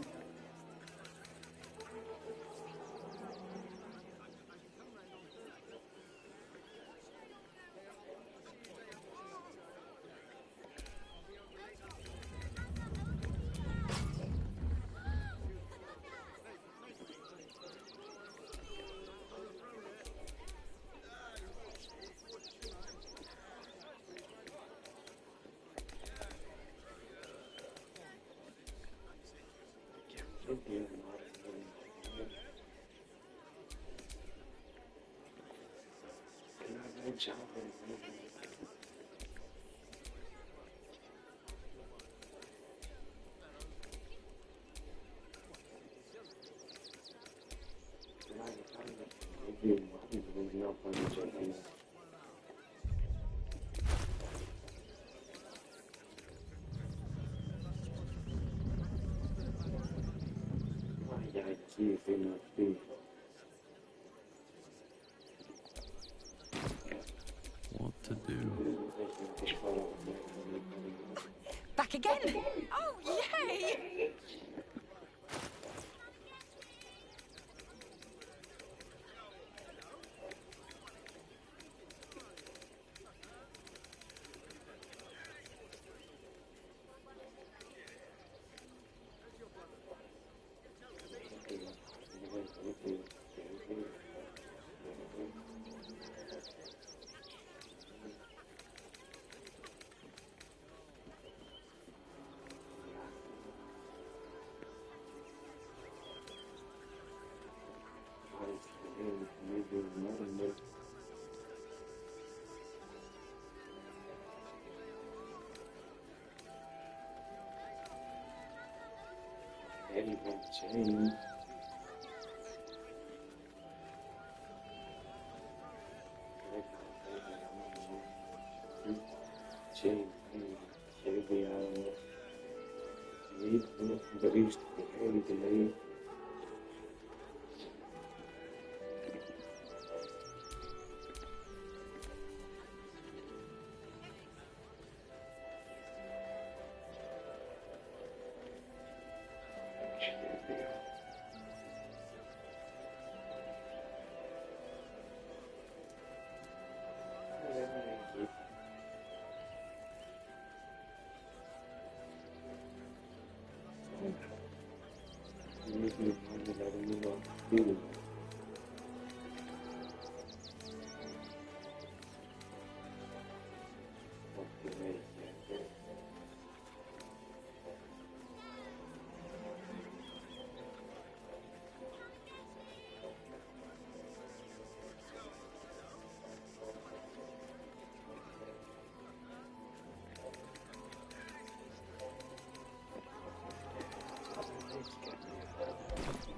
What to do? Back again! Oh, yay!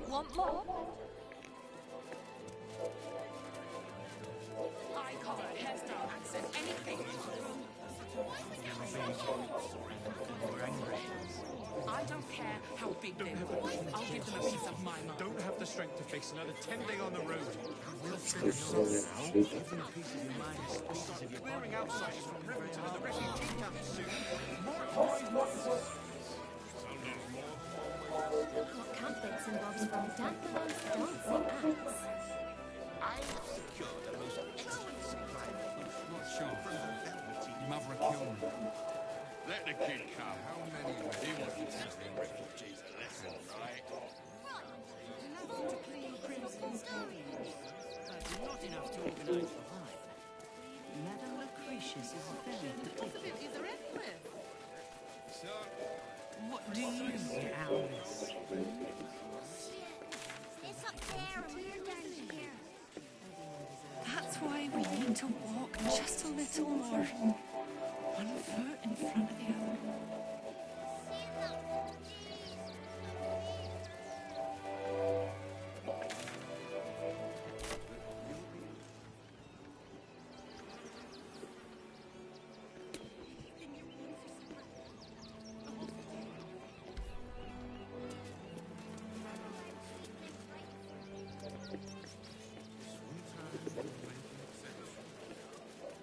Want more? I cover heads down, access anything. We're angry. I don't care how big they are. I'll give them a piece of my mind. Don't have the strength to face another 10-day on the road. We'll figure it out now. Give them a piece of your mind, pieces of your body. Clearing outsiders from Riverton and the refugee camps soon. More What campings involves from dandelions to dancing ants. I've secured the most excellent supply of food. What shop? Maverick Kiln. Let the kid come. How many he wants to teach the refugees a lesson, right? Enough to clean Crimson's tables, but not enough to organise the vibe. Madame Lucretius is very particular. Is there anywhere? So, What do you say, Alice? It's up there and we're down here. That's why we need to walk just a little more. One foot in front of the other.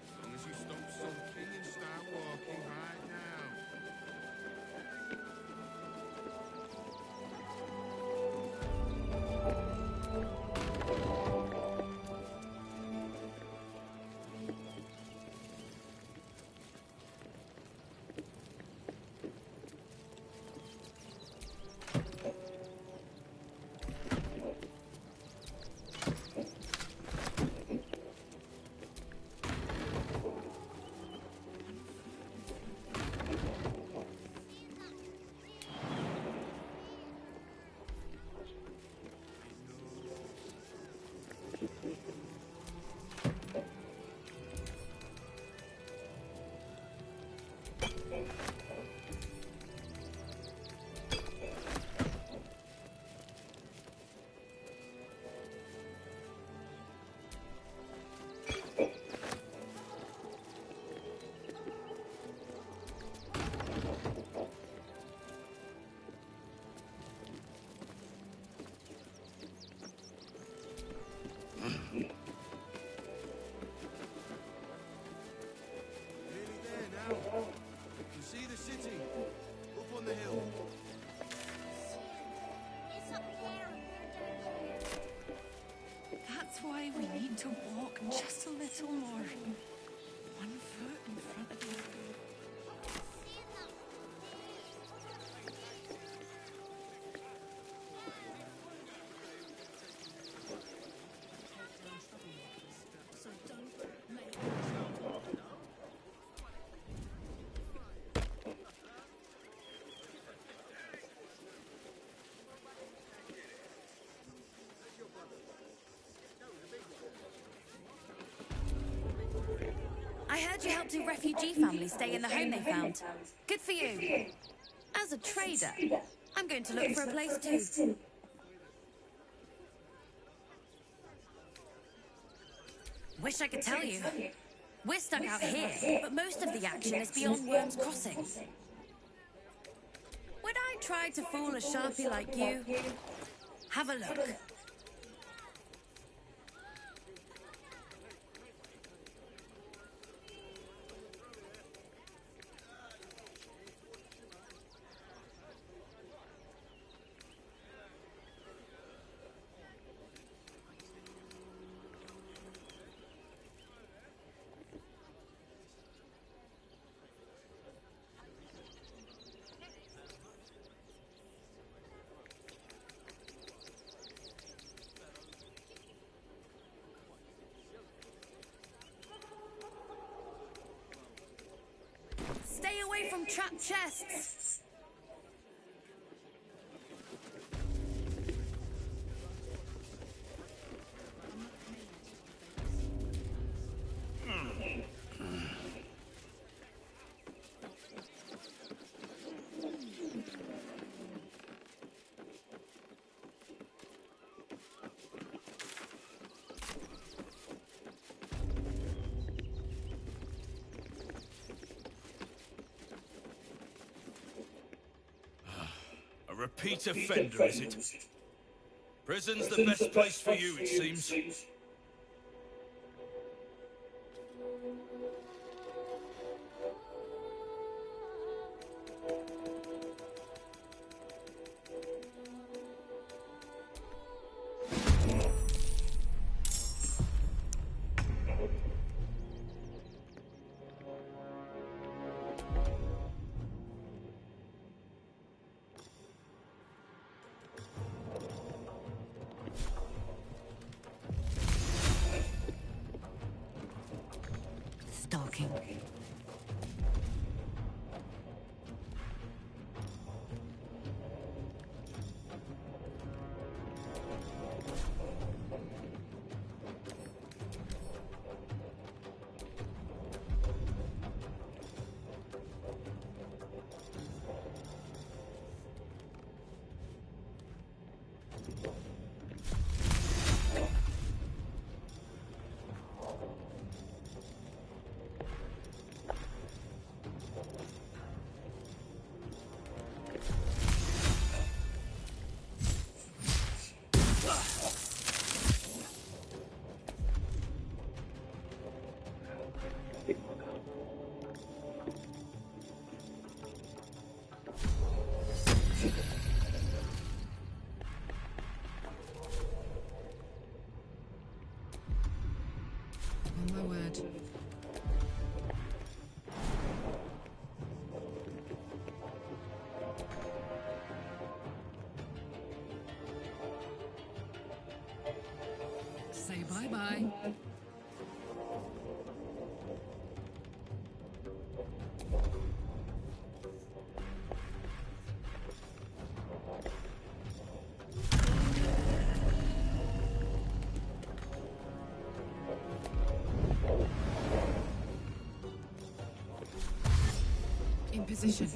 as long as you stop sulking and start walking right now. little more. One foot in front of the other. I heard you helped a refugee family stay in the home they found. Good for you. As a trader, I'm going to look for a place too. Wish I could tell you. We're stuck out here, but most of the action is beyond Worm's Crossing. Would I try to fool a sharpie like you? Have a look. Stay away from trapped chests. Repeat offender, is it? Prison's the best place for you, it seems. Stalking. On my word. Say bye-bye. In position.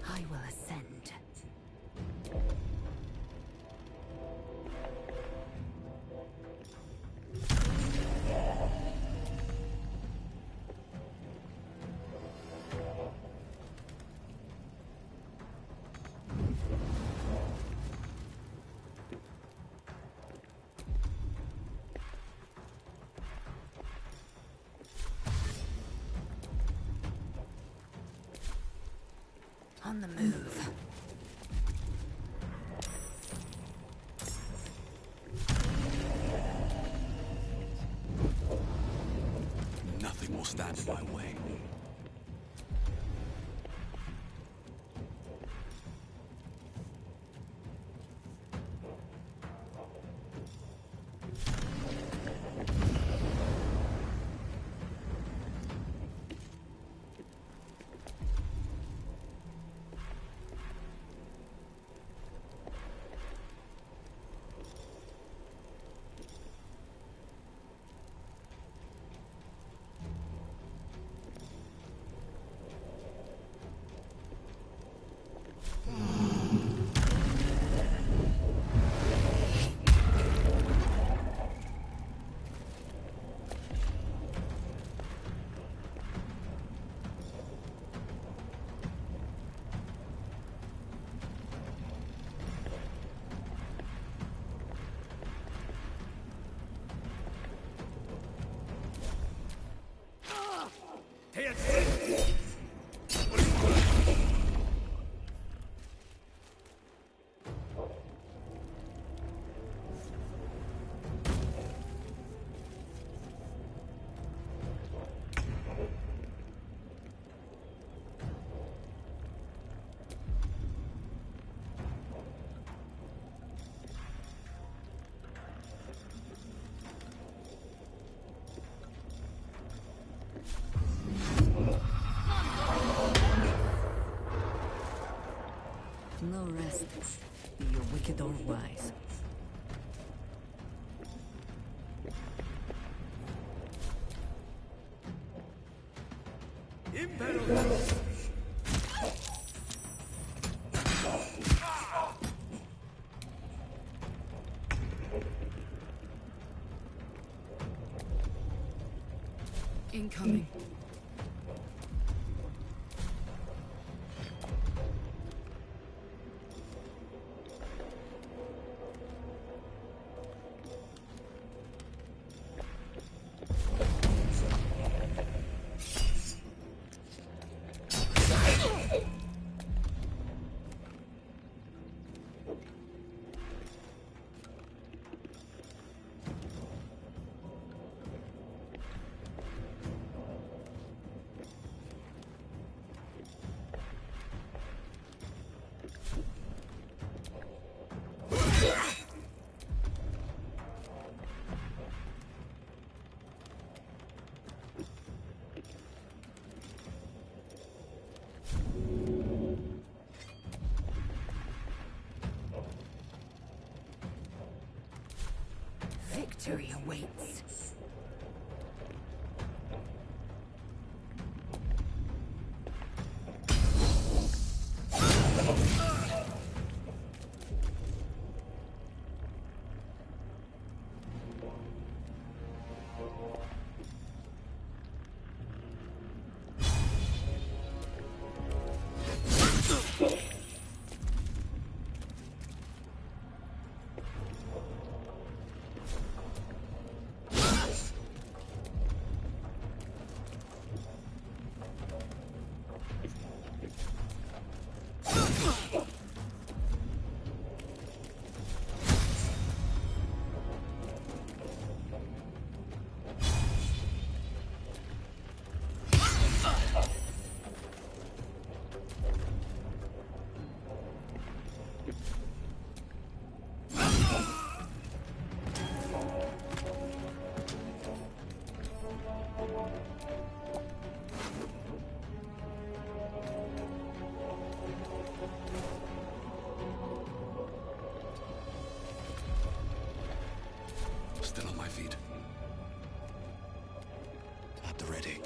I will ascend. on the move. Nothing will stand in my way. No rest, be you wicked or wise. Incoming. Victory awaits. Still on my feet. At the ready.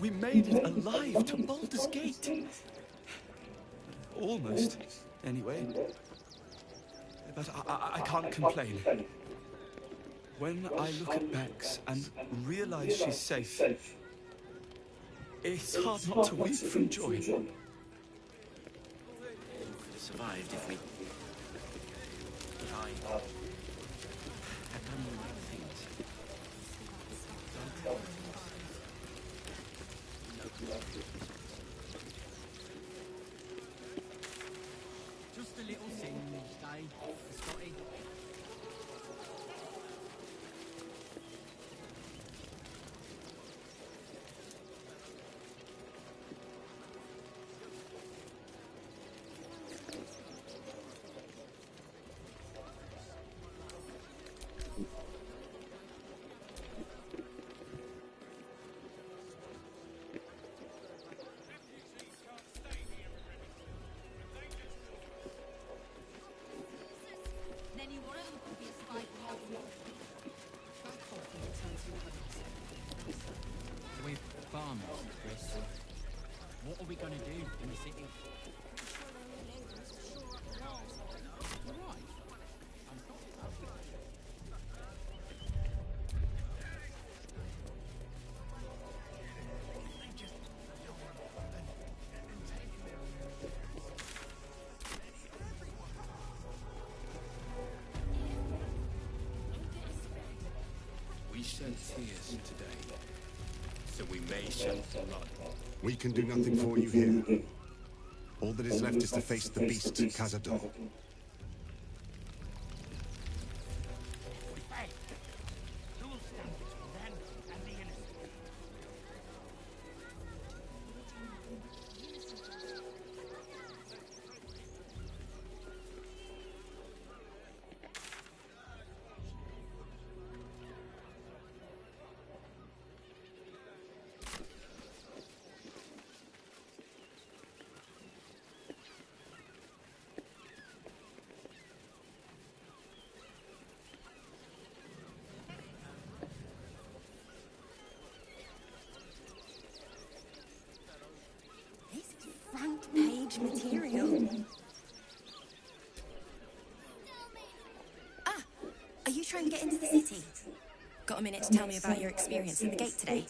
We made it alive to Baldur's Gate. Almost, anyway. But I can't complain. When I look at Bex and realize she's safe, it's hard not to weep from joy. We could have survived if I had done the right things. Just a little singed, eh, Scotty? Any one of them could be a spy for helping. We're farmers, Chris. What are we going to do in the city? Right. We shed tears today, so we may shed blood. We can do nothing for you here. All that is left is to face the beast, Cazador. Front page material. Ah, are you trying to get into the city? Got a minute to tell me about your experience at the gate today?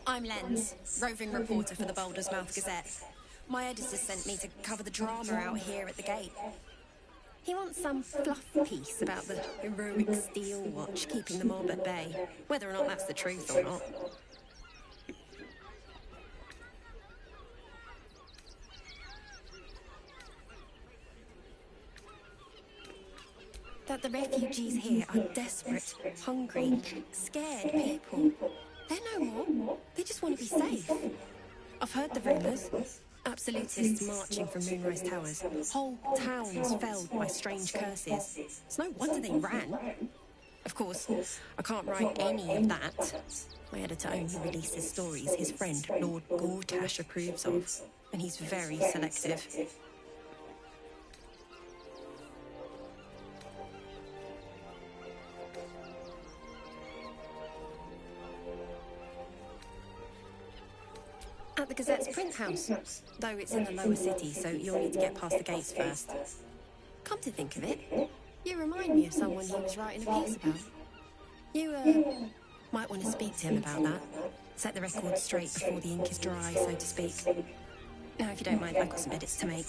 I'm Lens, roving reporter for the Baldur's Mouth Gazette. My editor sent me to cover the drama out here at the gate. He wants some fluff piece about the heroic steel watch keeping the mob at bay, whether or not that's the truth or not. That the refugees here are desperate, hungry, scared people. They're no more. They just want to be safe. I've heard the rumours. Absolutists marching from Moonrise Towers. Whole towns felled by strange curses. It's no wonder they ran. Of course, I can't write any of that. My editor only releases stories his friend, Lord Gortash, approves of. And he's very selective. At the Gazette's print house, though it's in the lower city, so you'll need to get past the gates first. Come to think of it, you remind me of someone he was writing a piece about. You, might want to speak to him about that. Set the record straight before the ink is dry, so to speak. Now, if you don't mind, I've got some edits to make.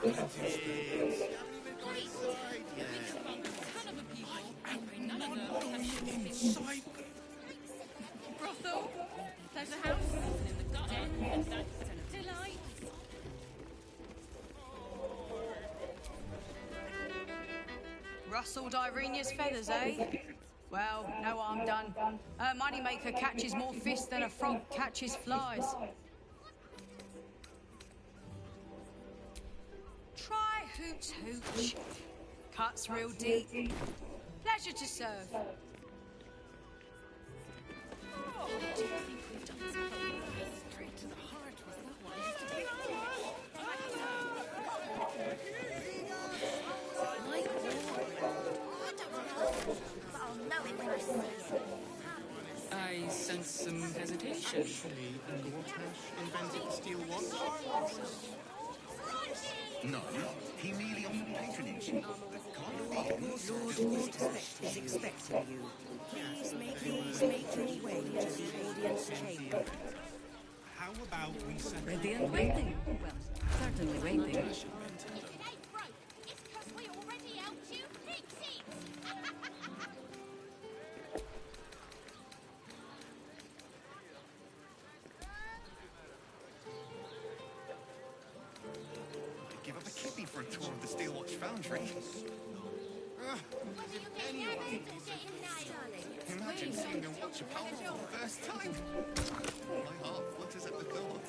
just plenty of space. Inside. Brothel, pleasure house, and in the gutter, and that's delight. Rustled Irenia's feathers, eh? Well, no harm done. Her moneymaker catches more fish than a frog catches flies. Try hooch hooch. Cuts real deep. Pleasure to serve. Straight to the heart was that But I'll know it when I see it. I sense some hesitation. Actually, Gortash invented the steel watch? No, he merely offered patronage. Lord Waterspect is expecting you. Please make your way to the audience chamber. How about we settle... Ready and waiting. Well, certainly waiting. If it ain't broke, it's 'cause we already helped you fix it. I'd give up a kidney for a tour of the Steel Watch Foundry. Whether you get nervous or getting nailed. Imagine seeing your watch apart for the first time. My heart flutters at the thought.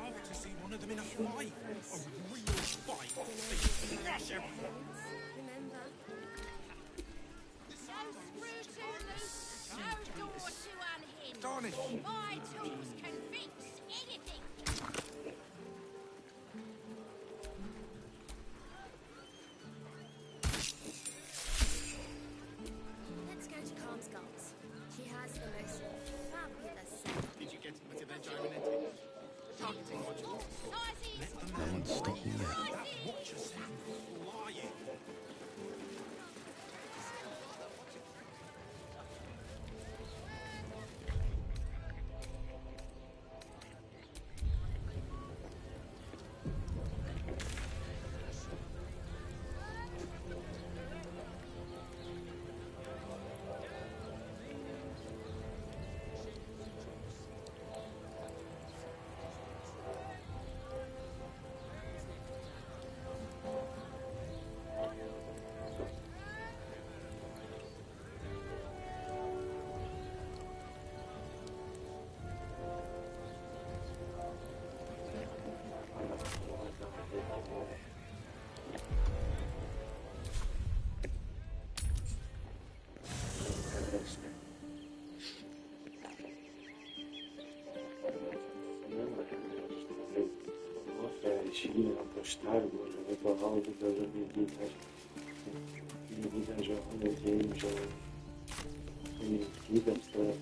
I'd love to see one of them in a fight. A real fight. They smash everyone. Remember, No screw too loose, no door too unhinged. Darnish. My tools can fix anything. let's go to Calm's Gulls. She has the most fabulous set. Did you get into their gyrometics? Targeting modules? Sizes. No one's stopped me yet. That watch is flying. Vicini apostare preparando per la vita giovane tempo quindi vita strada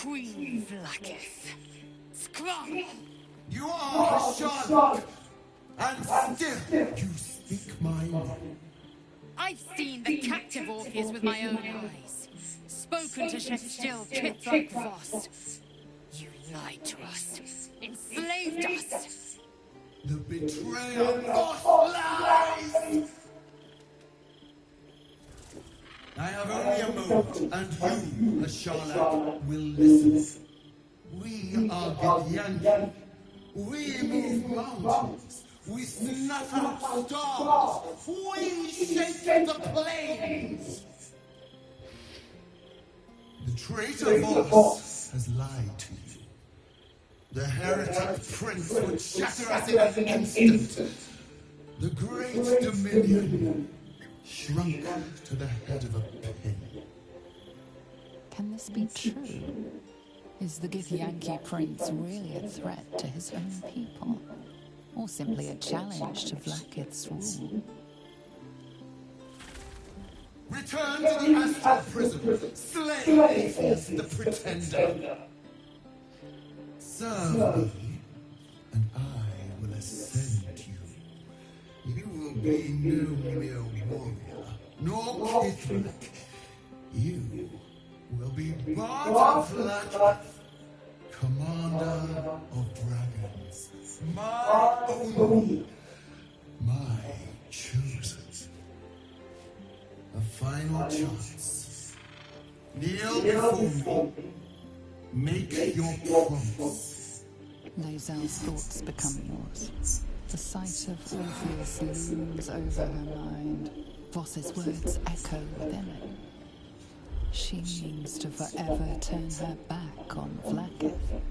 Queen Vlaakith. Scrum! You are a Charlotte, and still you speak my mind. I've seen the captive of Orpheus with my own eyes. Spoken to Chef Still, kids like Voss. You lied to us. Enslaved us. The betrayer Voss lies! I have only a moment, and you, Ashala, will listen. We are Githyanki. We move mountains. We snuff out stars. We shake the plains. The traitor Voss has lied to you. The heretic prince would shatter us in an instant. The great dominion shrunk to the head of a pin. Can this be true? Is the Githyanki prince really a threat to his own people? Or simply a challenge to Vlaakith's rule? Return to the astral prison. Slay Orpheus the pretender. Serve me, and I will ascend you. You will be no mere warrior, nor Kithrak. You will be Bard of Vlaakith, commander of dragons. My own, my chosen. A final chance. Kneel before me. Make your promise. Lae'zel's thoughts become yours. The sight of Orpheus looms over her mind. Voss's words echo within it. She means to forever turn her back on Vlaakith.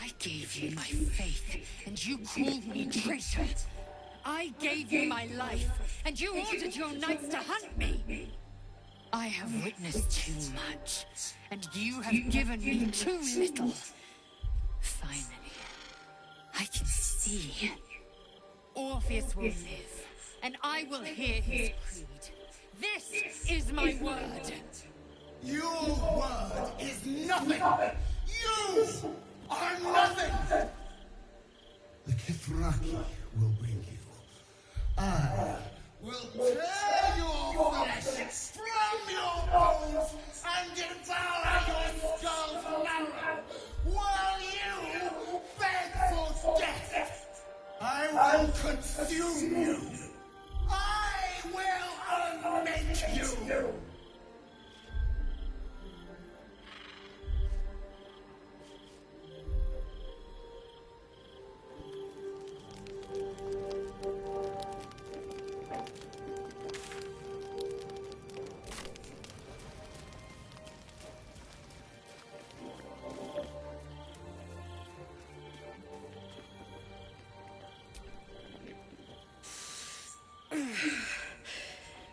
I gave you my faith, and you called me traitor. I gave you my life, and you ordered your knights to hunt me. I have witnessed too much, and you have given me too little. Finally, I can see. Orpheus will live, and I will hear his creed. This is my word. Your word is nothing! You are nothing! The Kithraki will bring you. I will tear your flesh from your bones and devour your skull's marrow while you beg for death. I will consume you. I will unmake you.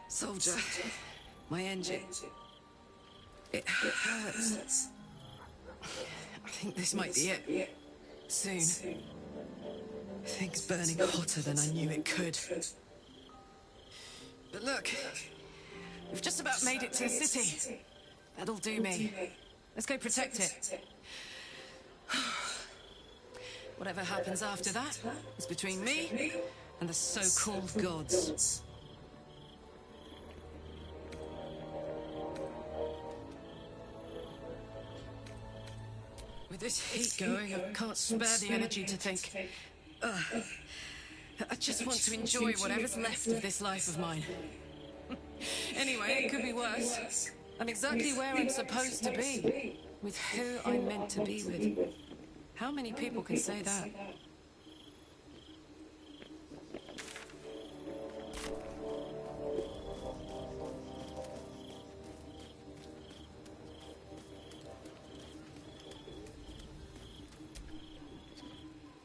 Soldier, my engine. It hurts. I think this might be it. Soon. Things burning hotter than I knew it could. But look, we've just about made it to the city. That'll do me. Let's go protect it. Whatever happens after that is between me and the so-called gods. this heat going, I can't spare the energy to think. I just want to enjoy whatever's left of this life of mine. Anyway, it could be worse. I'm exactly where I'm supposed to be, with who I'm meant to be with. How many people can say that?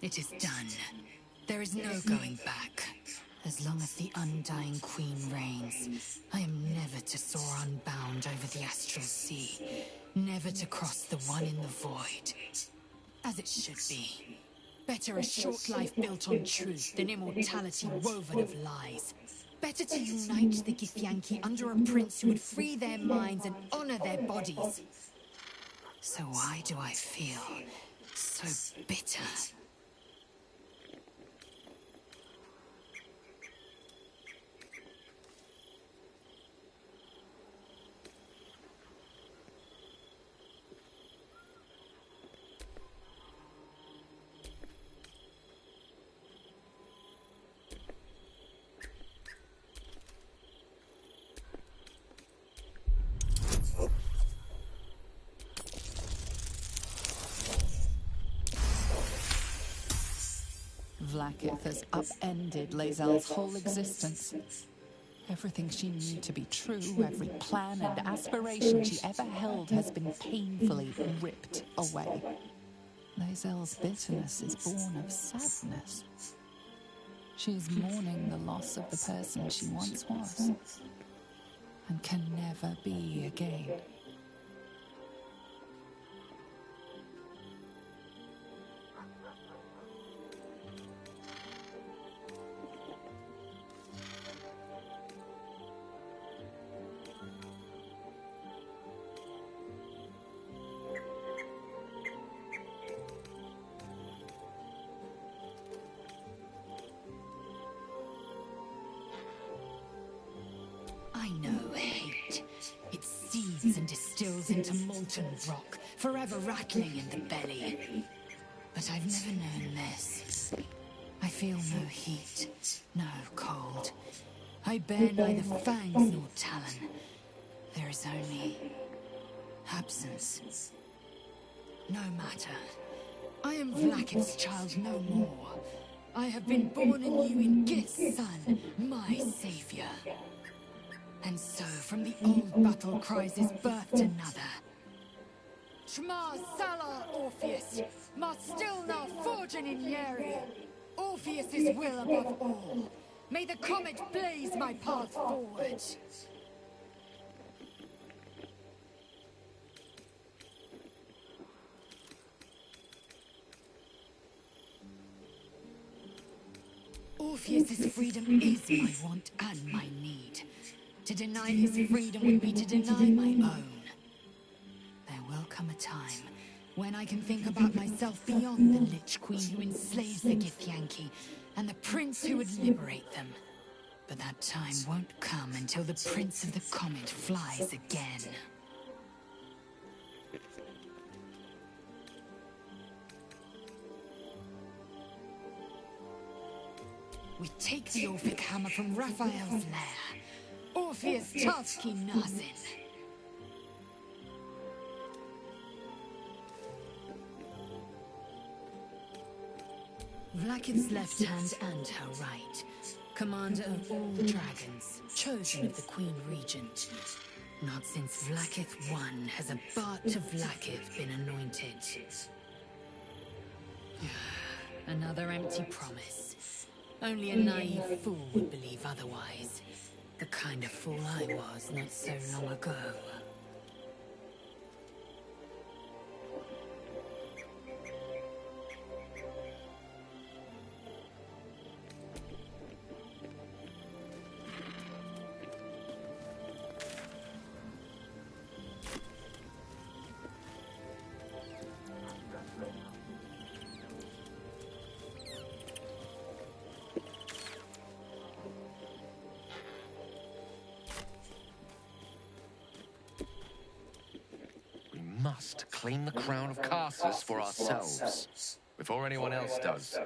It is done. There is no going back. As long as the Undying Queen reigns, I am never to soar unbound over the astral sea, never to cross the one in the void. As it should be. Better a short life built on truth than immortality woven of lies. Better to unite the Githyanki under a prince who would free their minds and honor their bodies. So why do I feel so bitter? Vlaakith has upended Lae'zel's whole existence. Everything she knew to be true, every plan and aspiration she ever held has been painfully ripped away. Lae'zel's bitterness is born of sadness. She is mourning the loss of the person she once was, and can never be again. I know hate. It seethes and distills into molten rock, forever rattling in the belly. But I've never known this. I feel no heat, no cold. I bear neither fangs nor talon. There is only absence. No matter. I am Vlaakith's child no more. I have been born anew in Gith's son, my savior. And so, from the old battle cries is birthed another. Shma Salar Orpheus, Ma Stilnar Forgin in Yeri. Orpheus's will above all. May the comet blaze my path forward. Orpheus's freedom is my want and my need. To deny his freedom would be to deny my own. There will come a time when I can think about myself beyond the Lich Queen who enslaves the Githyanki and the prince who would liberate them. But that time won't come until the Prince of the Comet flies again. We take the Orphic hammer from Raphael's lair. Orpheus Tavki Nazin. Vlaakith's left hand and her right. Commander of all dragons, chosen of the Queen Regent. Not since Vlaakith I has a Bart of Vlaakith been anointed. Another empty promise. Only a naive fool would believe otherwise. The kind of fool I was not so long ago. must claim the crown of Carsus for ourselves, before anyone else does.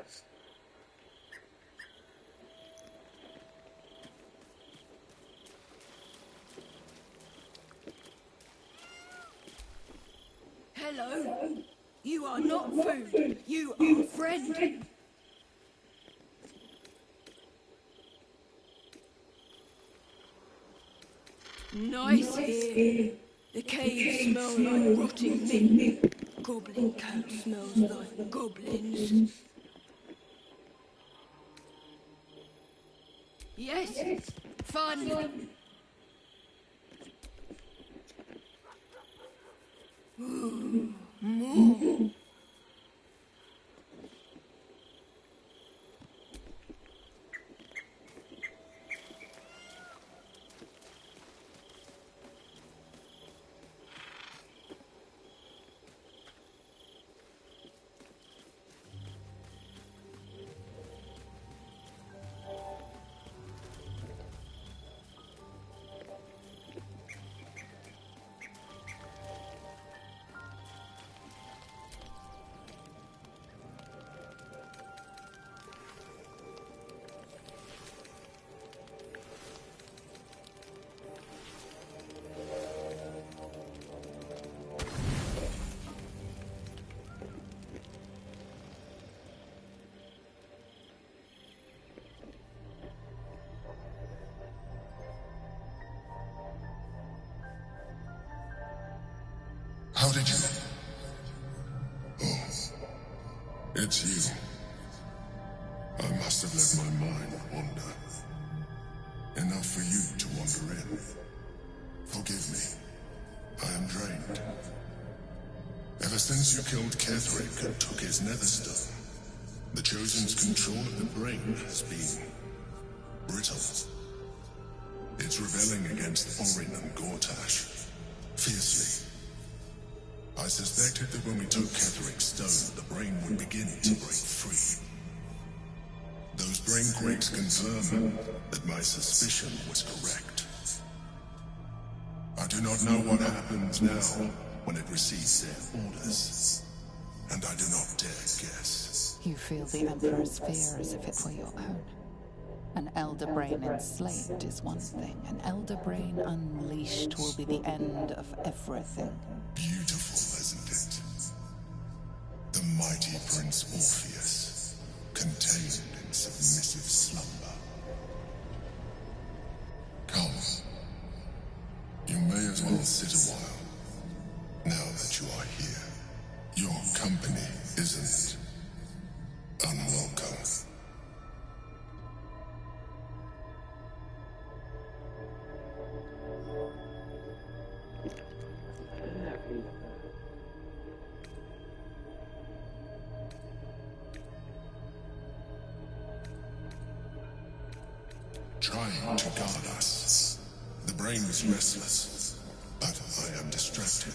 Hello. You are not food. You are friend. Nice here. The caves smell like rotting meat. Goblin coat smells like goblins. Yes, fun. Ooh, more. How did you? Oh, it's you. I must have let my mind wander. Enough for you to wander in. Forgive me. I am drained. Ever since you killed Ketherick and took his netherstone, the Chosen's control of the brain has been brittle. It's rebelling against Orin and Gortash fiercely. I suspected that when we took Ketherick's stone, the brain would begin to break free. Those brain quakes confirm that my suspicion was correct. I do not know what happens now when it receives their orders, and I do not dare guess. You feel the Emperor's fear as if it were your own. An Elder Brain enslaved is one thing. An Elder Brain unleashed will be the end of everything. Beautiful, isn't it? The mighty Prince Orpheus, contained in submissive slumber. Come. You may as well sit a while, now that you are here. Your company isn't unwelcome. Trying to guard us. The brain is restless, but I am distracted,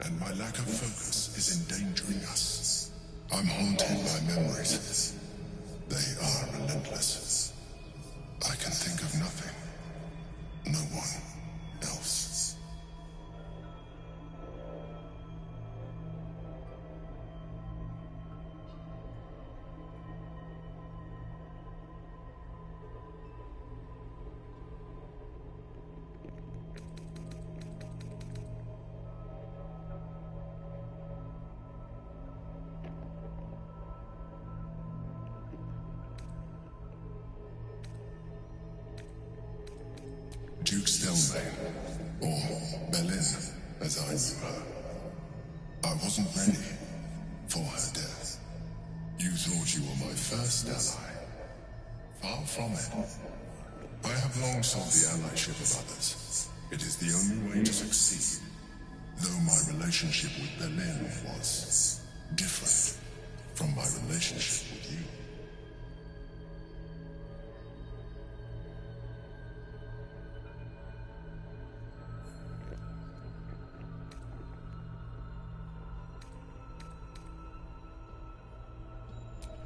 and my lack of focus is endangering us. I'm haunted by memories. They are relentless. I can think of nothing. No one else. Duke Stelmane, or Belin, as I knew her. I wasn't ready for her death. You thought you were my first ally. Far from it. I have long sought the allyship of others. It is the only way to succeed. Though my relationship with Belin was different from my relationship with you.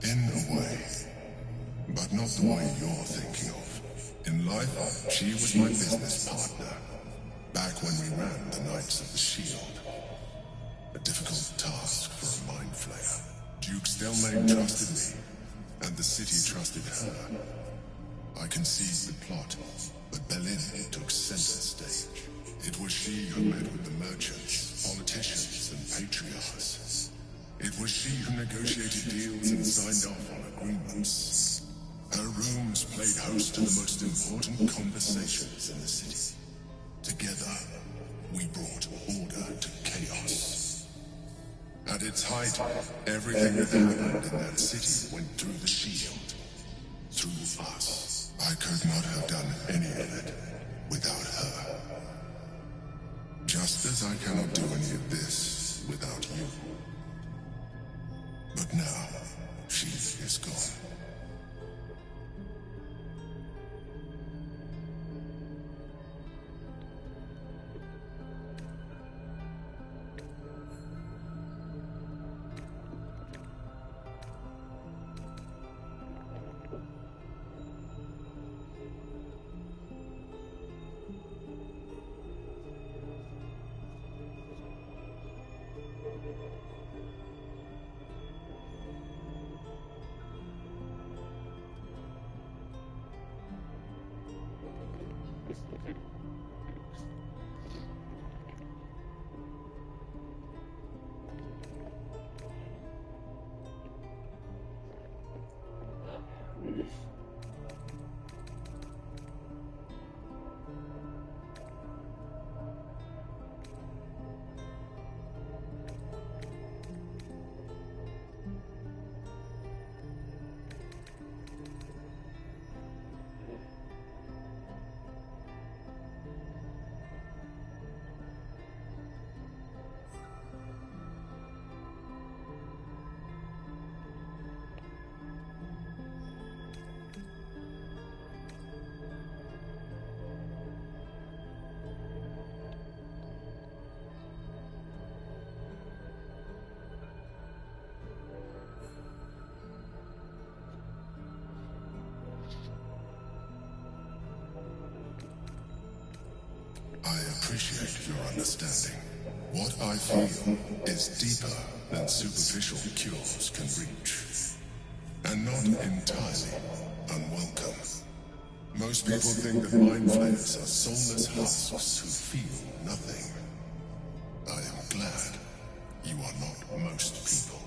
In a way, but not the way you're thinking of. In life, she was my business partner, back when we ran the Knights of the Shield. Difficult task for a mind flayer. Duke Stelmane trusted me, and the city trusted her. I conceived the plot, but Belin took center stage. It was she who met with the merchants, politicians, and patriarchs. It was she who negotiated deals and signed off on agreements. Her rooms played host to the most important conversations in the city. Together, we brought order to chaos. At its height, everything that happened in that city went through the shield. Through us. I could not have done any of it without her. Just as I cannot do any of this without you. But now, she is gone. I appreciate your understanding. What I feel is deeper than superficial cures can reach. And not entirely unwelcome. Most people think that mind flayers are soulless husks who feel nothing. I am glad you are not most people.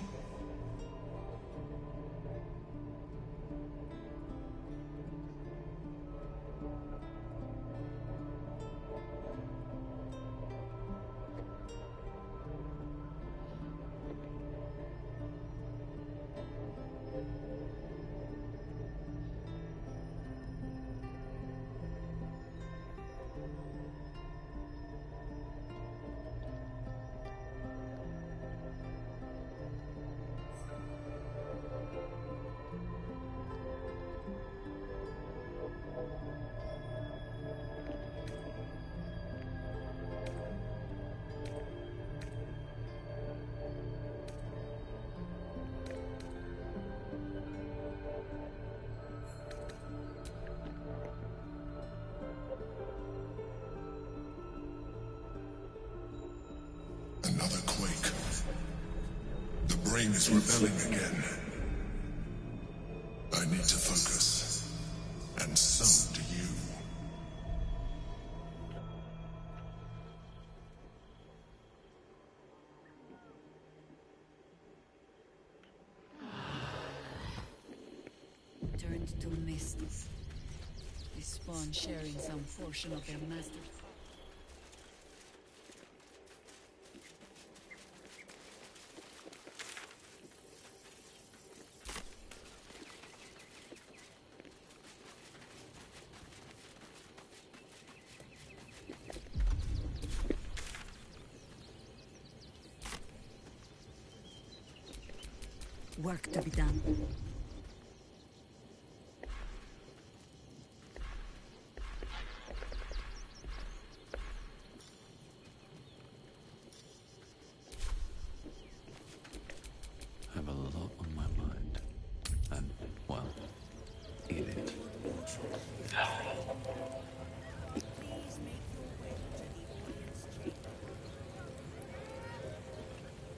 Another quake. The brain is rebelling again. I need to focus. And so do you. Turned to mist. They spawn sharing some portion of their master. Work to be done. I have a lot on my mind. And, well, eat it. Please make your way to the audience chamber. 'Tis the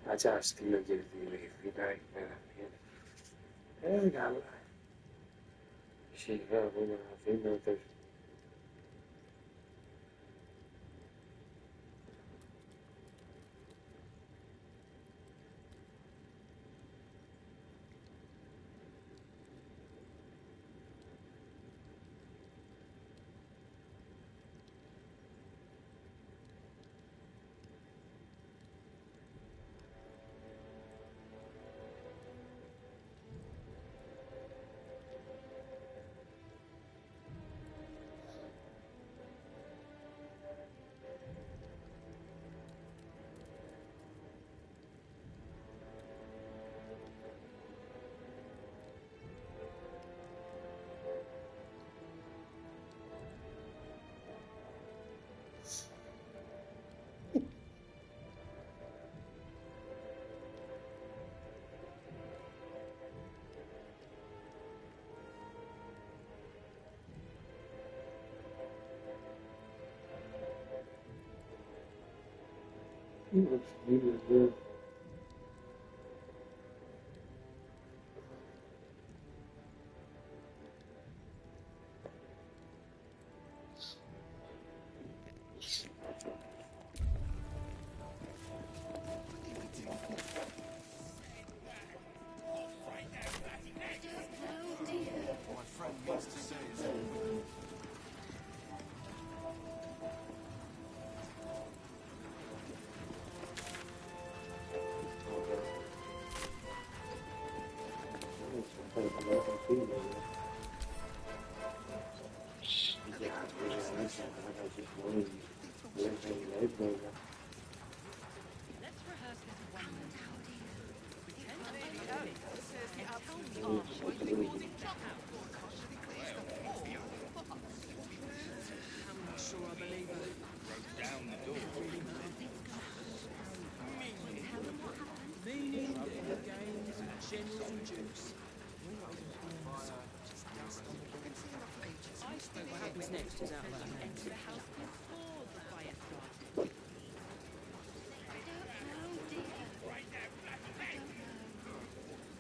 Acastino girdiği filan galiba. Şey var bunu filmde. What's next is out of our hands. The house before the fire started.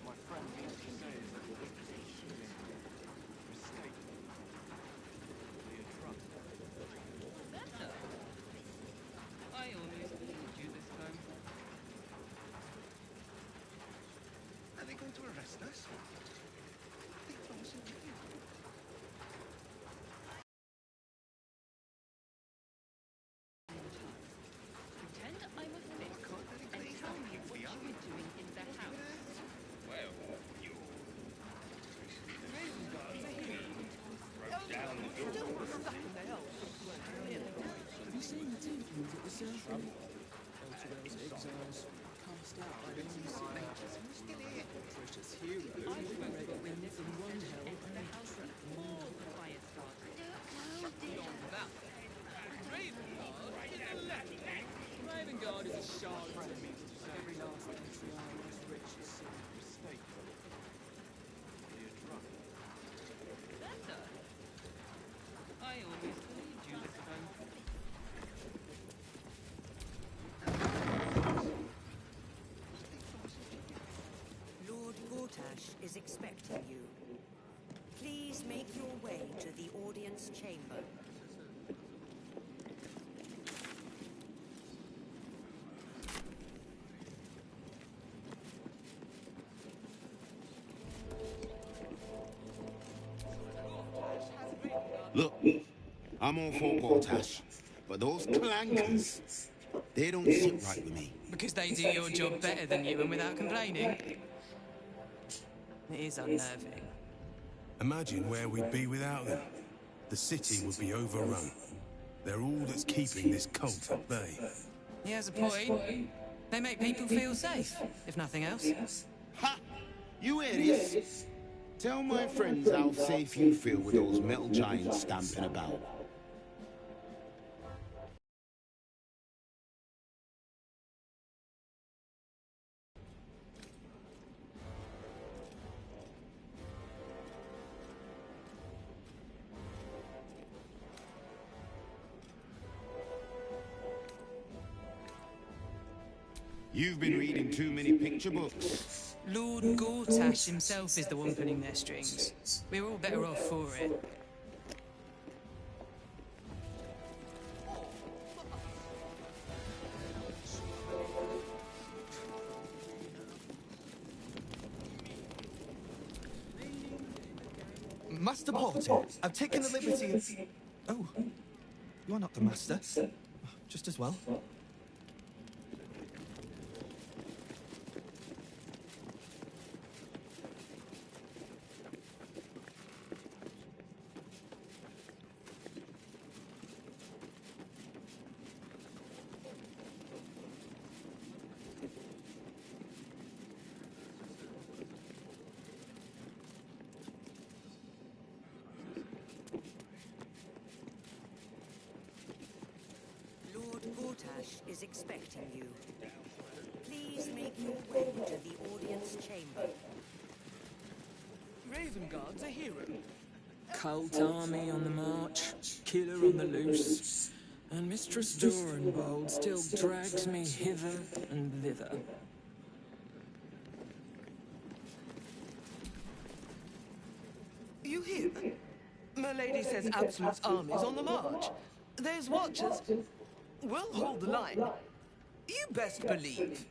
My friend means to say is that mistake. Better. I almost believed you this time. Are they going to arrest us? They throw us in jail. Pretend I'm a fish and tell me what you were doing in the house. Well, you broke down the door. Have you seen the tieflings at the circle? Elturel's exiles, cast out by the new city. Precious hero, read wins in one hell And the house before the fire started. Ravengard is a charlatan. Every last entry I was rich as sin. Mistake. Better. I almost believed you this time. Lord Gortash is expecting you. Please make your way to the audience chamber. Look, I'm all for Gortash, but those clankers, they don't sit right with me. Because they do your job better than you and without complaining. It is unnerving. Imagine where we'd be without them. The city would be overrun. They're all that's keeping this cult at bay. He has a point. They make people feel safe, if nothing else. Ha! You hear this? Tell my friends how safe you feel with those metal giants stamping about. You've been reading too many picture books. Lord Gortash himself is the one pulling their strings. We're all better off for it. Master Porter, I've taken the liberty of... Oh, you are not the master. Just as well. Lord Gortash is expecting you. Please make your way to the audience chamber. Raven Guard's a hero. Cult army on the march, killer on the loose, and Mistress Dorenbold still drags me hither and thither. You hear? My lady says Absolute's army's on the march. There's watchers. We'll hold the line. You best believe.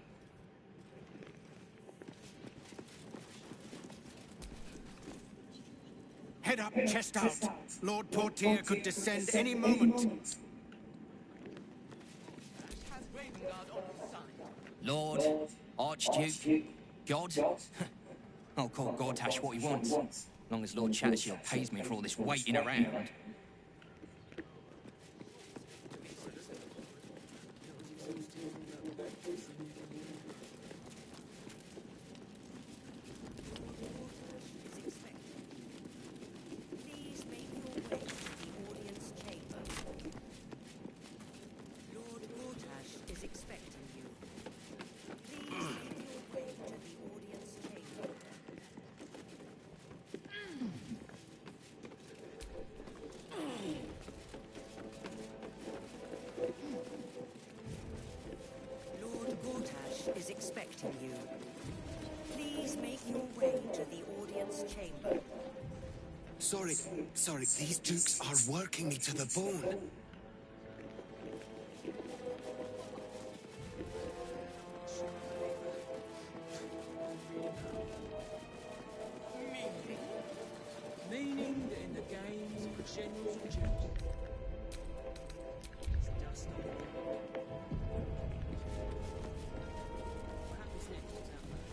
Head up, chest out. Lord Portier could descend any moment. Lord, Archduke, God. I'll call Gortash what he wants, as long as Lord Chattershield pays me for all this waiting around. Please make your way to the audience chamber. Lord Gortash is expecting you. Please make your way to the audience chamber. Lord Gortash is expecting you. Please make your way to the audience chamber. Sorry, these dukes are working me to the bone. Meaning that in the games of generals and generals. It's dust on the wall. What happens next is out there.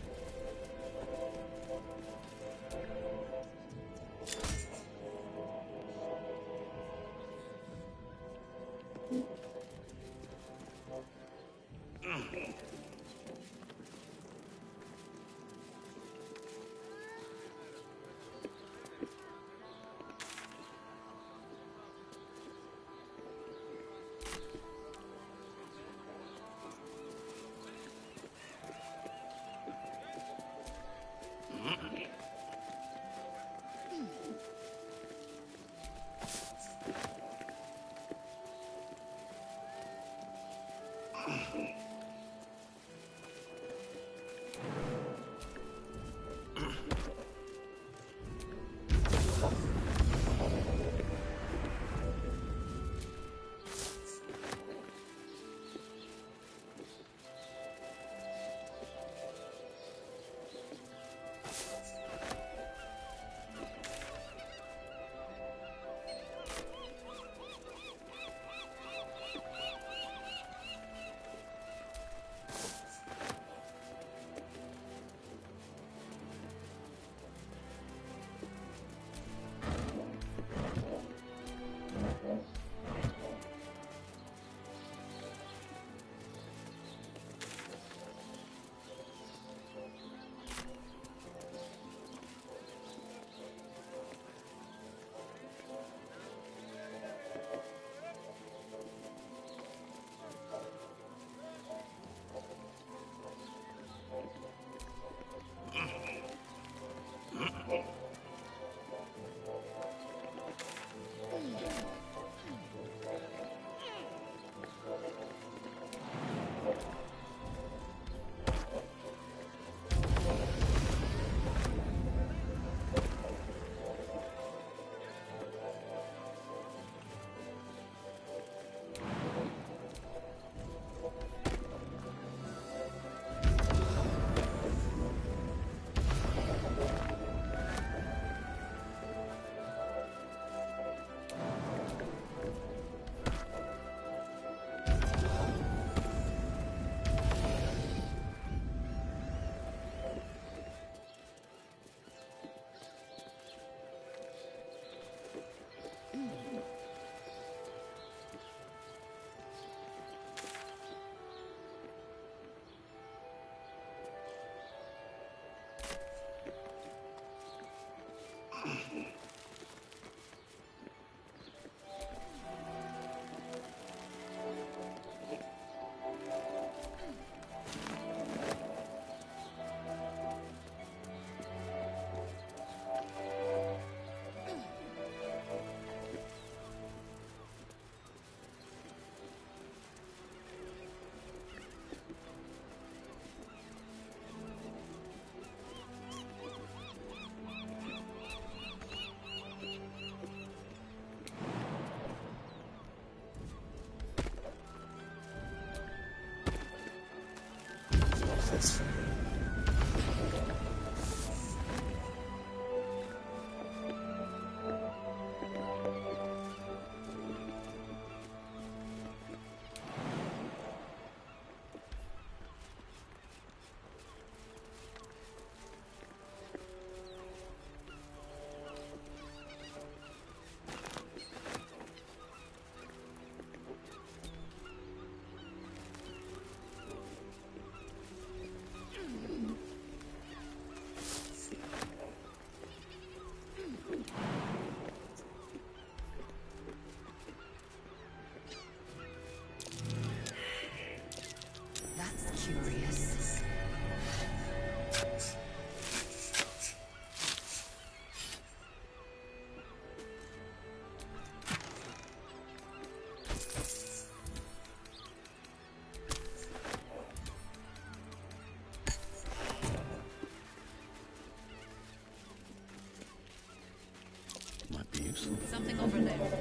Something over there.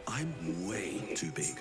I'm way too big.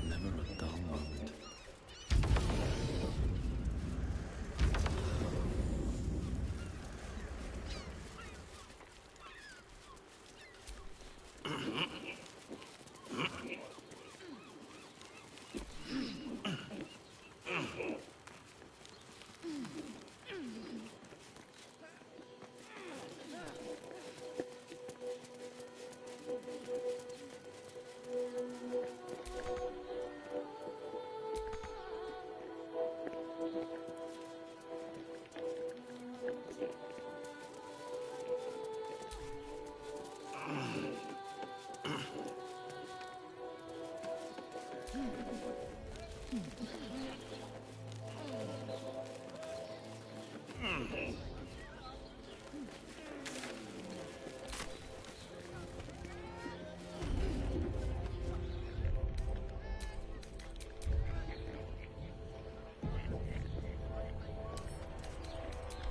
Never a dull moment.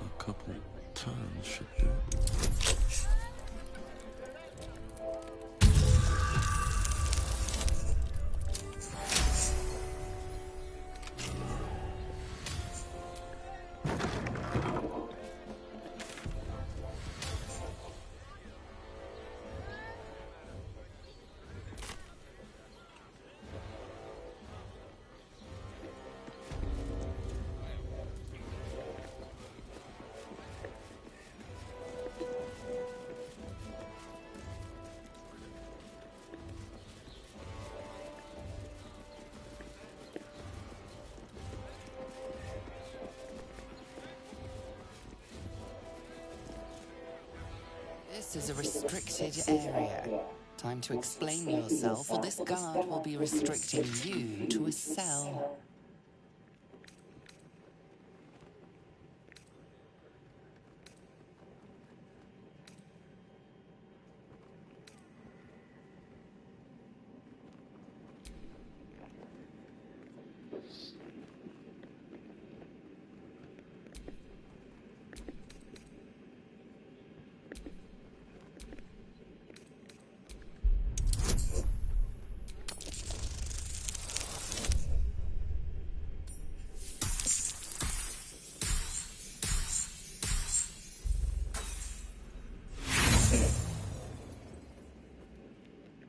A couple turns should do it. This is a restricted area. Time to explain yourself, or this guard will be restricting you to a cell.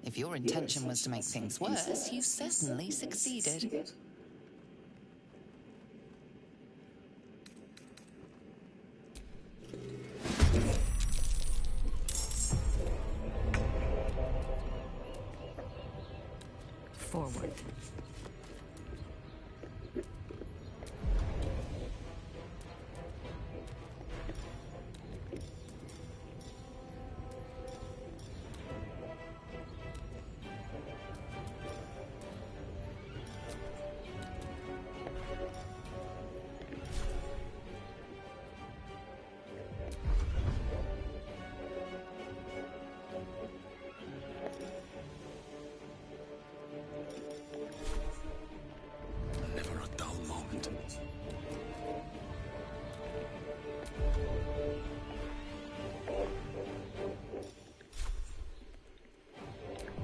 If your intention was to make things worse, you certainly succeeded. forward. Never a dull moment.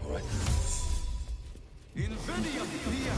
All right. Invidia Pia!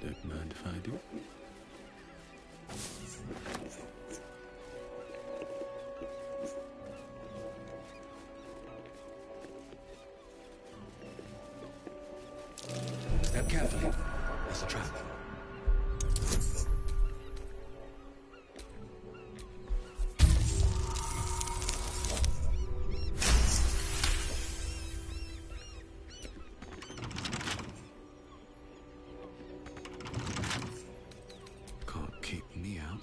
Don't mind if I do. Step carefully. There's a trap. Can't keep me out.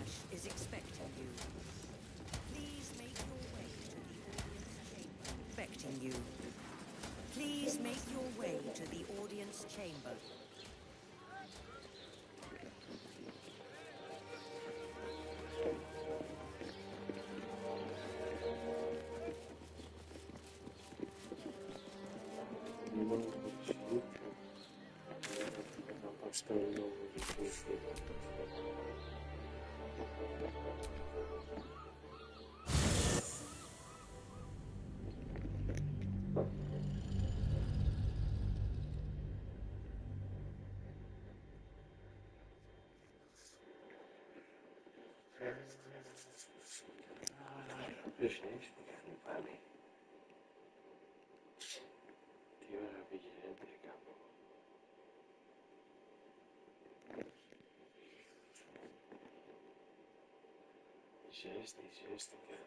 Gortash is expecting you. Please make your way to the audience chamber. Expecting you. Please make your way to the audience chamber. Jeste, cara.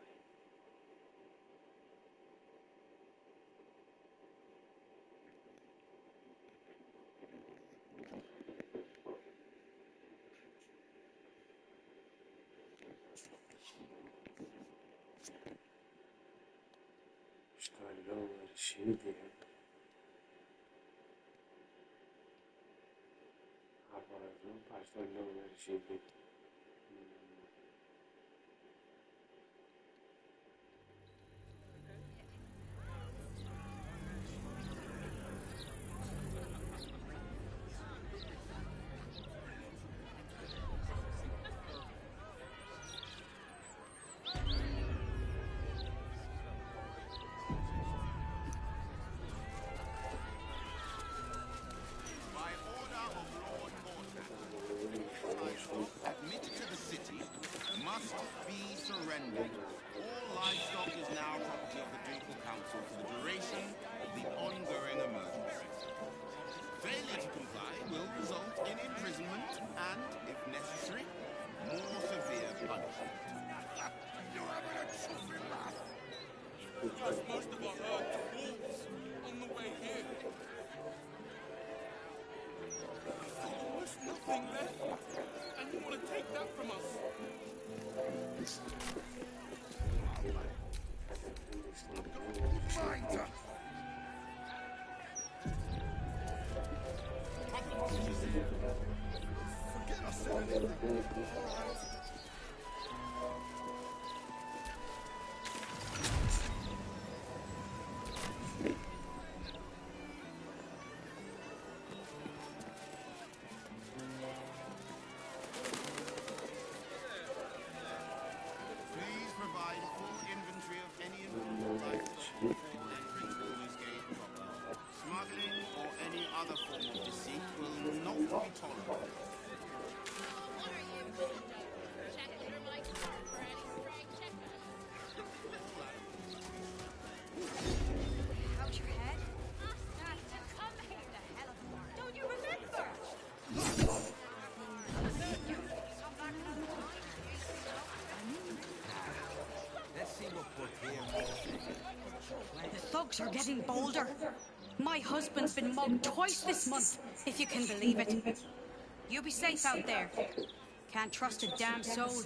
Starlar şimdi haberden başlarlar şimdi. Admitted to the city must be surrendered. All livestock is now property of the Ducal Council for the duration of the ongoing emergency. Failure to comply will result in imprisonment and, if necessary, more severe punishment. Your evidence should be wrath. Plus, most of our herd falls on the way here. There's almost nothing left. And you want to take that from us? Minder! Forget I said anything. All right. Please provide full inventory of any important livestock before entering Balder's Gate proper. Smuggling or any other form of deceit will not be tolerated. How's your head? Ask that to come here, the hell of a word. Don't you remember? Let's see what put here. The thugs are getting bolder. My husband's been mugged twice this month, if you can believe it. You be safe out there. Can't trust a damn soul.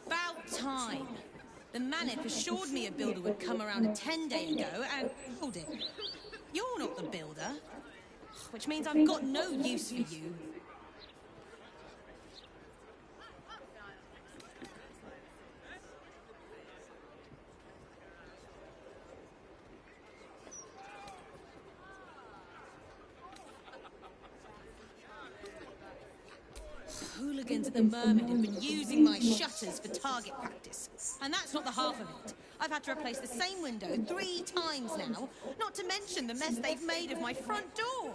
About time. The Manip assured me a builder would come around a 10-day ago, and hold it. You're not the builder, which means I've got no use for you. Hooligans at the Mermaid have been using my shutters for target practice. And that's not the half of it. I've had to replace the same window 3 times now, not to mention the mess they've made of my front door.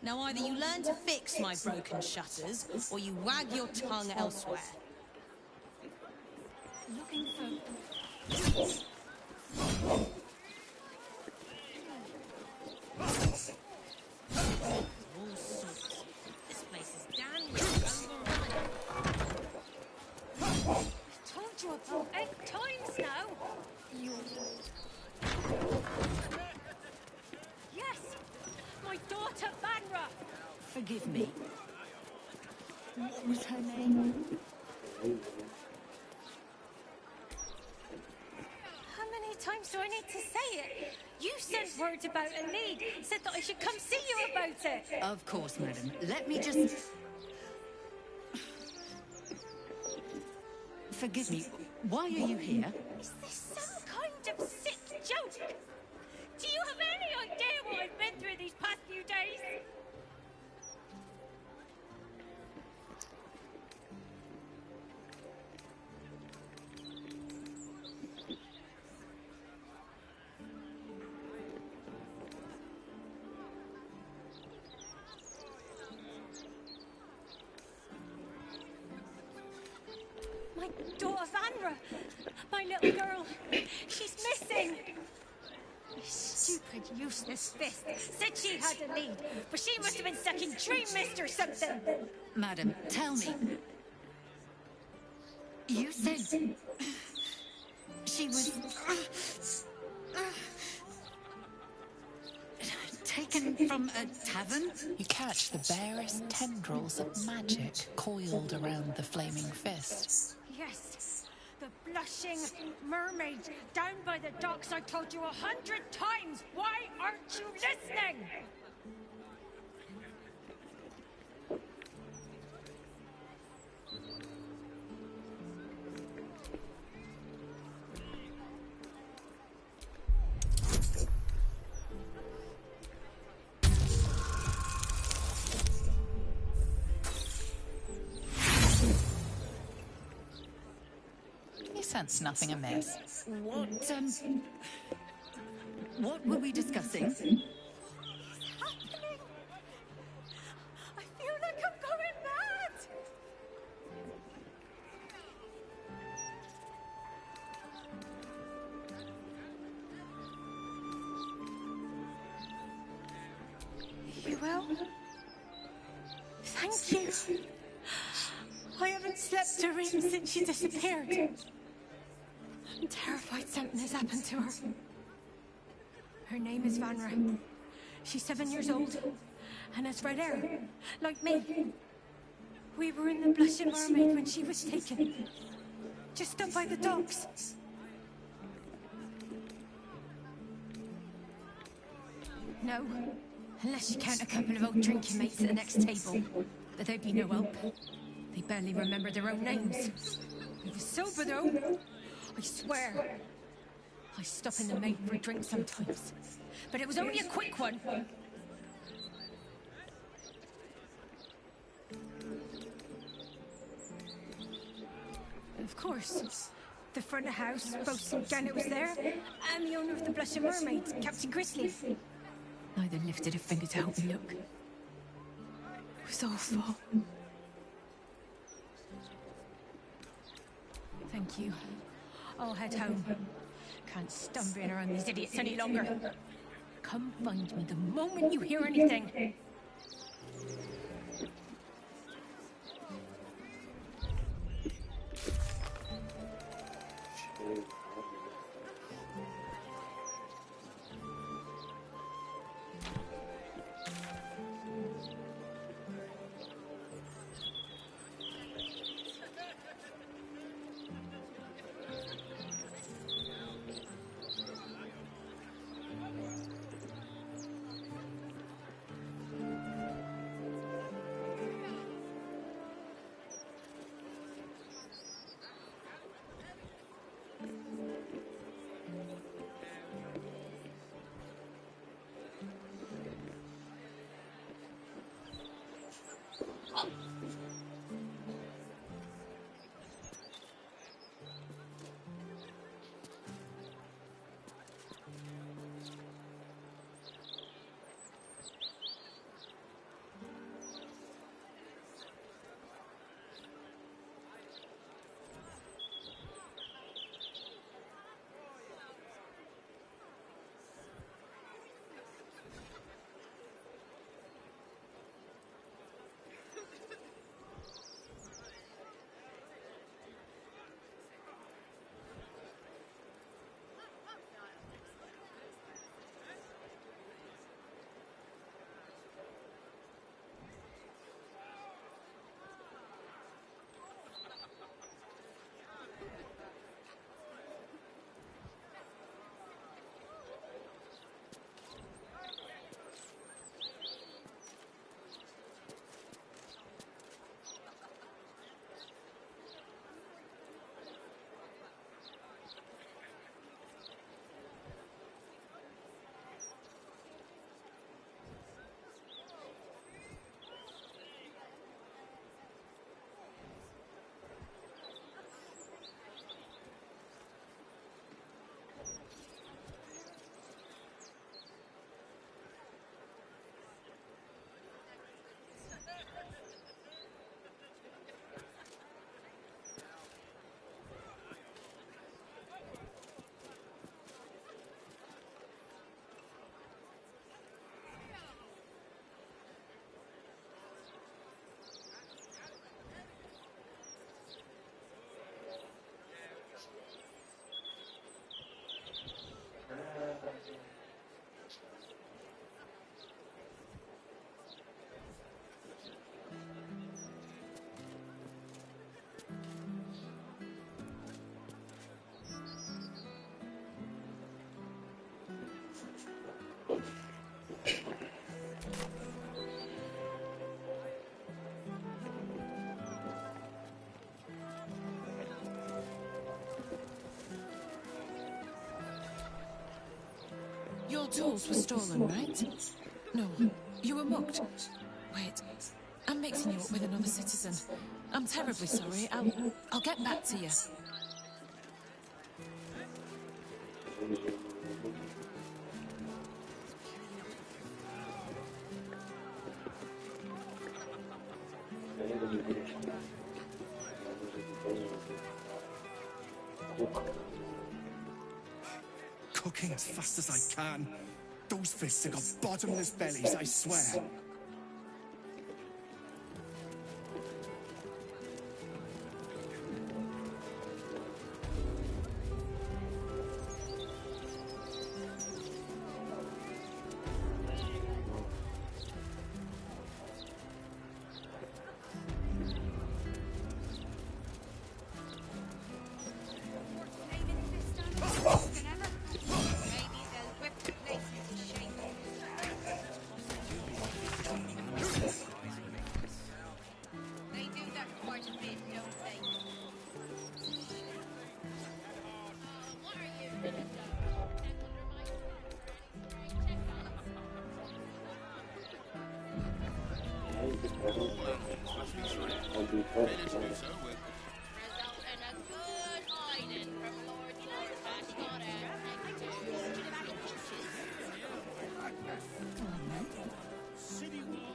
Now either you learn to fix my broken shutters, or you wag your tongue elsewhere. Looking for... All sorts. This place is damn overrun. I've told you about 8 times now. Yes, my daughter Vanra. Forgive me. What was her name? How many times do I need to say it? You sent word about a lead, said that I should come see you about it. Of course, madam. Let me just... Forgive me. Why are you here? Is this some kind of sick joke? Do you have any idea what I've been through these past few days? My daughter Vanra, my little girl, she's missing. This stupid, useless fist said she had a lead, but she must have been sucking Dream Mist or something. Madam, tell me. You said... she was... taken from a tavern? You catch the barest tendrils of magic coiled around the flaming fist. Yes, the blushing mermaid down by the docks. I told you 100 times. Why aren't you listening? You sense nothing amiss. What were we discussing? What is happening? I feel like I'm going mad. You well? Thank you. I haven't slept a wink since she disappeared. I'm terrified something has happened to her. Her name is Vanra. She's 7 years old and has red hair, like me. We were in the Blushing Mermaid when she was taken, just up by the docks. No, unless you count a couple of old drinking mates at the next table. But they'd be no help. They barely remember their own names. We were sober though, I swear. I stop in the maid for a drink sometimes, but it was only a quick one. Of course, the front of house, Bosun Gannet was there, and the owner of the Blushing Mermaid, Captain Grizzly. Neither lifted a finger to help me look. It was awful. Thank you. I'll head home. Can't stand being around these idiots any longer. Come find me the moment you hear anything. tools were stolen, right? No, you were mugged. Wait, I'm mixing you up with another citizen. I'm terribly sorry. I'll get back to you. Cooking as fast as I can. Those fists have got bottomless bellies, I swear.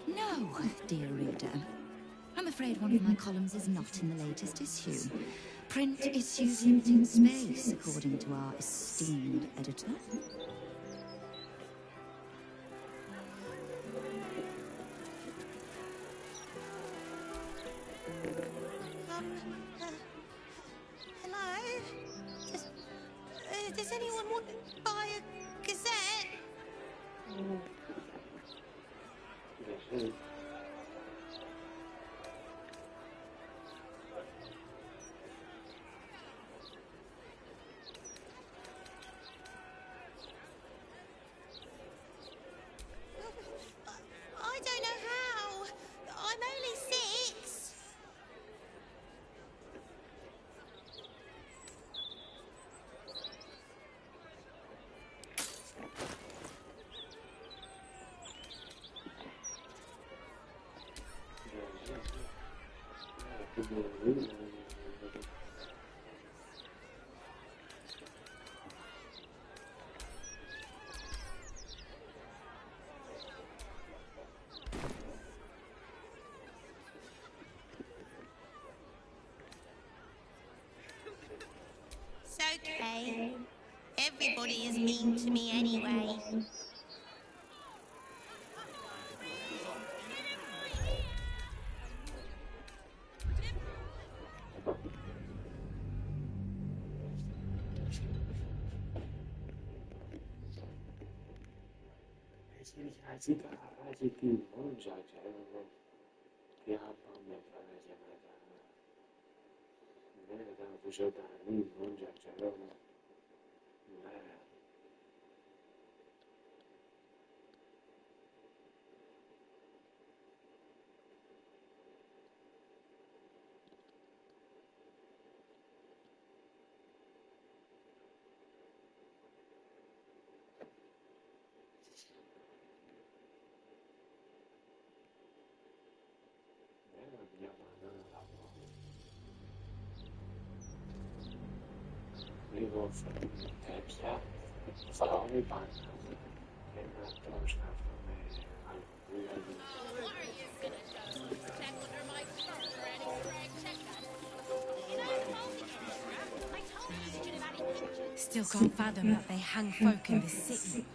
No, dear reader. I'm afraid one of my columns is not in the latest issue. Print issues limiting space, according to our esteemed editor. Hello? Does anyone want to buy a gazette? I don't know how. I'm only 6. It's okay. Everybody is mean to me anyway. Still can't fathom that they hang folk in this city.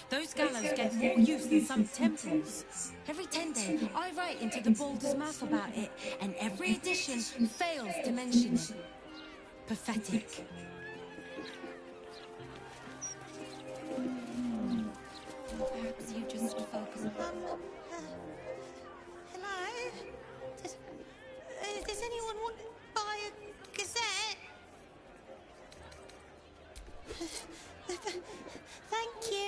Those gallows get more use than some temples. Every 10 days, I write into the Baldur's Mouth about it, and every edition fails to mention it. Pathetic. Perhaps you just focus on... Hello? Does anyone want to buy a gazette? Thank you.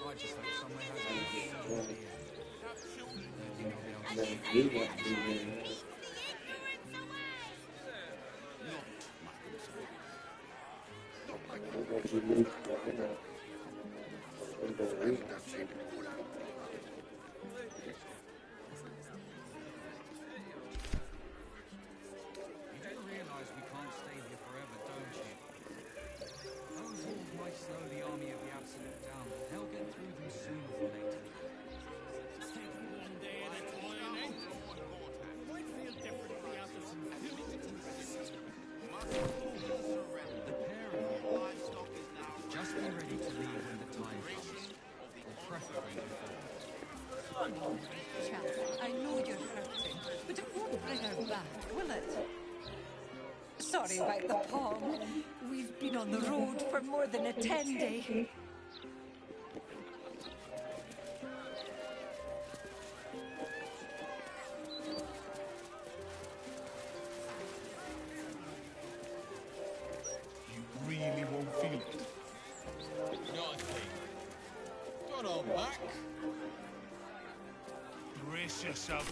I just hope somewhere has enough children to be in. Don't think I'll be able to Não, see ele vai dizer, Not my concern. Not my ele vai dizer isso, não é não. Ele vai dizer. You do realise we can't stay here forever, don't you? Those walls might slow the army of the Absolute down, but they'll get through them sooner or later. One day at a time, eh? Might feel differently after some The pair of you, just be ready to leave when the time comes, or preferably before. Chap, I know you're hurting, but it won't bring her back, will it? Sorry about the palm. We've been on the road for more than a 10-day. You really won't feel it. Not a thing. Got on back. Brace yourself.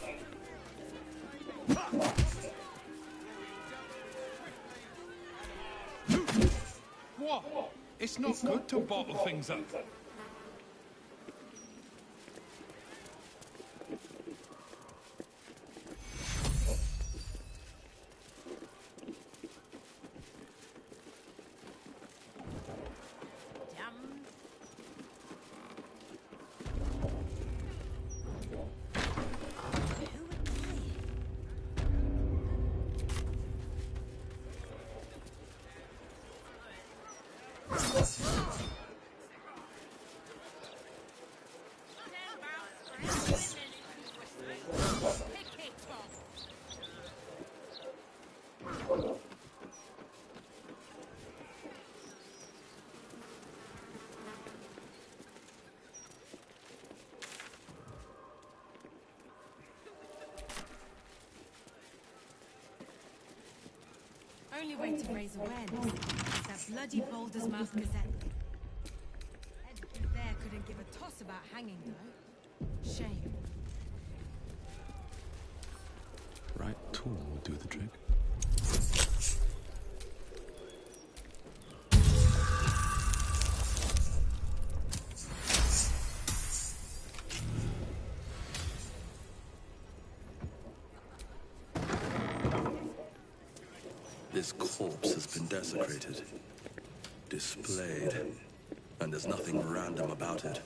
What? It's not good to bottle things up. Only way to raise awareness is that bloody Baldur's Mouth Gazette. Ed there couldn't give a toss about hanging, though. Shame. Right tool will do the trick. This corpse has been desecrated, displayed, and there's nothing random about it.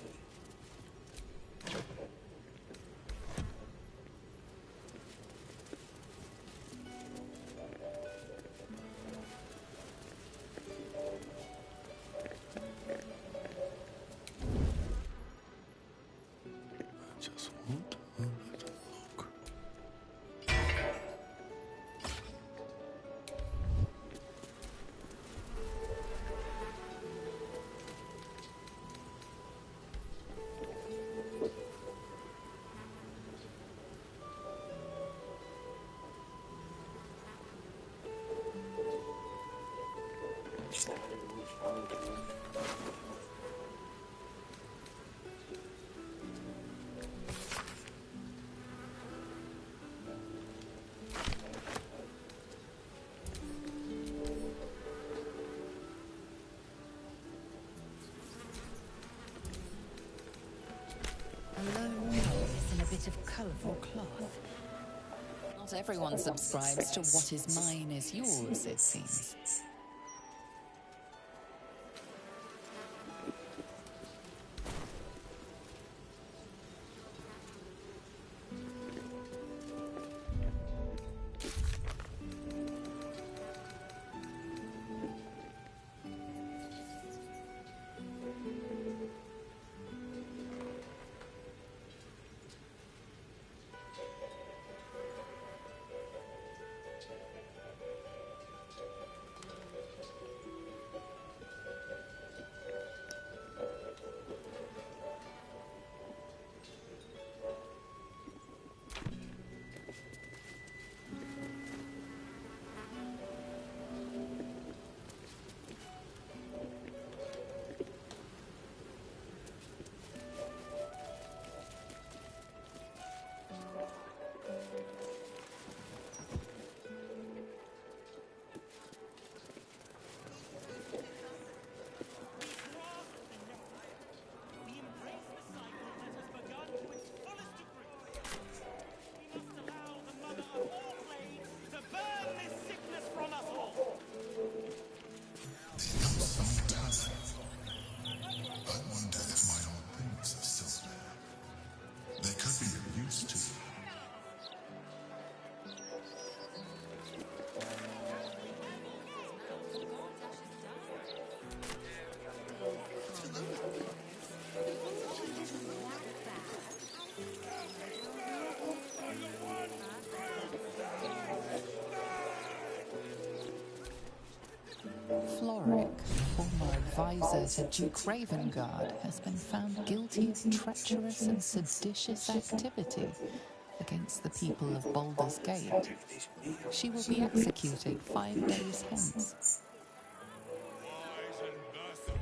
I just want a little look. A lone novice in a bit of colourful cloth. Not everyone subscribes to what is mine is yours, it seems. advisor to Duke Ravengard has been found guilty of treacherous and seditious activity against the people of Baldur's Gate. She will be executed 5 days hence. Wise and Bertha.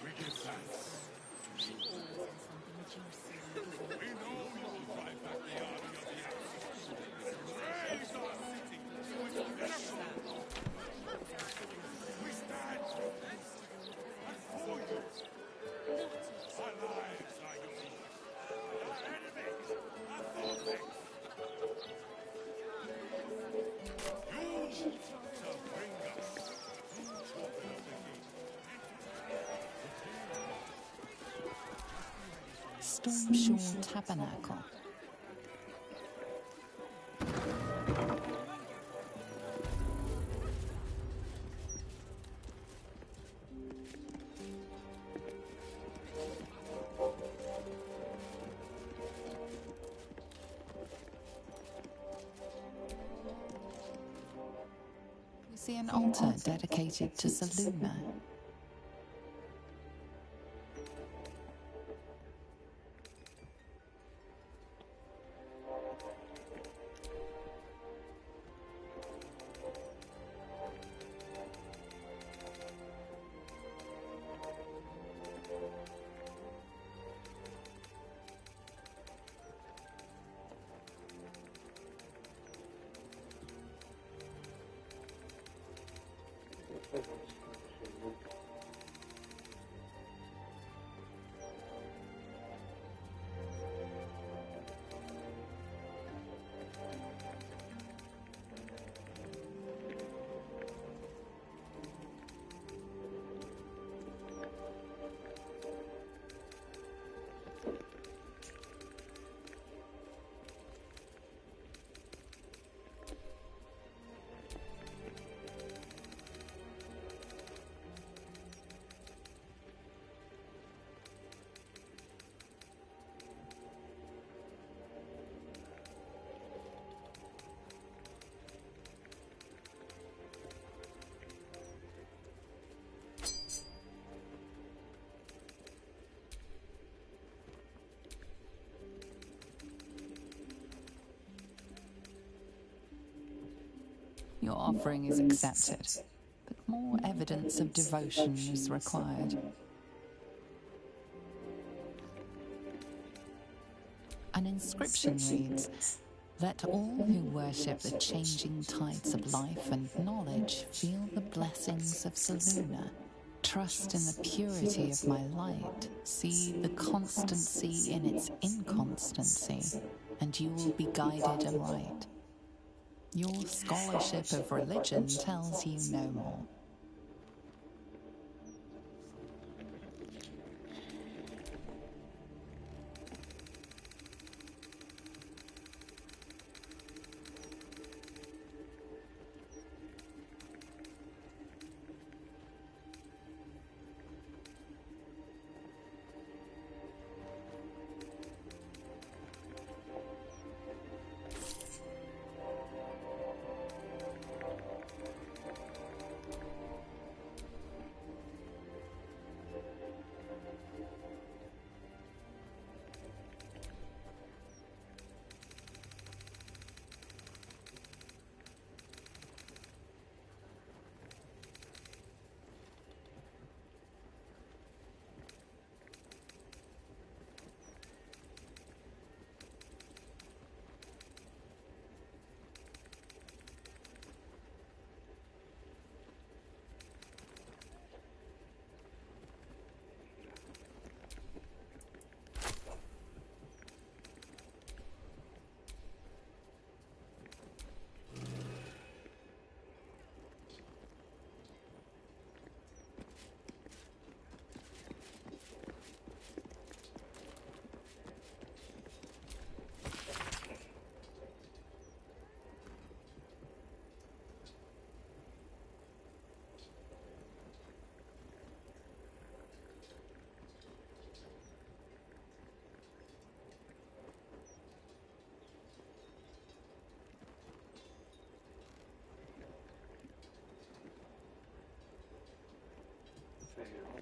We give thanks. We know you'll drive back the army of the Axis. Raise our city to its pinnacle. We stand and for you. Our lives are yours. Our enemies are forfeits. You shall bring us true children of the king. Stormshore Tabernacle. We see an altar dedicated to Selûne. Your offering is accepted, but more evidence of devotion is required. An inscription reads, "Let all who worship the changing tides of life and knowledge feel the blessings of Selûne. Trust in the purity of my light. See the constancy in its inconstancy, and you will be guided aright." Your scholarship of religion tells you no more.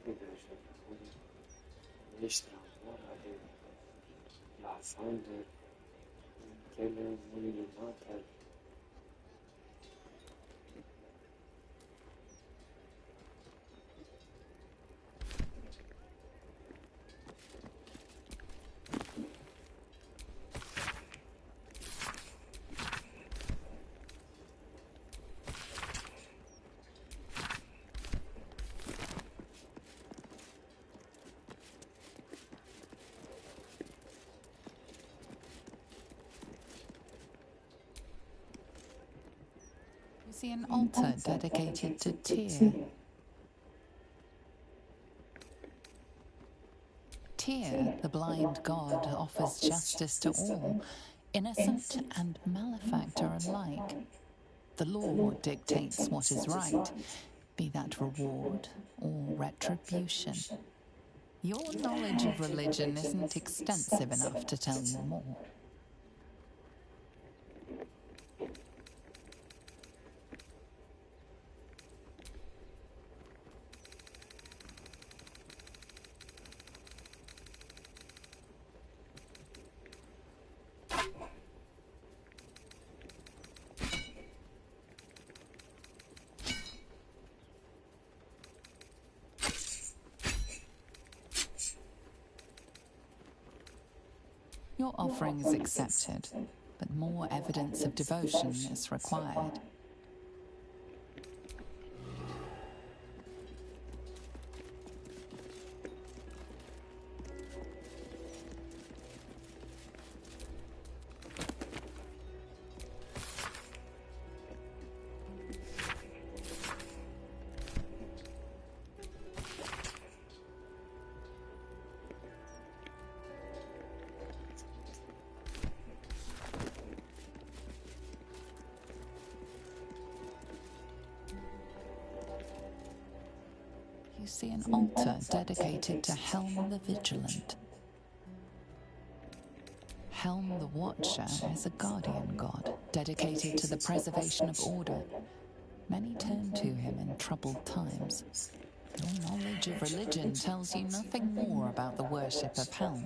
Podejrzewam, myślał, ale ja sądzę, tyle mój mater. You see an altar dedicated to Tyr. Tyr, the blind god, offers justice to all, innocent and malefactor alike. The law dictates what is right, be that reward or retribution. Your knowledge of religion isn't extensive enough to tell you more. Your offering is accepted, but more evidence of devotion is required. You see an altar dedicated to Helm the Vigilant. Helm the Watcher is a guardian god, dedicated to the preservation of order. Many turn to him in troubled times. Your knowledge of religion tells you nothing more about the worship of Helm.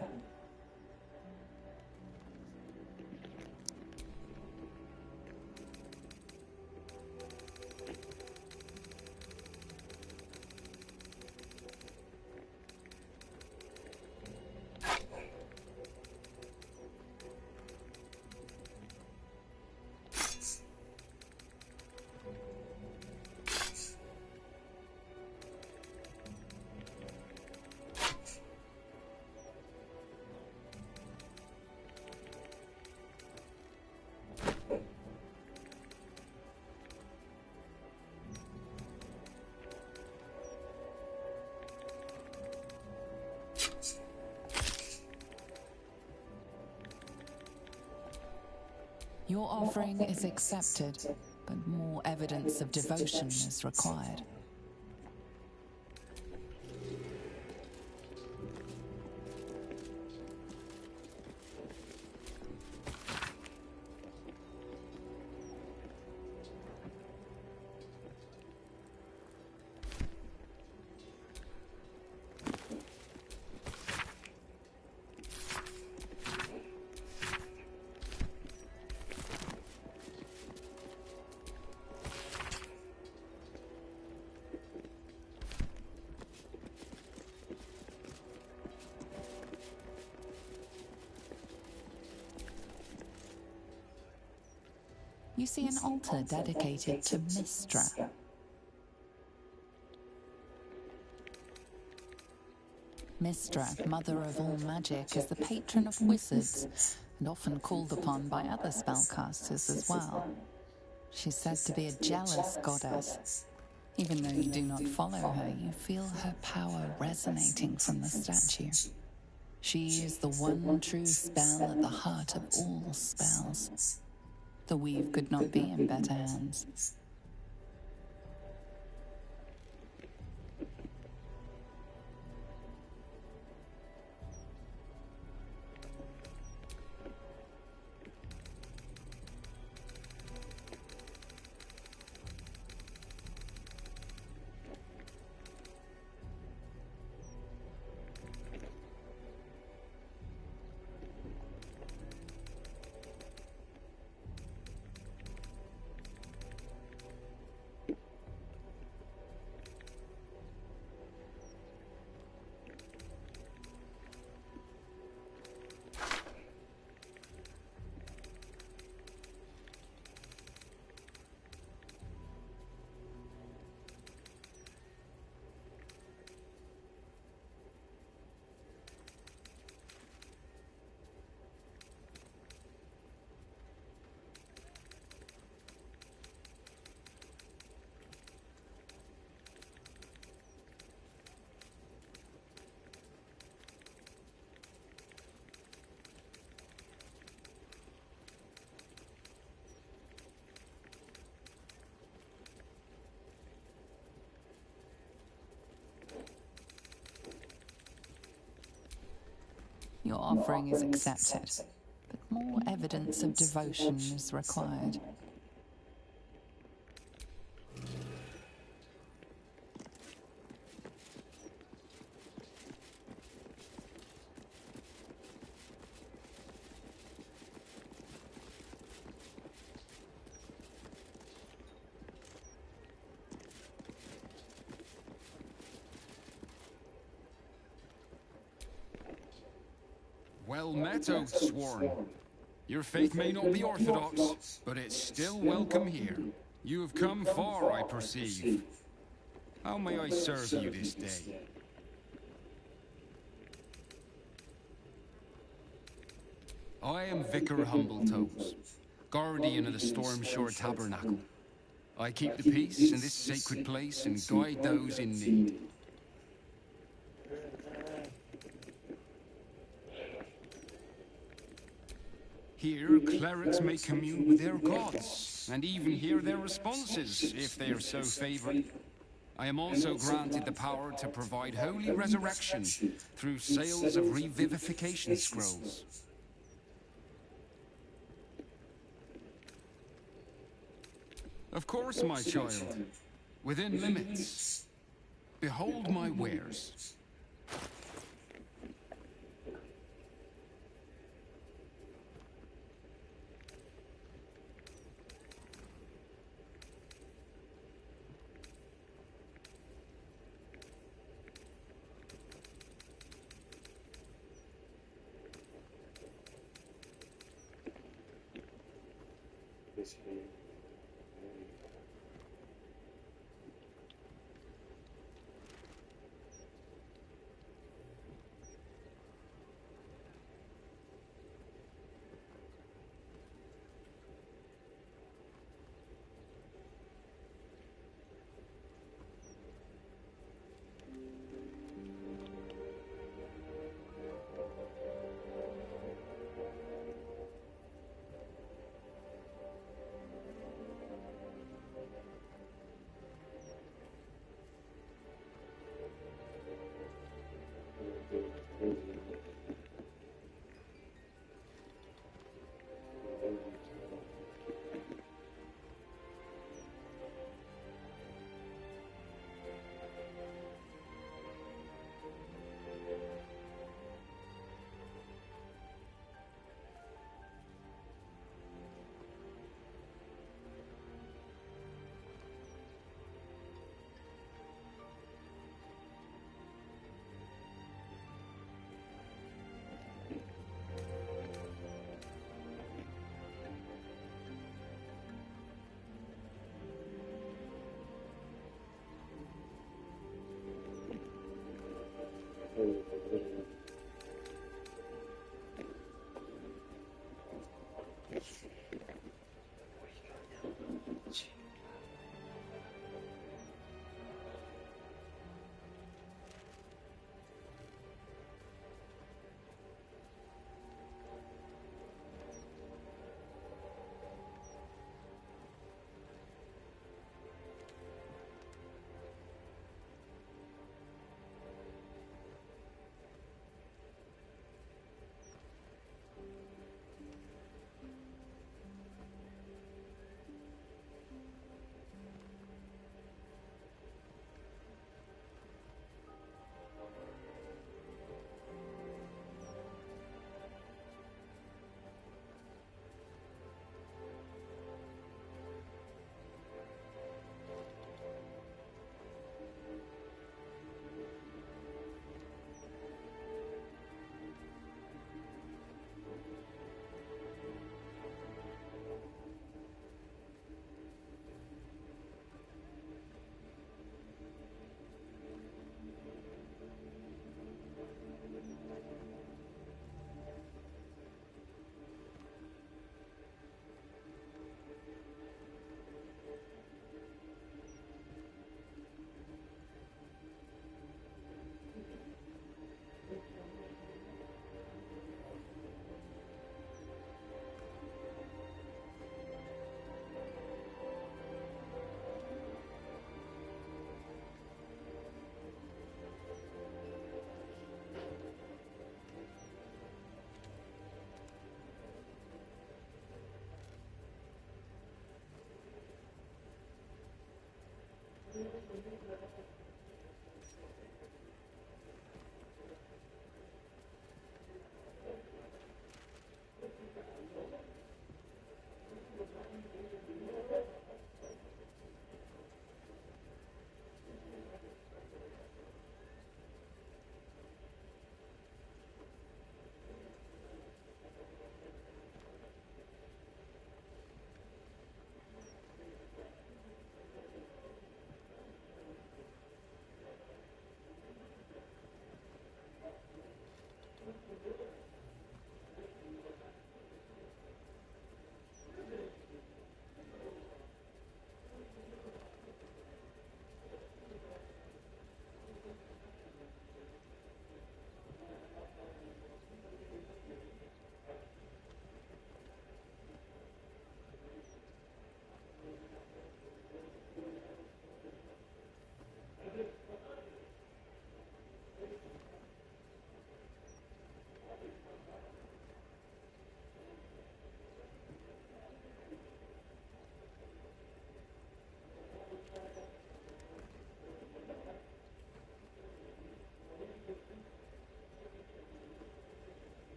Your offering is accepted, but more evidence of devotion is required. You see an altar dedicated to Mystra. Mystra, mother of all magic, is the patron of wizards, and often called upon by other spellcasters as well. She's said to be a jealous goddess. Even though you do not follow her, you feel her power resonating from the statue. She is the one true spell at the heart of all spells. The weave could not be in better hands. Your offering is accepted, but more evidence of devotion is required. Well met, Oathsworn. Your faith may not be orthodox, but it's still welcome here. You have come far, I perceive. How may I serve you this day? I am Vicar Humbletoes, guardian of the Stormshore Tabernacle. I keep the peace in this sacred place and guide those in need. Here, clerics may commune with their gods, and even hear their responses, if they are so favored. I am also granted the power to provide holy resurrection through sales of revivification scrolls. Of course, my child. Within limits. Behold my wares.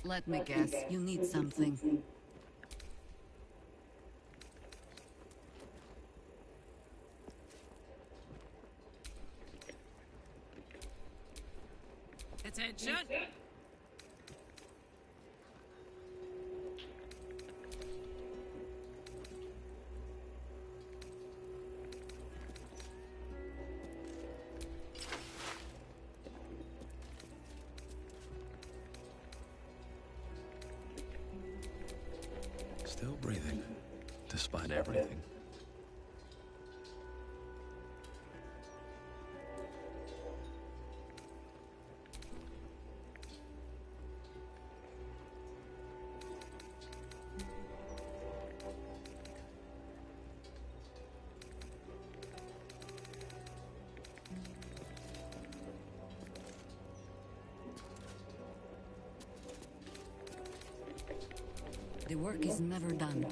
Let me guess, you need something. Attention! Still breathing, despite everything. The work is never done.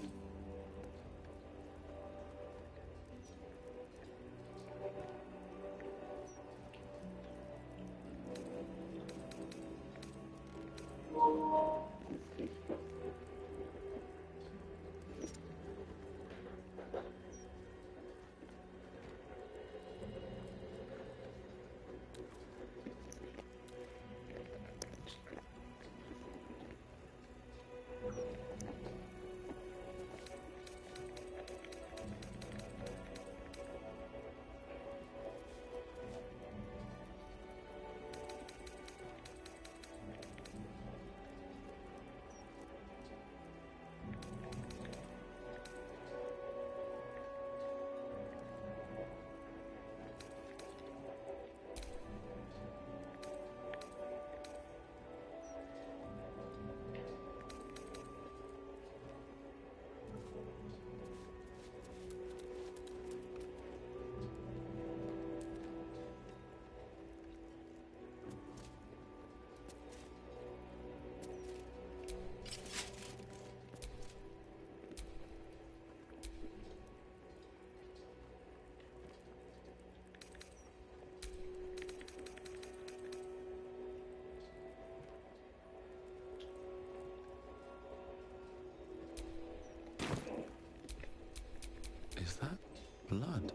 blood.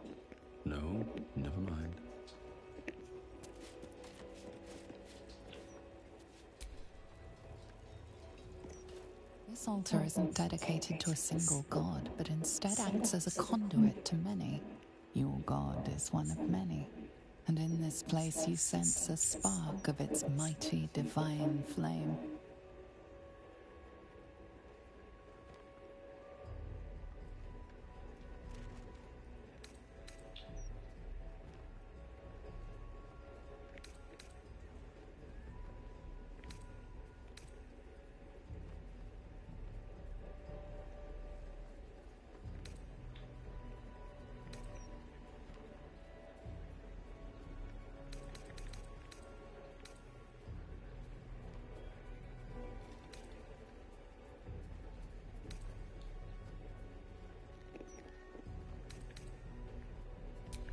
No, never mind. This altar isn't dedicated to a single god, but instead acts as a conduit to many. Your god is one of many, and in this place you sense a spark of its mighty divine flame.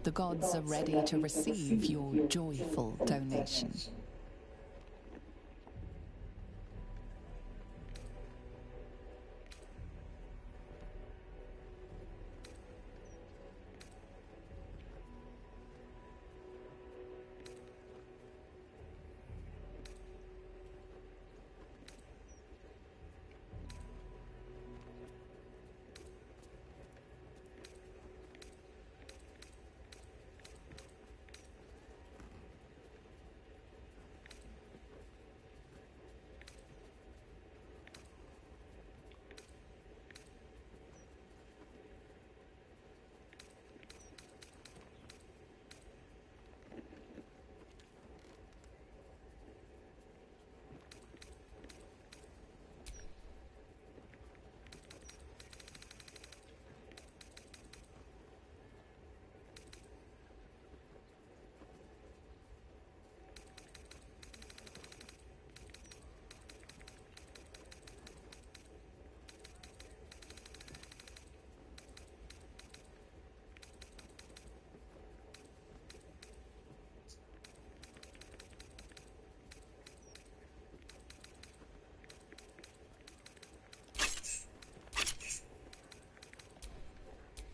The gods are ready to receive your joyful donation.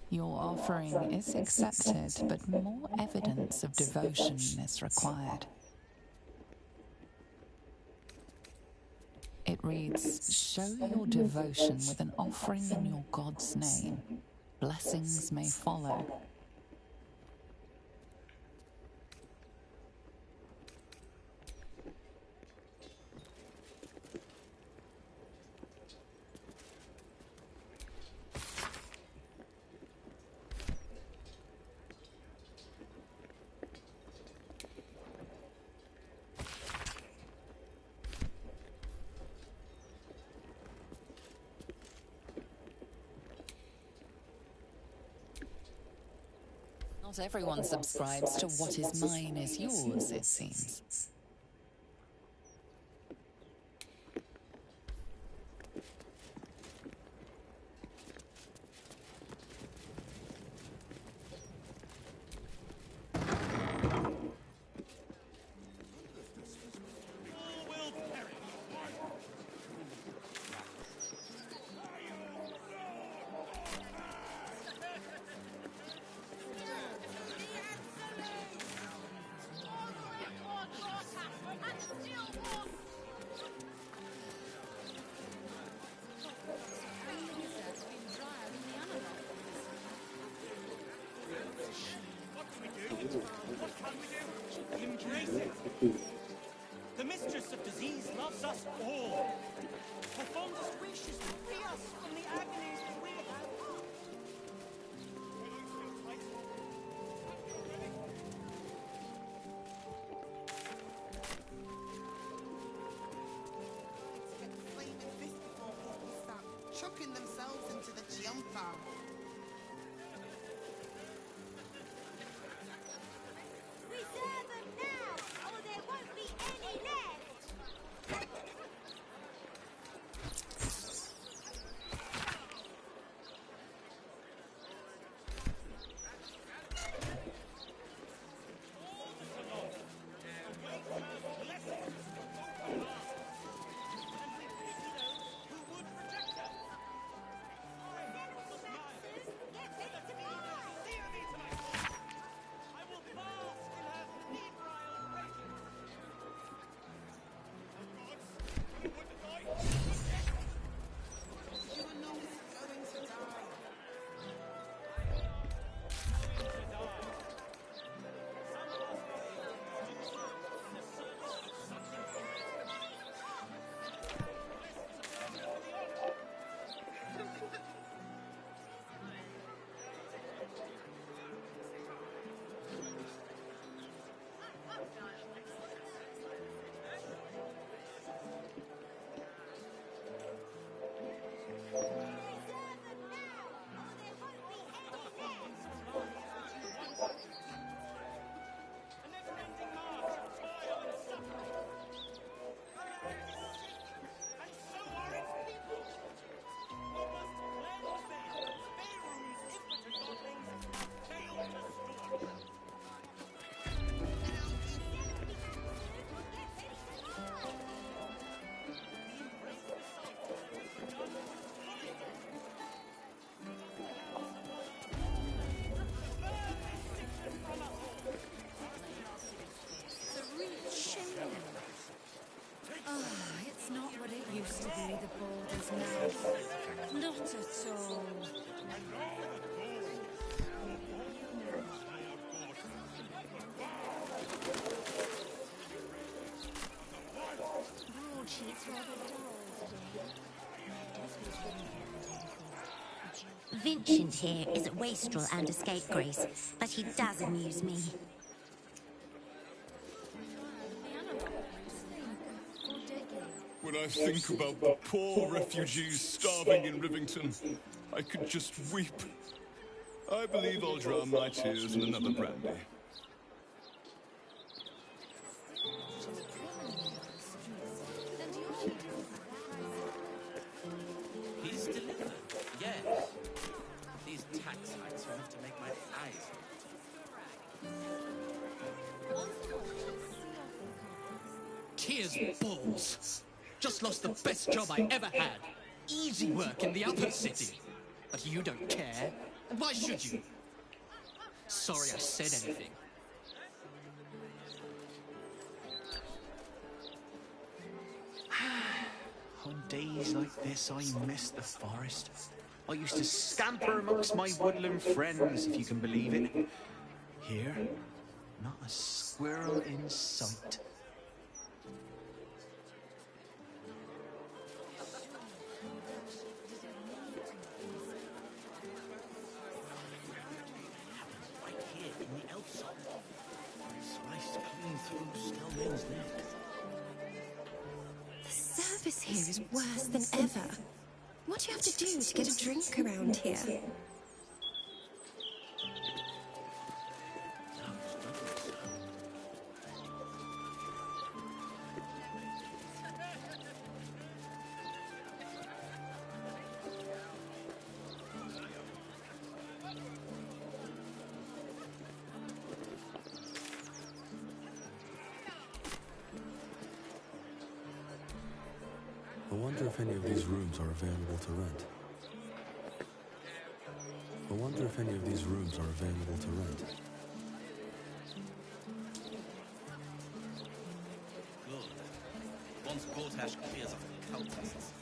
Your offering is accepted, but more evidence of devotion is required. It reads, "Show your devotion with an offering in your God's name. Blessings may follow." Not everyone subscribes to what is mine is yours, it seems. Embrace it. The mistress of disease loves us all. Performs us wishes to free us from the agonies that we have. Get the flaming fist before people start chucking themselves into the jumper. Reserve them now, or there won't be any left! So... Broadsheet's rather dull today. Vincent here is a wastrel and a scapegrace, but he does amuse me. When I think about the poor refugees starving in Rivington, I could just weep. I believe I'll drown my tears in another brandy. He's delivered. Yes. These tax hikes are enough to make my eyes hurt. Tears balls. Just lost the best job I ever had. Easy work in the upper city. But you don't care. And why should you? Sorry I said anything. On days like this, I miss the forest. I used to scamper amongst my woodland friends, if you can believe it. Here, not a squirrel in sight. Right here in the elf song. Sliced clean through Skelman's neck. The service here is worse than ever. What do you have to do to get a drink around here? I wonder if any of these rooms are available to rent. I wonder if any of these rooms are available to rent. Good. Once Gortash clears off the cultists,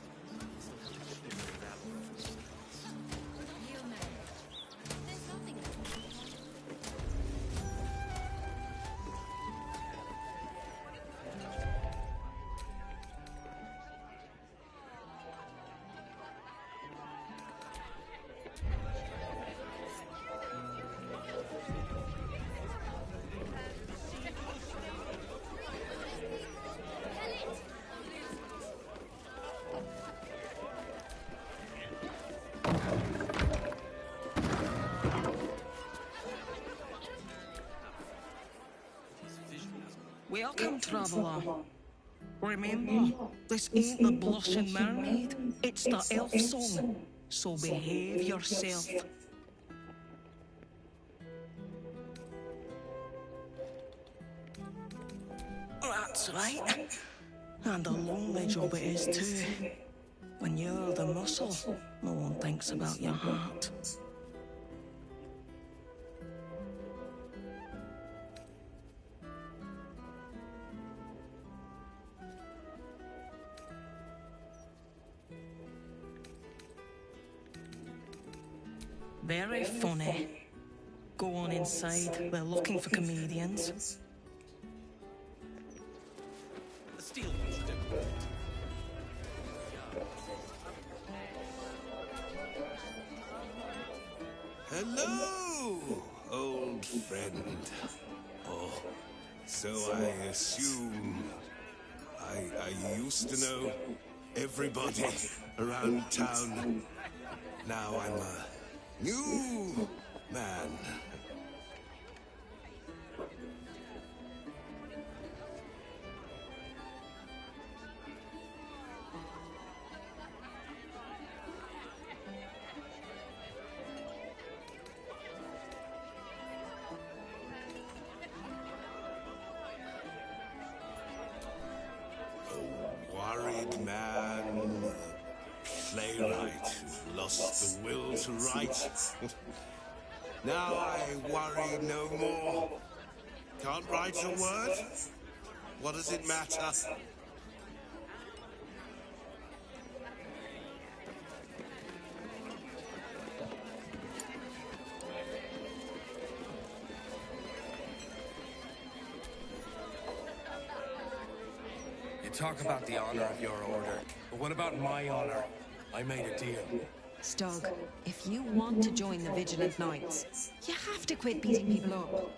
Welcome, traveller. Remember, this ain't the blushing mermaid, it's the elf song, so behave yourself. That's right. And a lonely job it is too. When you're the muscle, no one thinks about your heart. Very funny. Go on inside. We're looking for comedians. the steel ones don't work. Hello, old friend. Oh, so I assume I used to know everybody around town. Now I'm a new man. Worried man, playwright who lost the will to write. Now I worry no more. Can't write a word? What does it matter? talk about the honor of your order, but what about my honor? I made a deal. Stug, if you want to join the Vigilant Knights, you have to quit beating people up.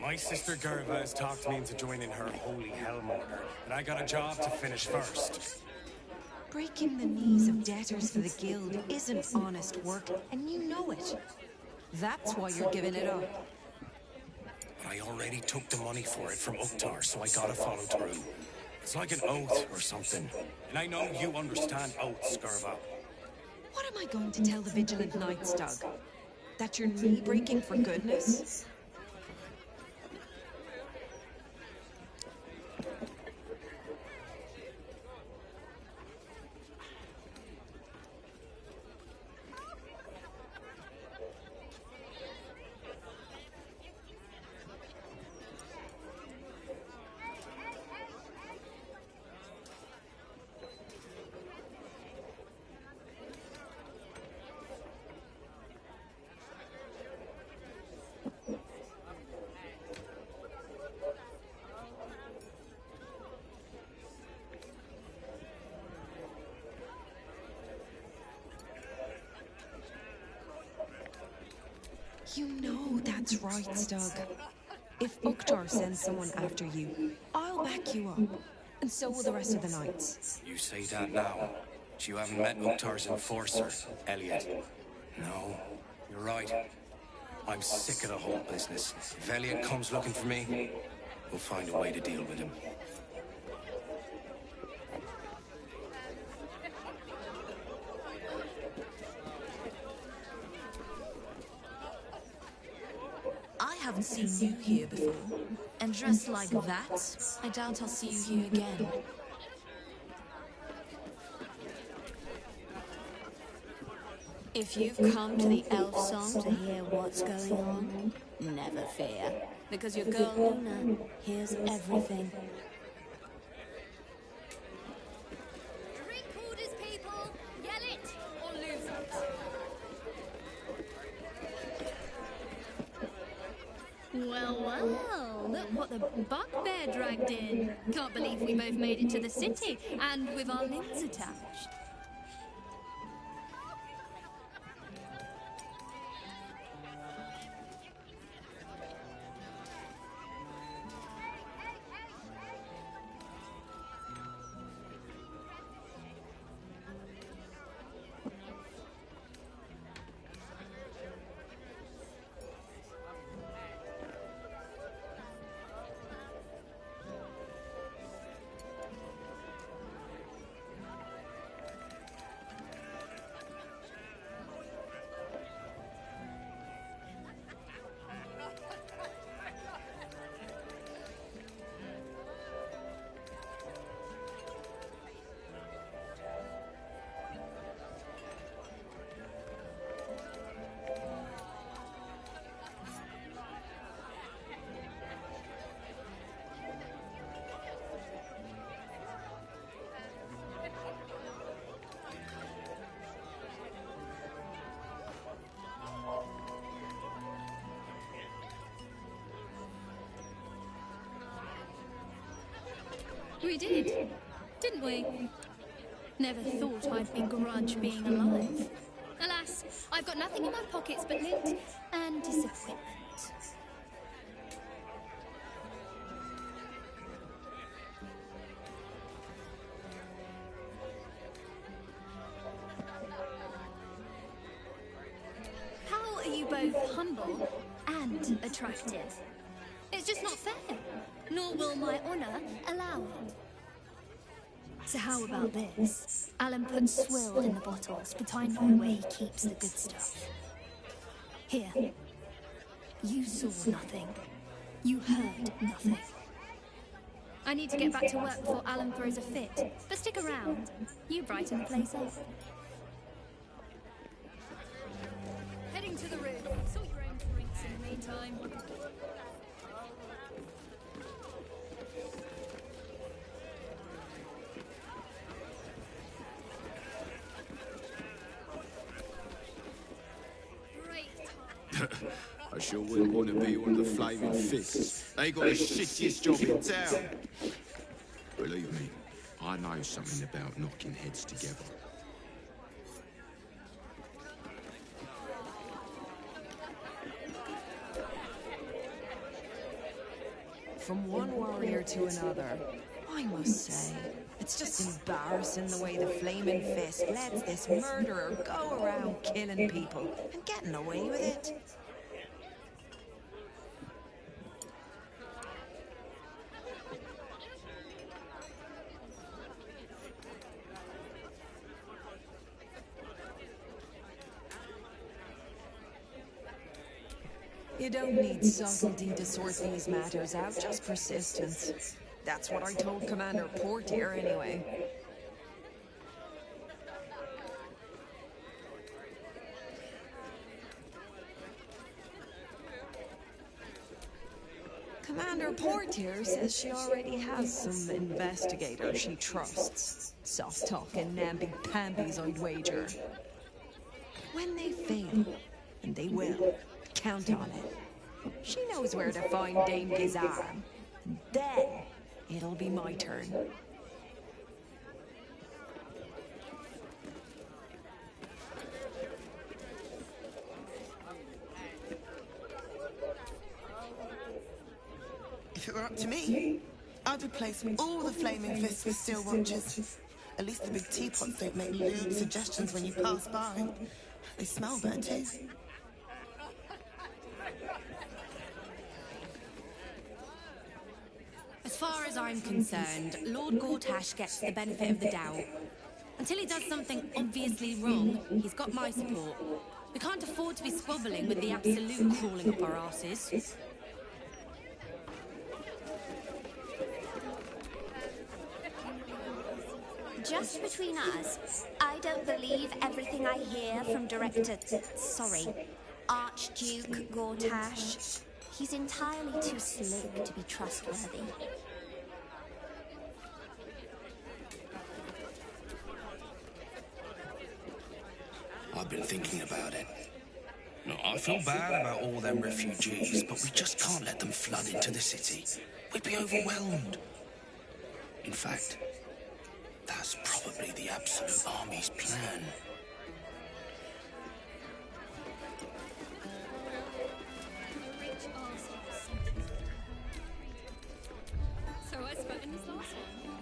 My sister Gerva has talked me into joining her Holy Helm Order, and I got a job to finish first. Breaking the knees of debtors for the guild isn't honest work, and you know it. That's why you're giving it up. But I already took the money for it from Uktar, so I gotta follow through. It's like an oath or something. And I know you understand oaths, Gerva. What am I going to tell the Vigilant Knights, Doug? That you're knee-breaking for goodness? You know that's right, Stug. If Uktar sends someone after you, I'll back you up. And so will the rest of the knights. You say that now, but you haven't met Uktar's enforcer, Elliot. No, you're right. I'm sick of the whole business. If Elliot comes looking for me, we'll find a way to deal with him. I haven't seen you here before. And dressed like that, I doubt I'll see you here again. If you've come to the elf song to hear what's going on, never fear, because your girl Luna hears everything. Recorders, people! Yell it or lose it! Well, well, look what the bugbear dragged in. Can't believe we both made it to the city, and with our limbs attached. We did, didn't we? Never thought I'd begrudge being alive. Alas, I've got nothing in my pockets but lint and disappointment. How are you both humble and attractive? It's just not fair, nor will my honor allow it. So how about this? Alan puts swill in the bottles, but I know where he keeps the good stuff. Here. You saw nothing. You heard nothing. I need to get back to work before Alan throws a fit, but stick around. You brighten the place up. Heading to the room. Sort your own drinks in the meantime. I sure wouldn't want to be one of the flaming fists. They got the shittiest job in town. Believe me, I know something about knocking heads together. From one warrior to another, I must say, it's just embarrassing the way the Flaming Fist lets this murderer go around killing people and getting away with it. You don't need subtlety to sort these matters out, just persistence. That's what I told Commander Portier anyway. Commander Portier says she already has some investigators she trusts. Soft-talking, namby-pambies, I'd wager. When they fail, and they will, count on it. She knows where to find Dame Gizarm. Then, it'll be my turn. If it were up to me, I'd replace all the Flaming Fists with steel watches. At least the big teapots don't make lewd suggestions when you pass by. They smell better too. As far as I'm concerned, Lord Gortash gets the benefit of the doubt. Until he does something obviously wrong, he's got my support. We can't afford to be squabbling with the Absolute crawling up our asses. Just between us, I don't believe everything I hear from Archduke Gortash. He's entirely too slick to be trustworthy. I've been thinking about it. No, I feel bad about all them refugees, but we just can't let them flood into the city. We'd be overwhelmed. In fact, that's probably the Absolute Army's plan. So I spat in this last one.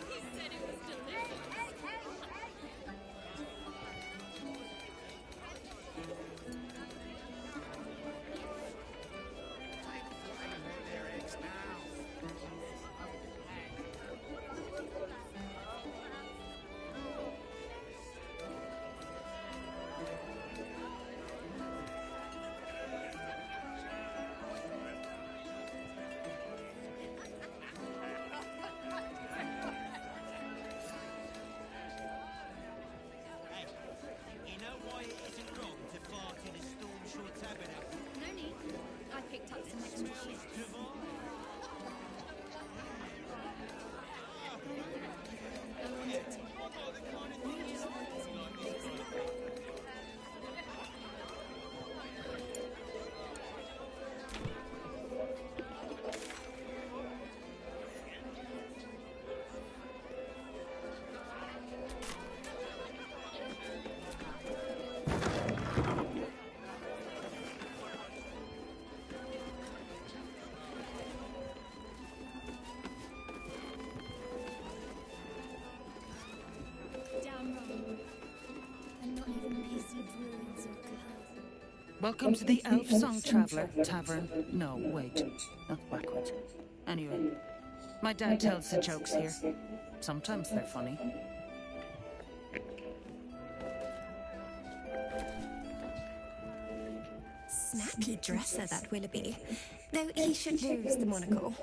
He said it was delicious. Welcome to the Elf Song Traveller Tavern. No, wait. That's backwards. Anyway, my dad tells the jokes here. Sometimes they're funny. Snappy dresser, that Willoughby. Though he should lose the monocle.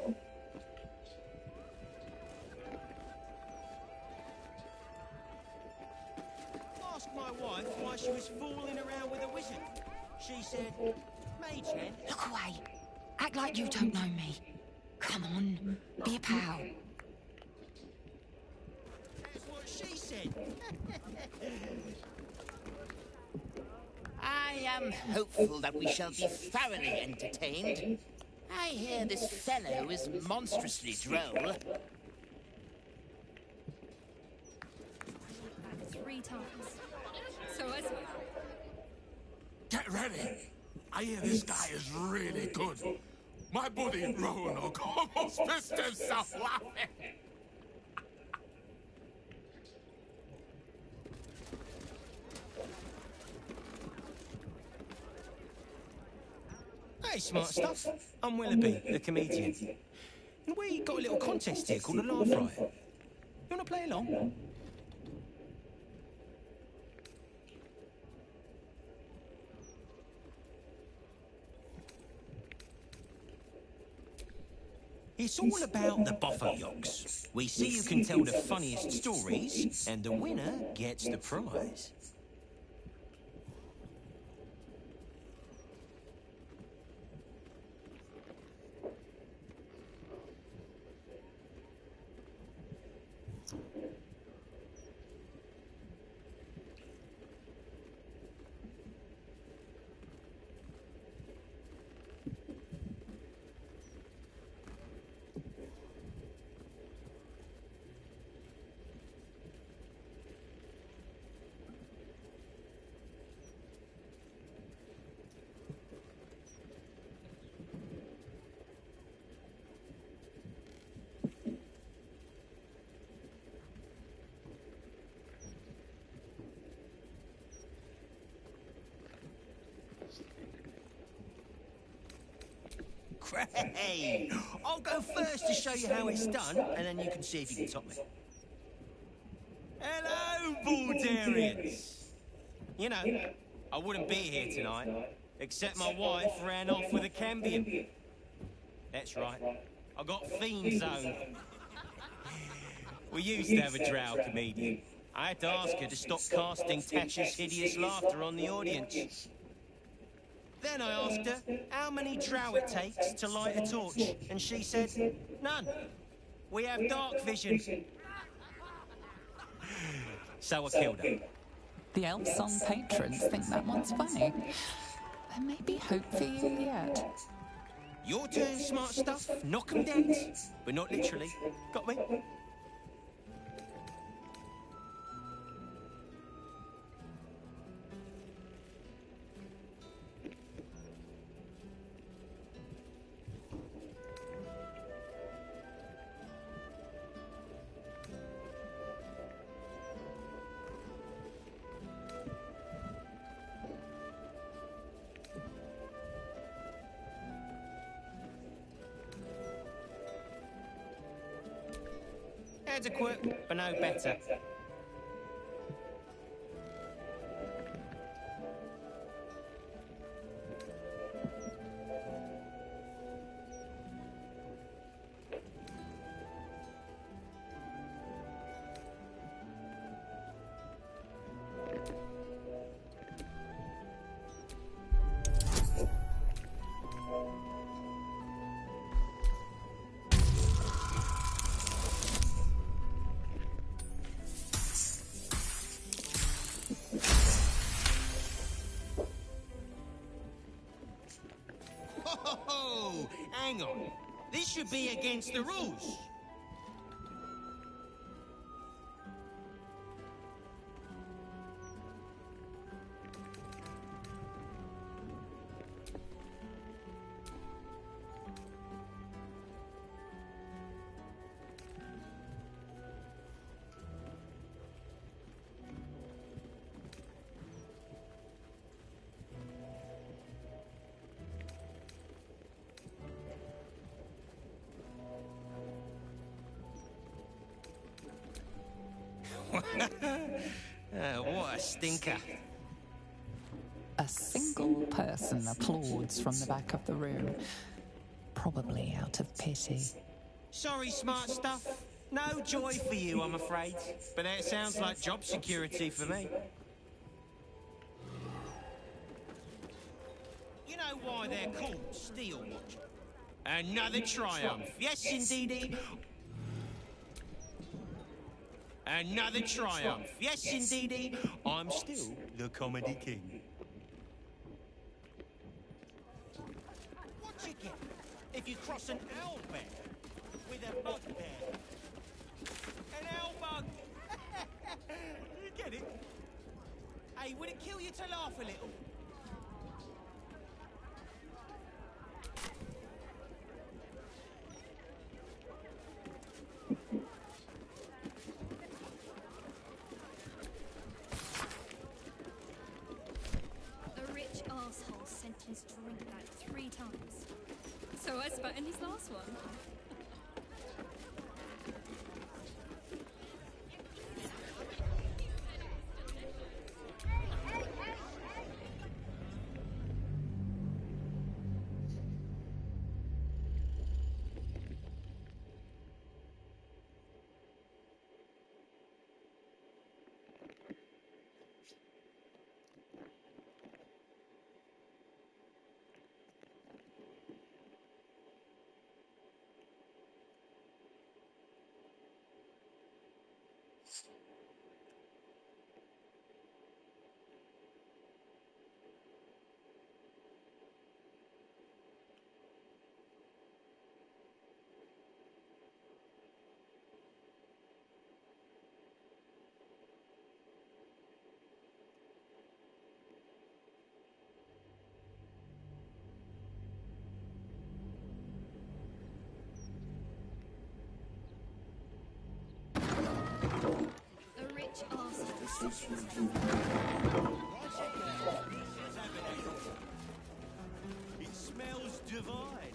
Ask my wife why she was fooling around with a wizard. She said, Mage Hand. Look away. Act like you don't know me. Come on, be a pal. That's what she said. I am hopeful that we shall be thoroughly entertained. I hear this fellow is monstrously droll. 3 times. So I swear. Get ready. I hear this guy is really good. My buddy Roanoke almost pissed himself laughing. Hey, smart stuff. I'm Willoughby, the comedian. And we got a little contest here called a Laugh Riot. You want to play along? It's all about the Boffer-Yoks. We see who can tell the funniest stories, and the winner gets the prize. Great! I'll go first to show you how it's done, and then you can see if you can top me. Hello, Baldurians! You know, I wouldn't be here tonight, except my wife ran off with a cambion. That's right, I got Fiend Zone. We used to have a drow comedian. I had to ask her to stop casting Tasha's hideous laughter on the audience. Then I asked her how many drow it takes to light a torch, and she said, none. We have dark vision. So I killed her. The Elf Song patrons think that one's funny. There may be hope for you yet. Your turn, smart stuff. Knock 'em dead. But not literally. Got me? Adequate, but no better. Oh, hang on. This should be against the rules. What a stinker. A single person applauds from the back of the room, probably out of pity. Sorry, smart stuff. No joy for you, I'm afraid. But that sounds like job security for me. You know why they're called steel watchers? Another triumph. Yes, indeedy. Another triumph. Yes, indeedy. I'm still the comedy king. What you get if you cross an owl bear with a bugbear? An owl bug. You get it? Hey, would it kill you to laugh a little? A rich arsehole sent his drink back 3 times. So I spat in his last one. A rich arsehole sent his drink It smells divine.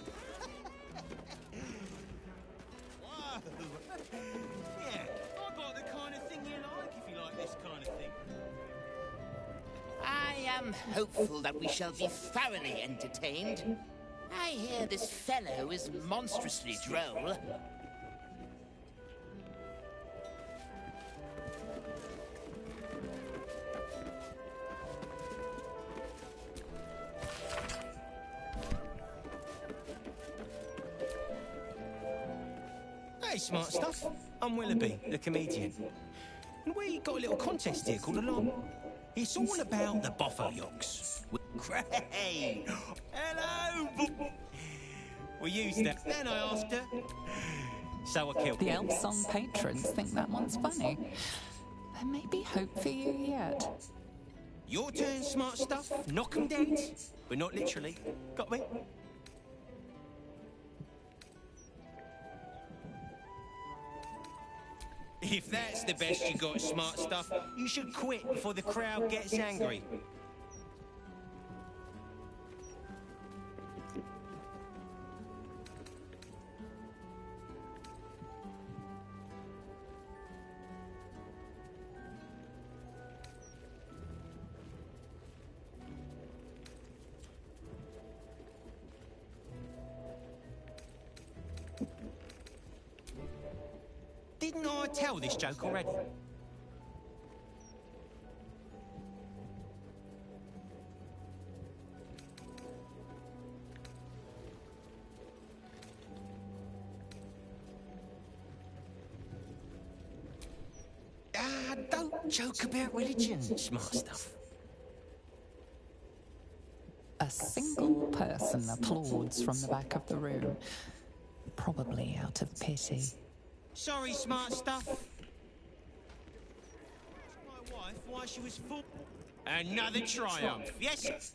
Whoa. Yeah, I got the kind of thing you like if you like this kind of thing. I am hopeful that we shall be thoroughly entertained. I hear this fellow is monstrously droll. Hey, smart stuff. I'm Willoughby, the comedian. And we got a little contest here called Alarm. It's all about the boffer yolks. Great! Hello! We used that. Then I asked her. So I killed The Elf Song patrons think that one's funny. There may be hope for you yet. Your turn, smart stuff. Knock 'em dead. But not literally. Got me? If that's the best you got, smart stuff, you should quit before the crowd gets angry. Didn't I tell this joke already? Don't joke about religion, smart stuff. A single person applauds from the back of the room, probably out of pity. Sorry, smart stuff. My wife, why she was full. Another triumph. Yes.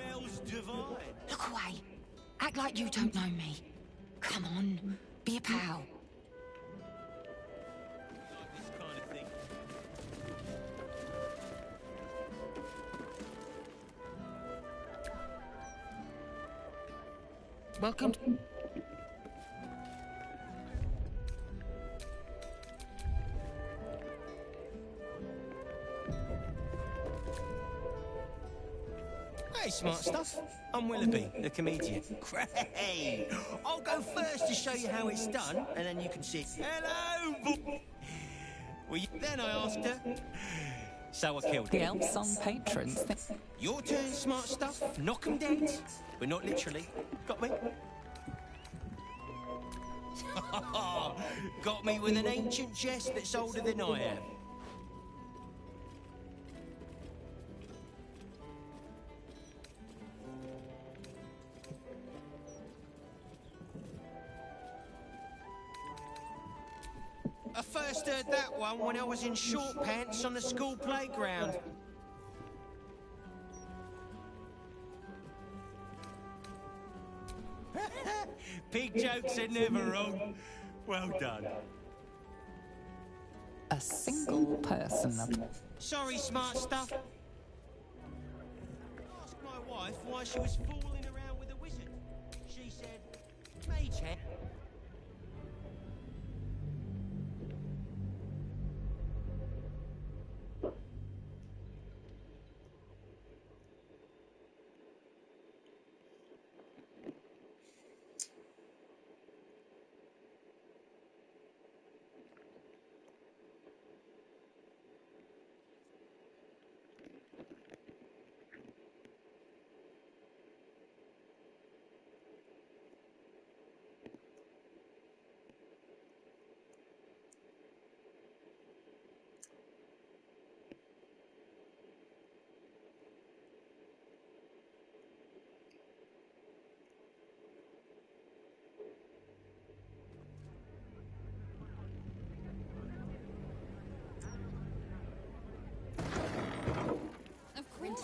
smells divine. Look away. Act like you don't know me. Come on, be a pal. This kind of thing. Welcome. Hey, smart stuff. I'm Willoughby, the comedian. Great! I'll go first to show you how it's done, and then you can see. Hello! Then I asked her. So I killed her. The Elf Song patrons. Your turn, smart stuff. Knock 'em dead. But not literally. Got me? Got me with an ancient jest that's older than I am. I first heard that one when I was in short pants on the school playground. Pig jokes are never wrong. Well done. A single person. Sorry, smart stuff. Asked my wife why she was fooling around with a wizard. She said, Mage hand.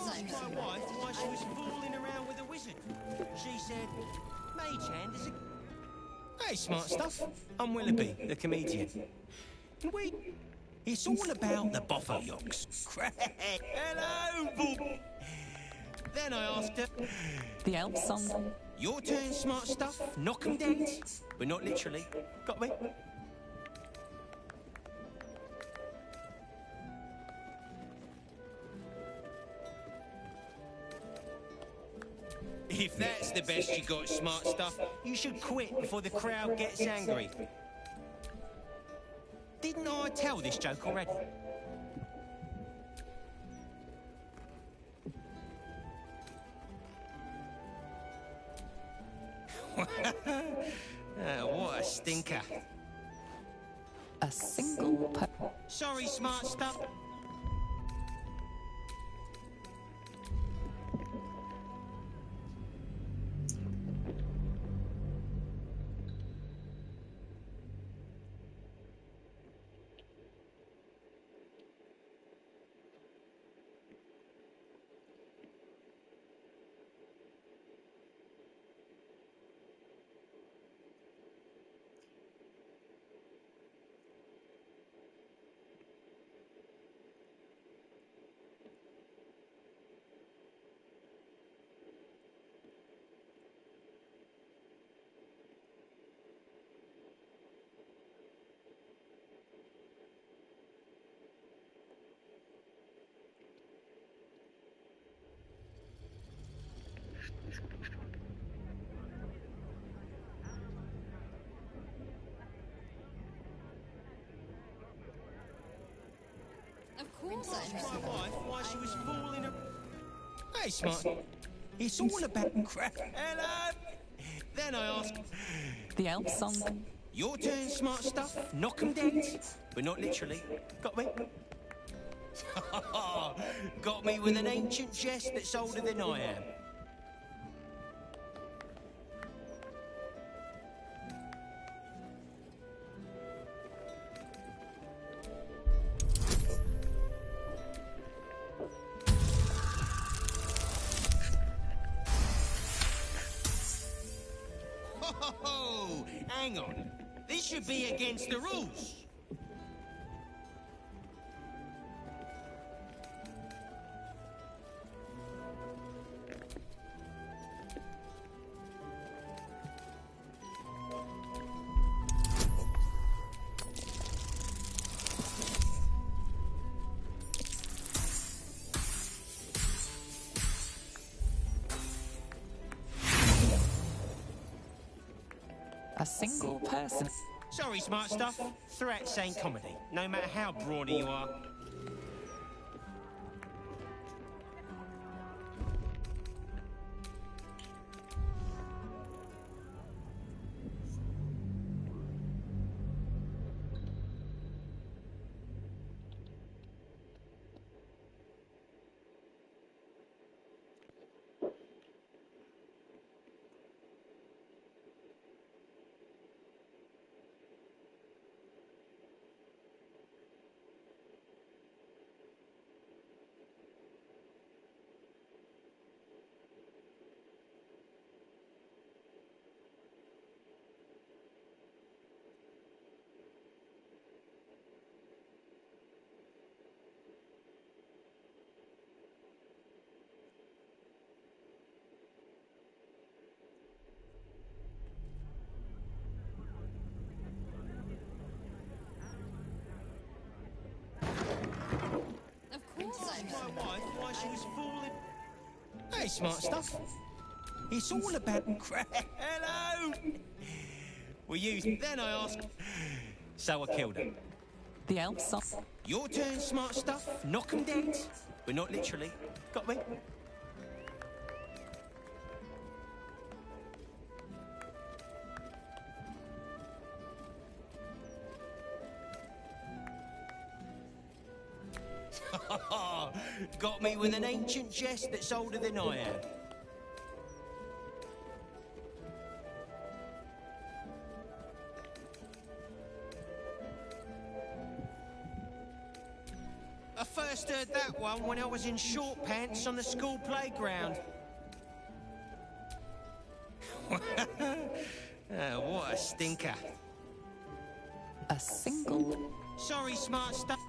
Asked my wife why she was fooling around with a wizard. She said, Mage hand is a... Hey, smart stuff. I'm Willoughby, the comedian. It's all about the boffer yolks. Hello, Bob. Then I asked her... The Elf Song. Your turn, smart stuff. Knock 'em dead. But not literally. Got me? If that's the best you got, smart stuff, you should quit before the crowd gets angry. Didn't I tell this joke already? What a stinker. A single Sorry, smart stuff. Of course I Asked my wife why she was fooling her. Hey, smart. It's all about crap. Hello. Then I asked. The Elf Song. Your turn, smart stuff. Knock 'em dead. But not literally. Got me? Got me with an ancient jest that's older than I am. Whoa! Hang on. This should be against the rules. A single person. Sorry, smart stuff. Threats ain't comedy, no matter how brawny you are. My wife, why she was fooling. Hey, smart stuff. It's all about Hello! We used. Then I asked. So I killed her. The elf song. Your turn, smart stuff. Knock 'em dead. But not literally. Got me? Got me with an ancient jest that's older than I am. I first heard that one when I was in short pants on the school playground. What a stinker. A single. Sorry, smart stuff.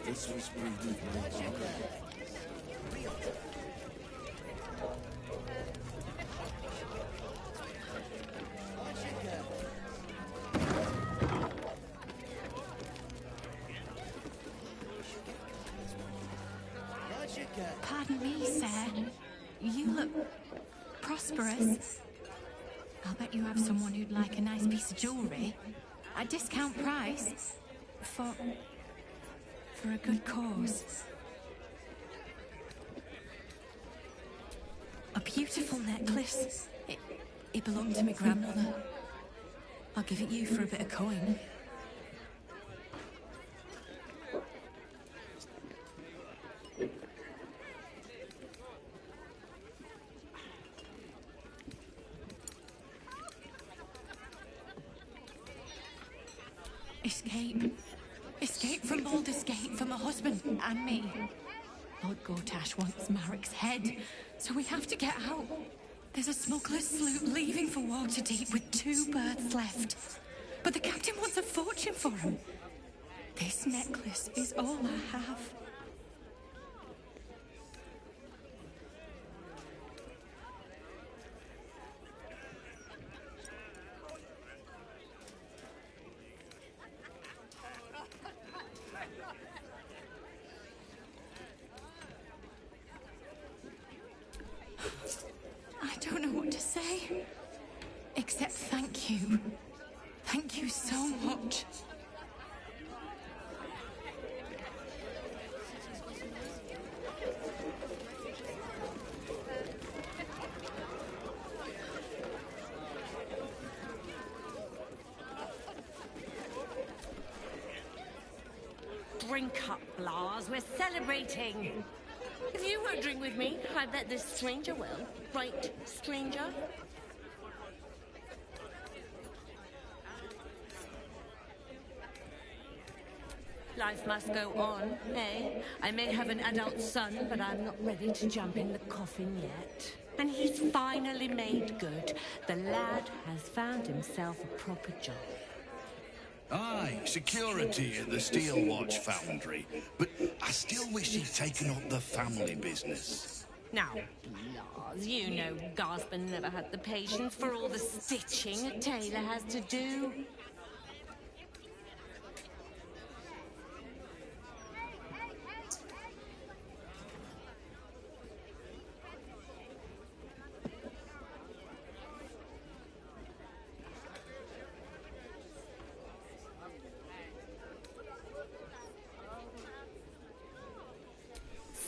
This was brewed Pardon me, sir. You look prosperous. I'll bet you have someone who'd like a nice piece of jewellery at discount price for a good cause. A beautiful necklace. It belonged to my grandmother. I'll give it you for a bit of coin. Escape from Baldur's Gate for my husband and me. Lord Gortash wants Marek's head, so we have to get out. There's a smuggler's sloop leaving for Waterdeep with 2 berths left. But the captain wants a fortune for him. This necklace is all I have. I don't know what to say, except thank you. Thank you so much. drink up, Lars. We're celebrating. If you won't drink with me, I bet this stranger will. Right, stranger? Life must go on, eh? I may have an adult son, but I'm not ready to jump in the coffin yet. And he's finally made good. The lad has found himself a proper job. Aye, security at the Steel Watch Foundry. But I still wish he'd taken up the family business. Now, Lars, you know Gasper never had the patience for all the stitching a tailor has to do.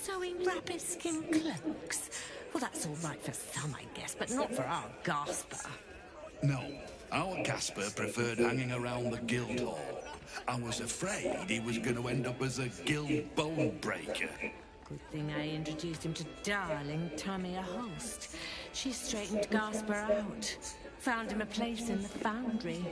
Sewing rabbit-skin cloaks? Well, that's all right for some, I guess, but not for our Gasper. No, our Casper preferred hanging around the guild hall. I was afraid he was going to end up as a guild bone breaker. Good thing I introduced him to darling Tamia Holst. She straightened Gasper out, found him a place in the foundry.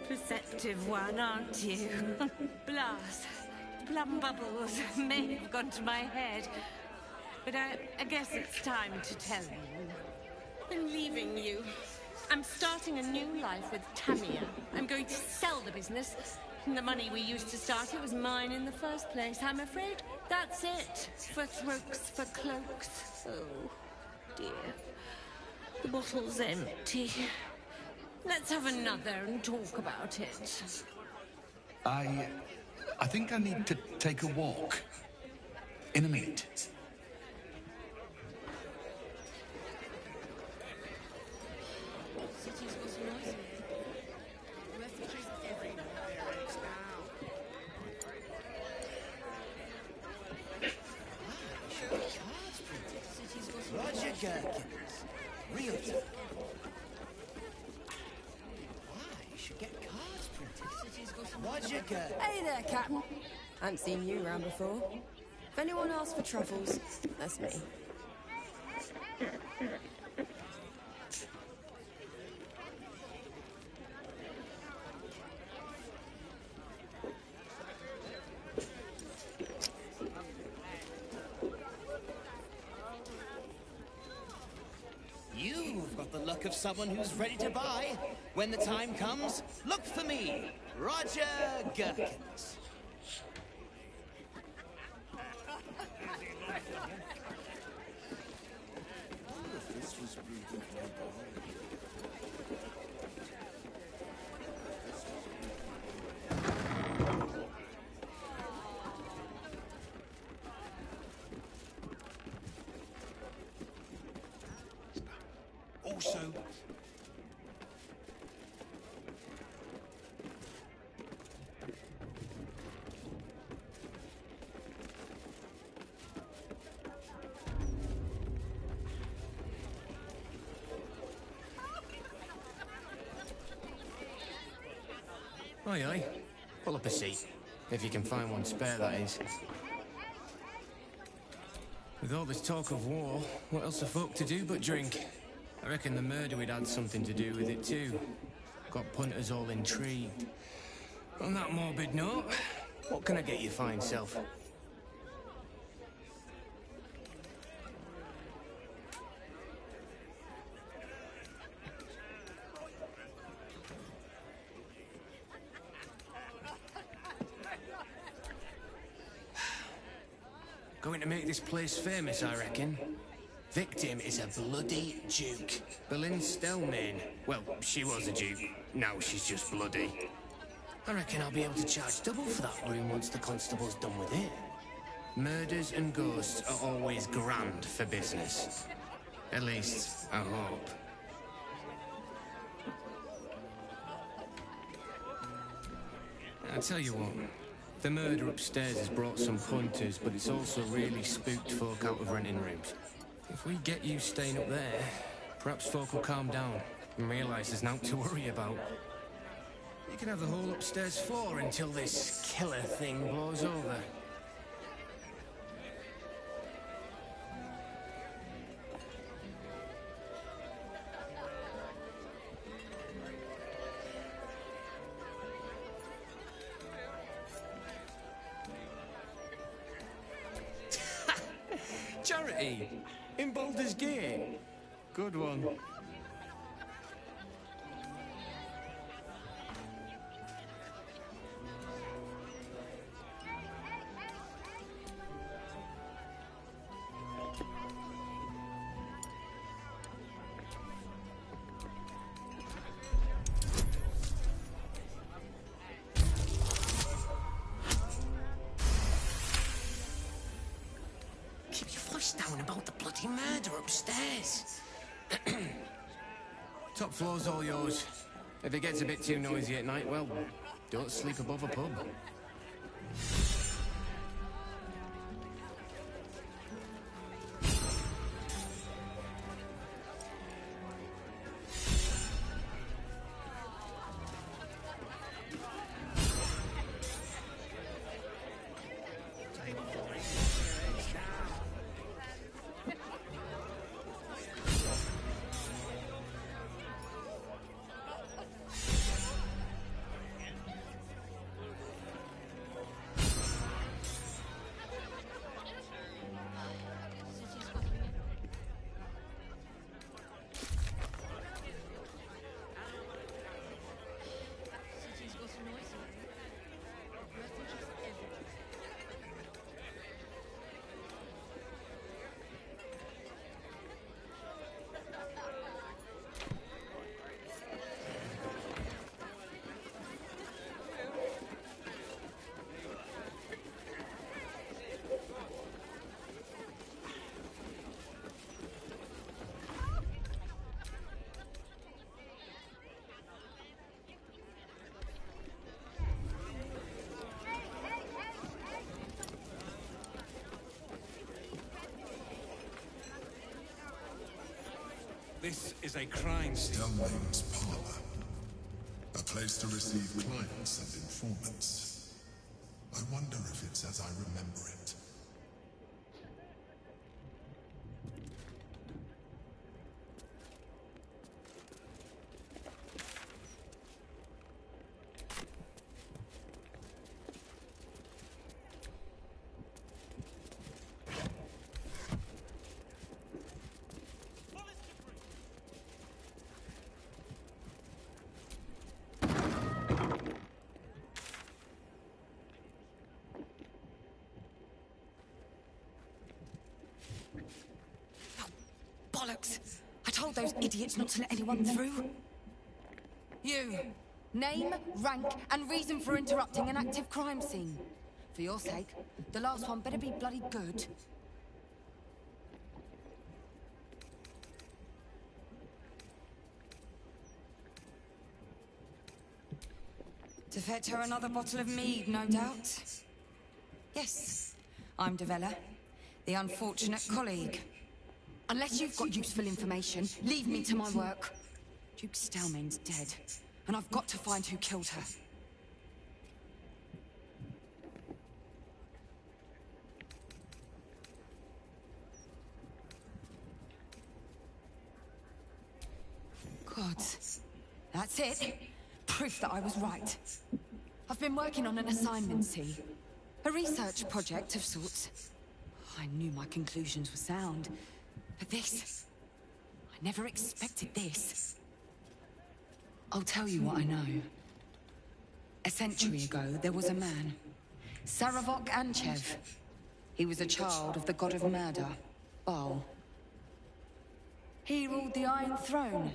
Perceptive one, aren't you? Blast. Plum bubbles may have gone to my head. But I guess it's time to tell you. I'm leaving you. I'm starting a new life with Tamia. I'm going to sell the business. And the money we used to start it was mine in the first place. I'm afraid that's it. For throats, for cloaks. Oh, dear. The bottle's empty. Let's have another and talk about it. I think I need to take a walk. In a minute. Roger Gherkins. Realtor. I should get cards printed. Roger Gherkins. Hey there, Captain. Haven't seen you around before. If anyone asks for truffles, that's me. You've got the look of someone who's ready to buy. When the time comes, look for me, Roger Gherkins. also... Aye, aye. Pull up a seat. If you can find one spare, that is. With all this talk of war, what else are folk to do but drink? I reckon the murder we'd had something to do with it too. Got punters all intrigued. On that morbid note, what can I get you fine self? Going to make this place famous, I reckon. Victim is a bloody duke. Boleyn Stelmane. Well, she was a duke. Now she's just bloody. I reckon I'll be able to charge double for that room once the constable's done with it. Murders and ghosts are always grand for business. At least, I hope. I'll tell you what. The murder upstairs has brought some punters, but it's also really spooked folk out of renting rooms. If we get you staying up there, perhaps folk will calm down and realise there's nothing to worry about. You can have the whole upstairs floor until this killer thing blows over. Charity! In Baldur's Gate! Good one. Keep your voice down about the bloody murder upstairs. Top floor's all yours. If it gets a bit too noisy at night, well, don't sleep above a pub. This is a crime scene. Stelmane's parlor. A place to receive clients and informants. I wonder if it's as I remember it. Bollocks! I told those idiots not to let anyone through. You. Name, rank, and reason for interrupting an active crime scene. For your sake, the last one better be bloody good. To fetch her another bottle of mead, no doubt. Yes, I'm Devella, the unfortunate colleague. Unless you've got useful information, leave me to my work. Duke Stelmane's dead, and I've got to find who killed her. Gods. That's it. Proof that I was right. I've been working on an assignment, see? A research project of sorts. I knew my conclusions were sound. But this... I never expected this. I'll tell you what I know. A century ago, there was a man. Saravok Anchev. He was a child of the god of murder, Baal. He ruled the Iron Throne.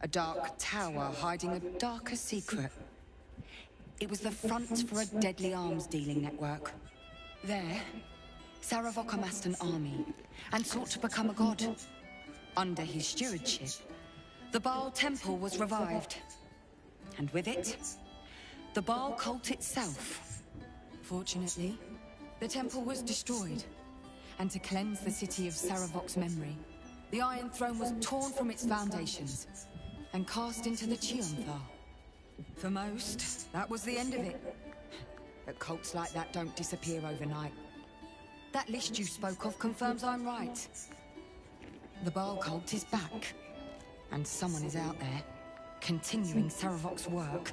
A dark tower hiding a darker secret. It was the front for a deadly arms-dealing network. There, Saravok amassed an army and sought to become a god. Under his stewardship, the Baal temple was revived. And with it, the Baal cult itself. Fortunately, the temple was destroyed. And to cleanse the city of Saravok's memory, the Iron Throne was torn from its foundations and cast into the Chionthar. For most, that was the end of it. But cults like that don't disappear overnight. That list you spoke of confirms I'm right. The Baal cult is back. And someone is out there, continuing Saravok's work.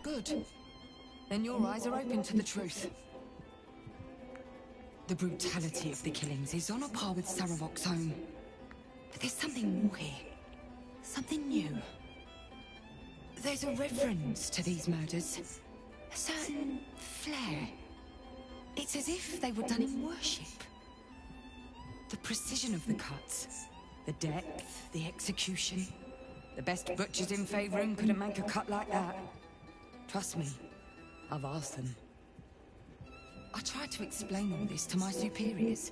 Good. Then your eyes are open to the truth. The brutality of the killings is on a par with Saravok's own. But there's something more here. Something new. There's a reverence to these murders. A certain flair. It's as if they were done in worship. The precision of the cuts. The depth, the execution. The best butchers in Faerun couldn't make a cut like that. Trust me, I've asked them. I tried to explain all this to my superiors,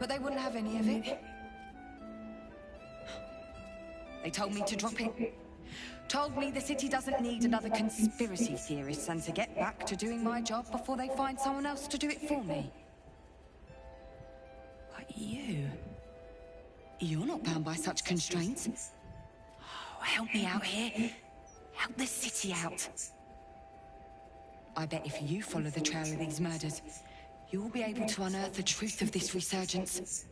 but they wouldn't have any of it. They told me to drop it. Told me the city doesn't need another conspiracy theorist and to get back to doing my job before they find someone else to do it for me. But you're not bound by such constraints. Oh, help me out here. Help the city out. I bet if you follow the trail of these murders, you'll be able to unearth the truth of this resurgence.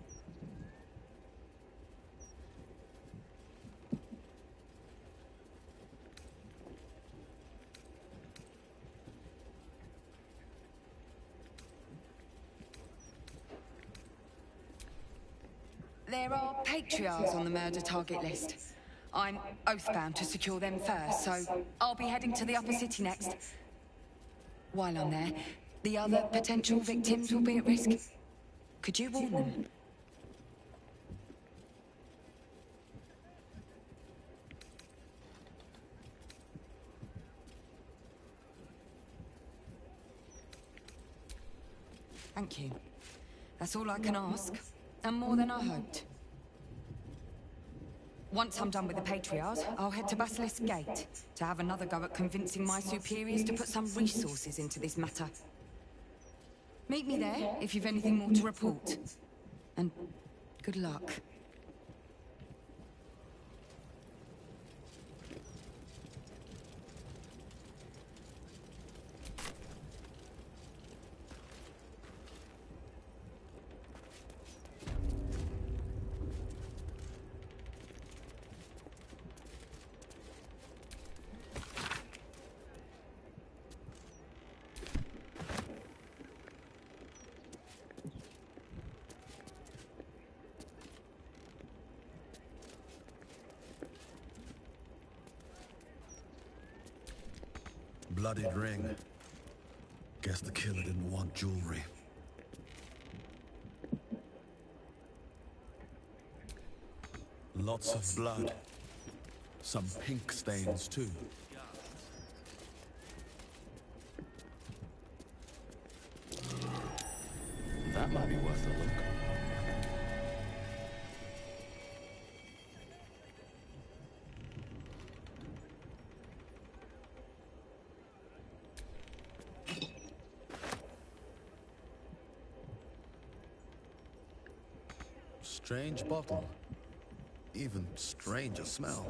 There are patriarchs on the murder target list. I'm oath-bound to secure them first, so I'll be heading to the upper city next. While I'm there, the other potential victims will be at risk. Could you warn them? Thank you. That's all I can ask, and more than I hoped. Once I'm done with the Patriarchs, I'll head to Basilisk Gate to have another go at convincing my superiors to put some resources into this matter. Meet me there if you've anything more to report. And good luck. Bloodied ring. Guess the killer didn't want jewelry. Lots of blood. Some pink stains, too. That might be worth a look. Strange bottle. Even stranger smell.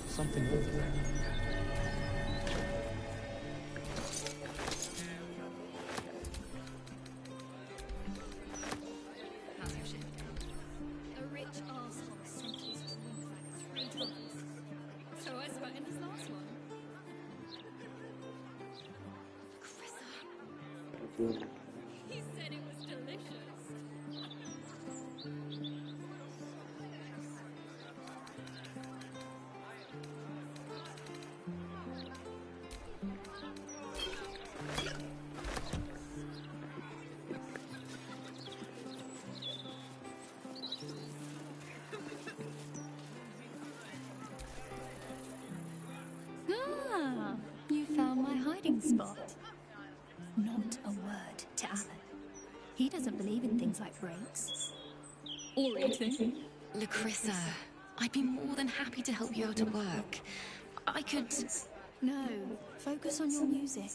Something over there. A rich arsehole sent his wink back 3 times. He said it was delicious. Ah, you found my hiding spot. Not a word to Alan. He doesn't believe in things like breaks. Or eating. Lacrissa, I'd be more than happy to help you out at work. I could... No, focus on your music.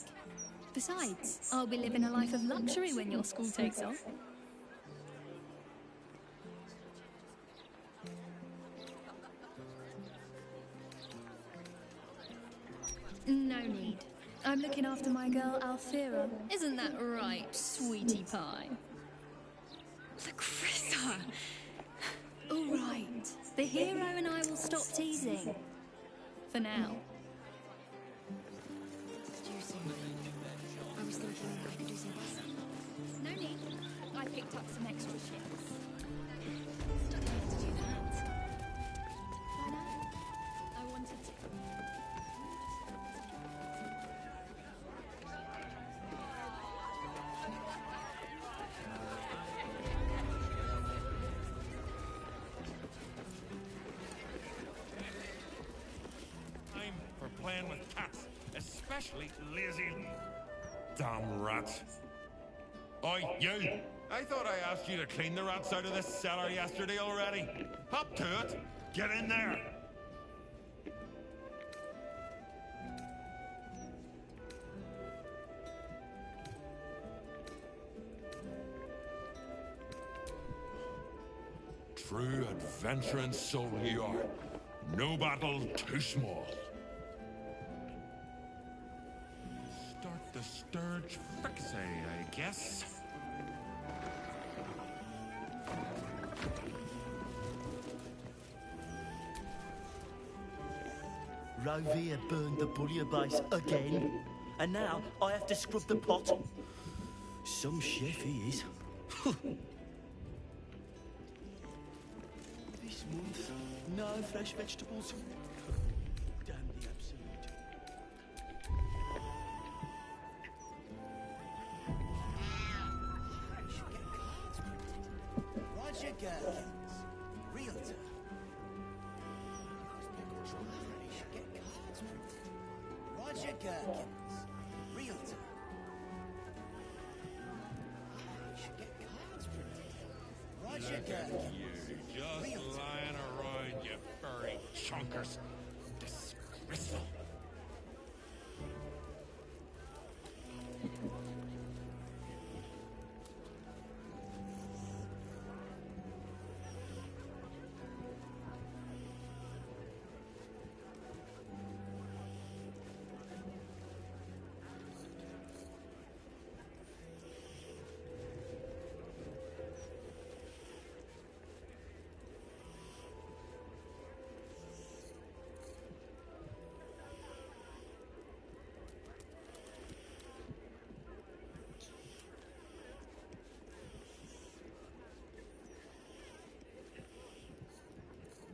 Besides, I'll be living a life of luxury when your school takes off. No need. I'm looking after my girl Alfira. Isn't that right, sweetie pie? Lacrissa! All right. The hero and I will stop teasing. For now. I was thinking I could do some busing. No need. I picked up some extra shifts. Didn't have to do that. I know. I wanted to. Time for playing with cats, especially lazy... Damn rats. Oi, you! I thought I asked you to clean the rats out of this cellar yesterday already. Up to it! Get in there! True adventuring soul you are. No battle too small. Start the sturge fricassee, I guess. Rovia burned the bouillabaisse again, and now I have to scrub the pot. Some chef he is. This month, no fresh vegetables. Damn the absolute. Roger Gherkins, realtor. Roger Gherkins, realtor. Should get cards printed. Roger Gherkins, You just lying around, you furry chunkers. Disgraceful.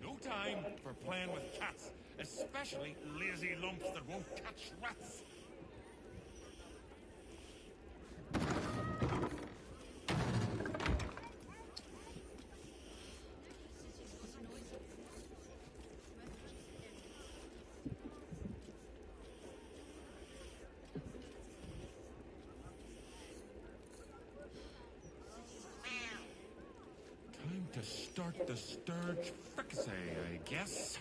No time for playing with cats, especially lazy lumps that won't catch rats. Time to start the sturge fricassee, I guess.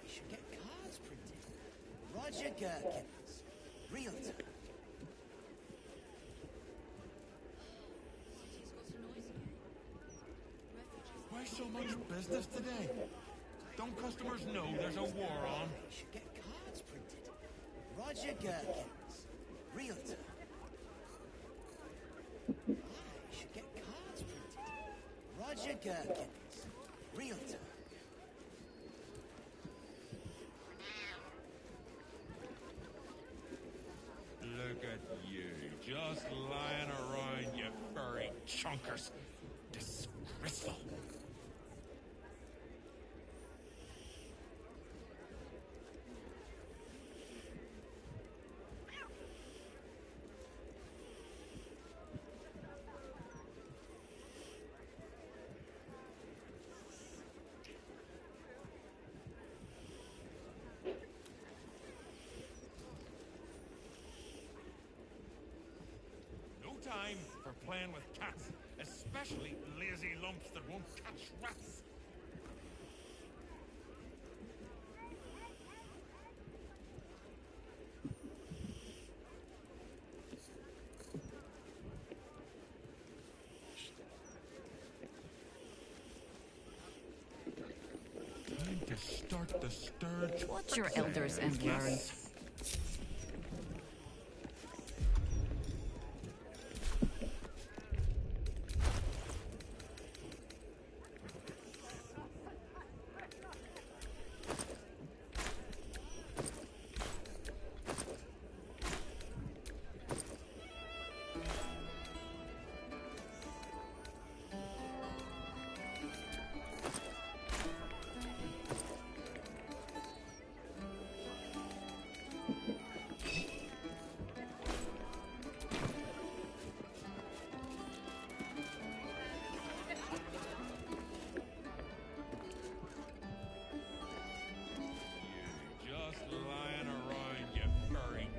Should get cards printed. Roger Gherkins, realtor. Why so much business today? Don't customers know there's a war on? Should get cards printed. Roger Gherkins, realtor. Should get cards printed. Roger Gherkins, realtor. look at you, just lying around, you furry chunkers. Disgraceful. Time for playing with cats, especially lazy lumps that won't catch rats. Time to start the stirge. Watch your elders and learn.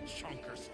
Chunkers.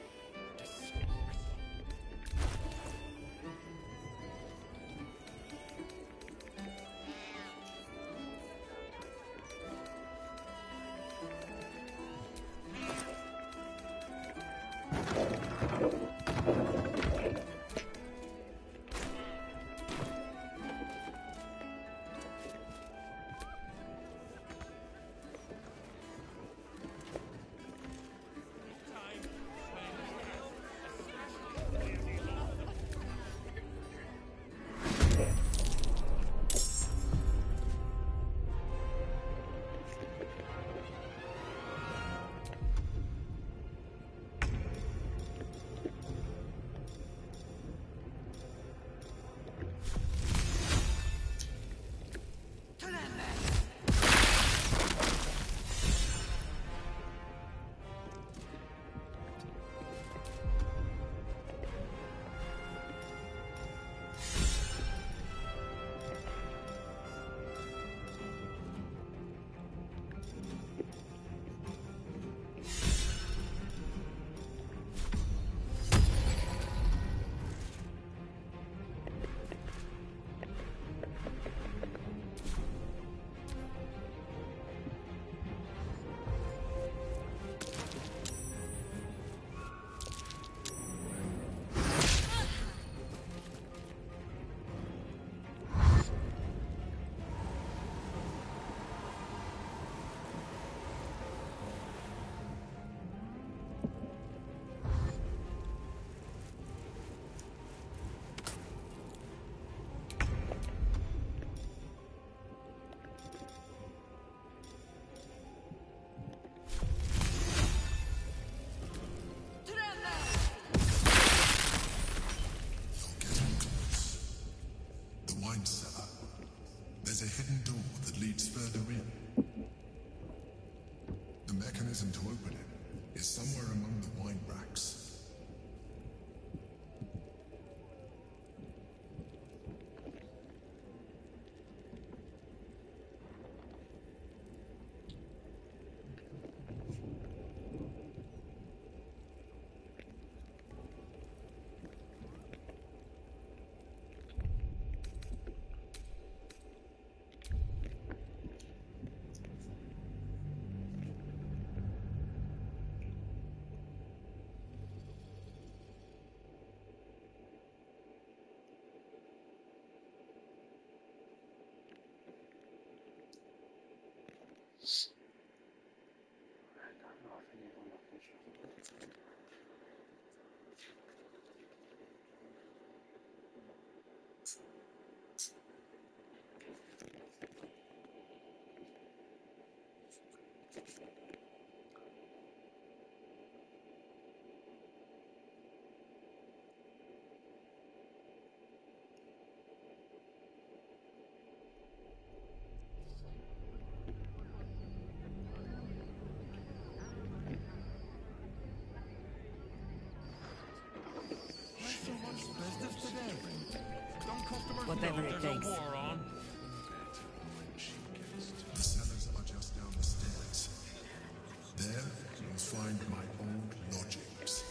There's a hidden door that leads further in. The mechanism to open it is somewhere among the wine racks. Thanks. The cellars are just down the stairs. There, you'll find my old lodgings.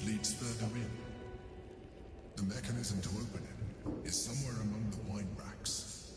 Leads further in. The mechanism to open it is somewhere among the wine racks.